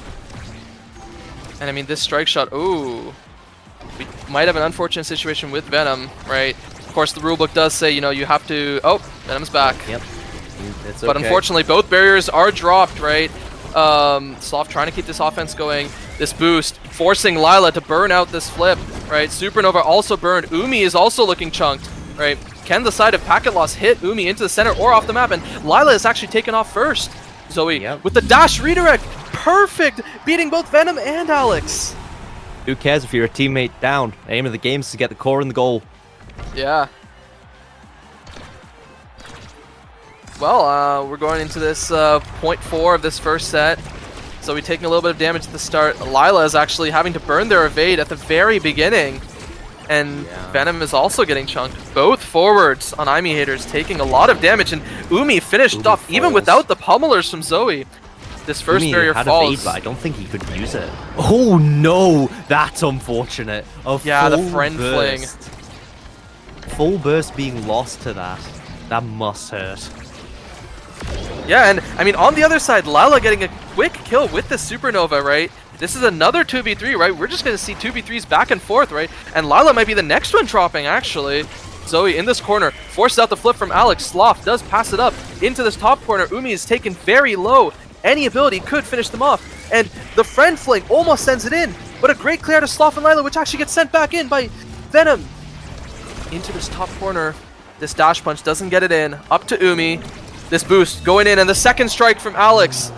And I mean, this strike shot, ooh. We might have an unfortunate situation with Venom, right? Of course, the rulebook does say, you know, you have to... Oh, Venom's back. Yep. It's but unfortunately, both barriers are dropped, right? Sloth trying to keep this offense going. This boost, forcing Lila to burn out this flip, right? Supernova also burned. Umi is also looking chunked, right? Can the side of Packet Loss hit Umi into the center or off the map? And Lila is actually taken off first. Zoe with the dash redirect. Perfect! Beating both Venom and Alex. Who cares if you're a teammate down? The aim of the game is to get the core in the goal. Yeah. well. We're going into this point 4 of this first set. So we're taking a little bit of damage at the start. Lila is actually having to burn their evade at the very beginning. And Venom is also getting chunked. Both forwards on Imi Haters taking a lot of damage. And Umi finished off even without the pummelers from Zoe. This first barrier had falls. Evade, but I don't think he could use it. Oh no, that's unfortunate. The friend fling. Full burst being lost to that. That must hurt. Yeah, and I mean, on the other side, Lala getting a quick kill with the Supernova, right? This is another 2v3, right? We're just going to see 2v3s back and forth, right? And Lala might be the next one dropping, actually. Zoe in this corner, forces out the flip from Alex. Sloth does pass it up into this top corner. Umi is taken very low. Any ability could finish them off. And the friend fling almost sends it in. But a great clear to Sloth and Lila, which actually gets sent back in by Venom. Into this top corner. This dash punch doesn't get it in. Up to Umi. This boost going in, and the second strike from Alex.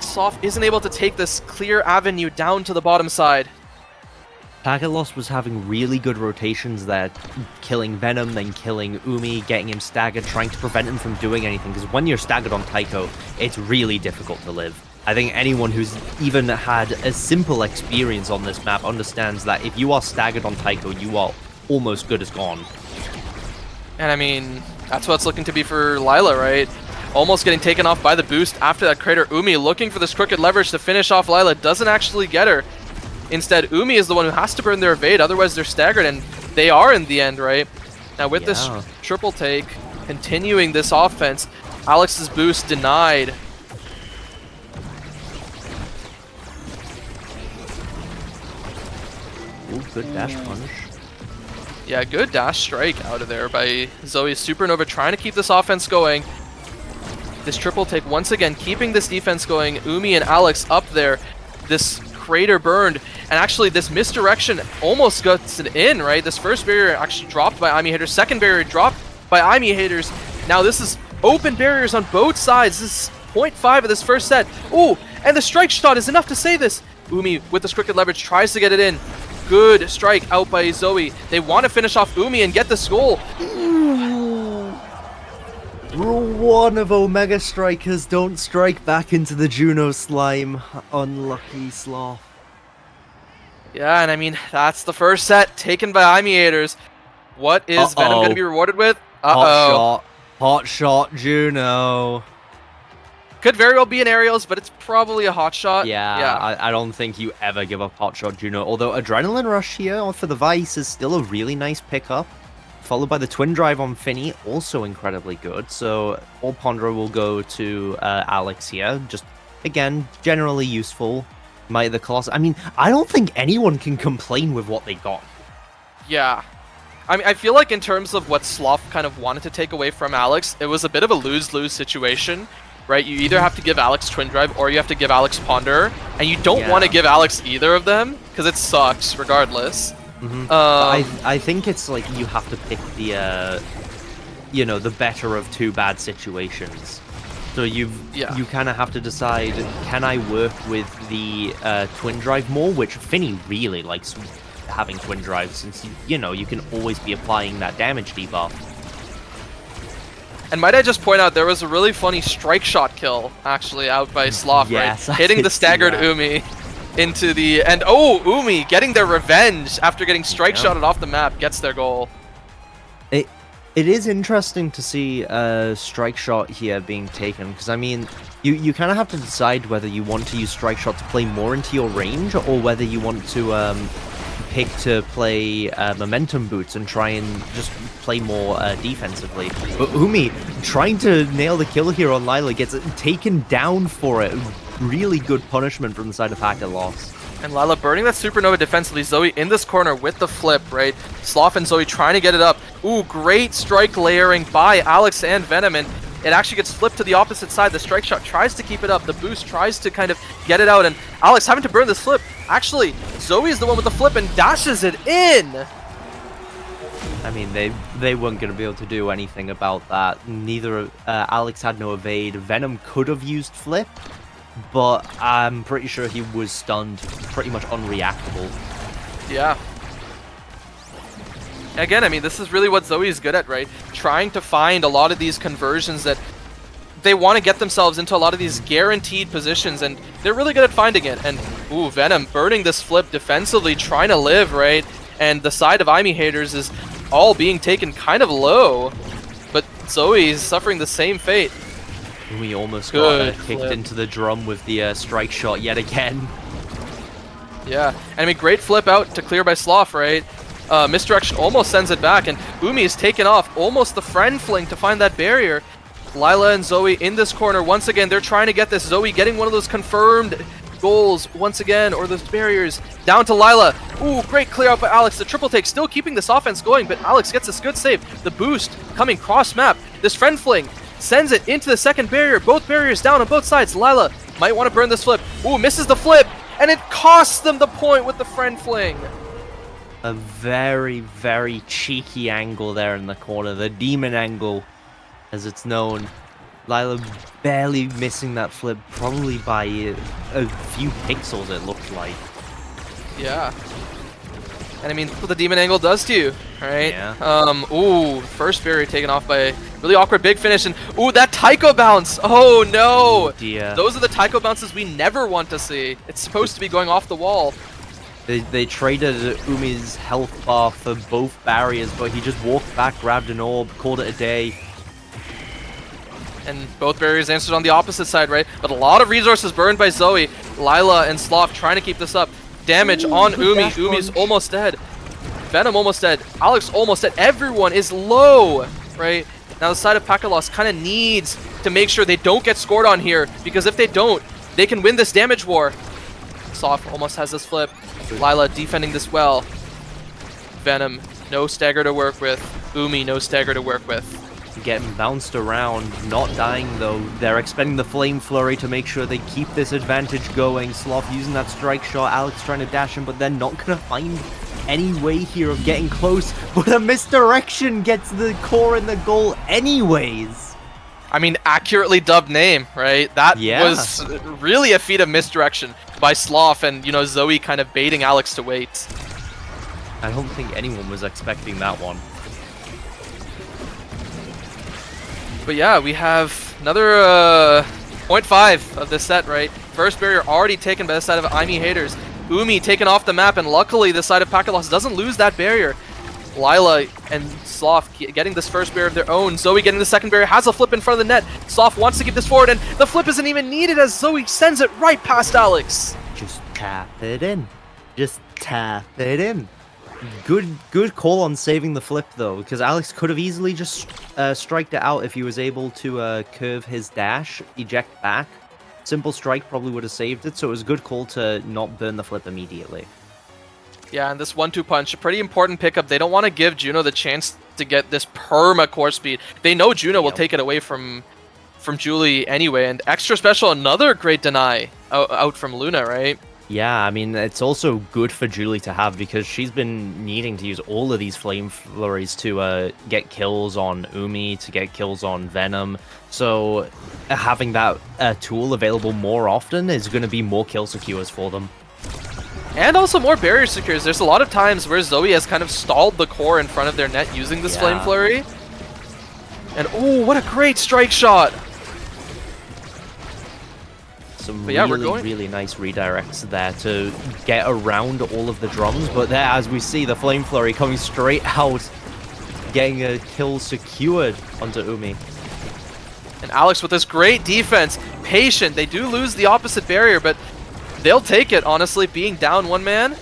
Sloth isn't able to take this clear avenue down to the bottom side. Pagalos was having really good rotations there, killing Venom, then killing Umi, getting him staggered, trying to prevent him from doing anything, because when you're staggered on Taiko, it's really difficult to live. I think anyone who's even had a simple experience on this map understands that if you are staggered on Taiko, you are almost good as gone. And I mean, that's what it's looking to be for Lila, right? Almost getting taken off by the boost after that crater. Umi looking for this crooked leverage to finish off Lila. Doesn't actually get her. Instead, Umi is the one who has to burn their evade. Otherwise, they're staggered, and they are in the end, right? Now, with this triple take, continuing this offense, Alex's boost denied. Ooh, good dash punish. Yeah, good dash strike out of there by Zoe's Supernova, trying to keep this offense going. This triple take, once again, keeping this defense going. Umi and Alex up there. This crater burned, and actually this misdirection almost gets it in, right? This first barrier actually dropped by Imi Haters. Second barrier dropped by Imi Haters. Now this is open barriers on both sides. This is 0.5 of this first set. Ooh, and the strike shot is enough to save this. Umi, with this crooked leverage, tries to get it in. Good strike out by Zoe. They want to finish off Umi and get this goal. Rule 1 of Omega Strikers, don't strike back into the Juno slime. Unlucky Sloth. Yeah, and I mean, that's the first set taken by Imi Haters. What is Venom going to be rewarded with? Hot shot, Juno. Could very well be an aerials, but it's probably a hot shot. Yeah. I don't think you ever give up hot shot, Juno. Although Adrenaline Rush here for the Vice is still a really nice pickup. Followed by the Twin Drive on Finny, also incredibly good. So all Pondra will go to Alex here. Just, again, generally useful. Might the Colossus. I mean, I don't think anyone can complain with what they got. Yeah. I mean, I feel like in terms of what Sloth kind of wanted to take away from Alex, it was a bit of a lose-lose situation, right? You either have to give Alex Twin Drive or you have to give Alex Ponder, and you don't want to give Alex either of them, because it sucks regardless. I think it's like you have to pick the, the better of two bad situations. So you kind of have to decide, can I work with the Twin Drive more, which Finny really likes having Twin Drive, since, you can always be applying that damage debuff. And might I just point out, there was a really funny strike shot kill, actually, out by Sloth, right? Hitting the staggered Umi into the... And, Umi getting their revenge after getting strike shotted off the map, gets their goal. It is interesting to see a strike shot here being taken, because, I mean, you kind of have to decide whether you want to use strike shot to play more into your range, or whether you want to pick to play momentum boots and try and just play more defensively. But Umi, trying to nail the kill here on Lila, gets taken down for it. Really good punishment from the side of Pagalos. And Lila burning that Supernova defensively. Zoe in this corner with the flip, right? Sloth and Zoe trying to get it up. Ooh, great strike layering by Alex and Venom, and it actually gets flipped to the opposite side. The strike shot tries to keep it up. The boost tries to kind of get it out, and Alex having to burn this flip. Actually, Zoe is the one with the flip and dashes it in. I mean, they weren't going to be able to do anything about that. Neither Alex had no evade. Venom could have used flip, but I'm pretty sure he was stunned, pretty much unreactable. Yeah. Again, I mean, this is really what Zoe is good at, right? Trying to find a lot of these conversions that they want to get themselves into a lot of these guaranteed positions, and they're really good at finding it. And ooh, Venom burning this flip defensively, trying to live, right? And the side of Imi haters is all being taken kind of low, but Zoe is suffering the same fate. We almost Good got kicked flip. into the drum with the strike shot yet again. Yeah, and I mean, great flip out to clear by Sloth, right? Misdirection almost sends it back, and Umi is taken off, almost the friend fling to find that barrier. Lila and Zoe in this corner once again. They're trying to get this. Zoe getting one of those confirmed goals once again, or those barriers. Down to Lila. Ooh, great clear out by Alex. The triple take still keeping this offense going, but Alex gets this good save. The boost coming cross map. This friend fling sends it into the second barrier. Both barriers down on both sides. Lila might want to burn this flip. Ooh, misses the flip, and it costs them the point with the friend fling. A very, very cheeky angle there in the corner. The demon angle, as it's known. Lila barely missing that flip, probably by a few pixels, it looked like. Yeah. And I mean, what the demon angle does to you, right? Yeah. Ooh, first barrier taken off by a really awkward big finish, and ooh, that Taiko bounce! Oh no! Dear. Those are the Taiko bounces we never want to see. It's supposed to be going off the wall. They traded Umi's health bar for both barriers, but he just walked back, grabbed an orb, called it a day. And both barriers answered on the opposite side, right? But a lot of resources burned by Zoe. Lila and Sloth trying to keep this up. Damage on Umi. Umi's almost dead. Venom almost dead. Alex almost dead. Everyone is low, right? Now the side of Pakalos kind of needs to make sure they don't get scored on here, because if they don't, they can win this damage war. Sloth almost has this flip. Lila defending this well. Venom, no stagger to work with. Umi, no stagger to work with. Getting bounced around, not dying though. They're expending the Flame Flurry to make sure they keep this advantage going. Sloth using that strike shot, Alex trying to dash him, but they're not going to find any way here of getting close. But a misdirection gets the core in the goal anyways. I mean, accurately dubbed name, right? That was really a feat of misdirection by Sloth, and, you know, Zoe kind of baiting Alex to wait. I don't think anyone was expecting that one. But yeah, we have another 0.5 of this set, right? First barrier already taken by the side of Imi haters. Umi taken off the map, and luckily the side of Pakalos doesn't lose that barrier. Lila and Sloth getting this first barrier of their own. Zoe getting the second barrier, has a flip in front of the net. Sloth wants to keep this forward, and the flip isn't even needed as Zoe sends it right past Alex. Just tap it in. Just tap it in. Good call on saving the flip though, because Alex could have easily just striked it out if he was able to curve his dash, eject back. Simple strike probably would have saved it, so it was a good call to not burn the flip immediately. Yeah, and this 1-2 punch, a pretty important pickup. They don't want to give Juno the chance to get this perma core speed. They know Juno will take it away from Julie anyway, and extra special, another great deny out from Luna, right? Yeah, I mean, it's also good for Julie to have, because she's been needing to use all of these Flame Flurries to get kills on Umi, to get kills on Venom. So having that tool available more often is going to be more kill secures for them. And also more barrier secures. There's a lot of times where Zoe has kind of stalled the core in front of their net using this Flame Flurry. And oh, what a great strike shot! Some yeah, really nice redirects there to get around all of the drums, but there, as we see, the Flame Flurry coming straight out, getting a kill secured onto Umi. And Alex with this great defense, patient. They do lose the opposite barrier, but they'll take it, honestly, being down one man.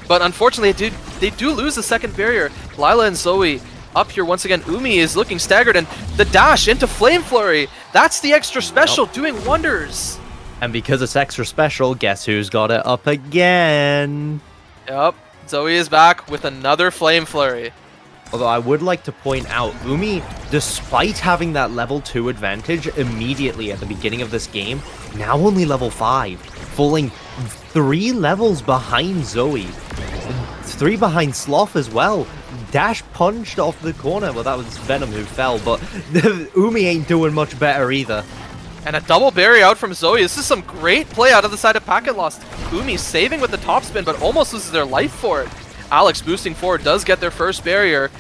But unfortunately, they do lose the second barrier. Lila and Zoe up here once again. Umi is looking staggered, and the dash into Flame Flurry. That's the extra special, doing wonders. And because it's extra special, guess who's got it up again? Yep, Zoe is back with another Flame Flurry. Although I would like to point out, Umi, despite having that level 2 advantage immediately at the beginning of this game, now only level 5, falling 3 levels behind Zoe. 3 behind Sloth as well. Dash punched off the corner. Well, that was Venom who fell, but Umi ain't doing much better either. And a double barrier out from Zoe. This is some great play out of the side of Packet Lost. Umi saving with the topspin, but almost loses their life for it. Alex boosting forward does get their first barrier.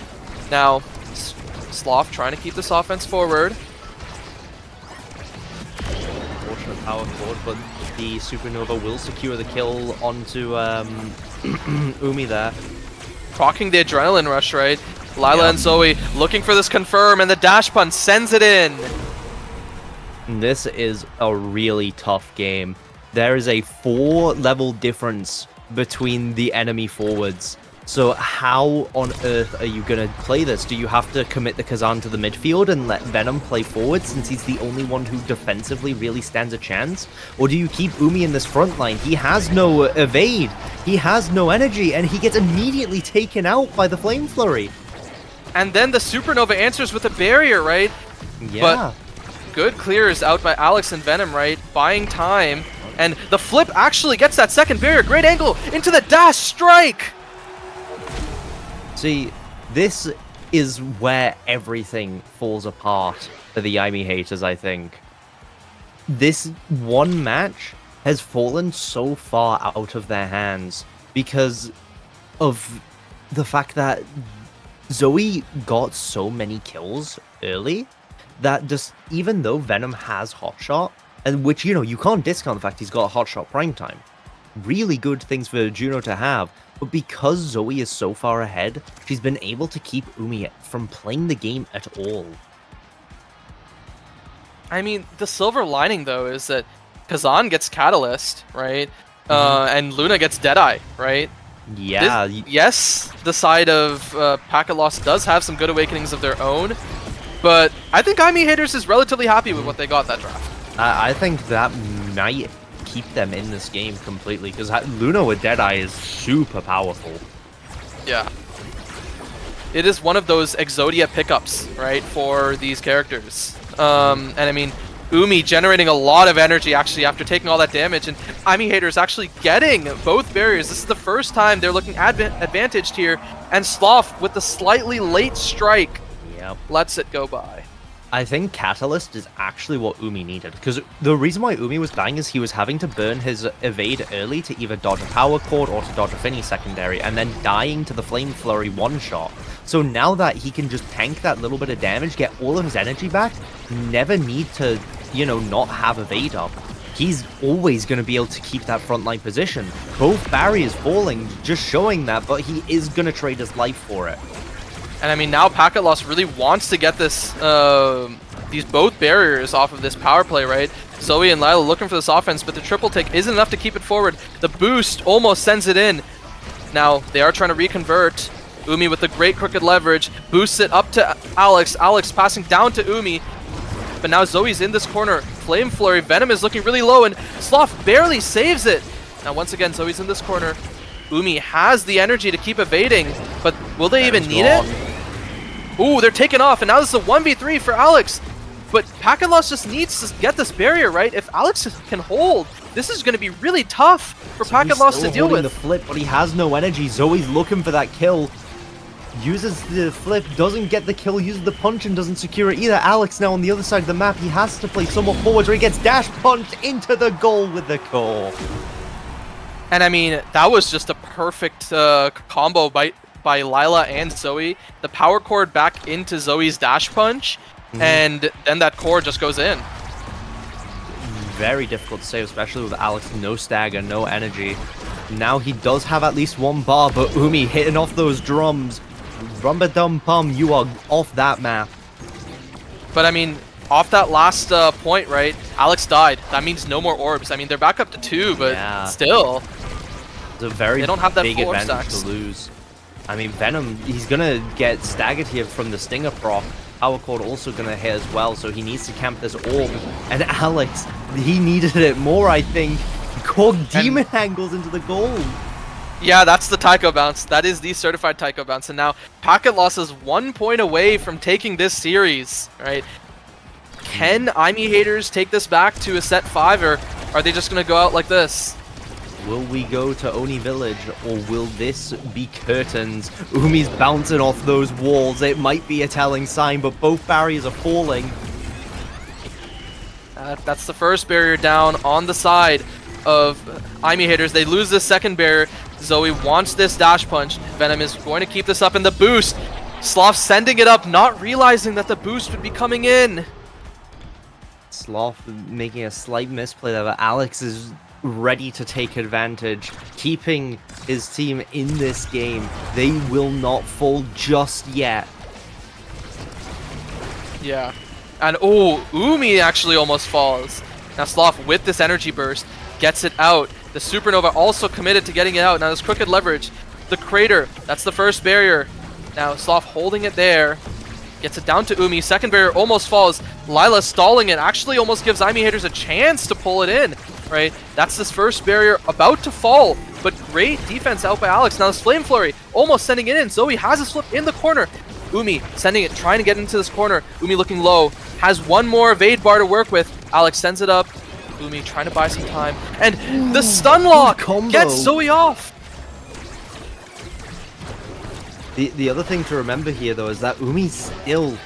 Now, Sloth trying to keep this offense forward. power chord, but the Supernova will secure the kill onto Umi there. Procking the adrenaline rush, right? Lila and Zoe looking for this confirm, and the dash punch sends it in. This is a really tough game. There is a 4-level difference between the enemy forwards. So how on earth are you going to play this? Do you have to commit the Kazan to the midfield and let Venom play forward since he's the only one who defensively really stands a chance? Or do you keep Umi in this front line? He has no evade, he has no energy, and he gets immediately taken out by the Flame Flurry. And then the Supernova answers with a barrier, right? Yeah. But good clears out by Alex and Venom, right? Buying time. And the flip actually gets that second barrier. Great angle into the dash strike! See, this is where everything falls apart for the Imi haters, I think. This one match has fallen so far out of their hands because of the fact that Zoe got so many kills early that just, even though Venom has Hotshot, and which, you know, you can't discount the fact he's got Hotshot Prime Time. Really good things for Juno to have. But because Zoe is so far ahead, she's been able to keep Umi from playing the game at all. I mean, the silver lining, though, is that Kazan gets Catalyst, right? And Luna gets Deadeye, right? Yeah. Yes, the side of Packet Lost does have some good awakenings of their own, but I think Imi haters is relatively happy with what they got that draft. I think that might keep them in this game completely, because Luna with Deadeye is super powerful. Yeah. It is one of those Exodia pickups, right, for these characters. And I mean, Umi generating a lot of energy actually after taking all that damage, and Imi haters actually getting both barriers. This is the first time they're looking advantaged here, and Sloth with the slightly late strike lets it go by. I think Catalyst is actually what Umi needed, because the reason why Umi was dying is he was having to burn his evade early to either dodge a power chord or to dodge a Finny secondary, and then dying to the Flame Flurry one-shot. So now that he can just tank that little bit of damage, get all of his energy back, never need to, you know, not have evade up. He's always going to be able to keep that frontline position. Both barriers falling, just showing that, but he is going to trade his life for it. And I mean, now Packet Lost really wants to get this, these both barriers off of this power play, right? Zoe and Lila looking for this offense, but the triple take isn't enough to keep it forward. The boost almost sends it in. Now, they are trying to reconvert. Umi with the great crooked leverage, boosts it up to Alex. Alex passing down to Umi. But now Zoe's in this corner. Flame Flurry, Venom is looking really low, and Sloth barely saves it. Now, once again, Zoe's in this corner. Umi has the energy to keep evading, but will they even need it? Ooh, they're taking off, and now this is a 1v3 for Alex. But Packet Lost just needs to get this barrier, right? If Alex can hold, this is going to be really tough for Packet Lost to deal with. The flip, but he has no energy. Zoe's looking for that kill. Uses the flip, doesn't get the kill, uses the punch and doesn't secure it either. Alex now on the other side of the map, he has to play somewhat forwards where he gets dash punched into the goal with the core. And I mean, that was just a perfect combo by Lila and Zoe. The power chord back into Zoe's dash punch, and then that core just goes in. Very difficult to save, especially with Alex, no stagger, no energy. Now he does have at least one bar, but Umi hitting off those drums. Rumba Dum Pum, you are off that map. But I mean, off that last point, right? Alex died. That means no more orbs. I mean, they're back up to 2, but still. It's a very they don't have that big full advantage stacks to lose. I mean, Venom, he's gonna get staggered here from the Stinger proc. Power Chord also gonna hit as well, so he needs to camp this orb. And Alex, he needed it more, I think. Called Demon Angles into the goal. Yeah, that's the Taiko bounce. That is the certified Taiko bounce. And now Packet Loss is 1 point away from taking this series, right? Can Imi haters take this back to a set 5, or are they just gonna go out like this? Will we go to Oni Village, or will this be curtains? Umi's bouncing off those walls. It might be a telling sign, but both barriers are falling. That's the first barrier down on the side of Imi haters. They lose this second barrier. Zoe wants this dash punch. Venom is going to keep this up in the boost. Sloth sending it up, not realizing that the boost would be coming in. Sloth making a slight misplay there, but Alex is ready to take advantage, keeping his team in this game. They will not fall just yet. Yeah. And oh, Umi actually almost falls. Now Sloth with this energy burst gets it out. The Supernova also committed to getting it out. Now this crooked leverage. The crater, that's the first barrier. Now Sloth holding it there. Gets it down to Umi. Second barrier almost falls. Lila stalling it. Actually almost gives IME Haters a chance to pull it in. Right? That's this first barrier about to fall. But great defense out by Alex. Now this Flame Flurry almost sending it in. Zoe has a slip in the corner. Umi sending it, trying to get into this corner. Umi looking low. Has one more evade bar to work with. Alex sends it up. Umi trying to buy some time. And the stun lock gets Zoe off. The other thing to remember here, though, is that Umi's still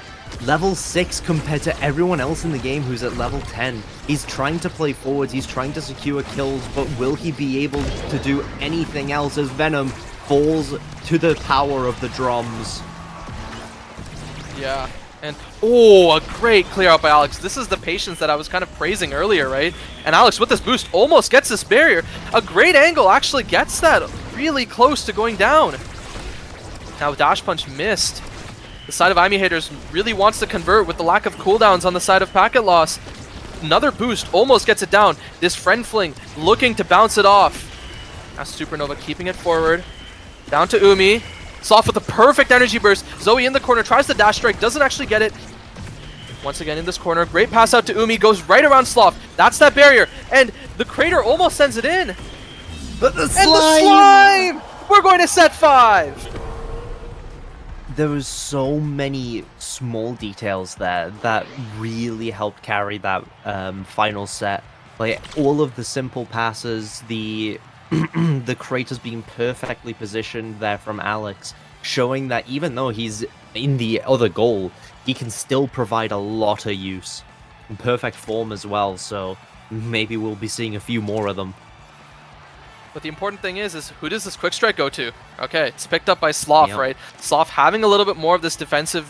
level 6 compared to everyone else in the game who's at level 10. He's trying to play forwards, he's trying to secure kills, but will he be able to do anything else as Venom falls to the power of the drums? Yeah, and oh, a great clear out by Alex. This is the patience that I was kind of praising earlier, right? And Alex with this boost almost gets this barrier. A great angle actually gets that really close to going down. Now Dash Punch missed. The side of IME Haters really wants to convert with the lack of cooldowns on the side of Packet Loss. Another boost almost gets it down. This Friend Fling looking to bounce it off. Now Supernova keeping it forward. Down to Umi. Sloth with a perfect energy burst. Zoe in the corner tries the dash strike, doesn't actually get it. Once again in this corner, great pass out to Umi, goes right around Sloth. That's that barrier, and the crater almost sends it in. But the slime! We're going to set 5. There was so many small details there that really helped carry that final set. Like all of the simple passes, the the craters being perfectly positioned there from Alex, showing that even though he's in the other goal, he can still provide a lot of use. In perfect form as well, so maybe we'll be seeing a few more of them. But the important thing is who does this quick strike go to? Okay, it's picked up by Sloth, right? Sloth having a little bit more of this defensive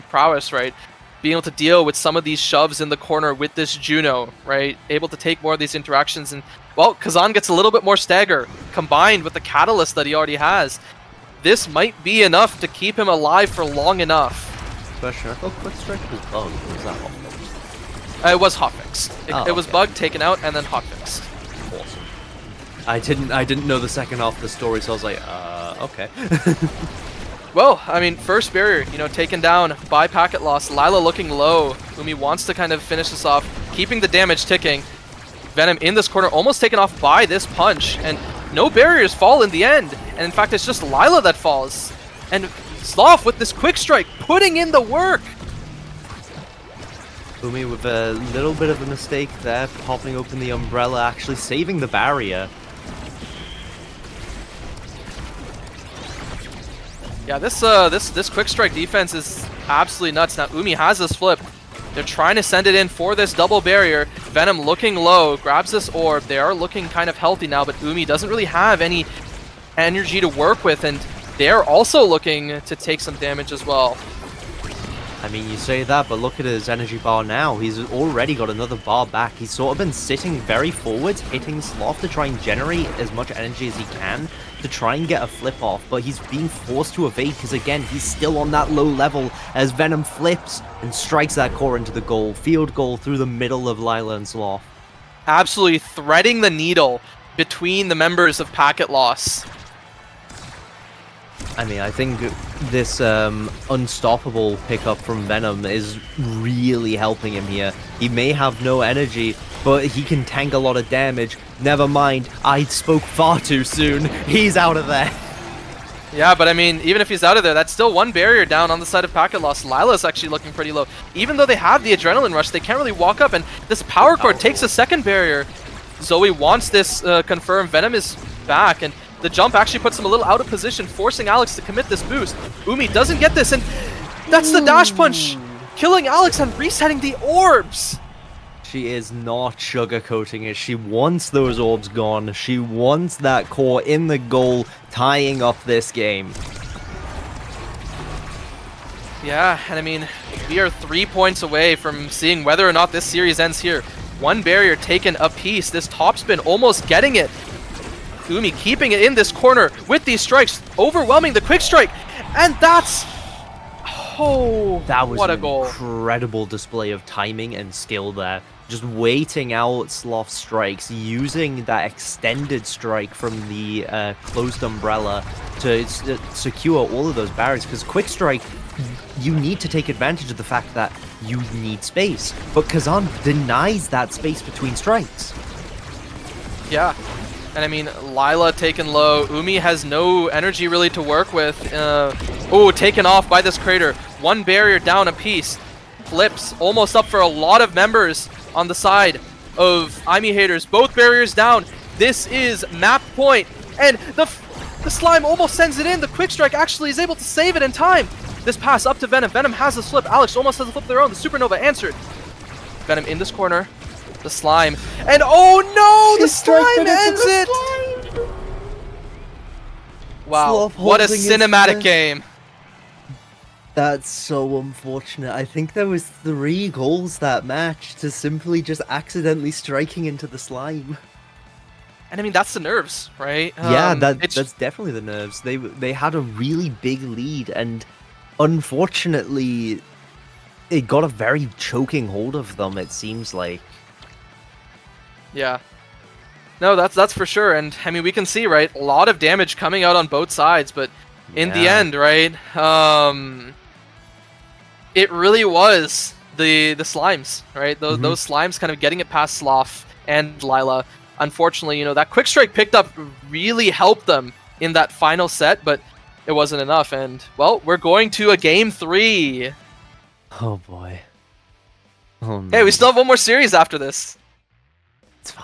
prowess, right? Being able to deal with some of these shoves in the corner with this Juno, right? Able to take more of these interactions, and well, Kazan gets a little bit more stagger combined with the catalyst that he already has. This might be enough to keep him alive for long enough. Question, I thought quick strike was bugged, or was that hotfix? It was hotfix. It was bugged, taken out, and then hotfixed. Awesome. I didn't know the second half of the story, so I was like, okay. Well, I mean, first barrier, you know, taken down by Packet Loss. Lila looking low. Umi wants to kind of finish this off, keeping the damage ticking. Venom in this corner, almost taken off by this punch, and no barriers fall in the end. And in fact, it's just Lila that falls. And Sloth with this quick strike, putting in the work. Umi with a little bit of a mistake there, popping open the umbrella, actually saving the barrier. Yeah, this quick strike defense is absolutely nuts. Now Umi has this flip. They're trying to send it in for this double barrier. Venom looking low, grabs this orb. They are looking kind of healthy now, but Umi doesn't really have any energy to work with, and they're also looking to take some damage as well. I mean, you say that, but look at his energy bar now. He's already got another bar back. He's sort of been sitting very forward, hitting Sloth to try and generate as much energy as he can to try and get a flip off, but he's being forced to evade because, again, he's still on that low level as Venom flips and strikes that core into the goal. Field goal through the middle of Lila and Sloth. Absolutely threading the needle between the members of Packet Loss. I mean, I think this unstoppable pickup from Venom is really helping him here. He may have no energy, but he can tank a lot of damage. Never mind, I spoke far too soon. He's out of there. Yeah, but I mean, even if he's out of there, that's still one barrier down on the side of Packet Loss. Lila's actually looking pretty low. Even though they have the adrenaline rush, they can't really walk up, and this power cord takes a second barrier. Zoe wants this confirmed. Venom is back, and the jump actually puts him a little out of position, forcing Alex to commit this boost. Umi doesn't get this, and that's the dash punch, killing Alex and resetting the orbs. She is not sugarcoating it. She wants those orbs gone. She wants that core in the goal, tying up this game. Yeah, and I mean, we are 3 points away from seeing whether or not this series ends here. One barrier taken apiece. This topspin almost getting it. Umi keeping it in this corner with these strikes, overwhelming the quick strike. And that's... Oh, that was what a an goal. incredible display of timing and skill there. Just waiting out Sloth's strikes, using that extended strike from the closed umbrella to secure all of those barriers. Because quick strike, you need to take advantage of the fact that you need space. But Kazan denies that space between strikes. Yeah. And I mean, Lila taken low. Umi has no energy really to work with. Oh, taken off by this crater. One barrier down a piece. Flips almost up for a lot of members on the side of IME haters. Both barriers down. This is map point. And the slime almost sends it in. The quick strike actually is able to save it in time. This pass up to Venom. Venom has a flip. Alex almost has a flip of their own. The Supernova answered. Venom in this corner. The slime. And oh no! The slime ends it! Wow, what a cinematic game. That's so unfortunate. I think there was 3 goals that match to simply just accidentally striking into the slime. And I mean, that's the nerves, right? Yeah, that's definitely the nerves. They had a really big lead, and unfortunately, it got a very choking hold of them, it seems like. Yeah. No, that's for sure. And I mean, we can see, right, a lot of damage coming out on both sides, but in the end, right, it really was the slimes, right? Those slimes kind of getting it past Sloth and Lila. Unfortunately, you know, that quick strike picked up really helped them in that final set, but it wasn't enough. And well, we're going to a game 3. Oh boy. Oh no. Hey, we still have one more series after this.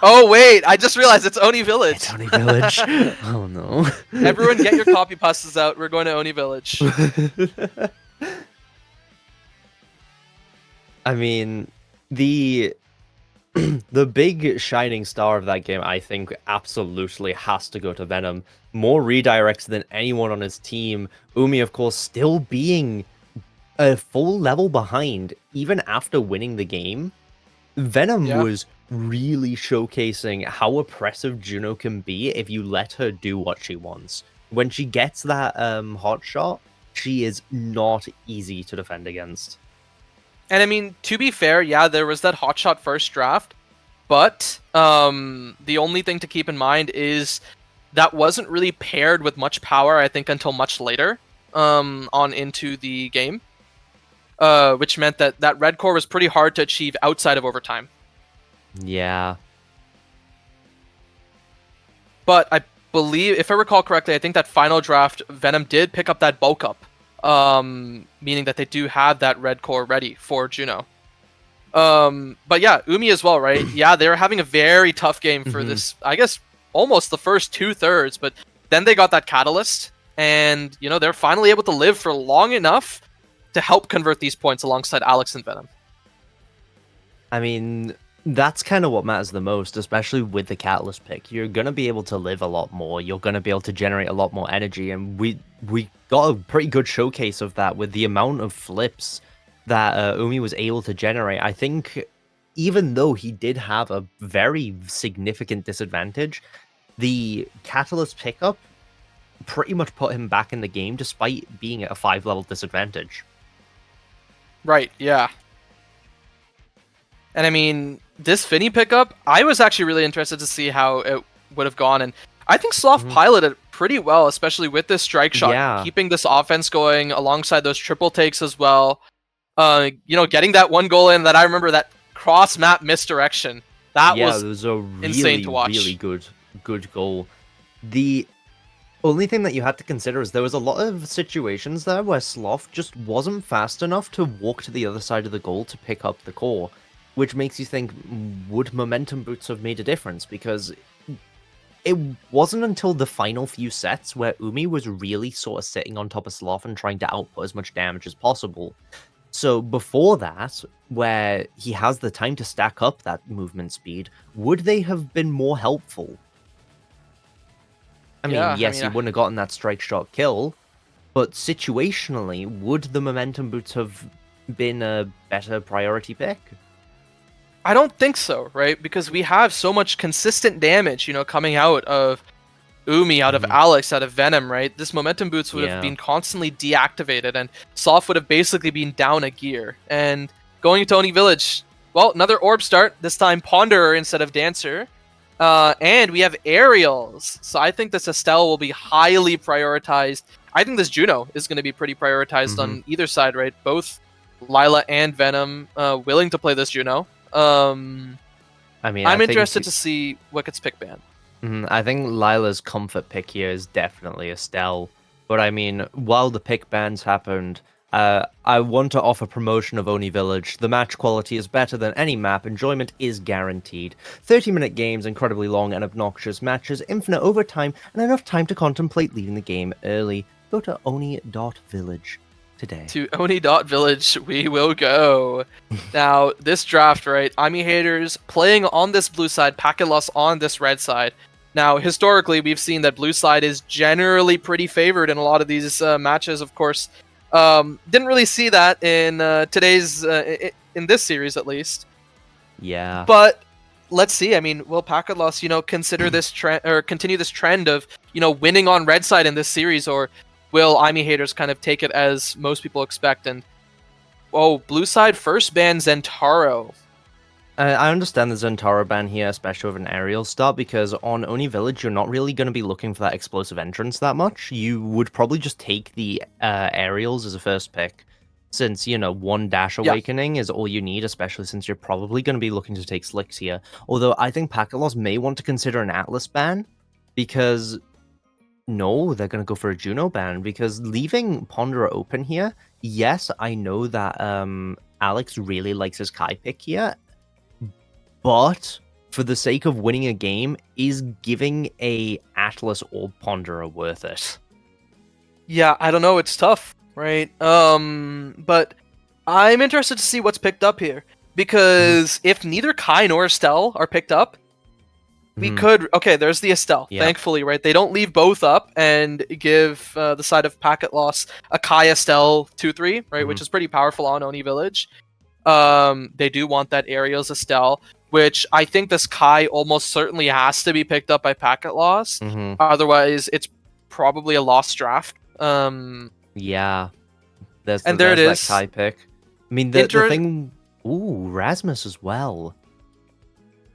Oh wait, I just realized it's Oni Village. It's Oni Village. Oh no. Everyone get your copy passes out. We're going to Oni Village. I mean, the big shining star of that game, I think, absolutely has to go to Venom. More redirects than anyone on his team. Umi, of course, still being a full level behind, even after winning the game. Venom was really showcasing how oppressive Juno can be if you let her do what she wants. When she gets that hot shot, she is not easy to defend against. And I mean, to be fair, yeah, there was that hotshot first draft, but the only thing to keep in mind is that wasn't really paired with much power, I think, until much later on into the game, which meant that that red core was pretty hard to achieve outside of overtime. Yeah. But I believe, if I recall correctly, I think that final draft, Venom did pick up that bulk up. Meaning that they do have that red core ready for Juno. But yeah, Umi as well, right? Yeah, they're having a very tough game for this, I guess, almost the first 2/3, but then they got that catalyst, and, you know, they're finally able to live for long enough to help convert these points alongside Alex and Venom. I mean, that's kind of what matters the most, especially with the catalyst pick. You're going to be able to live a lot more. You're going to be able to generate a lot more energy. And we got a pretty good showcase of that with the amount of flips that Umi was able to generate. I think even though he did have a very significant disadvantage, the catalyst pickup pretty much put him back in the game despite being at a 5-level disadvantage. Right, yeah. And I mean, this Finny pickup, I was actually really interested to see how it would have gone. And I think Sloth piloted pretty well, especially with this strike shot, keeping this offense going alongside those triple takes as well. You know, getting that one goal in that I remember, that cross-map misdirection. That was a insane to watch. Really good goal. The only thing that you had to consider is there was a lot of situations there where Sloth just wasn't fast enough to walk to the other side of the goal to pick up the core. Which makes you think, would momentum boots have made a difference? Because it wasn't until the final few sets where Umi was really sort of sitting on top of Sloth and trying to output as much damage as possible. So before that, where he has the time to stack up that movement speed, would they have been more helpful? I mean, yes, he wouldn't have gotten that strike shot kill, But situationally, would the momentum boots have been a better priority pick? I don't think so, right? Because we have so much consistent damage, coming out of Umi, out of Alex, out of Venom, right? This momentum boots would have been constantly deactivated, and Soft would have basically been down a gear. And going to Oni Village, well, another orb start, this time Ponderer instead of Dancer. And we have Aerials. So I think this Estelle will be highly prioritized. I think this Juno is going to be pretty prioritized on either side, right? Both Lila and Venom willing to play this Juno. I'm interested to see what gets pick ban. I think Lila's comfort pick here is definitely Estelle. But I mean, while the pick bans happened, I want to offer promotion of Oni Village. The match quality is better than any map. Enjoyment is guaranteed. 30-minute games, incredibly long and obnoxious matches, infinite overtime, and enough time to contemplate leaving the game early. Go to Oni.Village today. To Oni.Village we will go. Now, this draft, right? Ami haters playing on this blue side, Packet Loss on this red side. Now, historically, we've seen that blue side is generally pretty favored in a lot of these matches, of course. Didn't really see that in today's, in this series at least. Yeah. But let's see. I mean, will Packet Loss, consider this trend or continue this trend of, winning on red side in this series, or will Ami haters kind of take it as most people expect? And blue side first ban Zentaro. I understand the Zentaro ban here, especially with an aerial start, because on Oni Village, you're not really going to be looking for that explosive entrance that much. You would probably just take the aerials as a first pick, since, one dash awakening is all you need, especially since you're probably going to be looking to take slicks here. Although I think Packet Loss may want to consider an Atlas ban, because no, they're going to go for a Juno ban, because leaving Ponderer open here, yes, I know that Alex really likes his Kai pick here, but for the sake of winning a game, is giving a Atlas or Ponderer worth it? Yeah, I don't know. It's tough, right? But I'm interested to see what's picked up here, because if neither Kai nor Estelle are picked up, we could... Okay, there's the Estelle, thankfully, right? They don't leave both up and give the side of Packet Loss a Kai Estelle 2-3, right? Which is pretty powerful on Oni Village. They do want that Aerials Estelle, which I think this Kai almost certainly has to be picked up by Packet Loss. Otherwise, it's probably a lost draft. Yeah. There's there it is. That Kai pick. I mean, the thing... Ooh, Rasmus as well.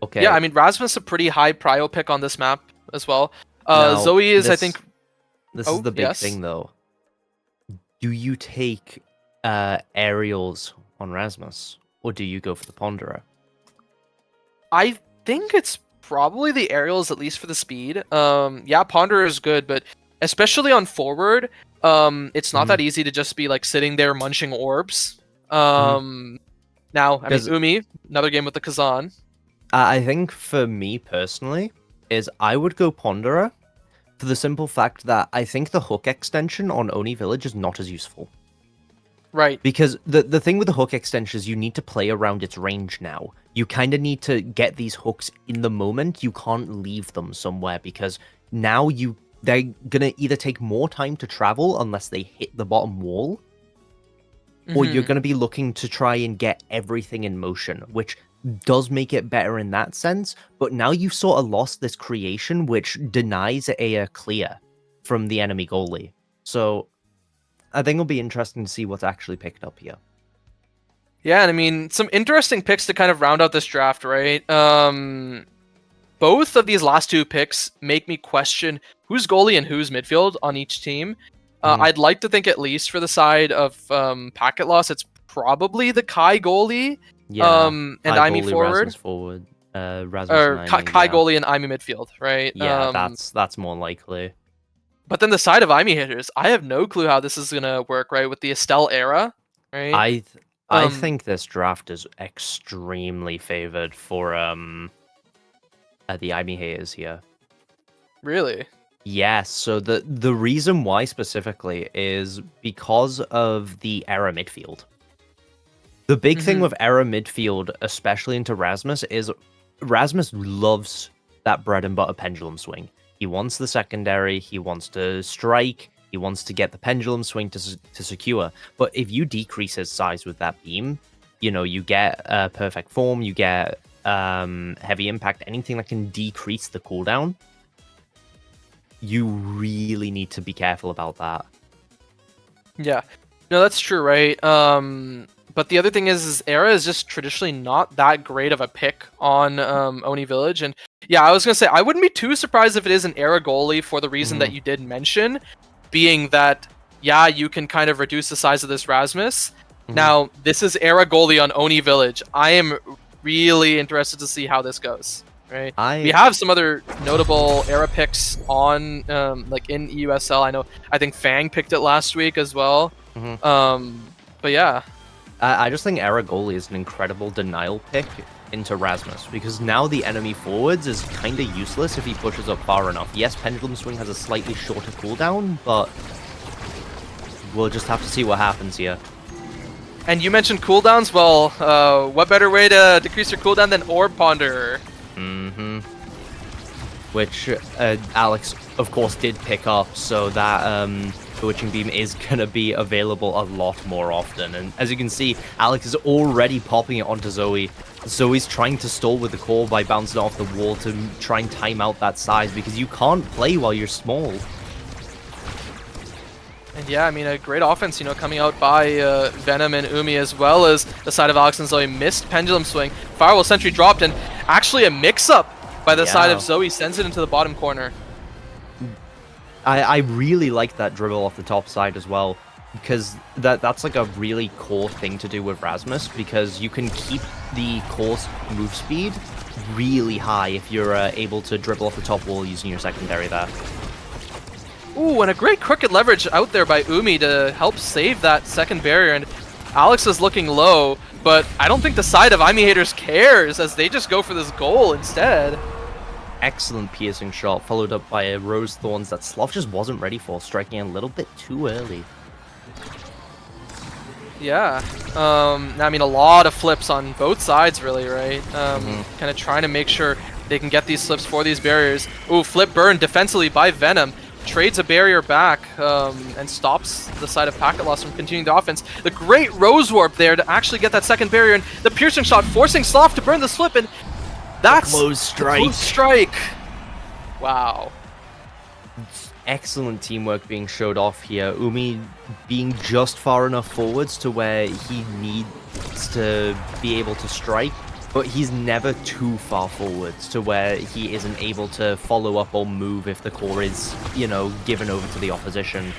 Okay. Yeah, I mean, Rasmus is a pretty high prio pick on this map as well. Now, Zoe is, I think... This is the big thing, though. Do you take aerials on Rasmus, or do you go for the Ponderer? I think it's probably the aerials, at least for the speed. Yeah, Ponderer is good, but especially on forward, it's not that easy to just be like sitting there munching orbs. Now, I mean, Umi, another game with the Kazan. I think for me personally, is I would go Ponderer for the simple fact that I think the hook extension on Oni Village is not as useful. Right. Because the thing with the hook extension is you need to play around its range now. You kind of need to get these hooks in the moment. You can't leave them somewhere, because now they're going to either take more time to travel unless they hit the bottom wall, or you're going to be looking to try and get everything in motion, which does make it better in that sense. But now you've sort of lost this creation, which denies a clear from the enemy goalie. So I think it'll be interesting to see what's actually picked up here. Yeah, and I mean, some interesting picks to kind of round out this draft, right? Both of these last two picks make me question who's goalie and who's midfield on each team. I'd like to think, at least for the side of Packet Loss, it's probably the Kai goalie. Yeah, and Imi forward. Rasmus or and Imi, Kai goalie and Imi midfield, right? Yeah, that's more likely. But then the side of Imi hitters, I have no clue how this is gonna work, right? With the Estelle era, right? I think this draft is extremely favored for the Imi haters here. Really? Yes. So the reason why specifically is because of the era midfield. The big thing with era midfield, especially into Rasmus, is Rasmus loves that bread and butter pendulum swing. He wants the secondary, he wants to strike, He wants to get the pendulum swing to secure. But if you decrease his size with that beam, you know, you get perfect form, you get heavy impact, anything that can decrease the cooldown. You really need to be careful about that. Yeah, no, that's true, right? But the other thing is Era is just traditionally not that great of a pick on Oni Village. And yeah, I was going to say, I wouldn't be too surprised if it is an Era goalie for the reason that you did mention, being that, yeah, you can kind of reduce the size of this Rasmus. Now, this is Era goalie on Oni Village. I am really interested to see how this goes. Right, we have some other notable Era picks on, like in EUSL. I think Fang picked it last week as well. But yeah, I just think Era goalie is an incredible denial pick into Rasmus, because now the enemy forwards is kind of useless if he pushes up far enough. Yes, Pendulum Swing has a slightly shorter cooldown, but we'll just have to see what happens here. And you mentioned cooldowns. Well, what better way to decrease your cooldown than Orb Ponder? Which Alex, of course, did pick up, so that Bewitching Beam is going to be available a lot more often. And as you can see, Alex is already popping it onto Zoe. Zoe's trying to stall with the core by bouncing off the wall to try and time out that size, because you can't play while you're small. And yeah, I mean, a great offense, you know, coming out by Venom and Umi, as well as the side of Alex and Zoe. Missed Pendulum Swing. Firewall Sentry dropped, and actually a mix-up by the side of Zoe sends it into the bottom corner. I really like that dribble off the top side as well, because that's like a really core thing to do with Rasmus, because you can keep the core move speed really high if you're able to dribble off the top wall using your secondary there. Ooh, and a great crooked leverage out there by Umi to help save that second barrier. And Alex is looking low, but I don't think the side of Imi Haters cares, as they just go for this goal instead. Excellent piercing shot, followed up by a Rose Thorns that Sloth just wasn't ready for, striking a little bit too early. Yeah, I mean, a lot of flips on both sides, really, right? Kind of trying to make sure they can get these slips for these barriers. Ooh, flip burn defensively by Venom. Trades a barrier back and stops the side of Packet Loss from continuing the offense. The great Rose Warp there to actually get that second barrier, and the piercing shot forcing Sloth to burn the slip, and that's the close strike. Close strike. Wow. Excellent teamwork being showed off here. Umi being just far enough forwards to where he needs to be able to strike, but he's never too far forwards to where he isn't able to follow up or move if the core is, you know, given over to the opposition.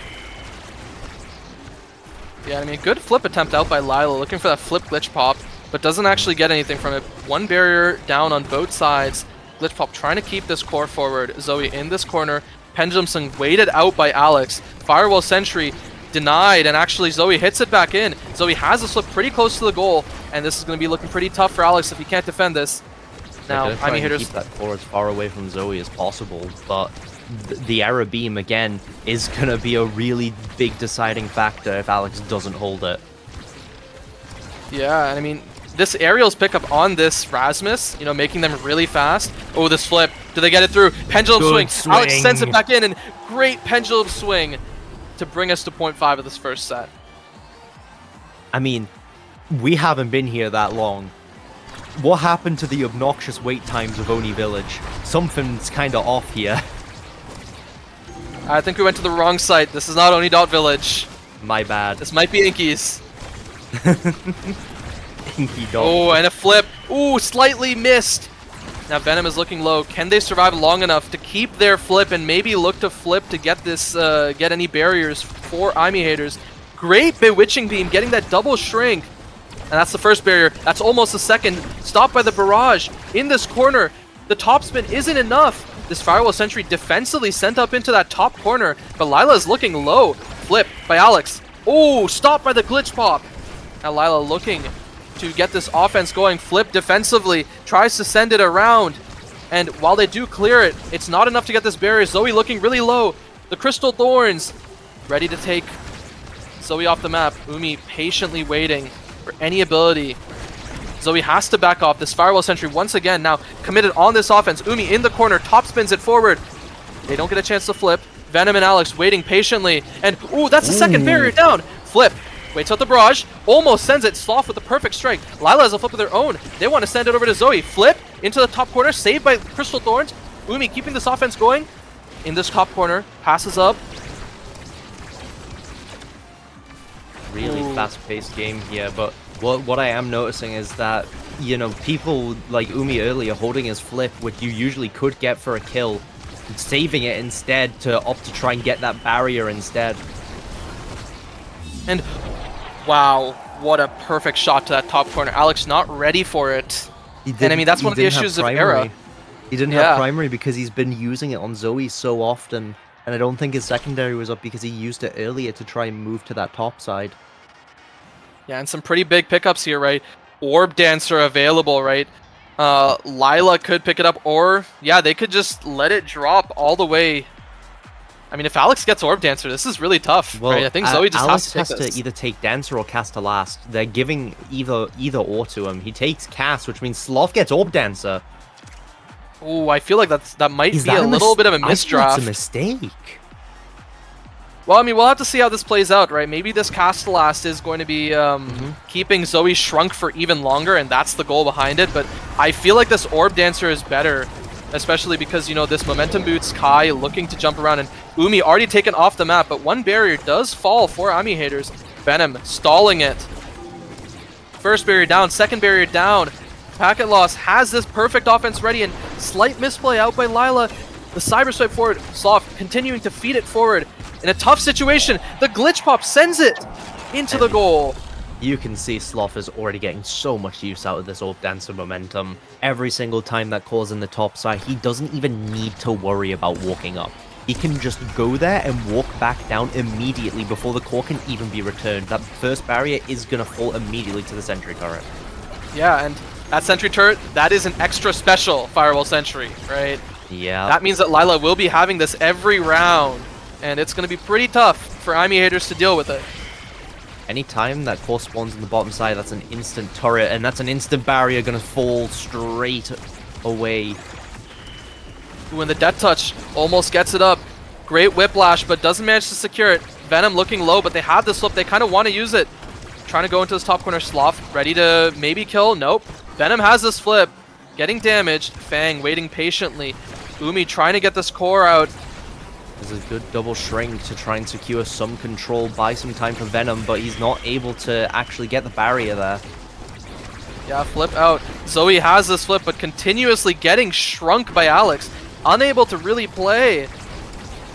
Yeah, I mean, good flip attempt out by Lila, looking for that flip glitch pop, but doesn't actually get anything from it. One barrier down on both sides. Glitch pop trying to keep this core forward. Zoe in this corner. Pendulum Swing waited out by Alex. Firewall Sentry denied, and actually Zoe hits it back in. Zoe has a slip pretty close to the goal, and this is going to be looking pretty tough for Alex if he can't defend this. Now, I mean, keep that core as far away from Zoe as possible, but the Era Beam, again, is going to be a really big deciding factor if Alex doesn't hold it. Yeah, and I mean, this aerials pickup on this Rasmus, you know, making them really fast. Oh, this flip. Do they get it through? Pendulum swing. Alex sends it back in, and great pendulum swing to bring us to point 5 of this first set. I mean, we haven't been here that long. What happened to the obnoxious wait times of Oni Village? Something's kind of off here. I think we went to the wrong site. This is not Oni.Village. My bad. This might be Inky's. Inky dog. Oh, and a flip. Ooh, slightly missed. Now Venom is looking low. Can they survive long enough to keep their flip and maybe look to flip to get this, get any barriers for Imi Haters? Great Bewitching Beam, getting that double shrink. And that's the first barrier. That's almost the second. Stopped by the barrage. In this corner, the topspin isn't enough. This Firewall Sentry defensively sent up into that top corner, but Lila's looking low. Flip by Alex. Oh, stopped by the glitch pop. Now Lila looking to get this offense going. Flip defensively, tries to send it around. And while they do clear it, it's not enough to get this barrier. Zoe looking really low. The Crystal Thorns ready to take Zoe off the map. Umi patiently waiting for any ability. Zoe has to back off. This Firewall Sentry once again now committed on this offense. Umi in the corner, top spins it forward. They don't get a chance to flip. Venom and Alex waiting patiently, and ooh, that's the second barrier down. Flip, waits out the barrage, almost sends it. Sloth with the perfect strike. Lila has a flip of their own. They want to send it over to Zoe. Flip into the top corner, saved by Crystal Thorns. Umi keeping this offense going in this top corner, passes up. Really fast-paced game here, but what I am noticing is that, you know, people like Umi earlier holding his flip, which you usually could get for a kill, saving it instead to opt to try and get that barrier instead. And wow, what a perfect shot to that top corner. Alex not ready for it. And I mean, that's one of the issues of Era. He didn't have primary because he's been using it on Zoe so often, and I don't think his secondary was up because he used it earlier to try and move to that top side. Yeah, and some pretty big pickups here, right? Orb Dancer available, right? Lila could pick it up, or yeah, they could just let it drop all the way. I mean, if Alex gets Orb Dancer, this is really tough, Well, right? I think Zoe just Alex has to take this. either take Dancer or Caster last. They're giving either or to him. He takes Cast, which means Sloth gets Orb Dancer. Oh, I feel like that might be a little bit of a misdraft. It's a mistake. Well, I mean, we'll have to see how this plays out, right? Maybe this Castellast is going to be keeping Zoe shrunk for even longer, and that's the goal behind it. But I feel like this Orb Dancer is better, especially because, you know, this Momentum Boots Kai looking to jump around, and Umi already taken off the map, but one barrier does fall for Ami haters. Venom stalling it. First barrier down, second barrier down. Packet Loss has this perfect offense ready, and slight misplay out by Lila. The Cyber Swipe forward. Sloth continuing to feed it forward. In a tough situation, the Glitch Pop sends it into the goal. You can see Sloth is already getting so much use out of this Orb Dancer momentum. Every single time that calls in the top side, he doesn't even need to worry about walking up. He can just go there and walk back down immediately before the core can even be returned. That first barrier is going to fall immediately to the Sentry turret. Yeah, and that Sentry turret, that is an extra special Firewall Sentry, right? Yeah. That means that Lila will be having this every round, and it's going to be pretty tough for Ami haters to deal with it. Anytime that core spawns on the bottom side, that's an instant turret, and that's an instant barrier going to fall straight away. When the Death Touch almost gets it up. Great Whiplash, but doesn't manage to secure it. Venom looking low, but they have this flip. They kind of want to use it. Trying to go into this top corner. Sloth ready to maybe kill. Nope. Venom has this flip. Getting damaged. Fang waiting patiently. Umi trying to get this core out. There's a good double shrink to try and secure some control, buy some time for Venom, but he's not able to actually get the barrier there. Yeah, flip out. Zoe has this flip, but continuously getting shrunk by Alex. Unable to really play.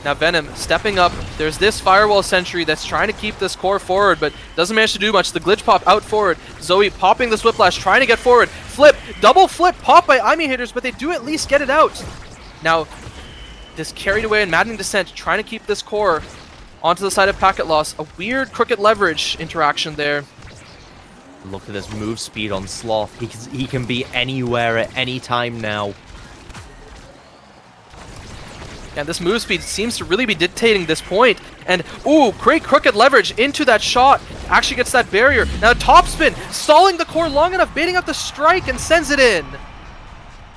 Now Venom stepping up. There's this Firewall Sentry that's trying to keep this core forward, but doesn't manage to do much. The Glitch Pop out forward. Zoe popping this Whiplash, trying to get forward. Flip, double flip, pop by Ami haters, but they do at least get it out. Now, this carried away and maddening descent, trying to keep this core onto the side of Packet Loss. A weird crooked leverage interaction there. Look at this move speed on Sloth. He can be anywhere at any time now. And this move speed seems to really be dictating this point. And, ooh, great crooked leverage into that shot. Actually gets that barrier. Now topspin, stalling the core long enough, baiting up the strike and sends it in.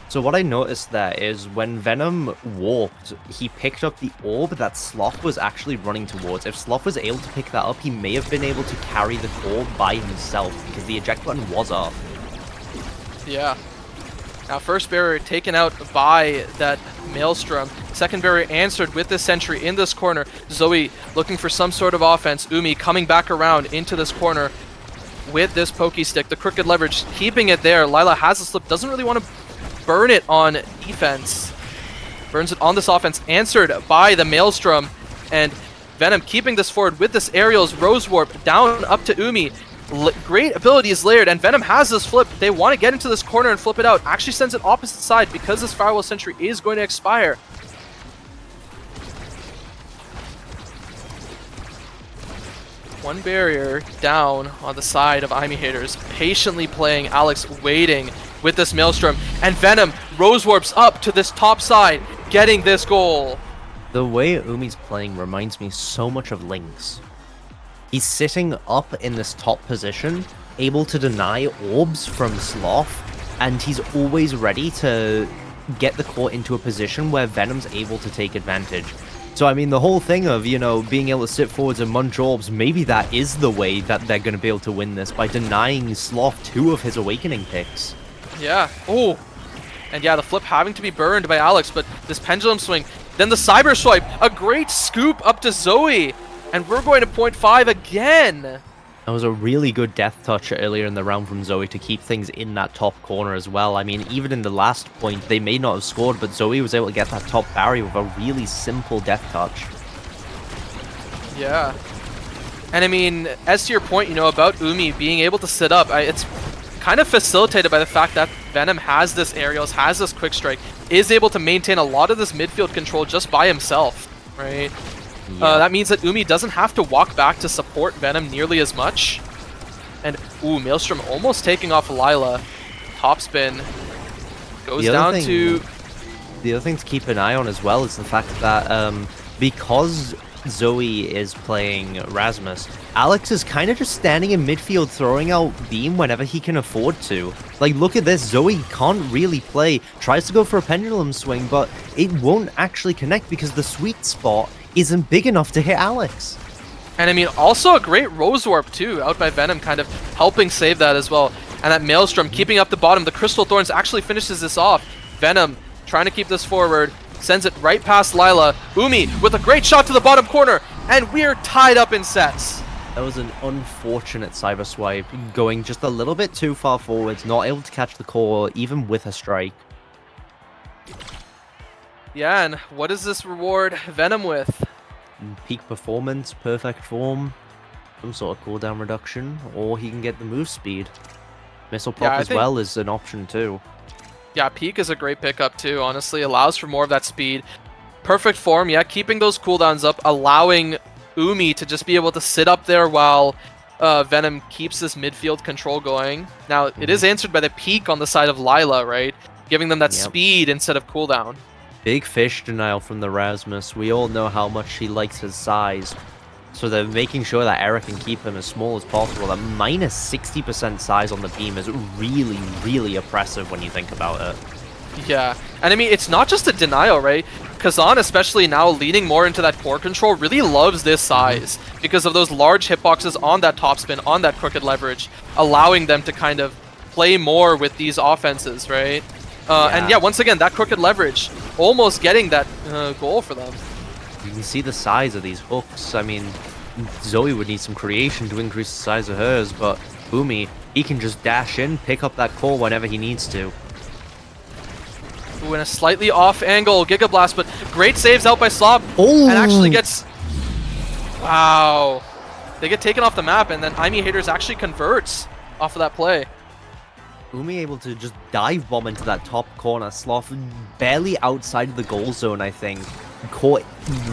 So what I noticed there is when Venom warped, he picked up the orb that Sloth was actually running towards. If Sloth was able to pick that up, he may have been able to carry the core by himself because the eject button was up. Yeah. Now first barrier taken out by that Maelstrom. Second barrier answered with this Sentry in this corner. Zoe looking for some sort of offense. Umi coming back around into this corner with this pokey stick. The crooked leverage, keeping it there. Lila has a slip, doesn't really want to burn it on defense. Burns it on this offense, answered by the Maelstrom. And Venom keeping this forward with this Aerial's Rose Warp down up to Umi. Great abilities layered, and Venom has this flip. They want to get into this corner and flip it out. Actually sends it opposite side because this Firewall Sentry is going to expire. One barrier down on the side of Ami haters, patiently playing, Alex waiting with this Maelstrom, and Venom Rose Warps up to this top side, getting this goal. The way Umi's playing reminds me so much of Lynx. He's sitting up in this top position, able to deny orbs from Sloth, and he's always ready to get the core into a position where Venom's able to take advantage. So I mean, the whole thing of, you know, being able to sit forwards and munch orbs, maybe that is the way that they're going to be able to win this, by denying Sloth 2 of his Awakening picks. Yeah. Oh. And yeah, the flip having to be burned by Alex, but this pendulum swing. Then the cyber swipe. A great scoop up to Zoe. And we're going to 0.5 again. That was a really good death touch earlier in the round from Zoe to keep things in that top corner as well. I mean, even in the last point, they may not have scored, but Zoe was able to get that top barrier with a really simple death touch. Yeah. And I mean, as to your point, you know, about Umi being able to sit up, it's kind of facilitated by the fact that Venom has this aerials, has this quick strike, is able to maintain a lot of this midfield control just by himself, right? Yeah. That means that Umi doesn't have to walk back to support Venom nearly as much. And, ooh, Maelstrom almost taking off Lila. Top spin. Goes down to... The other thing to keep an eye on as well is the fact that because Zoe is playing Rasmus, Alex is kind of just standing in midfield throwing out beam whenever he can afford to. Like, look at this, Zoe can't really play, tries to go for a pendulum swing, but it won't actually connect because the sweet spot isn't big enough to hit Alex. And I mean, also a great Rose Warp too, out by Venom, kind of helping save that as well. And that Maelstrom keeping up the bottom, the Crystal Thorns actually finishes this off. Venom trying to keep this forward, sends it right past Lila. Umi with a great shot to the bottom corner, and we're tied up in sets. That was an unfortunate cyber swipe, going just a little bit too far forwards, not able to catch the core, even with a strike. Yeah, and what does this reward Venom with? Peak performance, perfect form, some sort of cooldown reduction, or he can get the move speed. Missile pop as well is an option too. Yeah, Peak is a great pickup too, honestly. Allows for more of that speed. Perfect form, yeah, keeping those cooldowns up, allowing Umi to just be able to sit up there while Venom keeps this midfield control going. Now, it is answered by the Peak on the side of Lila, right? Giving them that speed instead of cooldown. Big fish denial from the Rasmus. We all know how much he likes his size. So they're making sure that Eric can keep him as small as possible. That minus 60% size on the beam is really, really oppressive when you think about it. Yeah, and I mean, it's not just a denial, right? Kazan, especially now leaning more into that core control, really loves this size because of those large hitboxes on that topspin, on that crooked leverage, allowing them to kind of play more with these offenses, right? And yeah, once again, that crooked leverage, almost getting that goal for them. You can see the size of these hooks. I mean, Zoe would need some creation to increase the size of hers, but Umi, he can just dash in, pick up that core whenever he needs to. Ooh, in a slightly off angle, Giga Blast, but great saves out by Slob. Oh! And actually gets... Wow. They get taken off the map, and then Imi Haters actually converts off of that play. Umi able to just dive bomb into that top corner. Sloth barely outside of the goal zone, I think. Caught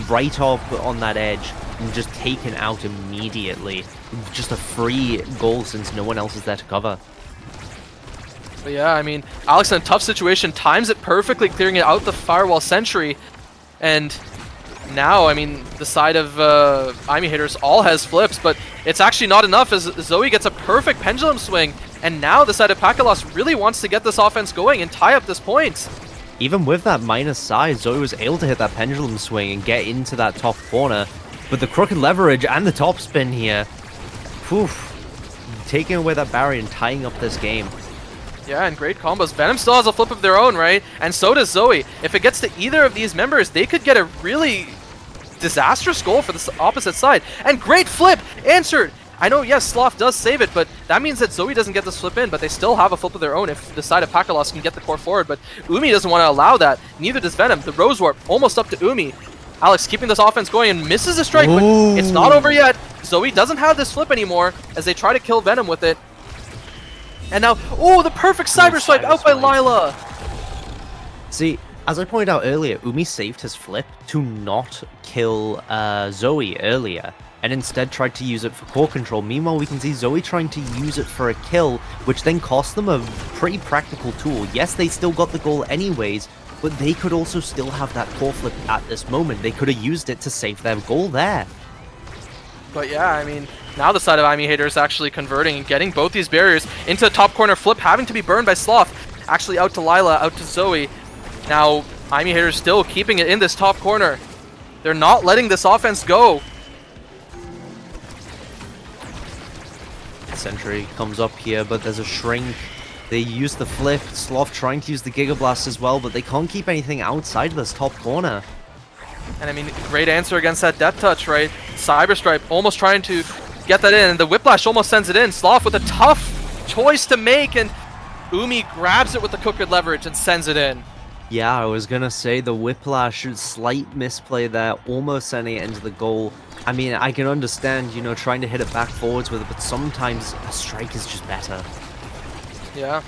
right off on that edge and just taken out immediately. Just a free goal since no one else is there to cover. But yeah, I mean, Alex in a tough situation, times it perfectly, clearing it out the Firewall Sentry. And now, I mean, the side of Imi Haters all has flips, but it's actually not enough as Zoe gets a perfect pendulum swing. And now the side of Pakalos really wants to get this offense going and tie up this point. Even with that minus size, Zoe was able to hit that pendulum swing and get into that top corner. But the crooked leverage and the top spin here, taking away that barrier and tying up this game. Yeah, and great combos. Venom still has a flip of their own, right? And so does Zoe. If it gets to either of these members, they could get a really disastrous goal for the opposite side. And great flip! Answered! I know, yes, Sloth does save it, but that means that Zoe doesn't get the slip in, but they still have a flip of their own if the side of Pakalos can get the core forward, but Umi doesn't want to allow that. Neither does Venom. The Rose Warp almost up to Umi. Alex keeping this offense going and misses a strike, but it's not over yet. Zoe doesn't have this flip anymore as they try to kill Venom with it. And now, the perfect cyber swipe out by Lila! See, as I pointed out earlier, Umi saved his flip to not kill Zoe earlier, and instead tried to use it for core control. Meanwhile, we can see Zoe trying to use it for a kill, which then cost them a pretty practical tool. Yes, they still got the goal anyways, but they could also still have that core flip at this moment. They could have used it to save their goal there. But yeah, I mean, now the side of Imi Haters actually converting and getting both these barriers into the top corner. Flip having to be burned by Sloth. Actually out to Lila, out to Zoe. Now, Imi Haters still keeping it in this top corner. They're not letting this offense go. Sentry comes up here, but there's a shrink. They use the flip. Sloth trying to use the Giga Blast as well, but they can't keep anything outside of this top corner. And I mean, great answer against that Death Touch, right? Cyber Stripe almost trying to get that in, and the Whiplash almost sends it in. Sloth with a tough choice to make, and Umi grabs it with the Crooked Leverage and sends it in. Yeah, I was gonna say the Whiplash, slight misplay there, almost sending it into the goal. I mean, I can understand, you know, trying to hit it back forwards with it, but sometimes a strike is just better. Yeah.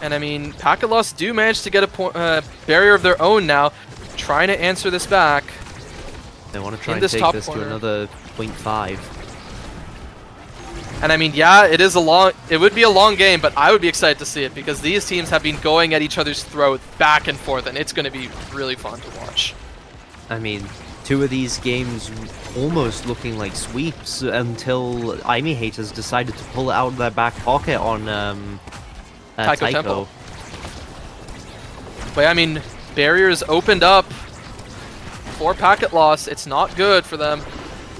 And I mean, Packet Lost do manage to get a barrier of their own now, trying to answer this back. They want to try and take this to another 0.5. And I mean, yeah, it would be a long game, but I would be excited to see it because these teams have been going at each other's throat back and forth, and it's going to be really fun to watch. I mean, 2 of these games almost looking like sweeps until Aimi haters decided to pull it out of their back pocket on Taiko Temple. But I mean, barriers opened up for Packet Loss. It's not good for them.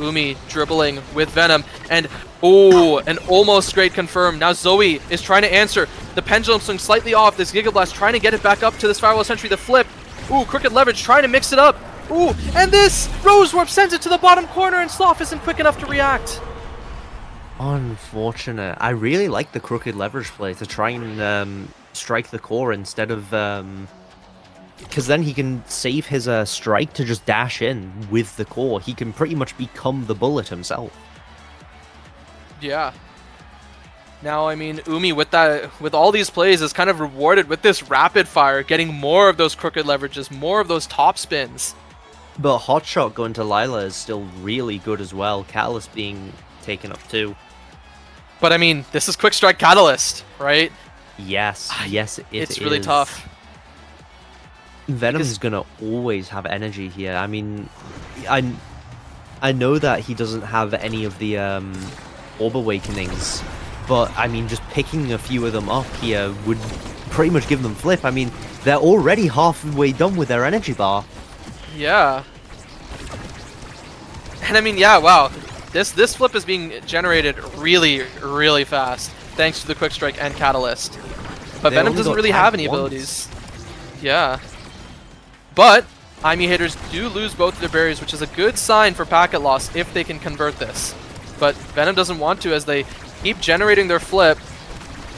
Umi dribbling with Venom, and oh, an almost great confirm. Now Zoe is trying to answer. The pendulum swing slightly off. This Giga Blast trying to get it back up to this Firewall Sentry. The flip. Ooh, Crooked Leverage trying to mix it up. Ooh, and this Rose Warp sends it to the bottom corner, and Sloth isn't quick enough to react. Unfortunate. I really like the Crooked Leverage play to try and strike the core instead of... because then he can save his strike to just dash in with the core. He can pretty much become the bullet himself. Yeah. Now, I mean, Umi with all these plays is kind of rewarded with this rapid fire, getting more of those crooked leverages, more of those top spins. But Hotshot going to Lila is still really good as well. Catalyst being taken up too. But I mean, this is Quick Strike Catalyst, right? Yes, yes, it's really tough. Venom's gonna always have energy here. I mean, I know that he doesn't have any of the Orb Awakenings, but I mean, just picking a few of them up here would pretty much give them flip. I mean, they're already halfway done with their energy bar. Yeah. And I mean, yeah, wow. This flip is being generated really, really fast, thanks to the Quick Strike and Catalyst. But Venom doesn't really have any abilities. Yeah. But Aimi haters do lose both of their barriers, which is a good sign for Packet Loss if they can convert this. But Venom doesn't want to as they keep generating their flip.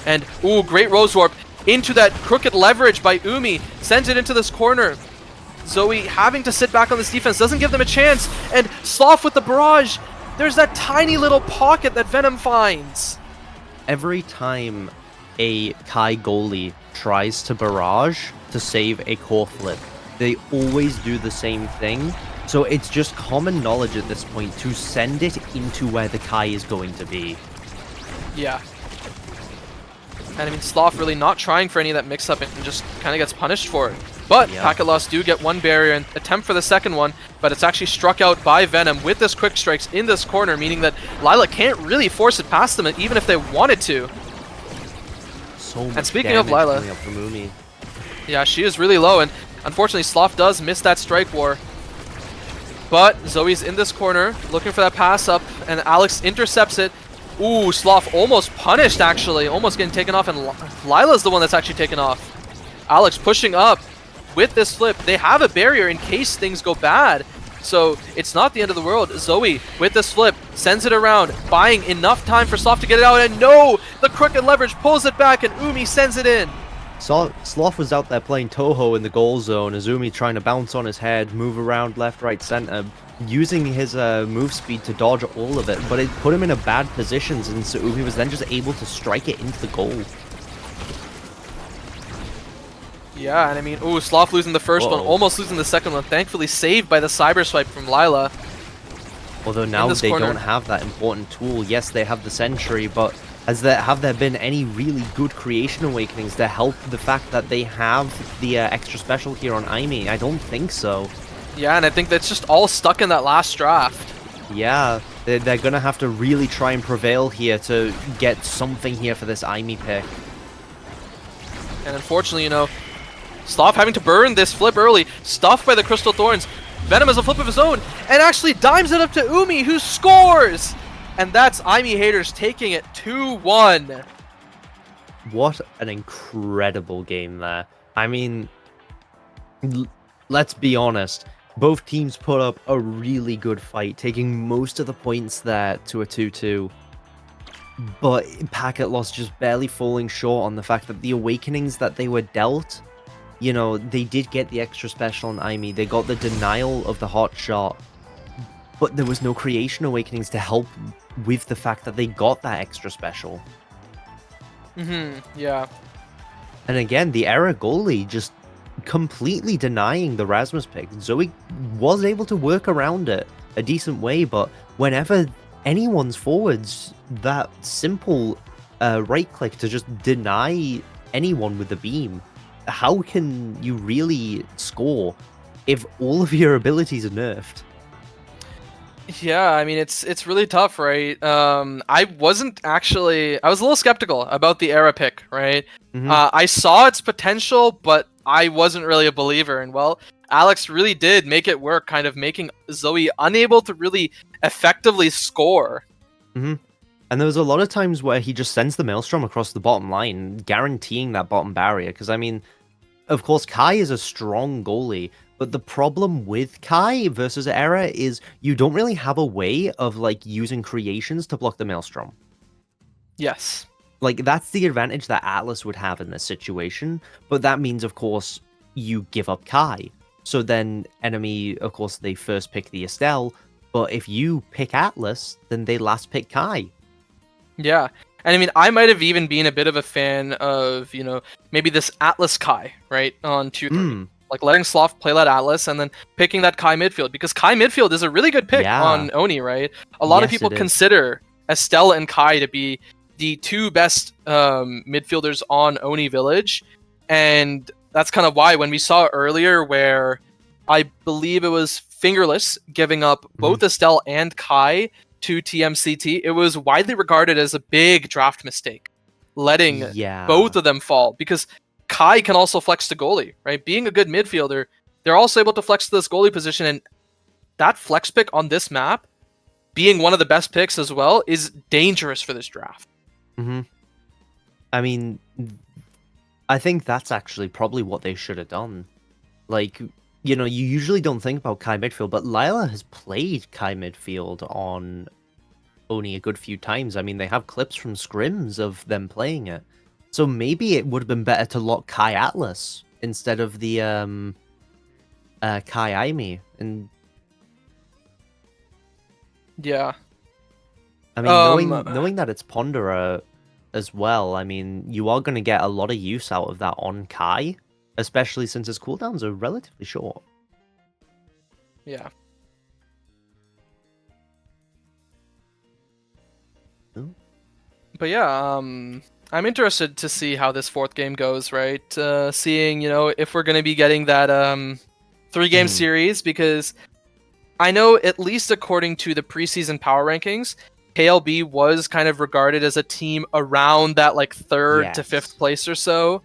And, ooh, great Rose Warp into that crooked leverage by Umi. Sends it into this corner. Zoe having to sit back on this defense doesn't give them a chance. And Sloth with the barrage. There's that tiny little pocket that Venom finds. Every time a Kai goalie tries to barrage to save a core flip, they always do the same thing. So it's just common knowledge at this point to send it into where the Kai is going to be. Yeah. And I mean, Sloth really not trying for any of that mix-up and just kind of gets punished for it. But Packet Loss do get one barrier and attempt for the second one, but it's actually struck out by Venom with this quick strikes in this corner, meaning that Lila can't really force it past them even if they wanted to. So much and speaking of Lila, yeah, she is really low, and unfortunately Sloth does miss that strike war. But Zoe's in this corner, looking for that pass up, and Alex intercepts it. Ooh, Sloth almost punished, actually. Almost getting taken off, and Lila's the one that's actually taken off. Alex pushing up with this flip. They have a barrier in case things go bad. So it's not the end of the world. Zoe, with this flip, sends it around, buying enough time for Sloth to get it out. And no! The crooked leverage pulls it back, and Umi sends it in. Sloth was out there playing Toho in the goal zone. Azumi trying to bounce on his head, move around left, right, center, using his move speed to dodge all of it, but it put him in a bad position, and so Umi was then just able to strike it into the goal. Yeah, and I mean, ooh, Sloth losing the first one, almost losing the second one. Thankfully saved by the cyber swipe from Lila. Although now they don't have that important tool. Yes, they have the Sentry, but have there been any really good creation awakenings to help the fact that they have the extra special here on Aimi? I don't think so. Yeah, and I think that's just all stuck in that last draft. Yeah, they're gonna have to really try and prevail here to get something here for this Aimi pick. And unfortunately, you know, Sloth having to burn this flip early, stuffed by the Crystal Thorns. Venom has a flip of his own and actually dimes it up to Umi, who scores! And that's Imi Haters taking it 2-1. What an incredible game there. I mean, let's be honest. Both teams put up a really good fight, taking most of the points there to a 2-2. But Packet Loss just barely falling short on the fact that the awakenings that they were dealt, you know, they did get the extra special on Imi. They got the denial of the hot shot, but there was no creation awakenings to help with the fact that they got that extra special. Yeah. And again, the error goalie just completely denying the Rasmus pick. Zoe was able to work around it a decent way, but whenever anyone's forwards, that simple right click to just deny anyone with the beam, how can you really score if all of your abilities are nerfed? Yeah, I mean, it's really tough, right? I was a little skeptical about the Era pick, right? I saw its potential, but I wasn't really a believer. And well, Alex really did make it work, kind of making Zoe unable to really effectively score. And there was a lot of times where he just sends the Maelstrom across the bottom line, guaranteeing that bottom barrier. Because, I mean, of course, Kai is a strong goalie, but the problem with Kai versus Era is you don't really have a way of, like, using creations to block the Maelstrom. Yes. Like, that's the advantage that Atlas would have in this situation, but that means, of course, you give up Kai. So then, enemy, of course, they first pick the Estelle, but if you pick Atlas, then they last pick Kai. Yeah. And I mean, I might have even been a bit of a fan of, you know, maybe this Atlas Kai, right, on 2-3. Like letting Sloth play that Atlas and then picking that Kai midfield, because Kai midfield is a really good pick on Oni, right? A lot of people consider Estelle and Kai to be the two best midfielders on Oni Village, and that's kind of why when we saw earlier where I believe it was Fingerless giving up both Estelle and Kai to TMCT, it was widely regarded as a big draft mistake, letting both of them fall, because Kai can also flex to goalie, right? Being a good midfielder, they're also able to flex to this goalie position, and that flex pick on this map, being one of the best picks as well, is dangerous for this draft. I mean, I think that's actually probably what they should have done. Like, you know, you usually don't think about Kai midfield, but Lila has played Kai midfield on Oni a good few times. I mean, they have clips from scrims of them playing it. So maybe it would have been better to lock Kai Atlas instead of the Kai Imi. And yeah, I mean, knowing that it's Ponderer as well, I mean, you are going to get a lot of use out of that on Kai, especially since his cooldowns are relatively short. Yeah. But yeah, I'm interested to see how this fourth game goes, right? Seeing, you know, if we're going to be getting that 3-game series, because I know, at least according to the preseason power rankings, KLB was kind of regarded as a team around that, like, 3rd to 5th place or so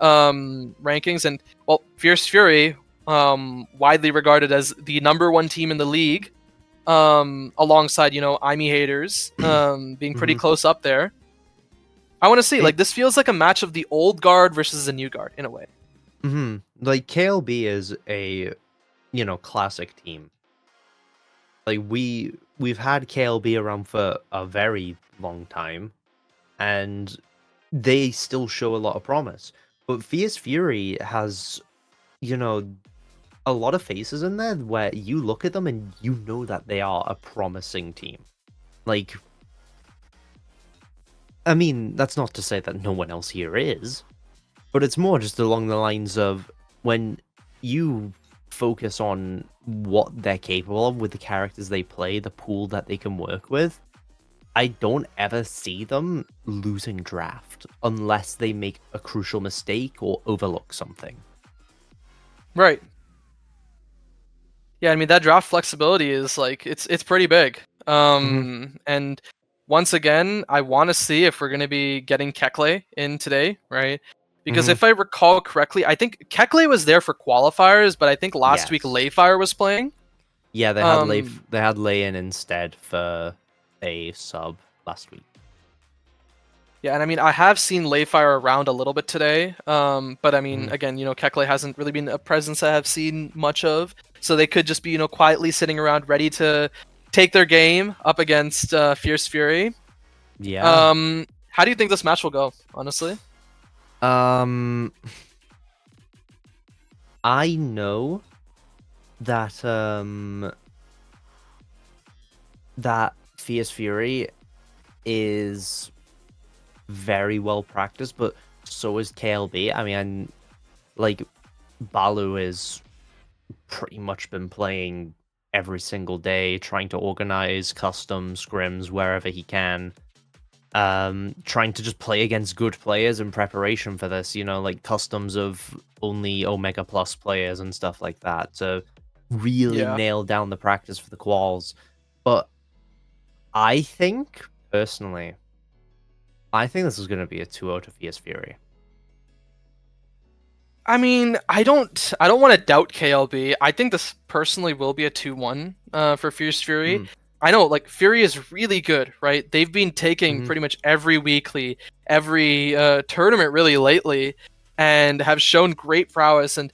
rankings. And, well, Fierce Fury, widely regarded as the #1 team in the league, alongside, you know, Imi Haters, being pretty close up there. I want to see, like, this feels like a match of the old guard versus the new guard, in a way. Like, KLB is a, you know, classic team. Like, we've had KLB around for a very long time, and they still show a lot of promise. But Fierce Fury has, you know, a lot of faces in there where you look at them and you know that they are a promising team. Like, I mean, that's not to say that no one else here is, but it's more just along the lines of when you focus on what they're capable of with the characters they play, the pool that they can work with, I don't ever see them losing draft unless they make a crucial mistake or overlook something. Right. Yeah, I mean, that draft flexibility is, like, it's pretty big. And once again, I want to see if we're going to be getting Kekle in today, right? Because if I recall correctly, I think Kekle was there for qualifiers, but I think last week Layfire was playing. Yeah, they had lay-in instead for a sub last week. Yeah, and I mean, I have seen Layfire around a little bit today, but I mean, again, Kekle hasn't really been a presence I have seen much of, so they could just be, quietly sitting around ready to take their game up against Fierce Fury. Yeah. How do you think this match will go, honestly? I know that that Fierce Fury is very well practiced, but so is KLB. I mean, like, Balu is pretty much been playing every single day, trying to organize custom scrims wherever he can. Trying to just play against good players in preparation for this, like customs of only Omega Plus players and stuff like that to really nail down the practice for the quals. But I think, personally, this is going to be a 2-0 to Fierce Fury. I mean, I don't want to doubt KLB. I think this personally will be a 2-1 for Fierce Fury. I know, like, Fury is really good, right? They've been taking pretty much every weekly, every tournament really lately, and have shown great prowess and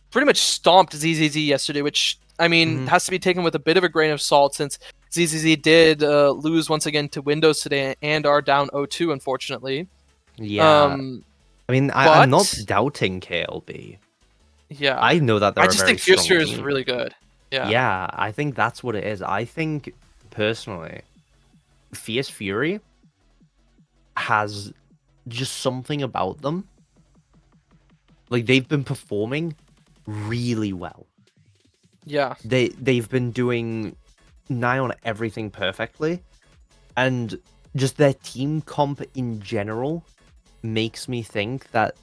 pretty much stomped ZZZ yesterday, which, I mean, has to be taken with a bit of a grain of salt since ZZZ did lose once again to Windows today and are down 0-2, unfortunately. Yeah. I mean, I'm not doubting KLB. Yeah. I know that they're I just think Fierce Fury is really good. Yeah. Yeah, I think that's what it is. I think, personally, Fierce Fury has just something about them. Like, they've been performing really well. Yeah. They've been doing nigh on everything perfectly. And just their team comp in general makes me think that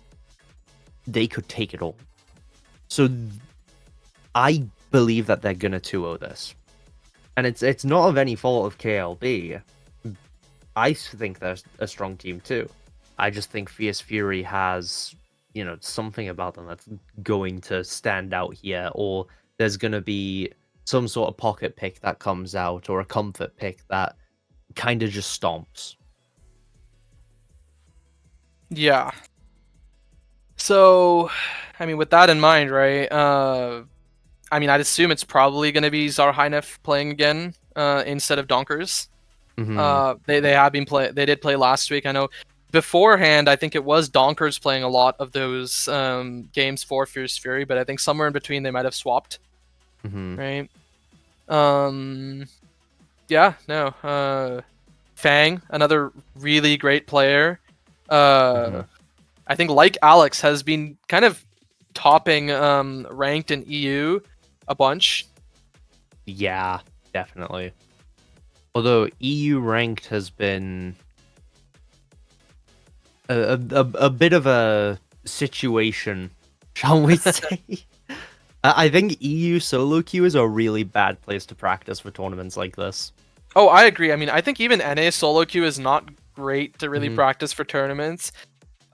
they could take it all. So I believe that they're gonna 2-0 this. And it's not of any fault of KLB. I think they're a strong team too. I just think Fierce Fury has, something about them that's going to stand out here, or there's gonna be some sort of pocket pick that comes out, or a comfort pick that kind of just stomps. Yeah. So, I mean, with that in mind, right? I mean, I'd assume it's probably going to be Zarhynef playing again instead of Donkers. They have been They did play last week. I know beforehand. I think it was Donkers playing a lot of those games for Fierce Fury, but I think somewhere in between they might have swapped. Right. Yeah. No. Fang, another really great player. I think, like Alex, has been kind of topping ranked in EU a bunch. Yeah, definitely. Although EU ranked has been a bit of a situation, shall we say? I think EU solo queue is a really bad place to practice for tournaments like this. Oh, I agree. I mean, I think even NA solo queue is not great to really practice for tournaments.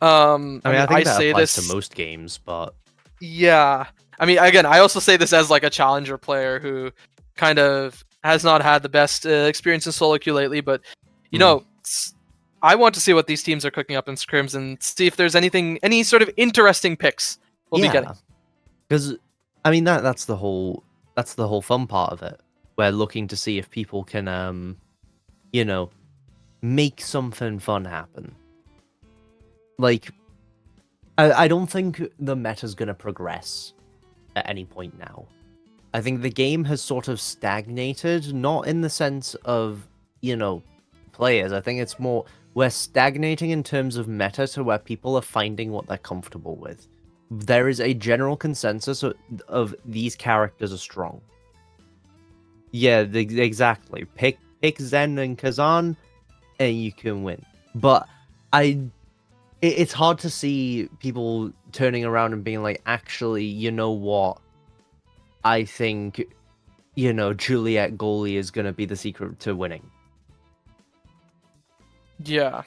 I mean, I think that applies to most games, but yeah. I mean, again, I also say this as like a challenger player who kind of has not had the best experience in solo queue lately, but I want to see what these teams are cooking up in scrims and see if there's any sort of interesting picks we'll be getting. Because I mean that's the whole fun part of it. We're looking to see if people can make something fun happen. Like, I don't think the meta's gonna progress at any point now. I think the game has sort of stagnated, not in the sense of, players. I think it's more, we're stagnating in terms of meta to where people are finding what they're comfortable with. There is a general consensus of these characters are strong. Yeah, exactly. Pick Zen and Kazan, and you can win. But it's hard to see people turning around and being like, actually, you know what? I think, Juliet goalie is going to be the secret to winning. Yeah.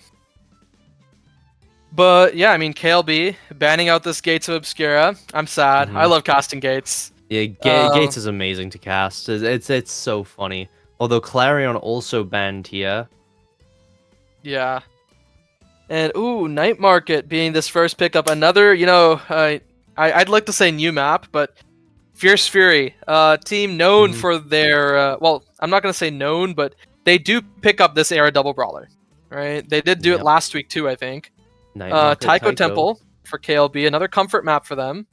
But yeah, I mean, KLB banning out this Gates of Obscura. I'm sad. I love casting Gates. Yeah, Gates is amazing to cast. It's so funny. Although Clarion also banned here. Yeah. And ooh, Night Market being this first pickup, another, you know, I'd like to say new map, but Fierce Fury, team known for their, well, I'm not gonna say known, but they do pick up this era double brawler, right? They did do it last week too, I think. Taiko Temple for KLB, another comfort map for them,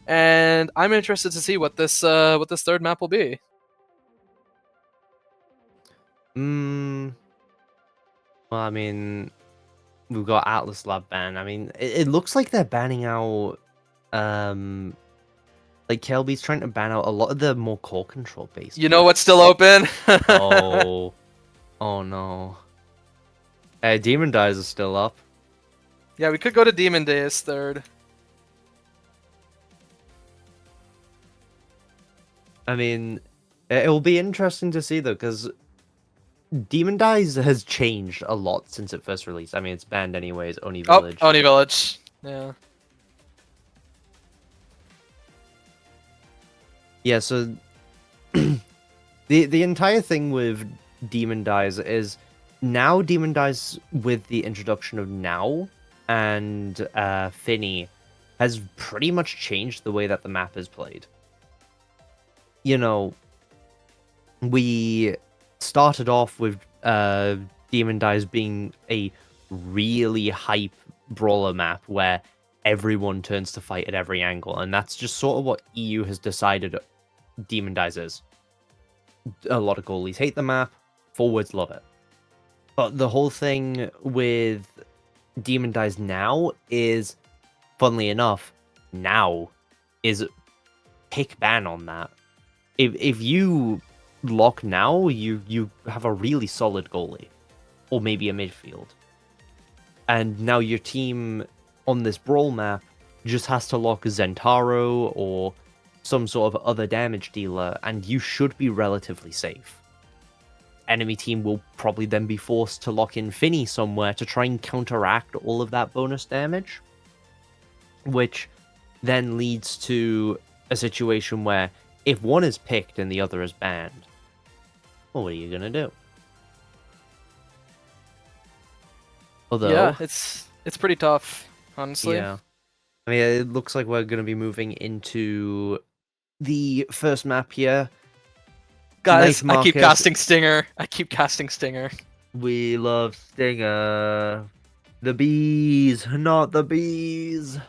and I'm interested to see what this third map will be. Well, I mean, we've got Atlas Lab ban. I mean, it looks like they're banning out, like KLB's trying to ban out a lot of the more core control based. You know what's still open? Oh no. Demon Dies is still up. Yeah, we could go to Demon Day as third. I mean, it will be interesting to see though, because Demon Dies has changed a lot since it first released. I mean, it's banned anyways. Oni Village. Oh, Oni Village. Yeah. Yeah. So the entire thing with Demon Dies is now Demon Dies with the introduction of Now and Finny has pretty much changed the way that the map is played. You know, we started off with Demon Dies being a really hype brawler map where everyone turns to fight at every angle, and that's just sort of what EU has decided Demon Dies is. A lot of goalies hate the map, forwards love it. But the whole thing with Demon Dies now is, funnily enough, Now is pick ban on that. If you lock Now, you have a really solid goalie, or maybe a midfield. And now your team on this brawl map just has to lock Zentaro or some sort of other damage dealer, and you should be relatively safe. Enemy team will probably then be forced to lock in Finny somewhere to try and counteract all of that bonus damage, which then leads to a situation where if one is picked and the other is banned, well, what are you gonna do? Although, yeah, it's pretty tough, honestly. Yeah, I mean, it looks like we're gonna be moving into the first map here. Guys, I keep casting Stinger. I keep casting Stinger. We love Stinger. The bees, not the bees.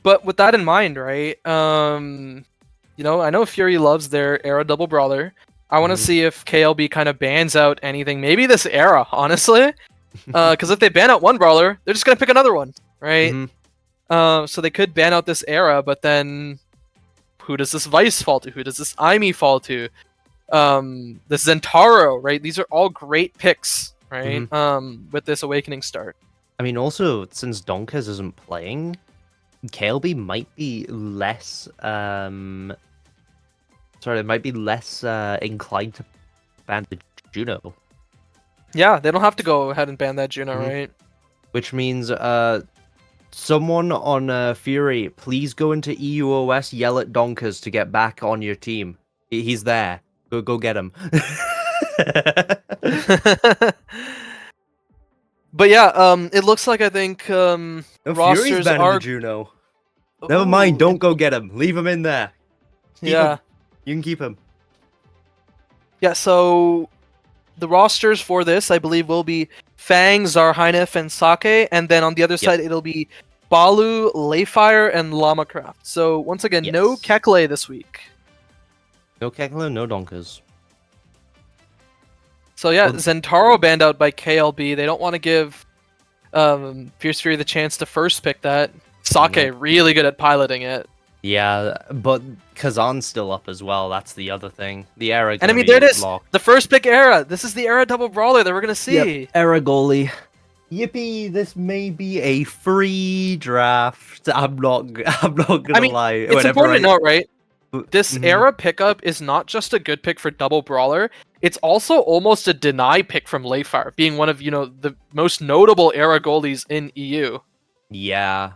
But with that in mind, right? You know, I know Fury loves their era double brawler. I want to see if KLB kind of bans out anything. Maybe this era, honestly. Because if they ban out one brawler, they're just gonna pick another one, right? So they could ban out this era, but then who does this Vice fall to? Who does this Aimi fall to? This Zentaro, right? These are all great picks, right? With this Awakening start. I mean, also, since Donkers isn't playing, KLB might be less, inclined to ban the Juno. Yeah, they don't have to go ahead and ban that Juno, right? Which means, someone on Fury, please go into EUOS, yell at Donkers to get back on your team. He's there. Go get him. But yeah, it looks like I think Fury's rosters banning are the Juno. Never mind, don't go get him. Leave him in there. Keep him. You can keep him. Yeah, so the rosters for this, I believe, will be Fang, Zarheinef, and Sake, and then on the other side, it'll be Balu, Layfire, and Lamacraft. So once again, no Kekle this week. No Kekle, no Donkers. So yeah, Zentaro banned out by KLB. They don't want to give Fierce Fury the chance to first pick that. Sake really good at piloting it. Yeah, but Kazan's still up as well. That's the other thing. The era. And I mean, there it is. The first pick era. This is the era double brawler that we're gonna see. Yep. Era goalie. Yippee! This may be a free draft. I'm not gonna lie. It's important to note, right? This era pickup is not just a good pick for double brawler. It's also almost a deny pick from Layfire, being one of the most notable era goalies in EU. Yeah.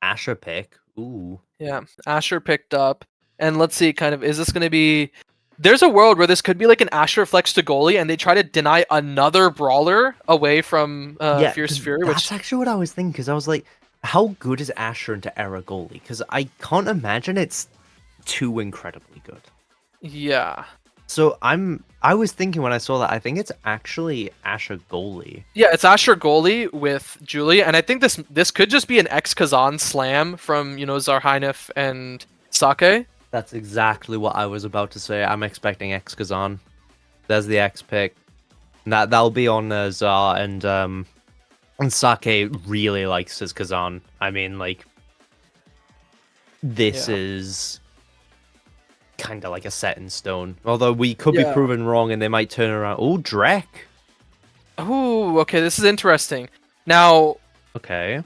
Asher pick Ooh. Yeah, Asher picked up. And let's see, kind of, is this going to be... There's a world where this could be like an Asher flex to goalie, and they try to deny another brawler away from Fierce 'cause Fury, that's actually what I was thinking, because I was like, how good is Asher into Era goalie? Because I can't imagine it's too incredibly good. Yeah. So I was thinking when I saw that, I think it's actually Asher goalie. Yeah, it's Asher goalie with Julie, and I think this could just be an ex-Kazan slam from, you know, Zarhainif and Sake. That's exactly what I was about to say. I'm expecting X Kazan. There's the X pick. That'll be on Zar, and Sake really likes his Kazan. I mean, like, this is kind of like a set in stone. Although we could be proven wrong, and they might turn around. Oh, Drek. Oh, okay, this is interesting. Now, okay.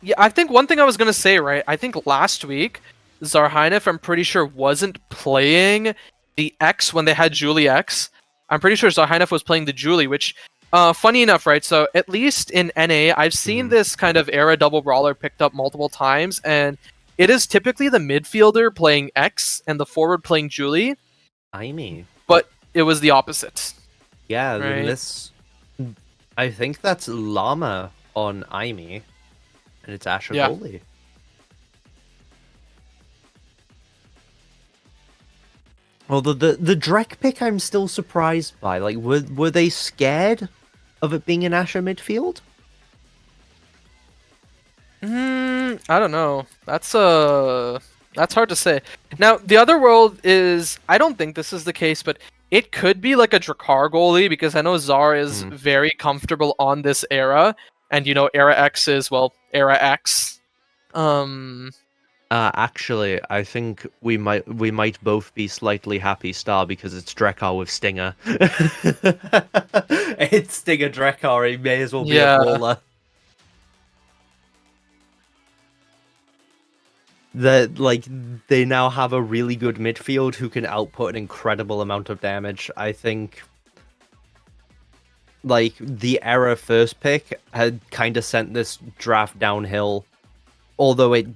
Yeah, I think one thing I was gonna say, right? I think last week, Zarhainif, I'm pretty sure, wasn't playing the X when they had Julie X. I'm pretty sure Zarhainif was playing the Julie, which, funny enough, right? So at least in NA, I've seen this kind of Era double brawler picked up multiple times, and it is typically the midfielder playing X and the forward playing Julie. I mean, but it was the opposite. Yeah, right? this. I think that's Llama on Aimee, and it's Asher goalie. Although the Drek pick, I'm still surprised by. Like, were they scared of it being an Asher midfield? I don't know. That's hard to say. Now, the other world is, I don't think this is the case, but it could be like a Drakkar goalie, because I know Zar is very comfortable on this Era, and you know, Era X is, well, Era X. Actually, I think we might both be slightly happy, Star, because it's Drakkar with Stinger. It's Stinger Drakkar. He may as well be a brawler. That, like, they now have a really good midfield who can output an incredible amount of damage. I think, like, the Era first pick had kind of sent this draft downhill, although it.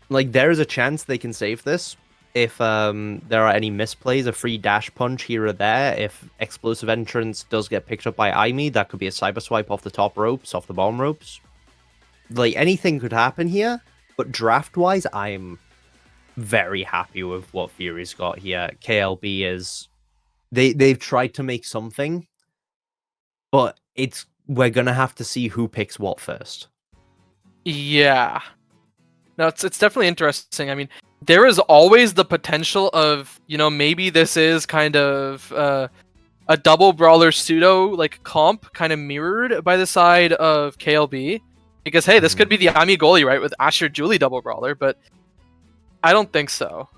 Like, there is a chance they can save this if there are any misplays, a free dash punch here or there. If explosive entrance does get picked up by Aimee, that could be a cyber swipe off the top ropes, off the bottom ropes. Like, anything could happen here, but draft-wise, I'm very happy with what Fury's got here. KLB is... They've tried to make something, but we're gonna have to see who picks what first. Yeah. No, it's definitely interesting. I mean, there is always the potential of, you know, maybe this is kind of a double brawler pseudo like comp, kind of mirrored by the side of KLB, because hey, this could be the Aimee goalie, right, with Asher Julie double brawler, but I don't think so.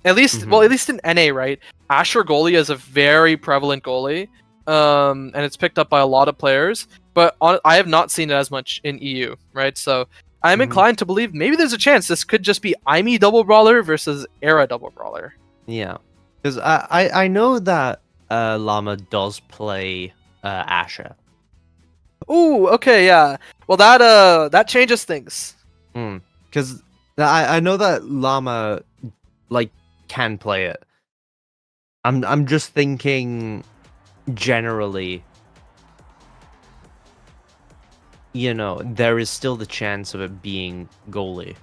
At least, well, at least in NA, right, Asher goalie is a very prevalent goalie, and it's picked up by a lot of players. But I have not seen it as much in EU, right? So I'm inclined to believe maybe there's a chance this could just be Aimee double brawler versus Era double brawler. Yeah, because I know that Llama does play Asher. Ooh, okay, yeah. Well, that changes things. Because I know that Llama like can play it. I'm just thinking generally. You know, there is still the chance of it being goalie.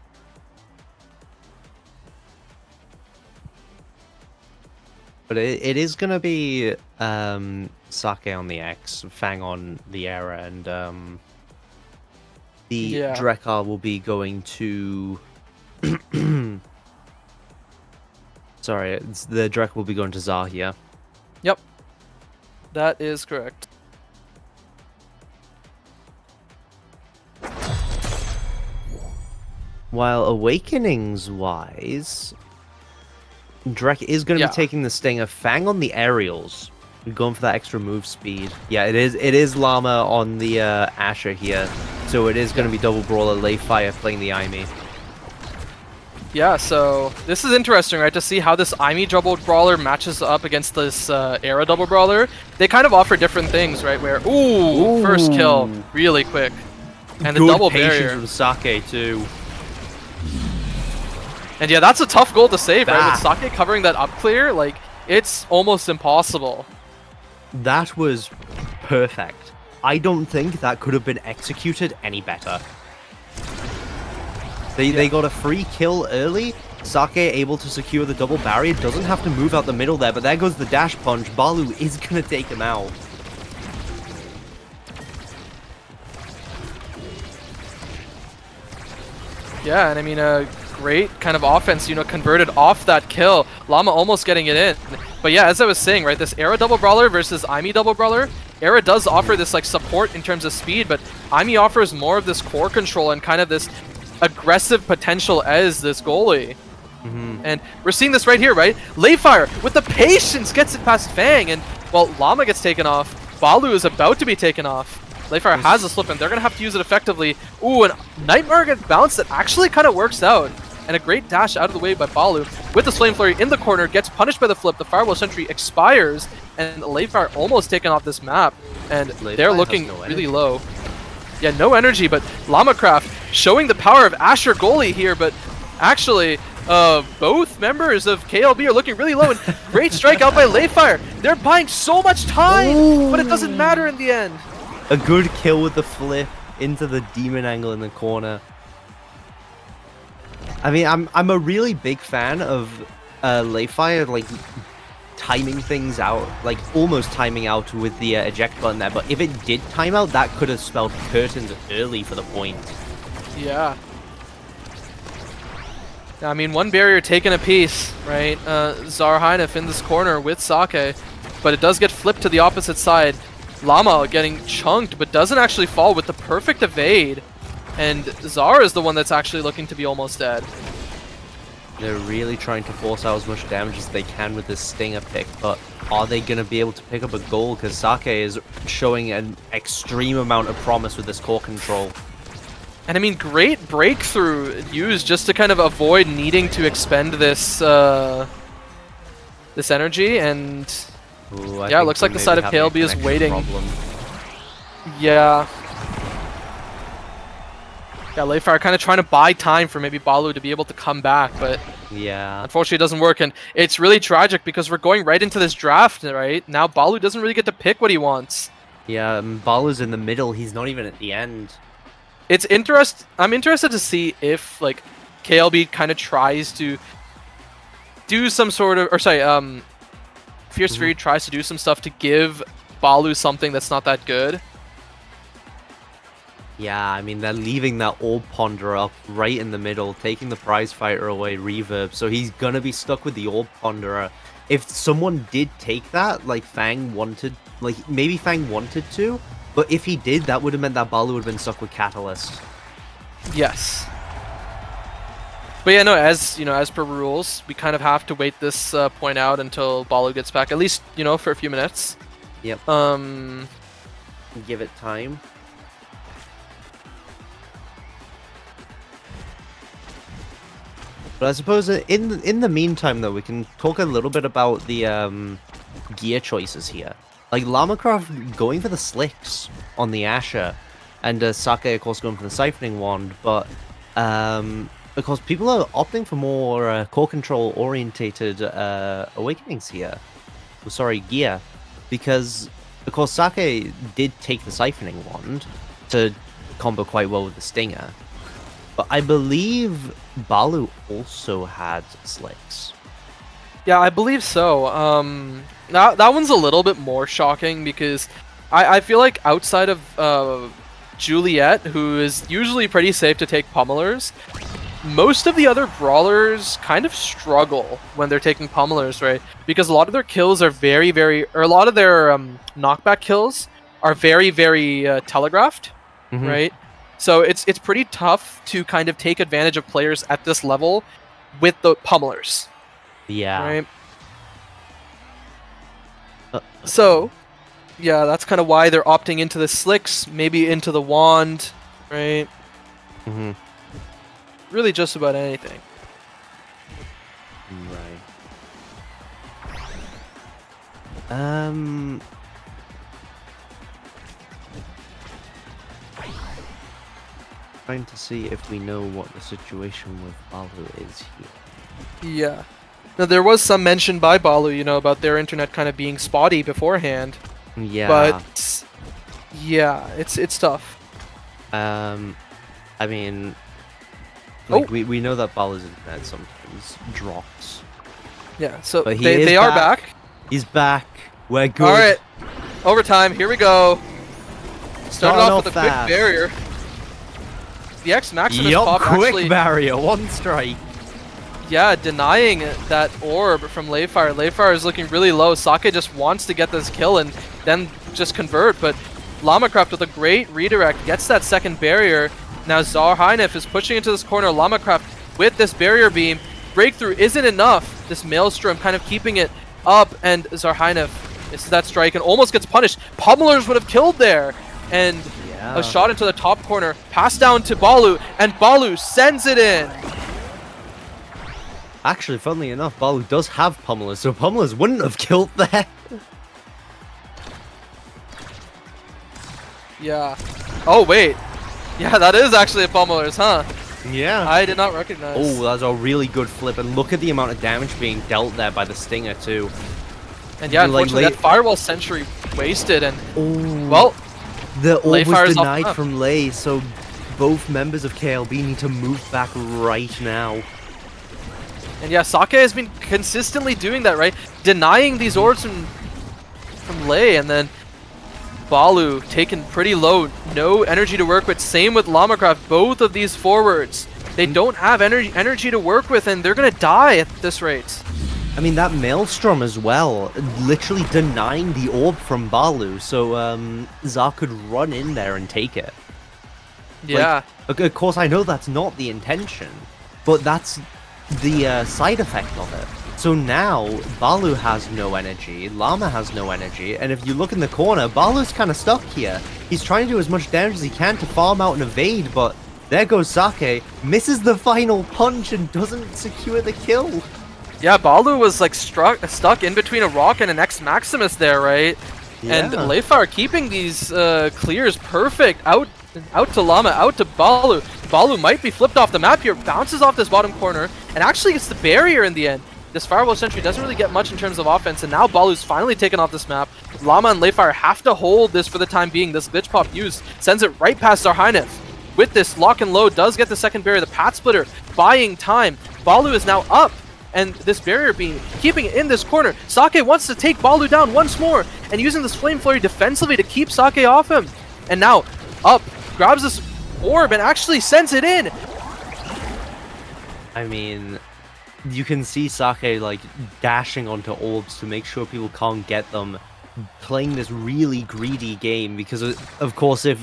But it is going to be Sake on the X, Fang on the Era, and the Drakkar will be going to... Sorry, the Drek will be going to Zar here. Yep. That is correct. While Awakenings-wise, Drek is going to be taking the Stinger. Fang on the aerials. Going for that extra move speed. Yeah, it is Llama on the Asher here. So it is going to be double brawler, Layfire playing the Aimee. Yeah, so this is interesting, right? To see how this Aimee double brawler matches up against this Era double brawler. They kind of offer different things, right? Where, ooh, first kill, really quick. And the double barrier. Good patience from Sake, too. And yeah, that's a tough goal to save, right? With Sake covering that up clear, like, it's almost impossible. That was perfect. I don't think that could have been executed any better. They got a free kill early. Sake able to secure the double barrier, doesn't have to move out the middle there, but there goes the dash punch. Balu is gonna take him out. Yeah, and I mean, great kind of offense, you know, converted off that kill. Llama almost getting it in. But yeah, as I was saying, right, this Era double brawler versus Aimi double brawler, Era does offer this like support in terms of speed, but Aimi offers more of this core control and kind of this aggressive potential as this goalie. And we're seeing this right here, right? Layfire with the patience gets it past Fang, and well, Llama gets taken off. Balu is about to be taken off. Layfire has a slip, and they're gonna have to use it effectively. Ooh, and Nightmare gets bounced. That actually kind of works out. And a great dash out of the way by Balu with the Flame Flurry in the corner, gets punished by the flip. The Firewall Sentry expires, and Layfire almost taken off this map, and they're looking really low. Yeah, no energy, but Lamacraft showing the power of Asher goalie here, but actually, both members of KLB are looking really low, and great strike out by Layfire. They're buying so much time, but it doesn't matter in the end. A good kill with the flip into the demon angle in the corner. I mean, I'm a really big fan of Layfire, like, timing things out, like, almost timing out with the eject button there, but if it did time out, that could have spelled curtains early for the point. Yeah. I mean, one barrier taken a piece, right? Zarheinef in this corner with Sake, but it does get flipped to the opposite side. Llama getting chunked, but doesn't actually fall with the perfect evade. And Zara is the one that's actually looking to be almost dead. They're really trying to force out as much damage as they can with this Stinger pick, but are they going to be able to pick up a goal? Because Sake is showing an extreme amount of promise with this core control. And I mean, great breakthrough used just to kind of avoid needing to expend this this energy, and yeah, it looks like the side of KLB is waiting. Yeah. Yeah, Layfire kind of trying to buy time for maybe Balu to be able to come back, but yeah, unfortunately it doesn't work, and it's really tragic because we're going right into this draft, right? Now Balu doesn't really get to pick what he wants. Yeah, Balu's in the middle, he's not even at the end. It's I'm interested to see if, like, KLB kind of tries to do some sort of, or sorry, Fierce Fury tries to do some stuff to give Balu something that's not that good. Yeah, I mean, they're leaving that Orb Ponder up right in the middle, taking the Prize Fighter away, Reverb, so he's gonna be stuck with the Orb Ponderer. If someone did take that, like Fang wanted, like, maybe Fang wanted to, but if he did, that would have meant that Balu would have been stuck with Catalyst. Yes. But yeah, no, as, you know, as per rules, we kind of have to wait this point out until Balu gets back, at least, you know, for a few minutes. Yep. Give it time. But I suppose in the meantime, though, we can talk a little bit about the gear choices here. Like, Lamacraft going for the slicks on the Asher, and Sake, of course, going for the Siphoning Wand, but of course, people are opting for more core control orientated awakenings here. Oh, sorry, gear. Because, of course, Sake did take the Siphoning Wand to combo quite well with the Stinger. But I believe Balu also had slicks. Yeah, I believe so. That one's a little bit more shocking because I feel like outside of Juliet, who is usually pretty safe to take pummelers, most of the other brawlers kind of struggle when they're taking pummelers, right? Because a lot of their kills are or a lot of their knockback kills are very, very telegraphed, right? So it's pretty tough to kind of take advantage of players at this level with the pummelers. Yeah. Right? So, yeah, that's kind of why they're opting into the slicks, maybe into the wand, right? Really just about anything. Right. trying to see if we know what the situation with Balu is here. Yeah. Now, there was some mention by Balu, you know, about their internet kind of being spotty beforehand. Yeah. But yeah, it's tough. I mean, like, we know that Balu's internet sometimes drops. Yeah, so But they are back. He's back. We're good. All right, overtime. Here we go. Started off with a quick fast. barrier. The X Maximus Yup, pop quick actually, barrier, one strike. yeah, denying that orb from Layfire. Layfire is looking really low. Sake just wants to get this kill and then just convert, but Lamacraft with a great redirect gets that second barrier. Now Zarheinef is pushing into this corner. Lamacraft with this barrier beam. Breakthrough isn't enough. This Maelstrom kind of keeping it up, and Zarheinef misses that strike and almost gets punished. Pummelers would have killed there. And a shot into the top corner. Pass down to Balu, and Balu sends it in. Actually, funnily enough, Balu does have Pummelers, so Pummelers wouldn't have killed there. Yeah. Oh, wait. Yeah, that is actually a Pummelers, huh? Yeah. I did not recognize. Oh, that's a really good flip, and look at the amount of damage being dealt there by the Stinger, too. And yeah, Like, unfortunately, that Firewall Sentry wasted, and, well, the orb was Layfire's off denied the map. from Lay, so both members of KLB need to move back right now. And yeah, Sake has been consistently doing that, right? Denying these orbs from Lay, and then Balu taken pretty low. No energy to work with. Same with Lamacraft. Both of these forwards, they don't have energy to work with, and they're going to die at this rate. I mean, that Maelstrom as well, literally denying the orb from Balu, so Zar could run in there and take it. Yeah. Like, of course, I know that's not the intention, but that's the side effect of it. So now, Balu has no energy, Llama has no energy, and if you look in the corner, Balu's kind of stuck here. He's trying to do as much damage as he can to farm out and evade, but there goes Sake, misses the final punch and doesn't secure the kill. Yeah, Balu was like stuck in between a rock and an X Maximus there, right? Yeah. And Layfire keeping these clears perfect. Out to Llama, out to Balu. Balu might be flipped off the map here, bounces off this bottom corner, and actually gets the barrier in the end. This Firewall Sentry doesn't really get much in terms of offense, and now Balu's finally taken off this map. Llama and Layfire have to hold this for the time being. This glitch pop used sends it right past Zarheinef. With this lock and load, does get the second barrier, the Pat Splitter, buying time. Balu is now up, and this barrier beam keeping it in this corner. Sake wants to take Balu down once more, and using this Flame Flurry defensively to keep Sake off him. And now, up, grabs this orb, and actually sends it in. I mean, you can see Sake like dashing onto orbs to make sure people can't get them, playing this really greedy game because of course if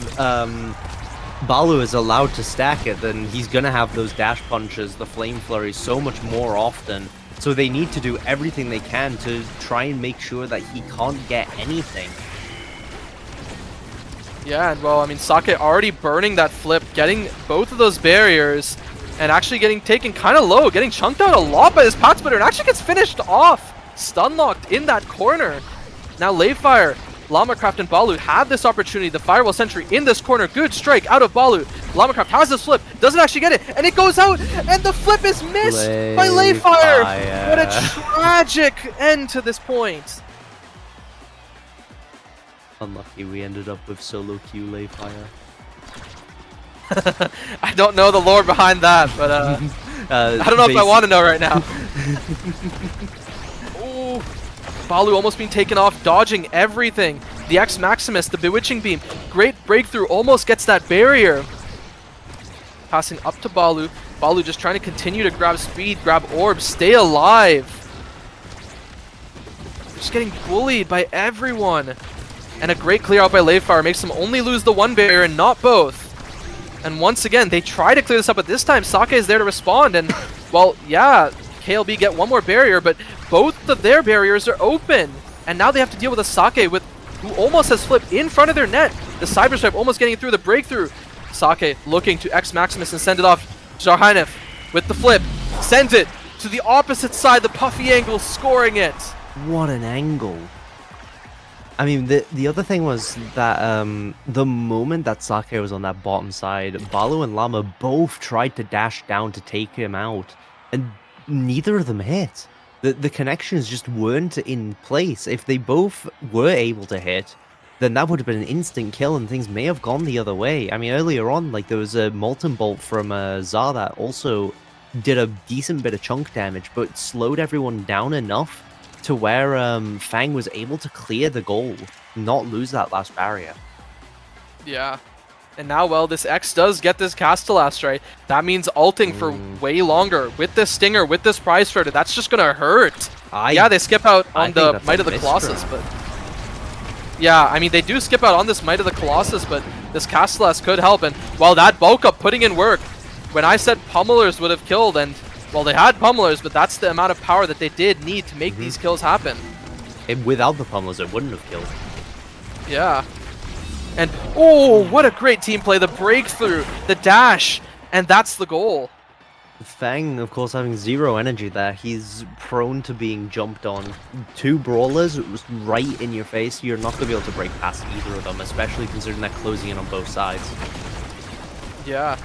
Balu is allowed to stack it, then he's gonna have those dash punches, the flame flurry so much more often, so they need to do everything they can to try and make sure that he can't get anything. Yeah, and well, I mean, Sake already burning that flip, getting both of those barriers, and actually getting taken kind of low, getting chunked out a lot by this Pat Splitter, and actually gets finished off, stun locked in that corner. Now Layfire, Lamacraft, and Balu have this opportunity. The Firewall Sentry in this corner, good strike out of Balu. Lamacraft has this flip, doesn't actually get it, and it goes out, and the flip is missed by Layfire. What a tragic end to this point. Unlucky we ended up with solo queue Layfire. I don't know the lore behind that, but I don't know if I want to know right now. Ooh, Balu almost being taken off, dodging everything. The X Maximus, the Bewitching Beam, great breakthrough, almost gets that barrier. Passing up to Balu. Balu just trying to continue to grab speed, grab orbs, stay alive. Just getting bullied by everyone. And a great clear out by Layfire makes them only lose the one barrier and not both. And once again, they try to clear this up, but this time Sake is there to respond. And, well, yeah, KLB get one more barrier, but both of their barriers are open. And now they have to deal with a Sake who almost has flipped in front of their net. The Cyber Stripe almost getting through the breakthrough. Sake looking to X Maximus and send it off. Zarheinef with the flip, sends it to the opposite side, the puffy angle, scoring it. What an angle. I mean, the other thing was that the moment that Sake was on that bottom side, Balu and Llama both tried to dash down to take him out, and neither of them hit. The connections just weren't in place. If they both were able to hit, then that would have been an instant kill, and things may have gone the other way. I mean, earlier on, like, there was a Molten Bolt from Zar that also did a decent bit of chunk damage, but slowed everyone down enough to where Fang was able to clear the goal, not lose that last barrier. Yeah. And now, well, this X does get this Castellast, right? That means ulting for way longer. With this Stinger, with this Prize Fighter, that's just gonna hurt. Yeah, they skip out on the Might of the Colossus, but... Yeah, I mean, they do skip out on this Might of the Colossus, but this Castellast could help. And, well, that bulk up putting in work. When I said Pummelers would have killed, and... Well, they had Pummelers, but that's the amount of power that they did need to make these kills happen. And without the Pummelers, it wouldn't have killed. Yeah. And, oh, what a great team play. The breakthrough, the dash, and that's the goal. Fang, of course, having 0 energy there. He's prone to being jumped on. 2 brawlers right in your face. You're not going to be able to break past either of them, especially considering they're closing in on both sides. Yeah.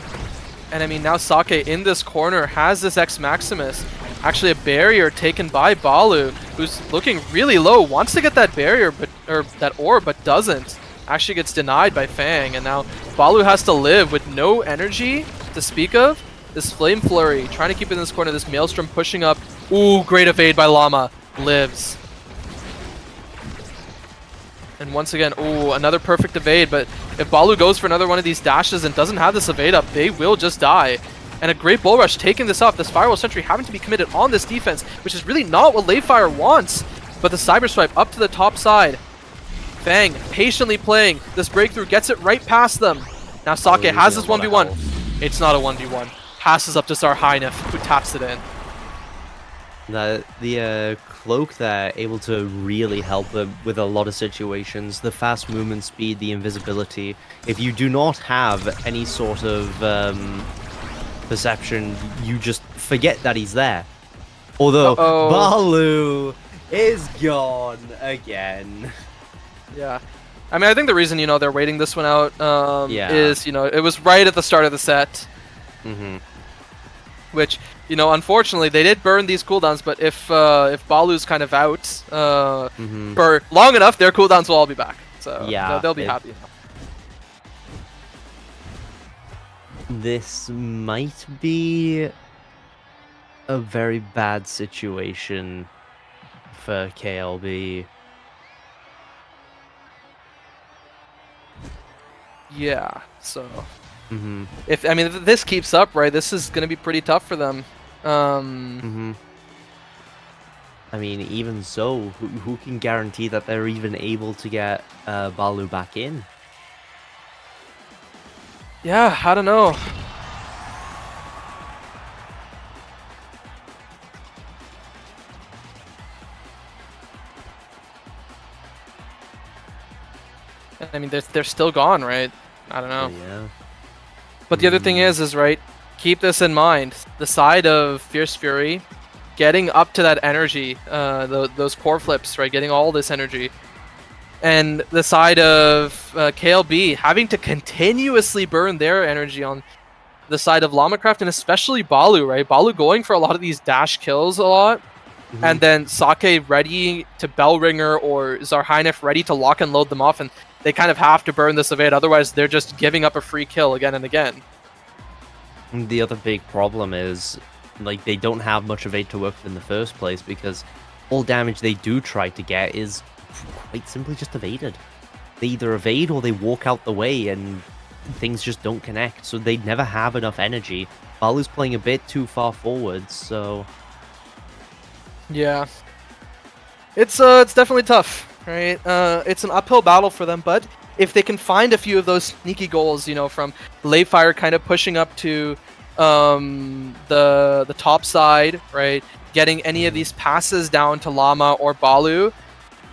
And I mean, now Sake in this corner has this X Maximus. Actually, a barrier taken by Balu, who's looking really low, wants to get that barrier, or that orb, but doesn't. Actually gets denied by Fang, and now Balu has to live with no energy to speak of. This Flame Flurry, trying to keep it in this corner, this Maelstrom pushing up. Ooh, great evade by Llama. Lives. And once again, ooh, another perfect evade, but if Balu goes for another one of these dashes and doesn't have this evade up, they will just die. And a great Bull Rush taking this off, this Firewall Sentry having to be committed on this defense, which is really not what Layfire wants. But the Cyber Swipe up to the top side. Fang patiently playing. This breakthrough gets it right past them. Now Sake has this 1v1. It's not a 1v1. Passes up to Sarhynef, who taps it in. The cloak there, able to really help them with a lot of situations. The fast movement speed, the invisibility. If you do not have any sort of perception, you just forget that he's there. Although, Balu is gone again. Yeah. I mean, I think the reason, you know, they're waiting this one out is, you know, it was right at the start of the set. Which, you know, unfortunately, they did burn these cooldowns, but if Balu's kind of out for long enough, their cooldowns will all be back. So yeah, they'll be happy. This might be a very bad situation for KLB. Yeah, so... If this keeps up, right, this is going to be pretty tough for them. I mean, even so, who can guarantee that they're even able to get Balu back in? Yeah, I don't know. I mean, they're still gone, right? I don't know. Yeah. But the other thing is right, keep this in mind. The side of Fierce Fury, getting up to that energy, those core flips, right, getting all this energy. And the side of KLB, having to continuously burn their energy on the side of Llama-Craft, and especially Balu, right? Balu going for a lot of these dash kills a lot. And then Sake ready to Bellringer or Sarhynef ready to lock and load them off, and they kind of have to burn this evade, otherwise they're just giving up a free kill again and again. The other big problem is, like, they don't have much evade to work with in the first place, because all damage they do try to get is quite simply just evaded. They either evade or they walk out the way, and things just don't connect, so they never have enough energy. Balu's playing a bit too far forward, so... Yeah. It's definitely tough. Right, it's an uphill battle for them, but if they can find a few of those sneaky goals, you know, from Layfire kind of pushing up to the top side, right, getting any of these passes down to Llama or Balu,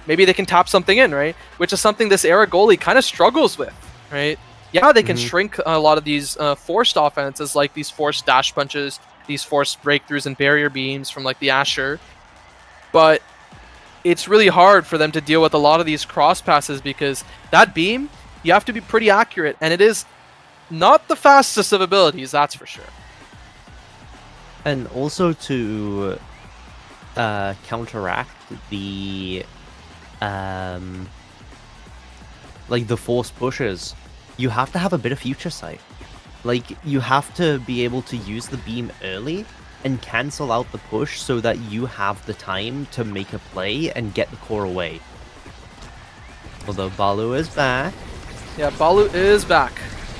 maybe they can tap something in, right, which is something this era goalie kind of struggles with, right? Yeah, they can shrink a lot of these forced offenses, like these forced dash punches, these forced breakthroughs and barrier beams from like the Asher, but it's really hard for them to deal with a lot of these cross passes because that beam, you have to be pretty accurate, and it is not the fastest of abilities, that's for sure. And also to counteract the like the force pushes, you have to have a bit of future sight. Like, you have to be able to use the beam early and cancel out the push so that you have the time to make a play and get the core away. Although Balu is back. Yeah, Balu is back.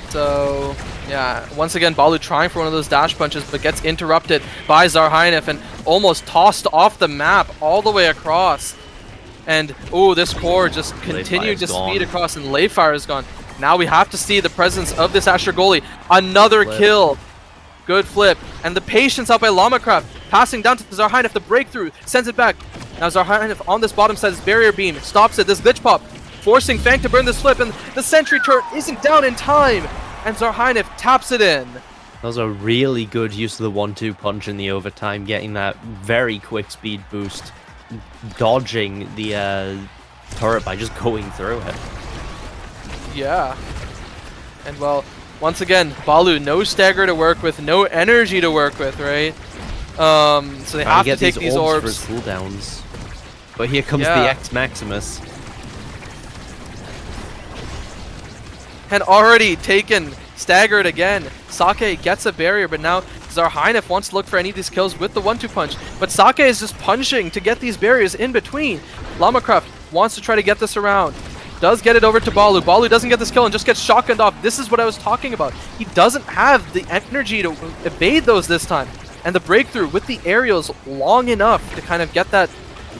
So, yeah, once again, Balu trying for one of those dash punches, but gets interrupted by Zarhainif and almost tossed off the map all the way across. And, ooh, this core just continued to speed across, and Layfire is gone. Now we have to see the presence of this Asher goalie. Another kill. Good flip. And the patience out by Llama-Craft. Passing down to Zarhainif, the breakthrough. Sends it back. Now Zarhainif on this bottom side, his barrier beam. Stops it. This glitch pop. Forcing Fang to burn this flip. And the sentry turret isn't down in time. And Zarhainif taps it in. That was a really good use of the 1-2 punch in the overtime. Getting that very quick speed boost. Dodging the turret by just going through it. Yeah. And well, once again, Balu, no stagger to work with, no energy to work with, right? So they have to take these orbs. For his cooldowns. But here comes the X Maximus. And already taken, staggered again. Sake gets a barrier, but now Zarhainif wants to look for any of these kills with the 1-2 punch. But Sake is just punching to get these barriers in between. Llama-Craft wants to try to get this around. Does get it over to Balu. Balu doesn't get this kill and just gets shotgunned off. This is what I was talking about. He doesn't have the energy to evade those this time. And the breakthrough with the aerials long enough to kind of get that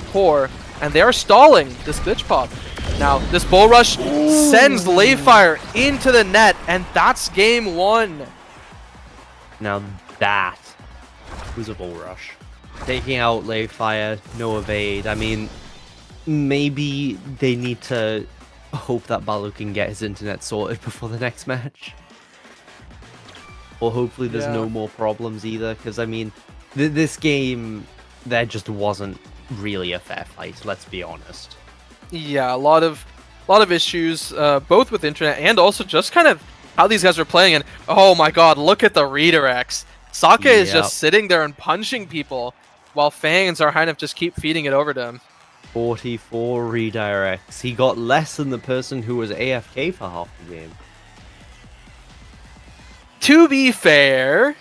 core. And they are stalling this glitch pop. Now, this bull rush sends Layfire into the net, and that's game 1. Now that was a bull rush. Taking out Layfire, no evade. I mean, maybe they need to hope that Balu can get his internet sorted before the next match. Or hopefully there's no more problems either, because I mean, this game, there just wasn't really a fair fight, let's be honest. Yeah, a lot of issues, both with internet and also just kind of how these guys are playing. And oh my god, look at the redirects. Sake is just sitting there and punching people, while Fang and Zarhainif just keep feeding it over to him. 44 redirects. He got less than the person who was AFK for half the game. To be fair,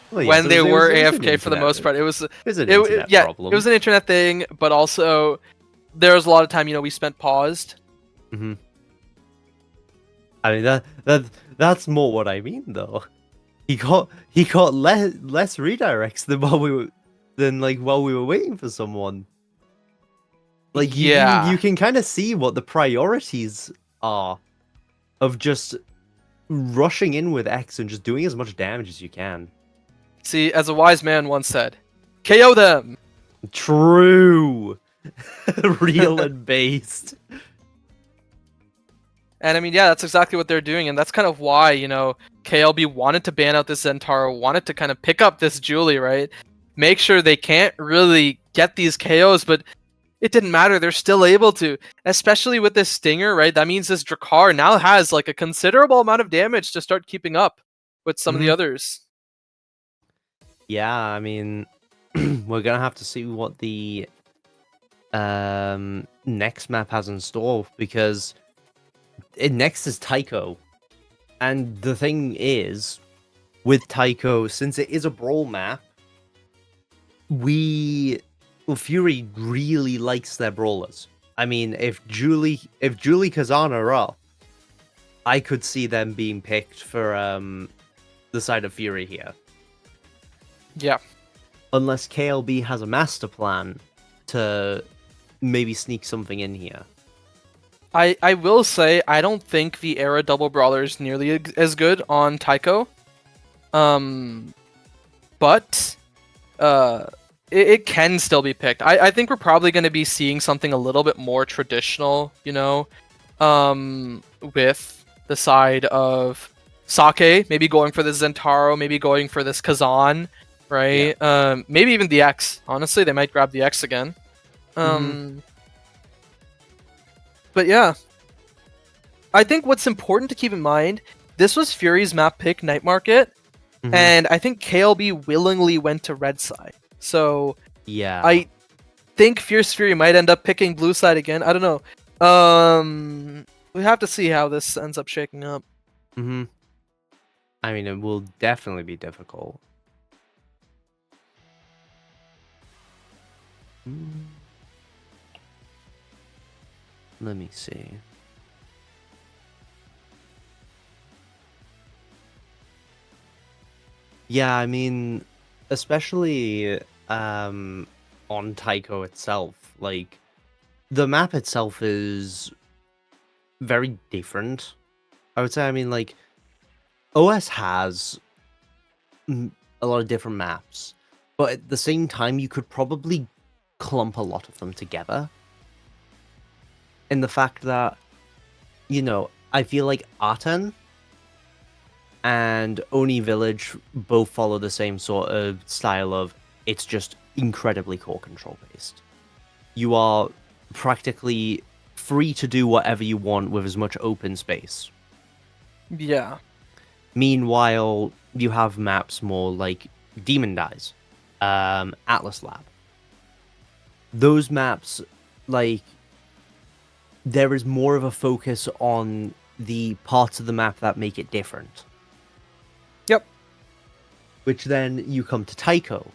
well, when they were AFK for the most part, it was an problem. It was an internet thing, but also there was a lot of time, we spent paused. Mm-hmm. I mean that's more what I mean though. He got less redirects than while we were waiting for someone. Like, you can kind of see what the priorities are of just rushing in with X and just doing as much damage as you can. See, as a wise man once said, KO them! True! Real and based. And I mean, yeah, that's exactly what they're doing, and that's kind of why, KLB wanted to ban out this Zentaro, wanted to kind of pick up this Julie, right? Make sure they can't really get these KOs, but it didn't matter, they're still able to. Especially with this Stinger, right? That means this Drakkar now has like a considerable amount of damage to start keeping up with some of the others. Yeah, I mean, we're gonna have to see what the next map has in store, because next is Taiko. And the thing is, with Taiko, since it is a brawl map, Fury really likes their brawlers. I mean, if Julie Kazan are up, I could see them being picked for the side of Fury here. Yeah. Unless KLB has a master plan to maybe sneak something in here. I will say, I don't think the Era double brawler is nearly as good on Taiko. But it can still be picked. I think we're probably going to be seeing something a little bit more traditional, with the side of Sake, maybe going for the Zentaro, maybe going for this Kazan, right? Yeah. Maybe even the X. Honestly, they might grab the X again. But yeah, I think what's important to keep in mind, this was Fury's map pick, Night Market, and I think KLB willingly went to red side. So yeah, I think Fierce Fury might end up picking blue side again. I don't know. We have to see how this ends up shaking up. I mean, it will definitely be difficult. Let me see. Yeah, I mean, especially on Taiko itself, like the map itself is very different. I would say, I mean, like OS has a lot of different maps, but at the same time, you could probably clump a lot of them together. In the fact that, you know, I feel like Aten and Oni Village both follow the same sort of style of it's just incredibly core control based. You are practically free to do whatever you want with as much open space. Yeah. Meanwhile, you have maps more like Demon Dies, Atlas Lab. Those maps, like, there is more of a focus on the parts of the map that make it different. Yep. Which then you come to Taiko.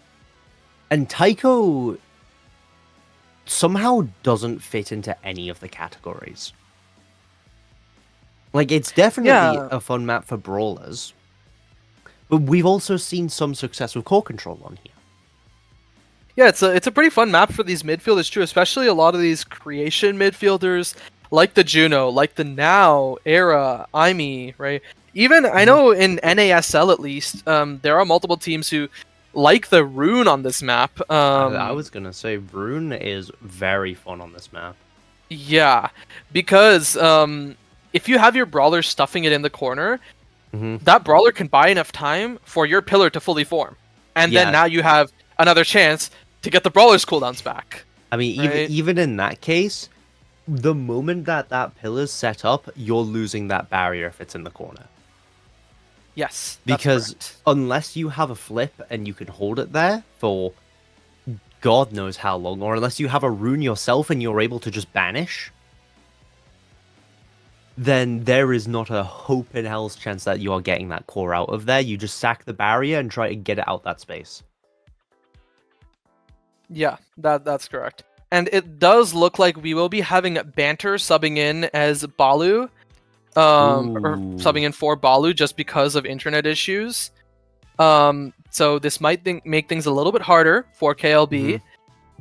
And Taiko somehow doesn't fit into any of the categories. Like, it's definitely a fun map for brawlers. But we've also seen some success with core control on here. Yeah, it's a pretty fun map for these midfielders too, especially a lot of these creation midfielders, like the Juno, like the Now, Era, Aimi, right? Even, I know in NASL at least, there are multiple teams who like the Rune on this map. I was gonna say, Rune is very fun on this map. Yeah, because if you have your brawler stuffing it in the corner, that brawler can buy enough time for your pillar to fully form. And then now you have another chance to get the brawler's cooldowns back. I mean, right? even in that case, the moment that pillar's set up, you're losing that barrier if it's in the corner. Yes, because unless you have a flip and you can hold it there for God knows how long, or unless you have a rune yourself and you're able to just banish, then there is not a hope in hell's chance that you are getting that core out of there. You just sack the barrier and try to get it out that space. Yeah, that's correct. And it does look like we will be having Banter subbing in as Balu, or subbing in for Balu just because of internet issues. So this might make things a little bit harder for KLB,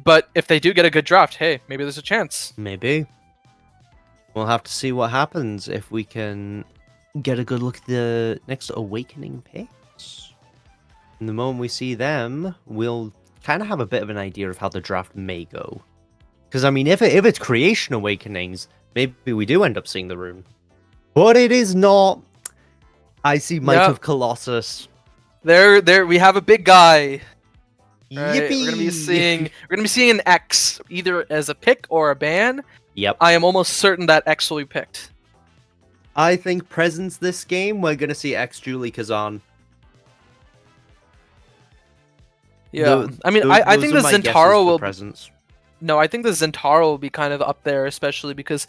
but if they do get a good draft, hey, maybe there's a chance. Maybe. We'll have to see what happens if we can get a good look at the next Awakening picks. And the moment we see them, we'll kind of have a bit of an idea of how the draft may go. Because, I mean, if it's Creation Awakenings, maybe we do end up seeing the rune. But it is not. I see Might of Colossus. There we have a big guy. Right? Yippee! We're gonna be seeing an X, either as a pick or a ban. Yep. I am almost certain that X will be picked. I think presence this game, we're gonna see X Julie Kazan. Yeah, I mean, I think the Zentaro will. Presence. No, I think the Zentaro will be kind of up there, especially because,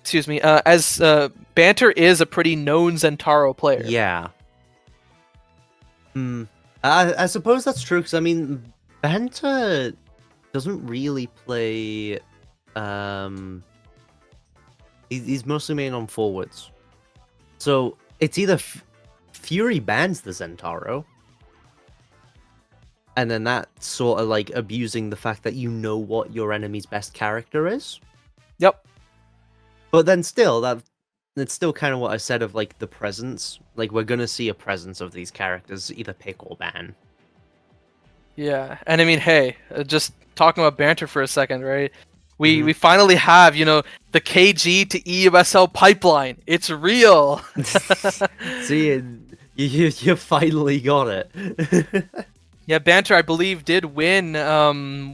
excuse me, as Banter is a pretty known Zentaro player. Yeah. I suppose that's true, because, I mean, Banter doesn't really play... He's mostly main on forwards. So, it's either Fury bans the Zentaro, and then that's sort of like abusing the fact that you know what your enemy's best character is. Yep. But then still, that's still kind of what I said of like the presence. Like, we're gonna see a presence of these characters, either pick or ban. Yeah, and I mean, hey, just talking about Banter for a second, right? We finally have, you know, the KG to EUSL pipeline. It's real. See, you finally got it. Yeah, Banter, I believe, did win,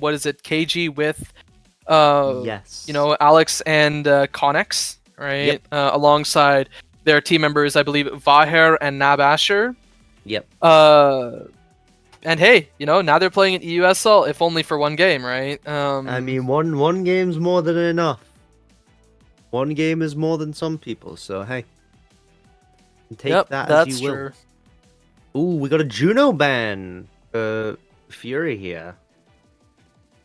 what is it, KG with Yes. You know, Alex and Connex, right? Yep. Alongside their team members, I believe Vaher and Nab Asher. Yep. And hey, you know, now they're playing at EUSL, if only for one game, right? I mean, one game's more than enough. One game is more than some people, so hey. Take that as you will. True. Ooh, we got a Juno ban. Fury here.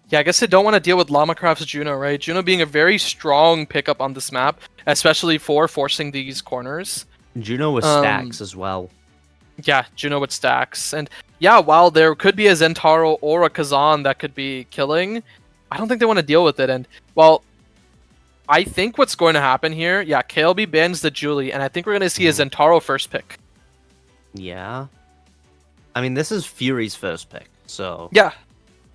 Yeah, I guess they don't want to deal with Lamacraft's Juno, right? Juno being a very strong pickup on this map, especially for forcing these corners. Juno with stacks as well. Yeah, Juno with stacks. And yeah, while there could be a Zentaro or a Kazan that could be killing, I don't think they want to deal with it. And, well, I think what's going to happen here, yeah, KLB bans the Julie, and I think we're going to see a Zentaro first pick. Yeah. I mean, this is Fury's first pick, so... Yeah.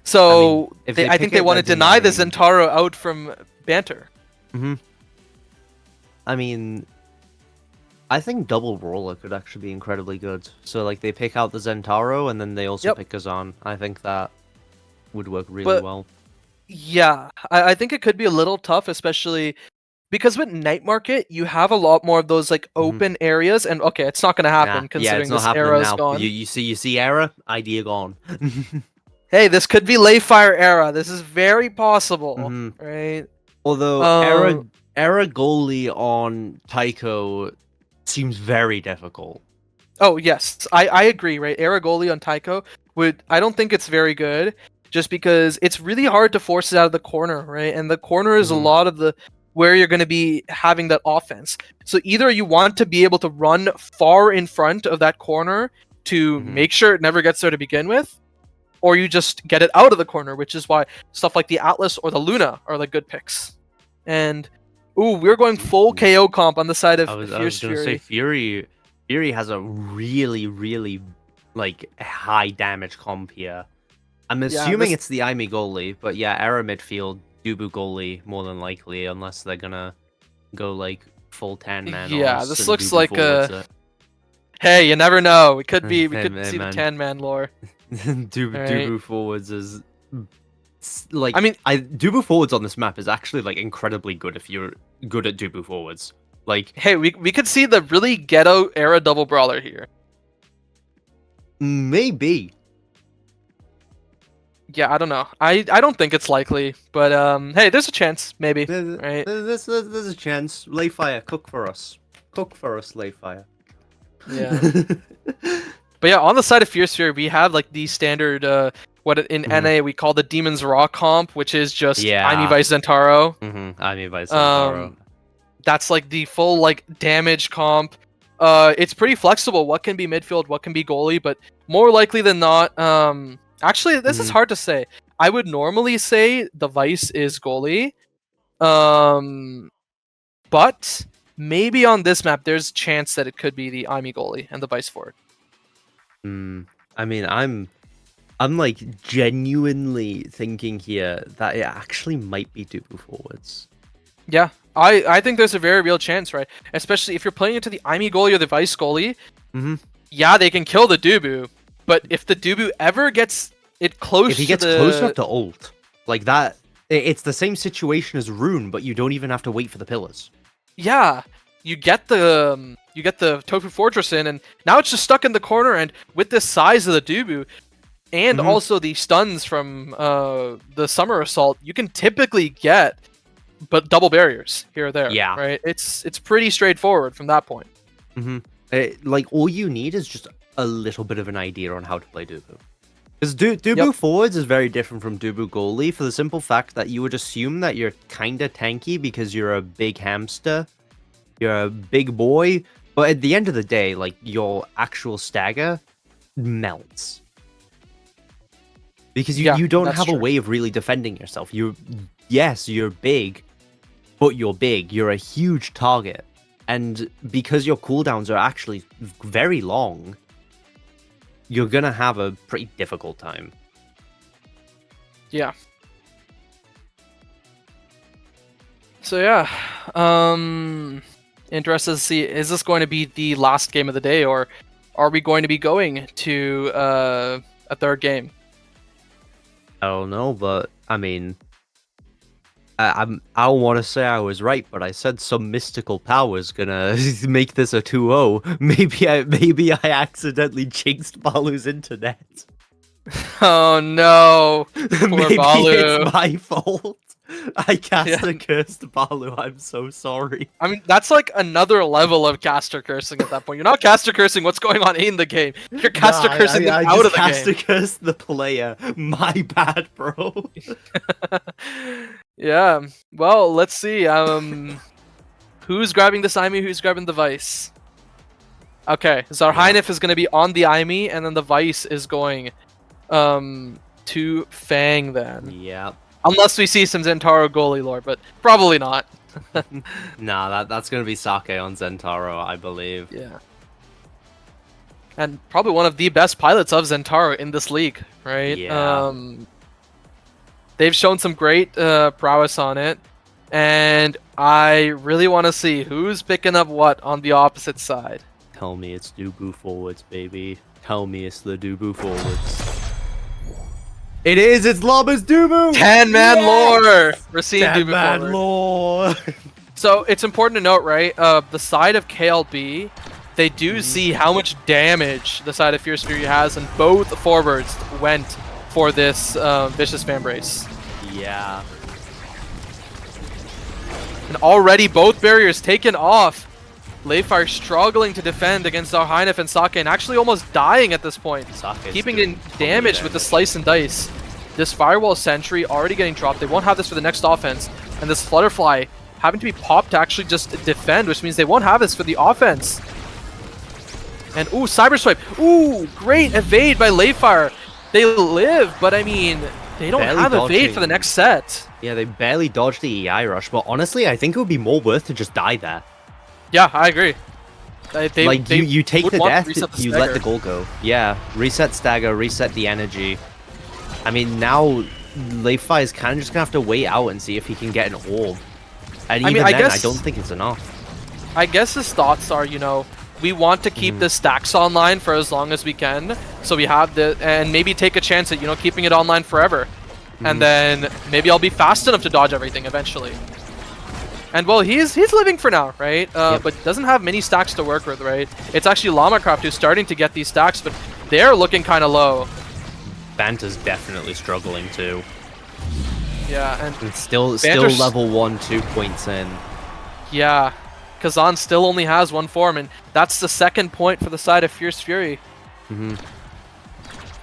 So, I mean, I think they want to deny the Zentaro out from Banter. Mm-hmm. I mean... I think double roller could actually be incredibly good. So, like, they pick out the Zentaro, and then they also pick Kazan. I think that would work really well. Yeah, I think it could be a little tough, especially because with Night Market, you have a lot more of those like open areas, and okay, it's not going to happen considering this era is gone. You see era, idea gone. Hey, this could be Layfire era. This is very possible, right? Although era goalie on Tycho seems very difficult. Oh yes, I agree. Right, era goalie on Tycho I don't think it's very good. Just because it's really hard to force it out of the corner, right? And the corner is a lot of where you're going to be having that offense. So either you want to be able to run far in front of that corner to make sure it never gets there to begin with, or you just get it out of the corner, which is why stuff like the Atlas or the Luna are like good picks. And we're going full KO comp on the side of Fierce I was gonna Fury. say Fury has a really, really like high damage comp here. I'm assuming it's the Aimi goalie, but yeah, Era midfield, Dubu goalie, more than likely, unless they're gonna go like full 10-man. Yeah, this looks like a... Hey, you never know. We could see the 10-man lore. Dubu forwards is... Like, I mean, Dubu forwards on this map is actually like incredibly good if you're good at Dubu forwards. Like, hey, we could see the really ghetto Era double brawler here. Maybe. Yeah, I don't know. I don't think it's likely, but hey, there's a chance, maybe. Right? There's a chance. Layfire, cook for us. Cook for us, Layfire. Yeah. But yeah, on the side of Fierce Fury, we have like the standard what in NA we call the Demon's Raw comp, which is just Aimi Vice Zentaro. Aimi Vice Zentaro. That's like the full like damage comp. It's pretty flexible. What can be midfield, what can be goalie, but more likely than not, actually, this is hard to say. I would normally say the Vice is goalie. But maybe on this map, there's a chance that it could be the Aimi goalie and the Vice forward. I mean, I'm like genuinely thinking here that it actually might be Dubu forwards. Yeah, I think there's a very real chance, right? Especially if you're playing into the Aimi goalie or the Vice goalie. Yeah, they can kill the Dubu, but if the Dubu ever gets it close, if he gets close enough to ult, like that, it's the same situation as Rune, but you don't even have to wait for the pillars. Yeah, you get the Tofu Fortress in, and now it's just stuck in the corner. And with the size of the Dubu, and also the stuns from the Summer Assault, you can typically get double barriers here or there. Yeah, right. It's pretty straightforward from that point. Like all you need is just a little bit of an idea on how to play Dubu. Because Dubu forwards is very different from Dubu goalie for the simple fact that you would assume that you're kinda tanky because you're a big hamster, you're a big boy, but at the end of the day, like your actual stagger melts. Because you don't have a way of really defending yourself. Yes, you're big, but you're big. You're a huge target. And because your cooldowns are actually very long, you're gonna have a pretty difficult time. Yeah. So yeah, interested to see, is this going to be the last game of the day, or are we going to be going to a third game? I don't know, but I mean, I want to say I was right, but I said some mystical power's gonna make this a 2-0. Maybe I accidentally jinxed Balu's internet. Oh no! Poor Maybe Balu. it's my fault. I cast a cursed Balu. I'm so sorry. I mean, that's like another level of caster cursing at that point. You're not caster cursing what's going on in the game. You're caster cursing them out of the game. I just caster curse the player. My bad, bro. Yeah. Well, let's see. Who's grabbing the Simi? Who's grabbing the Vice? Okay, Zarhynef is going to be on the Imi, and then the Vice is going to Fang then. Yep. Unless we see some Zentaro goalie lore, but probably not. Nah, that's going to be Sake on Zentaro, I believe. Yeah. And probably one of the best pilots of Zentaro in this league, right? Yeah. They've shown some great prowess on it, and I really want to see who's picking up what on the opposite side. Tell me it's Dubu forwards, baby. Tell me it's the Dubu forwards. It is! It's Llama's Dubu! 10-man lore! We're seeing Dubu 10-man forward. lore! So it's important to note, right? The side of KLB, they do see how much damage the side of Fierce Fury has, and both forwards went for this vicious fan brace. Yeah. And already both barriers taken off. Leifire struggling to defend against Zarhynef and Sake, and actually almost dying at this point. Keeping in damage with the slice and dice. This Firewall Sentry already getting dropped. They won't have this for the next offense. And this Flutterfly having to be popped to actually just defend, which means they won't have this for the offense. And ooh, Cyber Swipe. Ooh, great evade by Leifire. They live, but I mean, they don't Barely have evade dodging. for the next set. Yeah, they barely dodged the EI rush, but honestly, I think it would be more worth to just die there. Yeah, I agree. You take would the want to death, reset the you let stagger. the goal go. Yeah, reset stagger, reset the energy. I mean, now Leifai is kind of just going to have to wait out and see if he can get an orb. And even then, I don't think it's enough. I guess his thoughts are, you know, we want to keep the stacks online for as long as we can, so we have the, and maybe take a chance at, you know, keeping it online forever. And then maybe I'll be fast enough to dodge everything eventually. And well, he's living for now, right? But doesn't have many stacks to work with, right? It's actually Lamacraft who's starting to get these stacks, but they're looking kind of low. Banter's definitely struggling too. Yeah, and It's still Banter's- level 1, 2 points in. Yeah, Kazan still only has one form, and that's the second point for the side of Fierce Fury.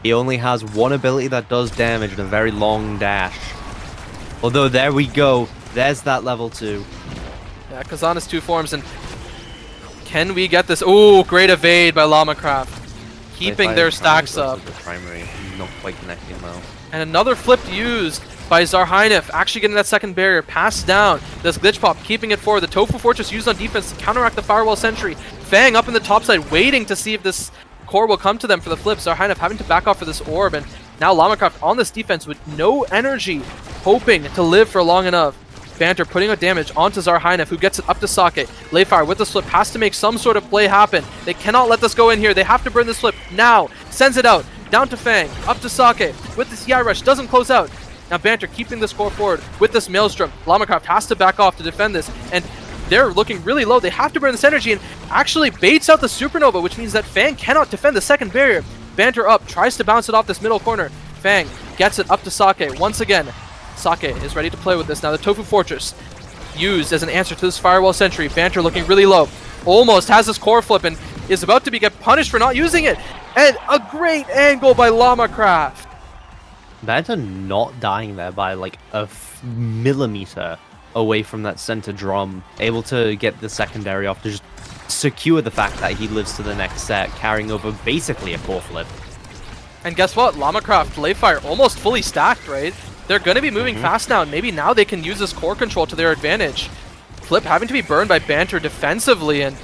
He only has one ability that does damage and a very long dash. Although, there we go. There's that level 2. Yeah, Kazan has two forms, and can we get this? Ooh, great evade by Lamacraft. Keeping their stacks up. The primary, not quite connecting though. And another flip used by Zarhynef, actually getting that second barrier, passed down. This glitch pop, keeping it forward. The Tofu Fortress used on defense to counteract the Firewall Sentry. Fang up in the top side, waiting to see if this core will come to them for the flip. Zarhynef having to back off for this orb, and now Lamacraft on this defense with no energy, hoping to live for long enough. Banter putting out damage onto Zarhynef, who gets it up to Sake. Leifire with the slip has to make some sort of play happen. They cannot let this go in here. They have to burn the slip now. Sends it out. Down to Fang. Up to Sake. With this EI rush. Doesn't close out. Now Banter keeping the score forward with this Maelstrom. Lamacraft has to back off to defend this. And they're looking really low. They have to burn this energy and actually baits out the Supernova, which means that Fang cannot defend the second barrier. Banter up. Tries to bounce it off this middle corner. Fang gets it up to Sake once again. Sake is ready to play with this. Now the Tofu Fortress used as an answer to this Firewall Sentry. Banter looking really low. Almost has this core flip and is about to get punished for not using it. And a great angle by Lamacraft. Banter not dying there by like a millimeter away from that center drum. Able to get the secondary off to just secure the fact that he lives to the next set, carrying over basically a core flip. And guess what? Lamacraft, Leifire almost fully stacked, right? They're going to be moving fast now, and maybe now they can use this core control to their advantage. Flip having to be burned by Banter defensively, and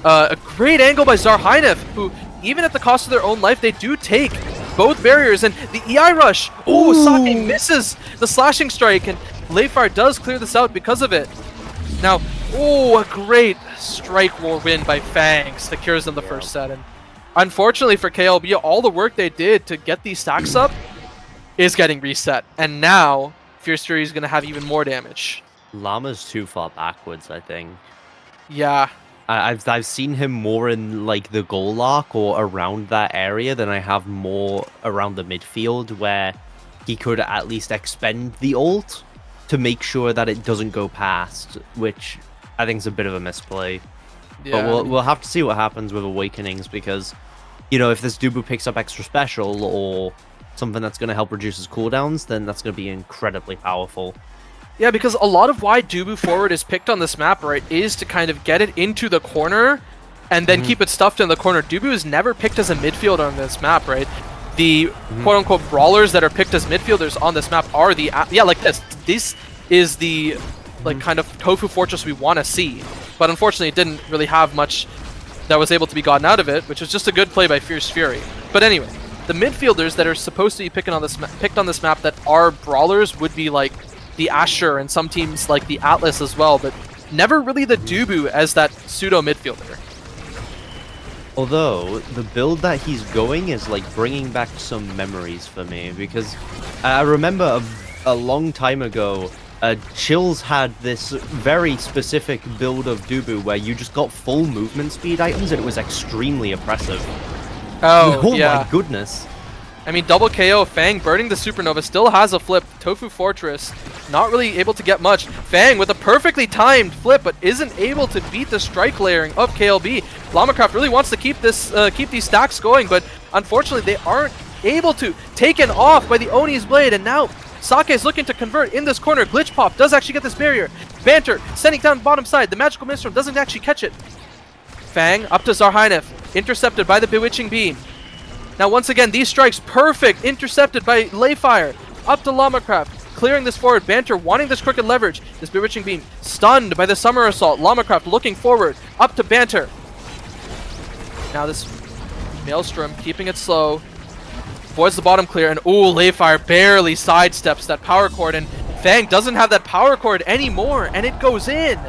a great angle by Zarhynef, who, even at the cost of their own life, they do take both barriers, and the EI rush. Ooh, Sake misses the slashing strike, and Leifire does clear this out because of it. Now, ooh, a great strike war win by Fang secures them the first set, and unfortunately for KLB, all the work they did to get these stacks up is getting reset. And now, Fierce Fury is going to have even more damage. Llama's too far backwards, I think. Yeah. I've seen him more in like the goal arc or around that area than I have more around the midfield, where he could at least expend the ult to make sure that it doesn't go past, which I think is a bit of a misplay. Yeah, But we'll have to see what happens with Awakenings, because, you know, if this Dubu picks up extra special or something that's going to help reduce his cooldowns, then that's going to be incredibly powerful. Yeah, because a lot of why Dubu forward is picked on this map, right, is to kind of get it into the corner and then keep it stuffed in the corner. Dubu is never picked as a midfielder on this map, right? The quote-unquote brawlers that are picked as midfielders on this map are the... Yeah, like this. This is the, like, kind of Tofu Fortress we want to see. But unfortunately, it didn't really have much that was able to be gotten out of it, which was just a good play by Fierce Fury. But anyway, the midfielders that are supposed to be picked on this map that are brawlers would be, like, the Asher and some teams like the Atlas as well, but never really the Dubu as that pseudo midfielder. Although, the build that he's going is like bringing back some memories for me, because I remember a long time ago, Chills had this very specific build of Dubu where you just got full movement speed items and it was extremely oppressive. Oh, yeah. My goodness. I mean, double KO, Fang burning the Supernova, still has a flip. Tofu Fortress, not really able to get much. Fang with a perfectly timed flip, but isn't able to beat the strike layering of KLB. Lamacraft really wants to keep these stacks going, but unfortunately they aren't able to. Taken off by the Oni's Blade, and now Sake is looking to convert in this corner. Glitch Pop does actually get this barrier. Banter sending down the bottom side. The Magical Minstrel doesn't actually catch it. Fang up to Zarhainef, intercepted by the Bewitching Beam. Now, once again, these strikes, perfect, intercepted by Layfire. Up to Lamacraft, clearing this forward. Banter wanting this crooked leverage. This Bewitching Beam stunned by the Summer Assault. Lamacraft looking forward, up to Banter. Now this Maelstrom keeping it slow. Avoids the bottom clear, and ooh, Layfire barely sidesteps that power chord, and Fang doesn't have that power chord anymore, and it goes in.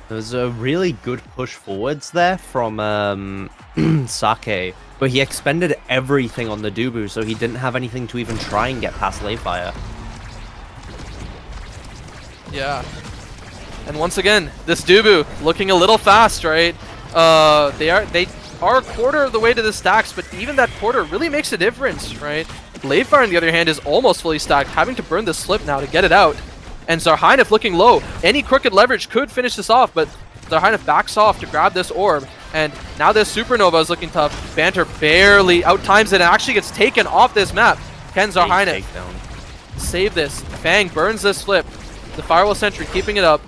There's a really good push forwards there from Sake, but he expended everything on the Dubu, so he didn't have anything to even try and get past Layfire. Yeah. And once again, this Dubu looking a little fast, right? They are a quarter of the way to the stacks, but even that quarter really makes a difference, right? Layfire, on the other hand, is almost fully stacked, having to burn this slip now to get it out. And Zarhainef looking low. Any crooked leverage could finish this off, but Zarhainef backs off to grab this orb. And now this Supernova is looking tough. Banter barely outtimes it and actually gets taken off this map. Can Zarhainef save this? Fang burns this flip. The Firewall Sentry keeping it up.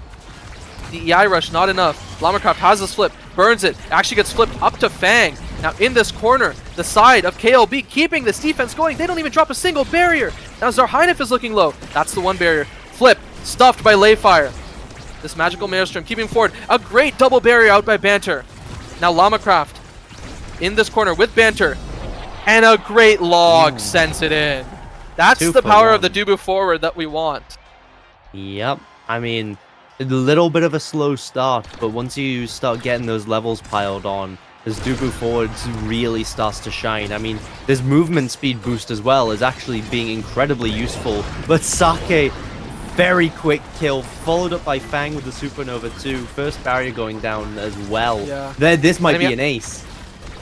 The EI Rush not enough. Lamacraft has this flip, burns it, actually gets flipped up to Fang. Now in this corner, the side of KLB keeping this defense going. They don't even drop a single barrier. Now Zarhainef is looking low. That's the one barrier. Flip, stuffed by Layfire. This Magical Maelstrom keeping forward. A great double barrier out by Banter. Now Lamacraft in this corner with Banter. And a great log sends it in. That's the power of the Dubu forward that we want. Yep. I mean, a little bit of a slow start, but once you start getting those levels piled on, this Dubu forwards really starts to shine. I mean, this movement speed boost as well is actually being incredibly useful. But Sake, very quick kill, followed up by Fang with the Supernova too. First barrier going down as well. Yeah. This might be an ace.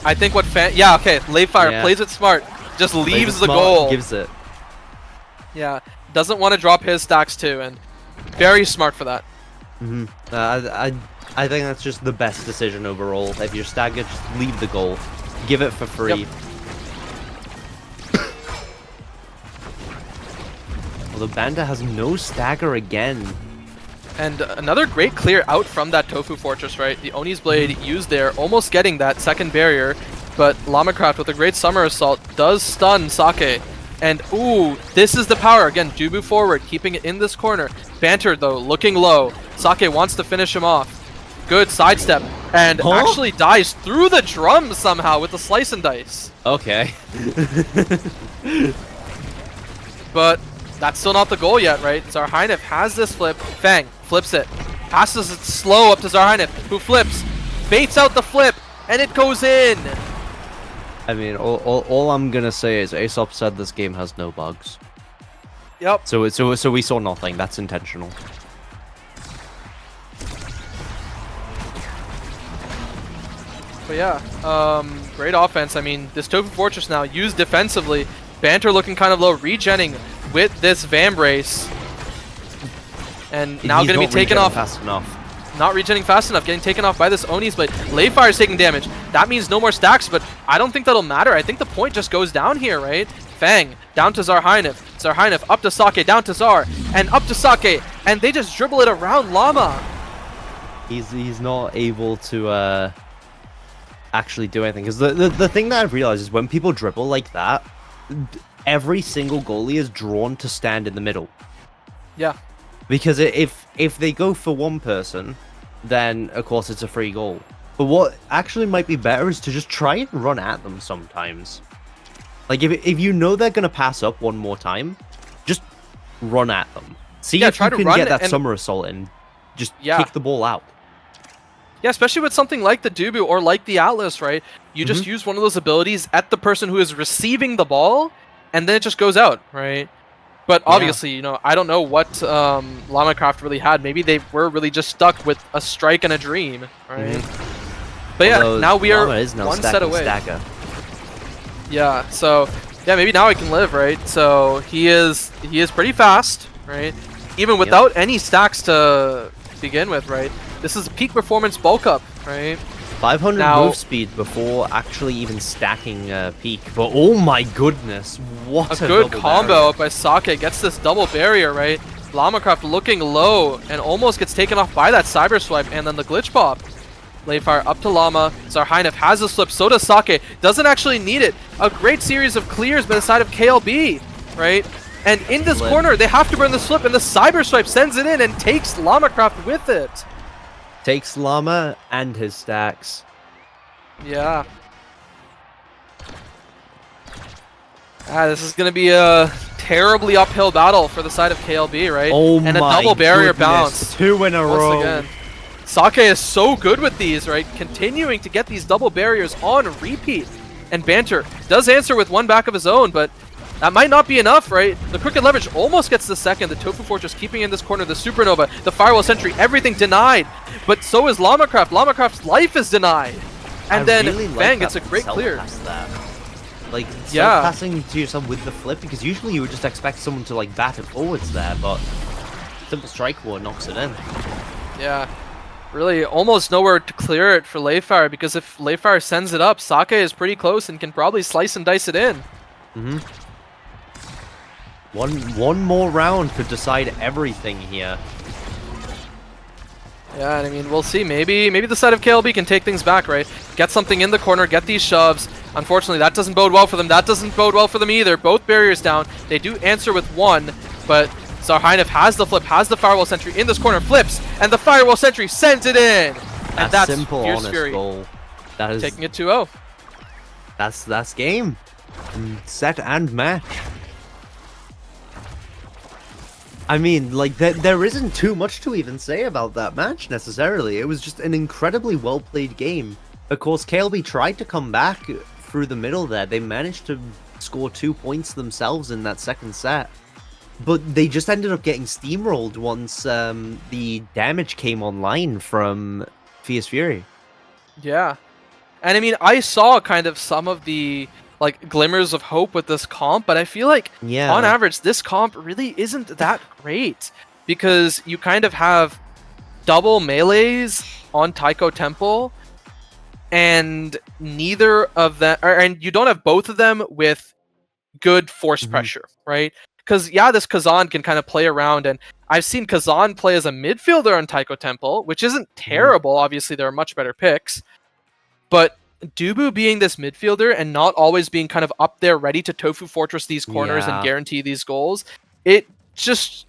I think what yeah, okay, Layfire plays it smart. Just leaves the goal. Gives it. Yeah, doesn't want to drop his stacks too, and very smart for that. I think that's just the best decision overall. If you're staggered, just leave the goal. Give it for free. Yep. Although Banda has no stagger again. And another great clear out from that Tofu Fortress, right? The Oni's Blade used there, almost getting that second barrier, but Lamacraft with a great Summer Assault does stun Sake. And ooh, this is the power. Again, Dubu forward, keeping it in this corner. Banter though, looking low. Sake wants to finish him off. Good sidestep, and actually dies through the drum somehow with the slice and dice. Okay. But that's still not the goal yet, right? Zarhainef has this flip. Fang flips it. Passes it slow up to Zarhainef, who flips. Baits out the flip, and it goes in. I mean, all I'm gonna say is Aesop said this game has no bugs. Yep. So we saw nothing. That's intentional. But yeah, great offense. I mean, this Tofu Fortress now used defensively. Banter looking kind of low, regenning with this Vambrace. And now going to be taken off. Fast enough. Not regenning fast enough, getting taken off by this Oni's Blade. Layfire is taking damage. That means no more stacks, but I don't think that'll matter. I think the point just goes down here, right? Fang, down to Zarhynef. Zarhynef up to Sake, down to Zar, and up to Sake. And they just dribble it around Llama. He's not able to actually do anything. Because the thing that I've realized is when people dribble like that, every single goalie is drawn to stand in the middle. Yeah. Because if they go for one person, then of course it's a free goal. But what actually might be better is to just try and run at them sometimes. Like if you know they're gonna pass up one more time, just run at them. See if you can get that summer assault and just kick the ball out. Yeah, especially with something like the Dubu or like the Atlas, right? You just use one of those abilities at the person who is receiving the ball, and then it just goes out, right? But obviously, you know, I don't know what Llama-Craft really had. Maybe they were really just stuck with a strike and a dream, right? But yeah, now we are one set away. Stagger. Yeah, so yeah, maybe now I can live, right? So he is pretty fast, right? Even without any stacks to begin with, right? This is a peak performance bulk up, right? 500 move speed before actually even stacking peak. But oh my goodness, what a good combo by Sake. Gets this double barrier, right? Llama-Craft looking low and almost gets taken off by that cyber swipe and then the glitch pop. Layfire up to Llama. Zarhynef has a slip, so does Sake. Doesn't actually need it. A great series of clears by the side of KLB, right? And in this corner, they have to burn the slip, and the cyber swipe sends it in and takes Llama-Craft with it. Takes Llama and his stacks. Yeah. This is going to be a terribly uphill battle for the side of KLB, right? Oh and a double barrier bounce. 2 in a row. Again. Sake is so good with these, right? Continuing to get these double barriers on repeat. And Banter does answer with one back of his own, but that might not be enough, right? The Crooked Leverage almost gets the second. The Tofu Fortress keeping in this corner. The Supernova, the Firewall Sentry, everything denied. But so is Llama-Craft. Llama-Craft's life is denied. And then Fang gets a great clear. Like, passing to yourself with the flip, because usually you would just expect someone to like bat it forwards there, but Simple Strike War knocks it in. Yeah. Really almost nowhere to clear it for Layfire, because if Layfire sends it up, Sake is pretty close and can probably slice and dice it in. One more round could decide everything here. Yeah, and I mean, we'll see. Maybe the side of KLB can take things back, right? Get something in the corner, get these shoves. Unfortunately, that doesn't bode well for them. That doesn't bode well for them either. Both barriers down. They do answer with one, but Zarhynef has the flip, has the Firewall Sentry in this corner, flips, and the Firewall Sentry sends it in! And that's simple, Fierce honest Fury goal. That is taking it 2-0. That's game. Set and match. I mean, like, there isn't too much to even say about that match, necessarily. It was just an incredibly well-played game. Of course, KLB tried to come back through the middle there. They managed to score 2 points themselves in that second set. But they just ended up getting steamrolled once the damage came online from Fierce Fury. Yeah. And I mean, I saw kind of some of the like glimmers of hope with this comp, but I feel like on average this comp really isn't that great, because you kind of have double melees on Taiko Temple and neither of them, and you don't have both of them with good force pressure, right? Because yeah, this Kazan can kind of play around, and I've seen Kazan play as a midfielder on Taiko Temple, which isn't terrible. Obviously there are much better picks, but Dubu being this midfielder and not always being kind of up there ready to Tofu Fortress these corners and guarantee these goals, it's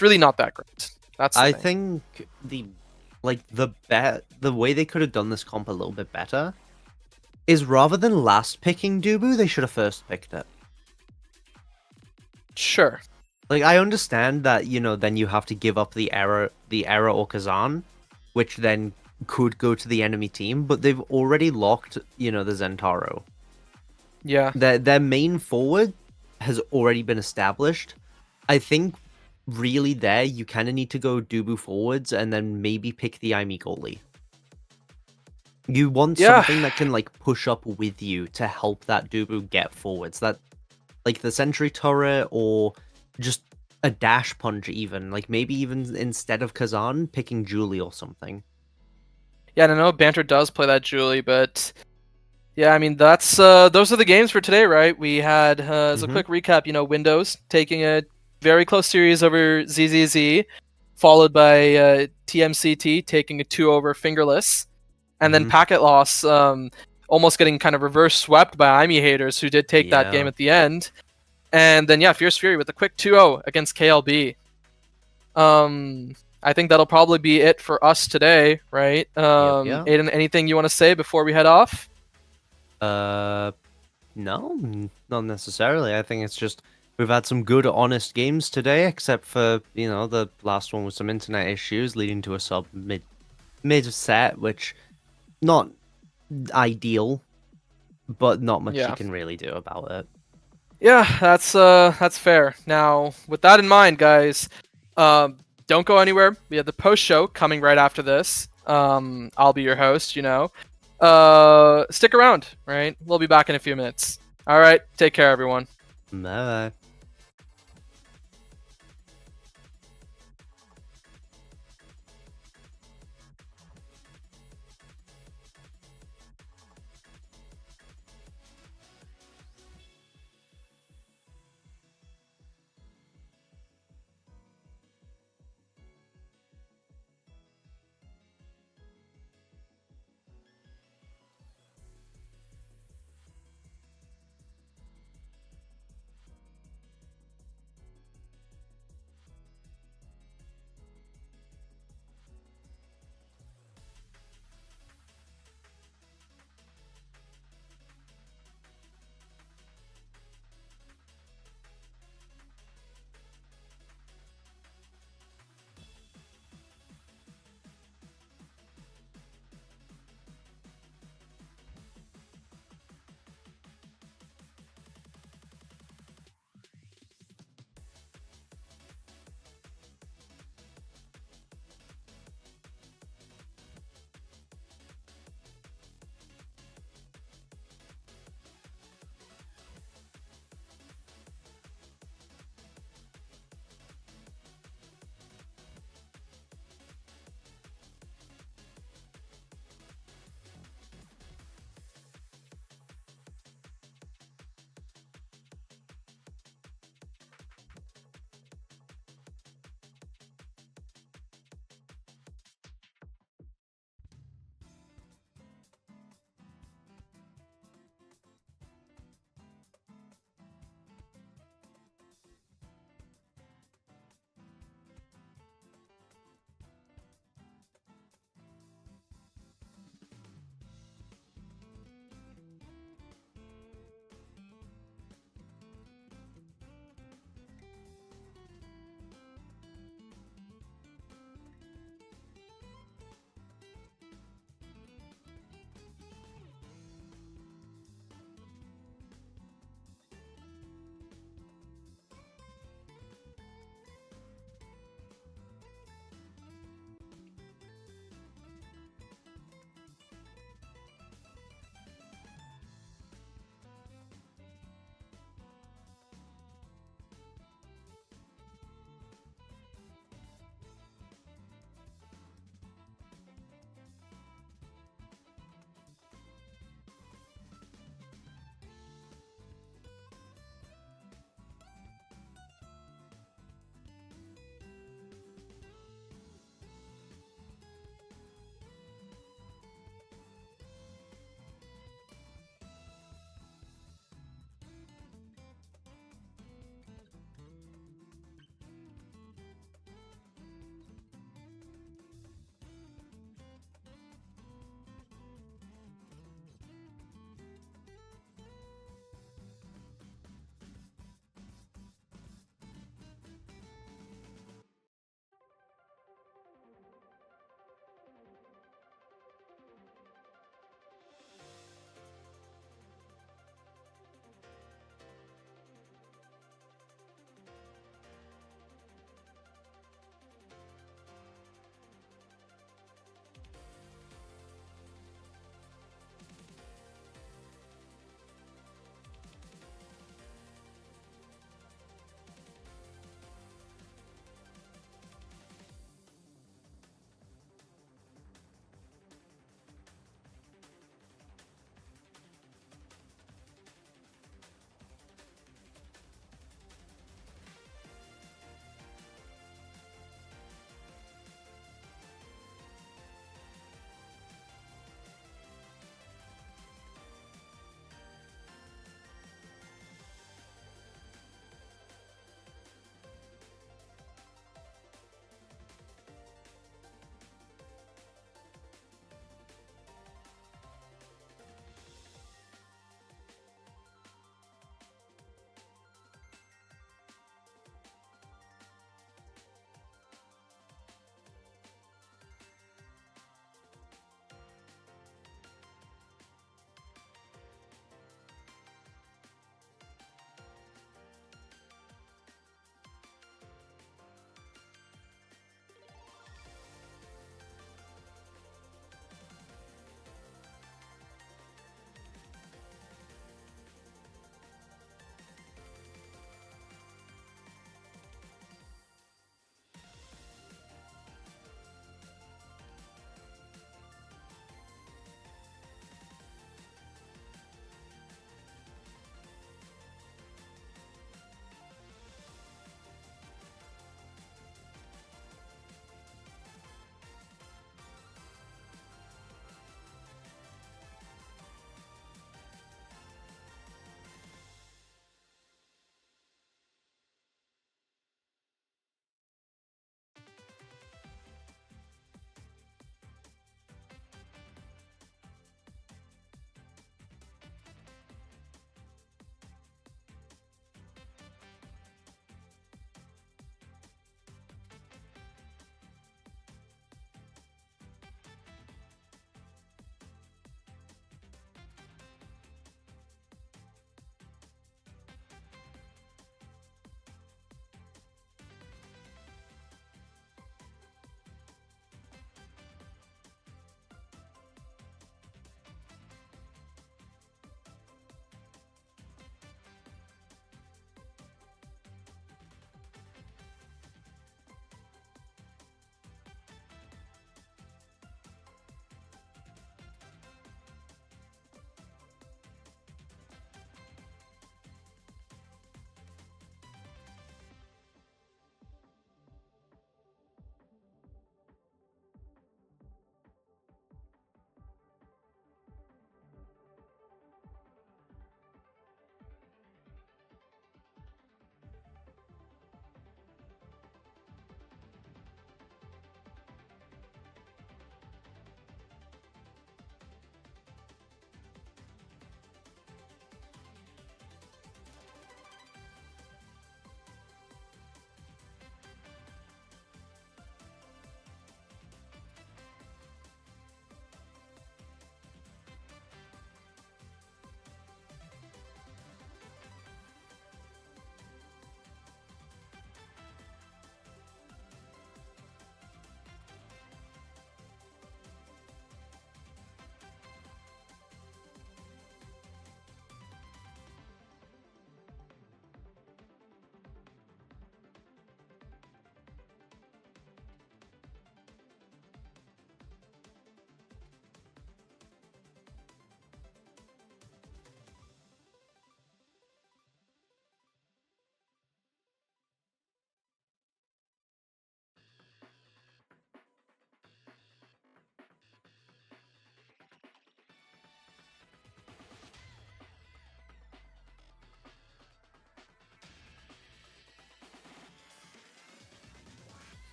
really not that great. That's the thing. Think the way they could have done this comp a little bit better is, rather than last picking Dubu, they should have first picked it. Sure. Like, I understand that, you know, then you have to give up the error or Kazan, which then could go to the enemy team, but they've already locked, you know, the Zentaro. Yeah. Their main forward has already been established. I think really there you kind of need to go Dubu forwards and then maybe pick the Imi goalie. You want something that can like push up with you to help that Dubu get forwards. That like the sentry turret or just a dash punch even. Like maybe even instead of Kazan, picking Julie or something. Yeah, and I know Banter does play that Julie, but yeah, I mean that's those are the games for today, right? We had as a quick recap, you know, Windows taking a very close series over ZZZ, followed by TMCT taking a 2 over Fingerless, and then Packet Loss almost getting kind of reverse swept by IME haters who did take that game at the end. And then yeah, Fierce Fury with a quick 2-0 against KLB. I think that'll probably be it for us today, right? Aiden, anything you want to say before we head off? No, not necessarily. I think it's just we've had some good, honest games today, except for, you know, the last one with some internet issues leading to a sub mid set, which not ideal, but not much you can really do about it. Yeah, that's fair. Now, with that in mind, guys, don't go anywhere. We have the post show coming right after this. I'll be your host, you know. Stick around, right? We'll be back in a few minutes. All right, take care, everyone. Bye.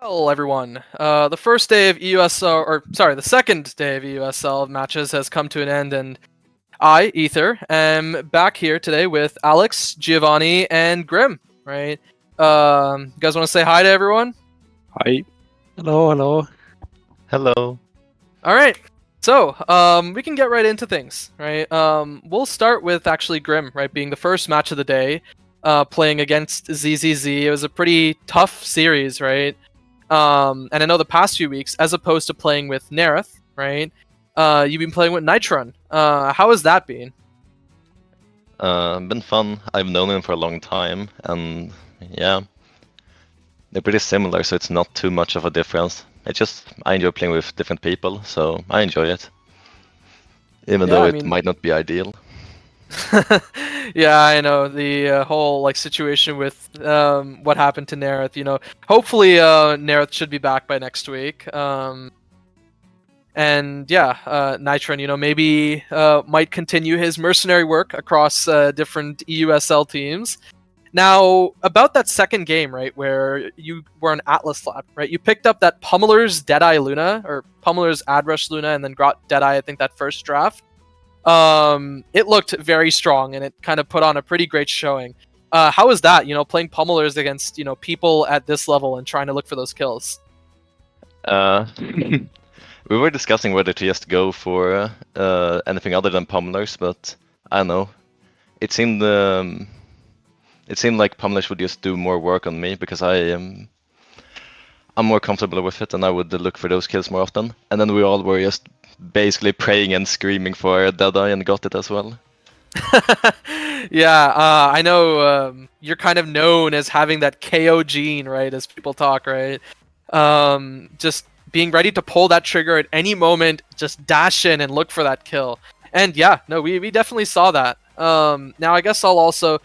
Well, everyone, the first day of EUSL, or sorry, the second day of EUSL matches has come to an end, and I, Ether, am back here today with Alex, Giovanni, and Grim. Right? You guys want to say hi to everyone? Hi. Hello, hello. Hello. All right. So, we can get right into things, right? We'll start with actually Grim, right, being the first match of the day, playing against ZZZ. It was a pretty tough series, right? And I know the past few weeks, as opposed to playing with Nereth, right? You've been playing with Nitron. How has that been? Been fun. I've known him for a long time, and yeah, they're pretty similar, so it's not too much of a difference. I enjoy playing with different people, so I enjoy it, even though it might not be ideal. Yeah, I know the whole like situation with what happened to Nereth. You know, hopefully Nereth should be back by next week. And yeah, Nitron, you know, maybe might continue his mercenary work across different EUSL teams. Now, about that second game, right, where you were an Atlas Lab, right? You picked up that Pummeler's Deadeye Luna, or Pummeler's Adrush Luna, and then got Deadeye, I think, that first draft. It looked very strong, and it kind of put on a pretty great showing. How was that, you know, playing Pummelers against, you know, people at this level and trying to look for those kills? We were discussing whether to just go for anything other than Pummelers, but I don't know. It seemed like Pummelers would just do more work on me because I'm more comfortable with it, and I would look for those kills more often. And then we all were just basically praying and screaming for Deadeye and got it as well. Yeah, I know you're kind of known as having that KO gene, right, as people talk, right? Just being ready to pull that trigger at any moment, just dash in and look for that kill. And yeah, no, we definitely saw that. Now I guess I'll throw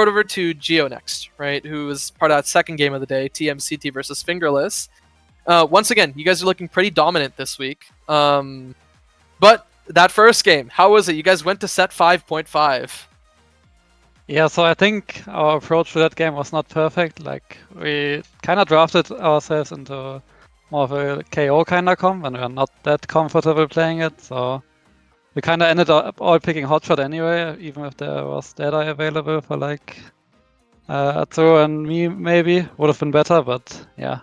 it over to Geo next, right, who was part of that second game of the day, TMCT versus Fingerless. Once again, you guys are looking pretty dominant this week. But that first game, how was it? You guys went to set 5.5. Yeah, so I think our approach to that game was not perfect. Like, we kind of drafted ourselves into more of a KO kind of comp, and we are not that comfortable playing it, so we kind of ended up all picking Hotshot anyway, even if there was Deadeye available for like Atsu and me maybe. Would have been better, but yeah.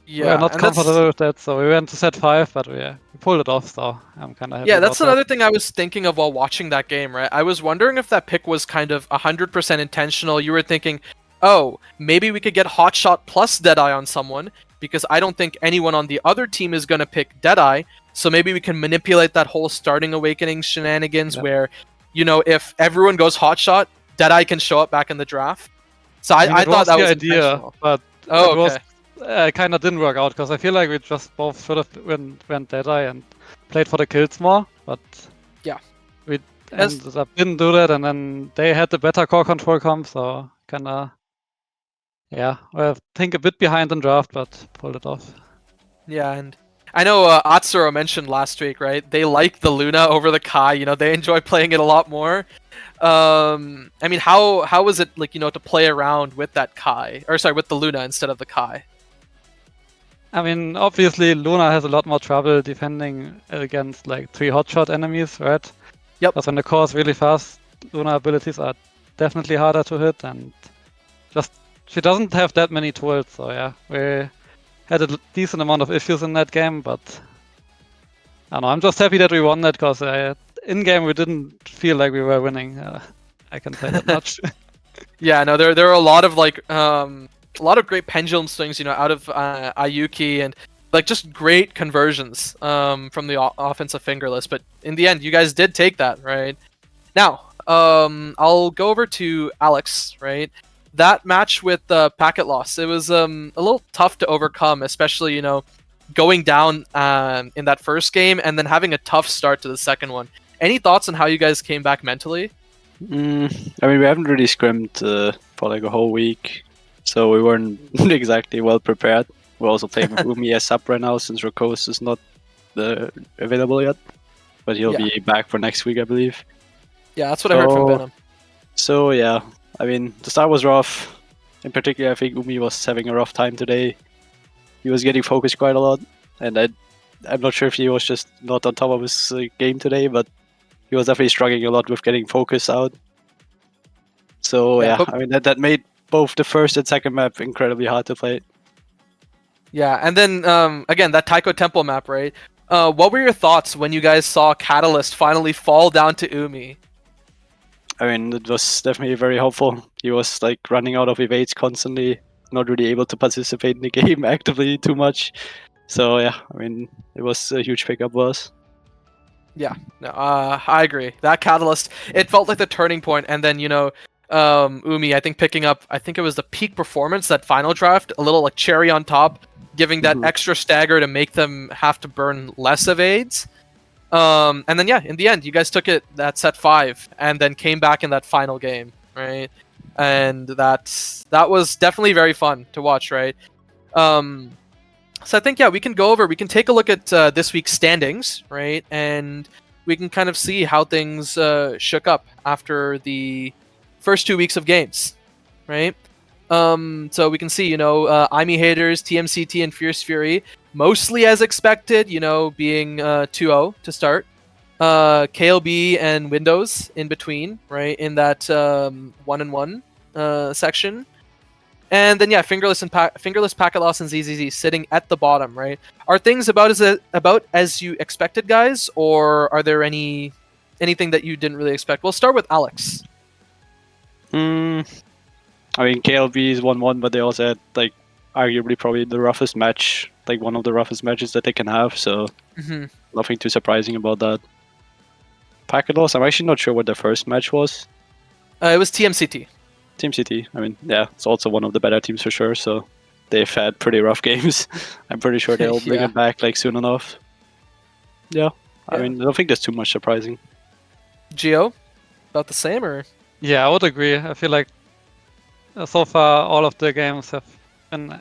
Yeah, we are not comfortable with that, so we went to set 5, but we pulled it off, so I'm kind of happy. Yeah, that's about another that. thing I was thinking of while watching that game, right? I was wondering if that pick was kind of 100% intentional. You were thinking, oh, maybe we could get Hotshot plus Deadeye on someone, because I don't think anyone on the other team is going to pick Deadeye, so maybe we can manipulate that whole starting Awakening shenanigans where, you know, if everyone goes Hotshot, Deadeye can show up back in the draft. So I thought that was idea, intentional. but oh, it okay. kind of didn't work out, because I feel like we just both should have went Deadeye and played for the kills more, but yeah, we ended up didn't do that, and then they had the better core control comp, so kind of, yeah, I think a bit behind in draft, but pulled it off. Yeah, and I know Atsuro mentioned last week, right? They like the Luna over the Kai. You know, they enjoy playing it a lot more. I mean, how was it, like, you know, to play around with that Kai, or sorry, with the Luna instead of the Kai? I mean, obviously Luna has a lot more trouble defending against like 3 hotshot enemies, right? Yep. Because when the core is really fast, Luna abilities are definitely harder to hit, and just she doesn't have that many tools. So yeah, we had a decent amount of issues in that game, but I don't know. I'm just happy that we won that, because in game we didn't feel like we were winning. I can say that much. Yeah, no, there are a lot of like a lot of great pendulum swings, you know, out of Ayuki, and like just great conversions from the offensive Fingerless. But in the end, you guys did take that, right? Now, I'll go over to Alex, right? That match with Packet Loss, it was a little tough to overcome, especially, you know, going down in that first game and then having a tough start to the second one. Any thoughts on how you guys came back mentally? I mean, we haven't really scrimmed for like a whole week, so we weren't exactly well prepared. We're also playing with Umi as sub right now, since Rokos is not available yet, but he'll be back for next week, I believe. Yeah, that's what I heard from Venom. So yeah, I mean, the start was rough. In particular, I think Umi was having a rough time today. he was getting focused quite a lot, and I'm not sure if he was just not on top of his game today, but he was definitely struggling a lot with getting focus out. So yeah, I mean that made both the first and second map incredibly hard to play. Yeah, and then again, that Taiko Temple map, right? What were your thoughts when you guys saw Catalyst finally fall down to Umi? I mean, it was definitely very helpful. He was like running out of evades constantly, not really able to participate in the game actively too much. So yeah, I mean, it was a huge pickup for us. Yeah, no, I agree. That Catalyst, it felt like the turning point, and then, you know, Umi, I think picking up, I think it was the peak performance, that final draft, a little like cherry on top, giving that extra stagger to make them have to burn less evades. And then, yeah, in the end, you guys took it that set 5, and then came back in that final game, right? And that was definitely very fun to watch, right? So I think, yeah, we can take a look at this week's standings, right? And we can kind of see how things shook up after the first 2 weeks of games, right? So we can see, you know, IME Haters, TMCT, and Fierce Fury, mostly as expected, you know, being 2-0 to start. KLB and Windows in between, right? In that 1-1 section. And then, yeah, Fingerless Packet Loss and ZZZ sitting at the bottom, right? Are things about as you expected, guys? Or are there anything that you didn't really expect? We'll start with Alex. I mean, KLB is 1-1, but they also had, like, arguably probably the roughest match, like one of the roughest matches that they can have, so nothing too surprising about that. Packet Loss, I'm actually not sure what their first match was. It was TMCT. TMCT, I mean, yeah, it's also one of the better teams for sure, so they've had pretty rough games. I'm pretty sure they'll bring it back like soon enough. Yeah, I mean, I don't think there's too much surprising. Gio, about the same, or? Yeah, I would agree. I feel like so far all of the games have been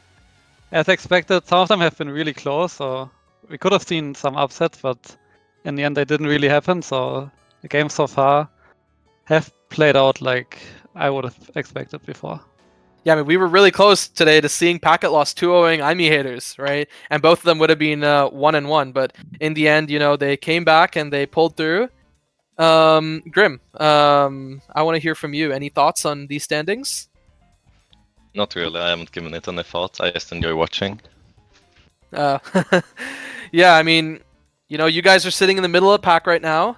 as expected. Some of them have been really close, so we could have seen some upsets, but in the end they didn't really happen. So the games so far have played out like I would have expected before. Yeah, I mean, we were really close today to seeing Packet Loss 2-0ing IME Haters, right? And both of them would have been 1-1, but in the end, you know, they came back and they pulled through. Grim, I want to hear from you. Any thoughts on these standings? Not really. I haven't given it any thought. I just enjoy watching. Yeah, I mean, you know, you guys are sitting in the middle of the pack right now.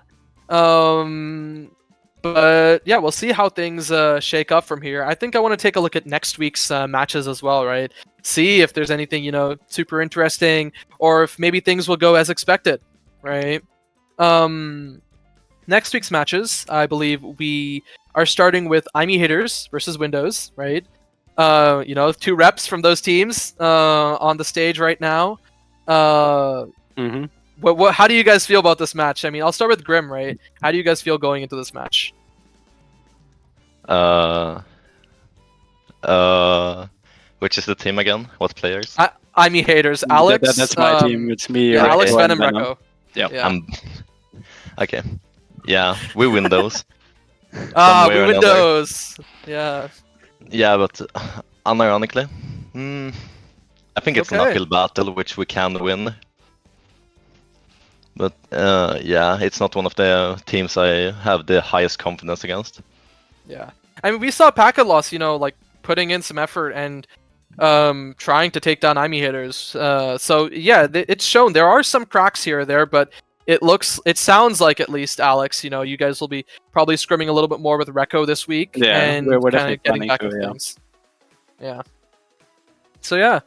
But yeah, we'll see how things shake up from here. I think I want to take a look at next week's matches as well, right? See if there's anything, you know, super interesting, or if maybe things will go as expected, right? Next week's matches, I believe we are starting with IME Haters versus Windows, right? You know, 2 reps from those teams on the stage right now. How do you guys feel about this match? I mean, I'll start with Grim, right? How do you guys feel going into this match? Which is the team again? What players? IME Haters. Alex. That's my team. It's me. Yeah, Alex, Venom, Venom. Recco. Yeah. Okay. Yeah, we Windows. We Windows. Yeah. Yeah, but unironically, I think it's an uphill battle which we can win. But yeah, it's not one of the teams I have the highest confidence against. Yeah, I mean, we saw Packet Loss, you know, like putting in some effort and trying to take down IME Haters. So yeah, it's shown there are some cracks here or there, but it sounds like, at least, Alex, you know, you guys will be probably scrimming a little bit more with Recco this week, and we're kind of getting back into things. Yeah. So yeah,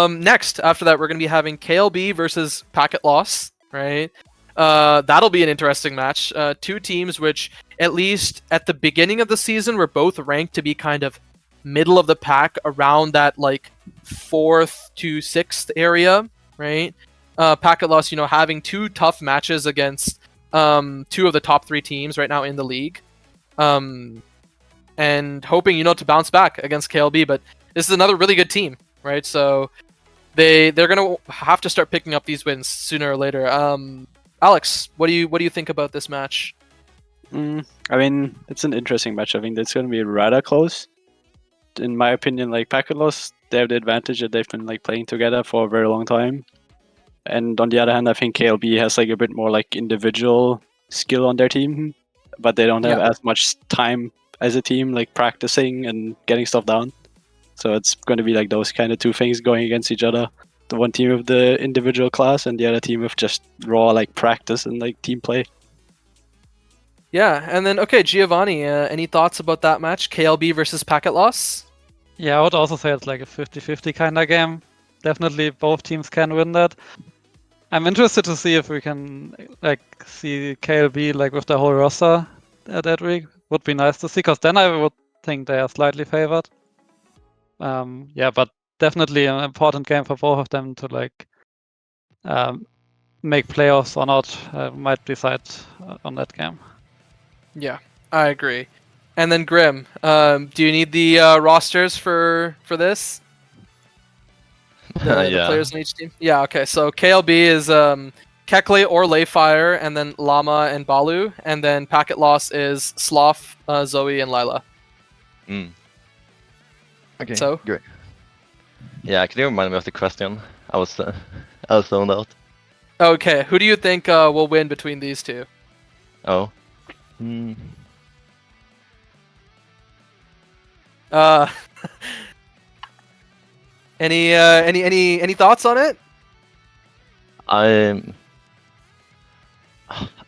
next after that we're gonna be having KLB versus Packet Loss, right? That'll be an interesting match. 2 teams which, at least at the beginning of the season, were both ranked to be kind of middle of the pack, around that like 4th to 6th area, right? Packet Loss, you know, having 2 tough matches against 2 of the top 3 teams right now in the league, and hoping, you know, to bounce back against KLB. But this is another really good team, right? So they're gonna have to start picking up these wins sooner or later. Alex, what do you think about this match? I mean, it's an interesting match. I think it's going to be rather close. In my opinion, like Packet Loss they have the advantage that they've been like playing together for a very long time. And on the other hand, I think KLB has like a bit more like individual skill on their team, but they don't have as much time as a team like practicing and getting stuff down. So it's going to be like those kind of two things going against each other. The one team with the individual class and the other team with just raw like practice and like team play. Yeah, and then okay, Giovanni, any thoughts about that match, KLB versus Packet Loss? Yeah, I would also say it's like a 50-50 kind of game. Definitely both teams can win that. I'm interested to see if we can like see KLB like with the whole roster that week. Would be nice to see, because then I would think they are slightly favored. Yeah, but definitely an important game for both of them to like make playoffs or not. Might decide on that game. Yeah, I agree. And then Grim, do you need the rosters for this? The players on each team? Yeah, okay. So KLB is Kekle or Layfire, and then Llama and Balu, and then Packet Loss is Sloth, Zoe, and Lila. Okay, so great. Yeah, can you remind me of the question? I was zoned out. Okay, who do you think will win between these two? Oh. Any thoughts on it? I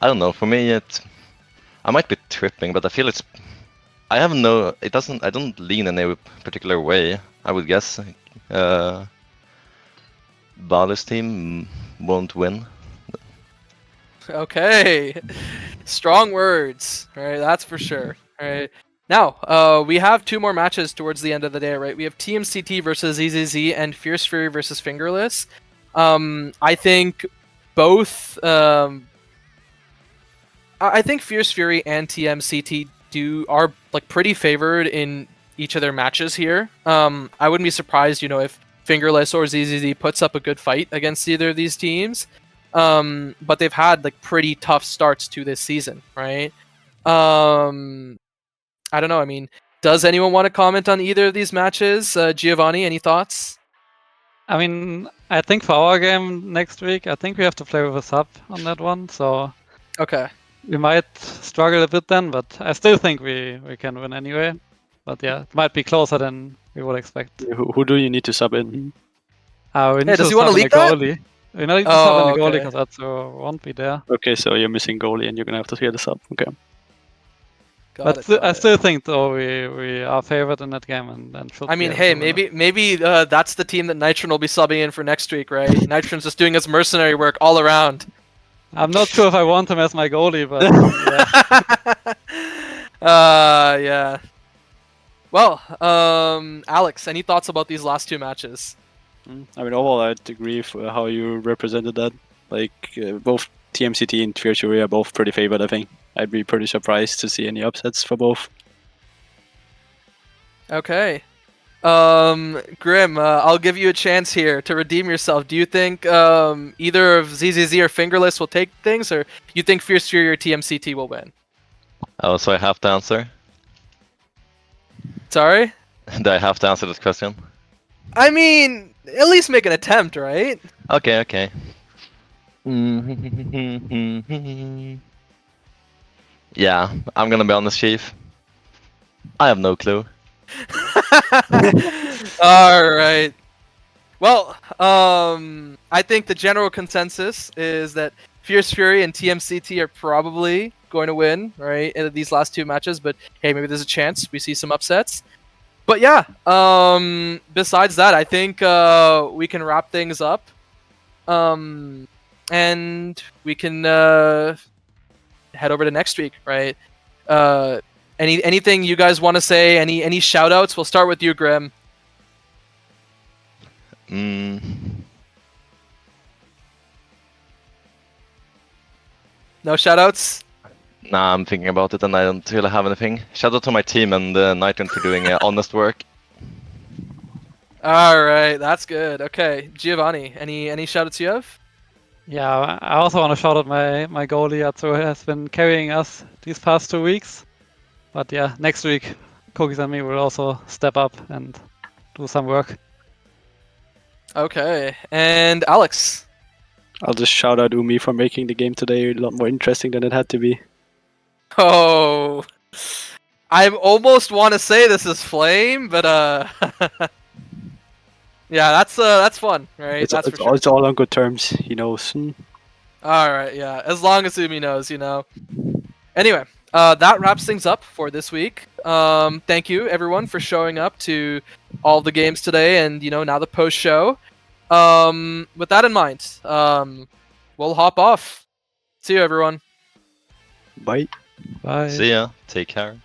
don't know. For me, I might be tripping, but I feel it's. I have no. It doesn't. I don't lean in any particular way. I would guess. Balu's team won't win. Okay, strong words. All right, that's for sure. All right. Now, we have two more matches towards the end of the day, right? We have TMCT versus EZZ and Fierce Fury versus Fingerless. I think both. I think Fierce Fury and TMCT are like pretty favored in each of their matches here. I wouldn't be surprised, if Fingerless or ZZZ puts up a good fight against either of these teams. But they've had like pretty tough starts to this season, right? I don't know. I mean, does anyone want to comment on either of these matches? Giovanni, any thoughts? I mean, I think for our game next week, I think we have to play with a sub on that one. So okay, we might struggle a bit then, but I still think we can win anyway. But yeah, it might be closer than we would expect. Who do you need to sub in? We need does to he want to sub in lead a that? goalie. We need to sub in a goalie okay. because Atsu won't be there. Okay, so you're missing goalie and you're gonna have to hear the sub. Okay. But I still think though we are favored in that game and should. I mean, hey, maybe that's the team that Nitron will be subbing in for next week, right? Nitron's just doing his mercenary work all around. I'm not sure if I want him as my goalie, but yeah. Yeah. Well, Alex, any thoughts about these last two matches? I mean, overall, I'd agree with how you represented that. Like, both TMCT and Fierce Fury are both pretty favored, I think. I'd be pretty surprised to see any upsets for both. Okay. Grim, I'll give you a chance here to redeem yourself. Do you think either of ZZZ or Fingerless will take things, or you think Fierce Fury or TMCT will win? Oh, so I have to answer? Sorry? Do I have to answer this question? I mean, at least make an attempt, right? Okay. Yeah, I'm gonna be honest, Chief. I have no clue. Alright. Well, I think the general consensus is that Fierce Fury and TMCT are probably going to win, right, in these last two matches, but hey, maybe there's a chance we see some upsets. But yeah, besides that, I think we can wrap things up. And we can head over to next week, right? Anything you guys want to say? Any shout outs? We'll start with you, Grim. No shout outs? Nah, I'm thinking about it and I don't really have anything. Shout out to my team and Nitron for doing honest work. Alright, that's good. Okay, Giovanni, any shout outs you have? Yeah, I also want to shout out my goalie Atsu, who has been carrying us these past 2 weeks. But yeah, next week, Cookies and me will also step up and do some work. Okay, and Alex. I'll just shout out Umi for making the game today a lot more interesting than it had to be. Oh, I almost want to say this is Flame, but yeah, that's fun, right? It's, That's it's, for sure. it's all on good terms, he knows. All right, yeah, as long as Umi knows, you know. Anyway, that wraps things up for this week. Thank you everyone for showing up to all the games today, and now the post show. With that in mind, we'll hop off. See you, everyone. Bye. Bye. See ya. Take care.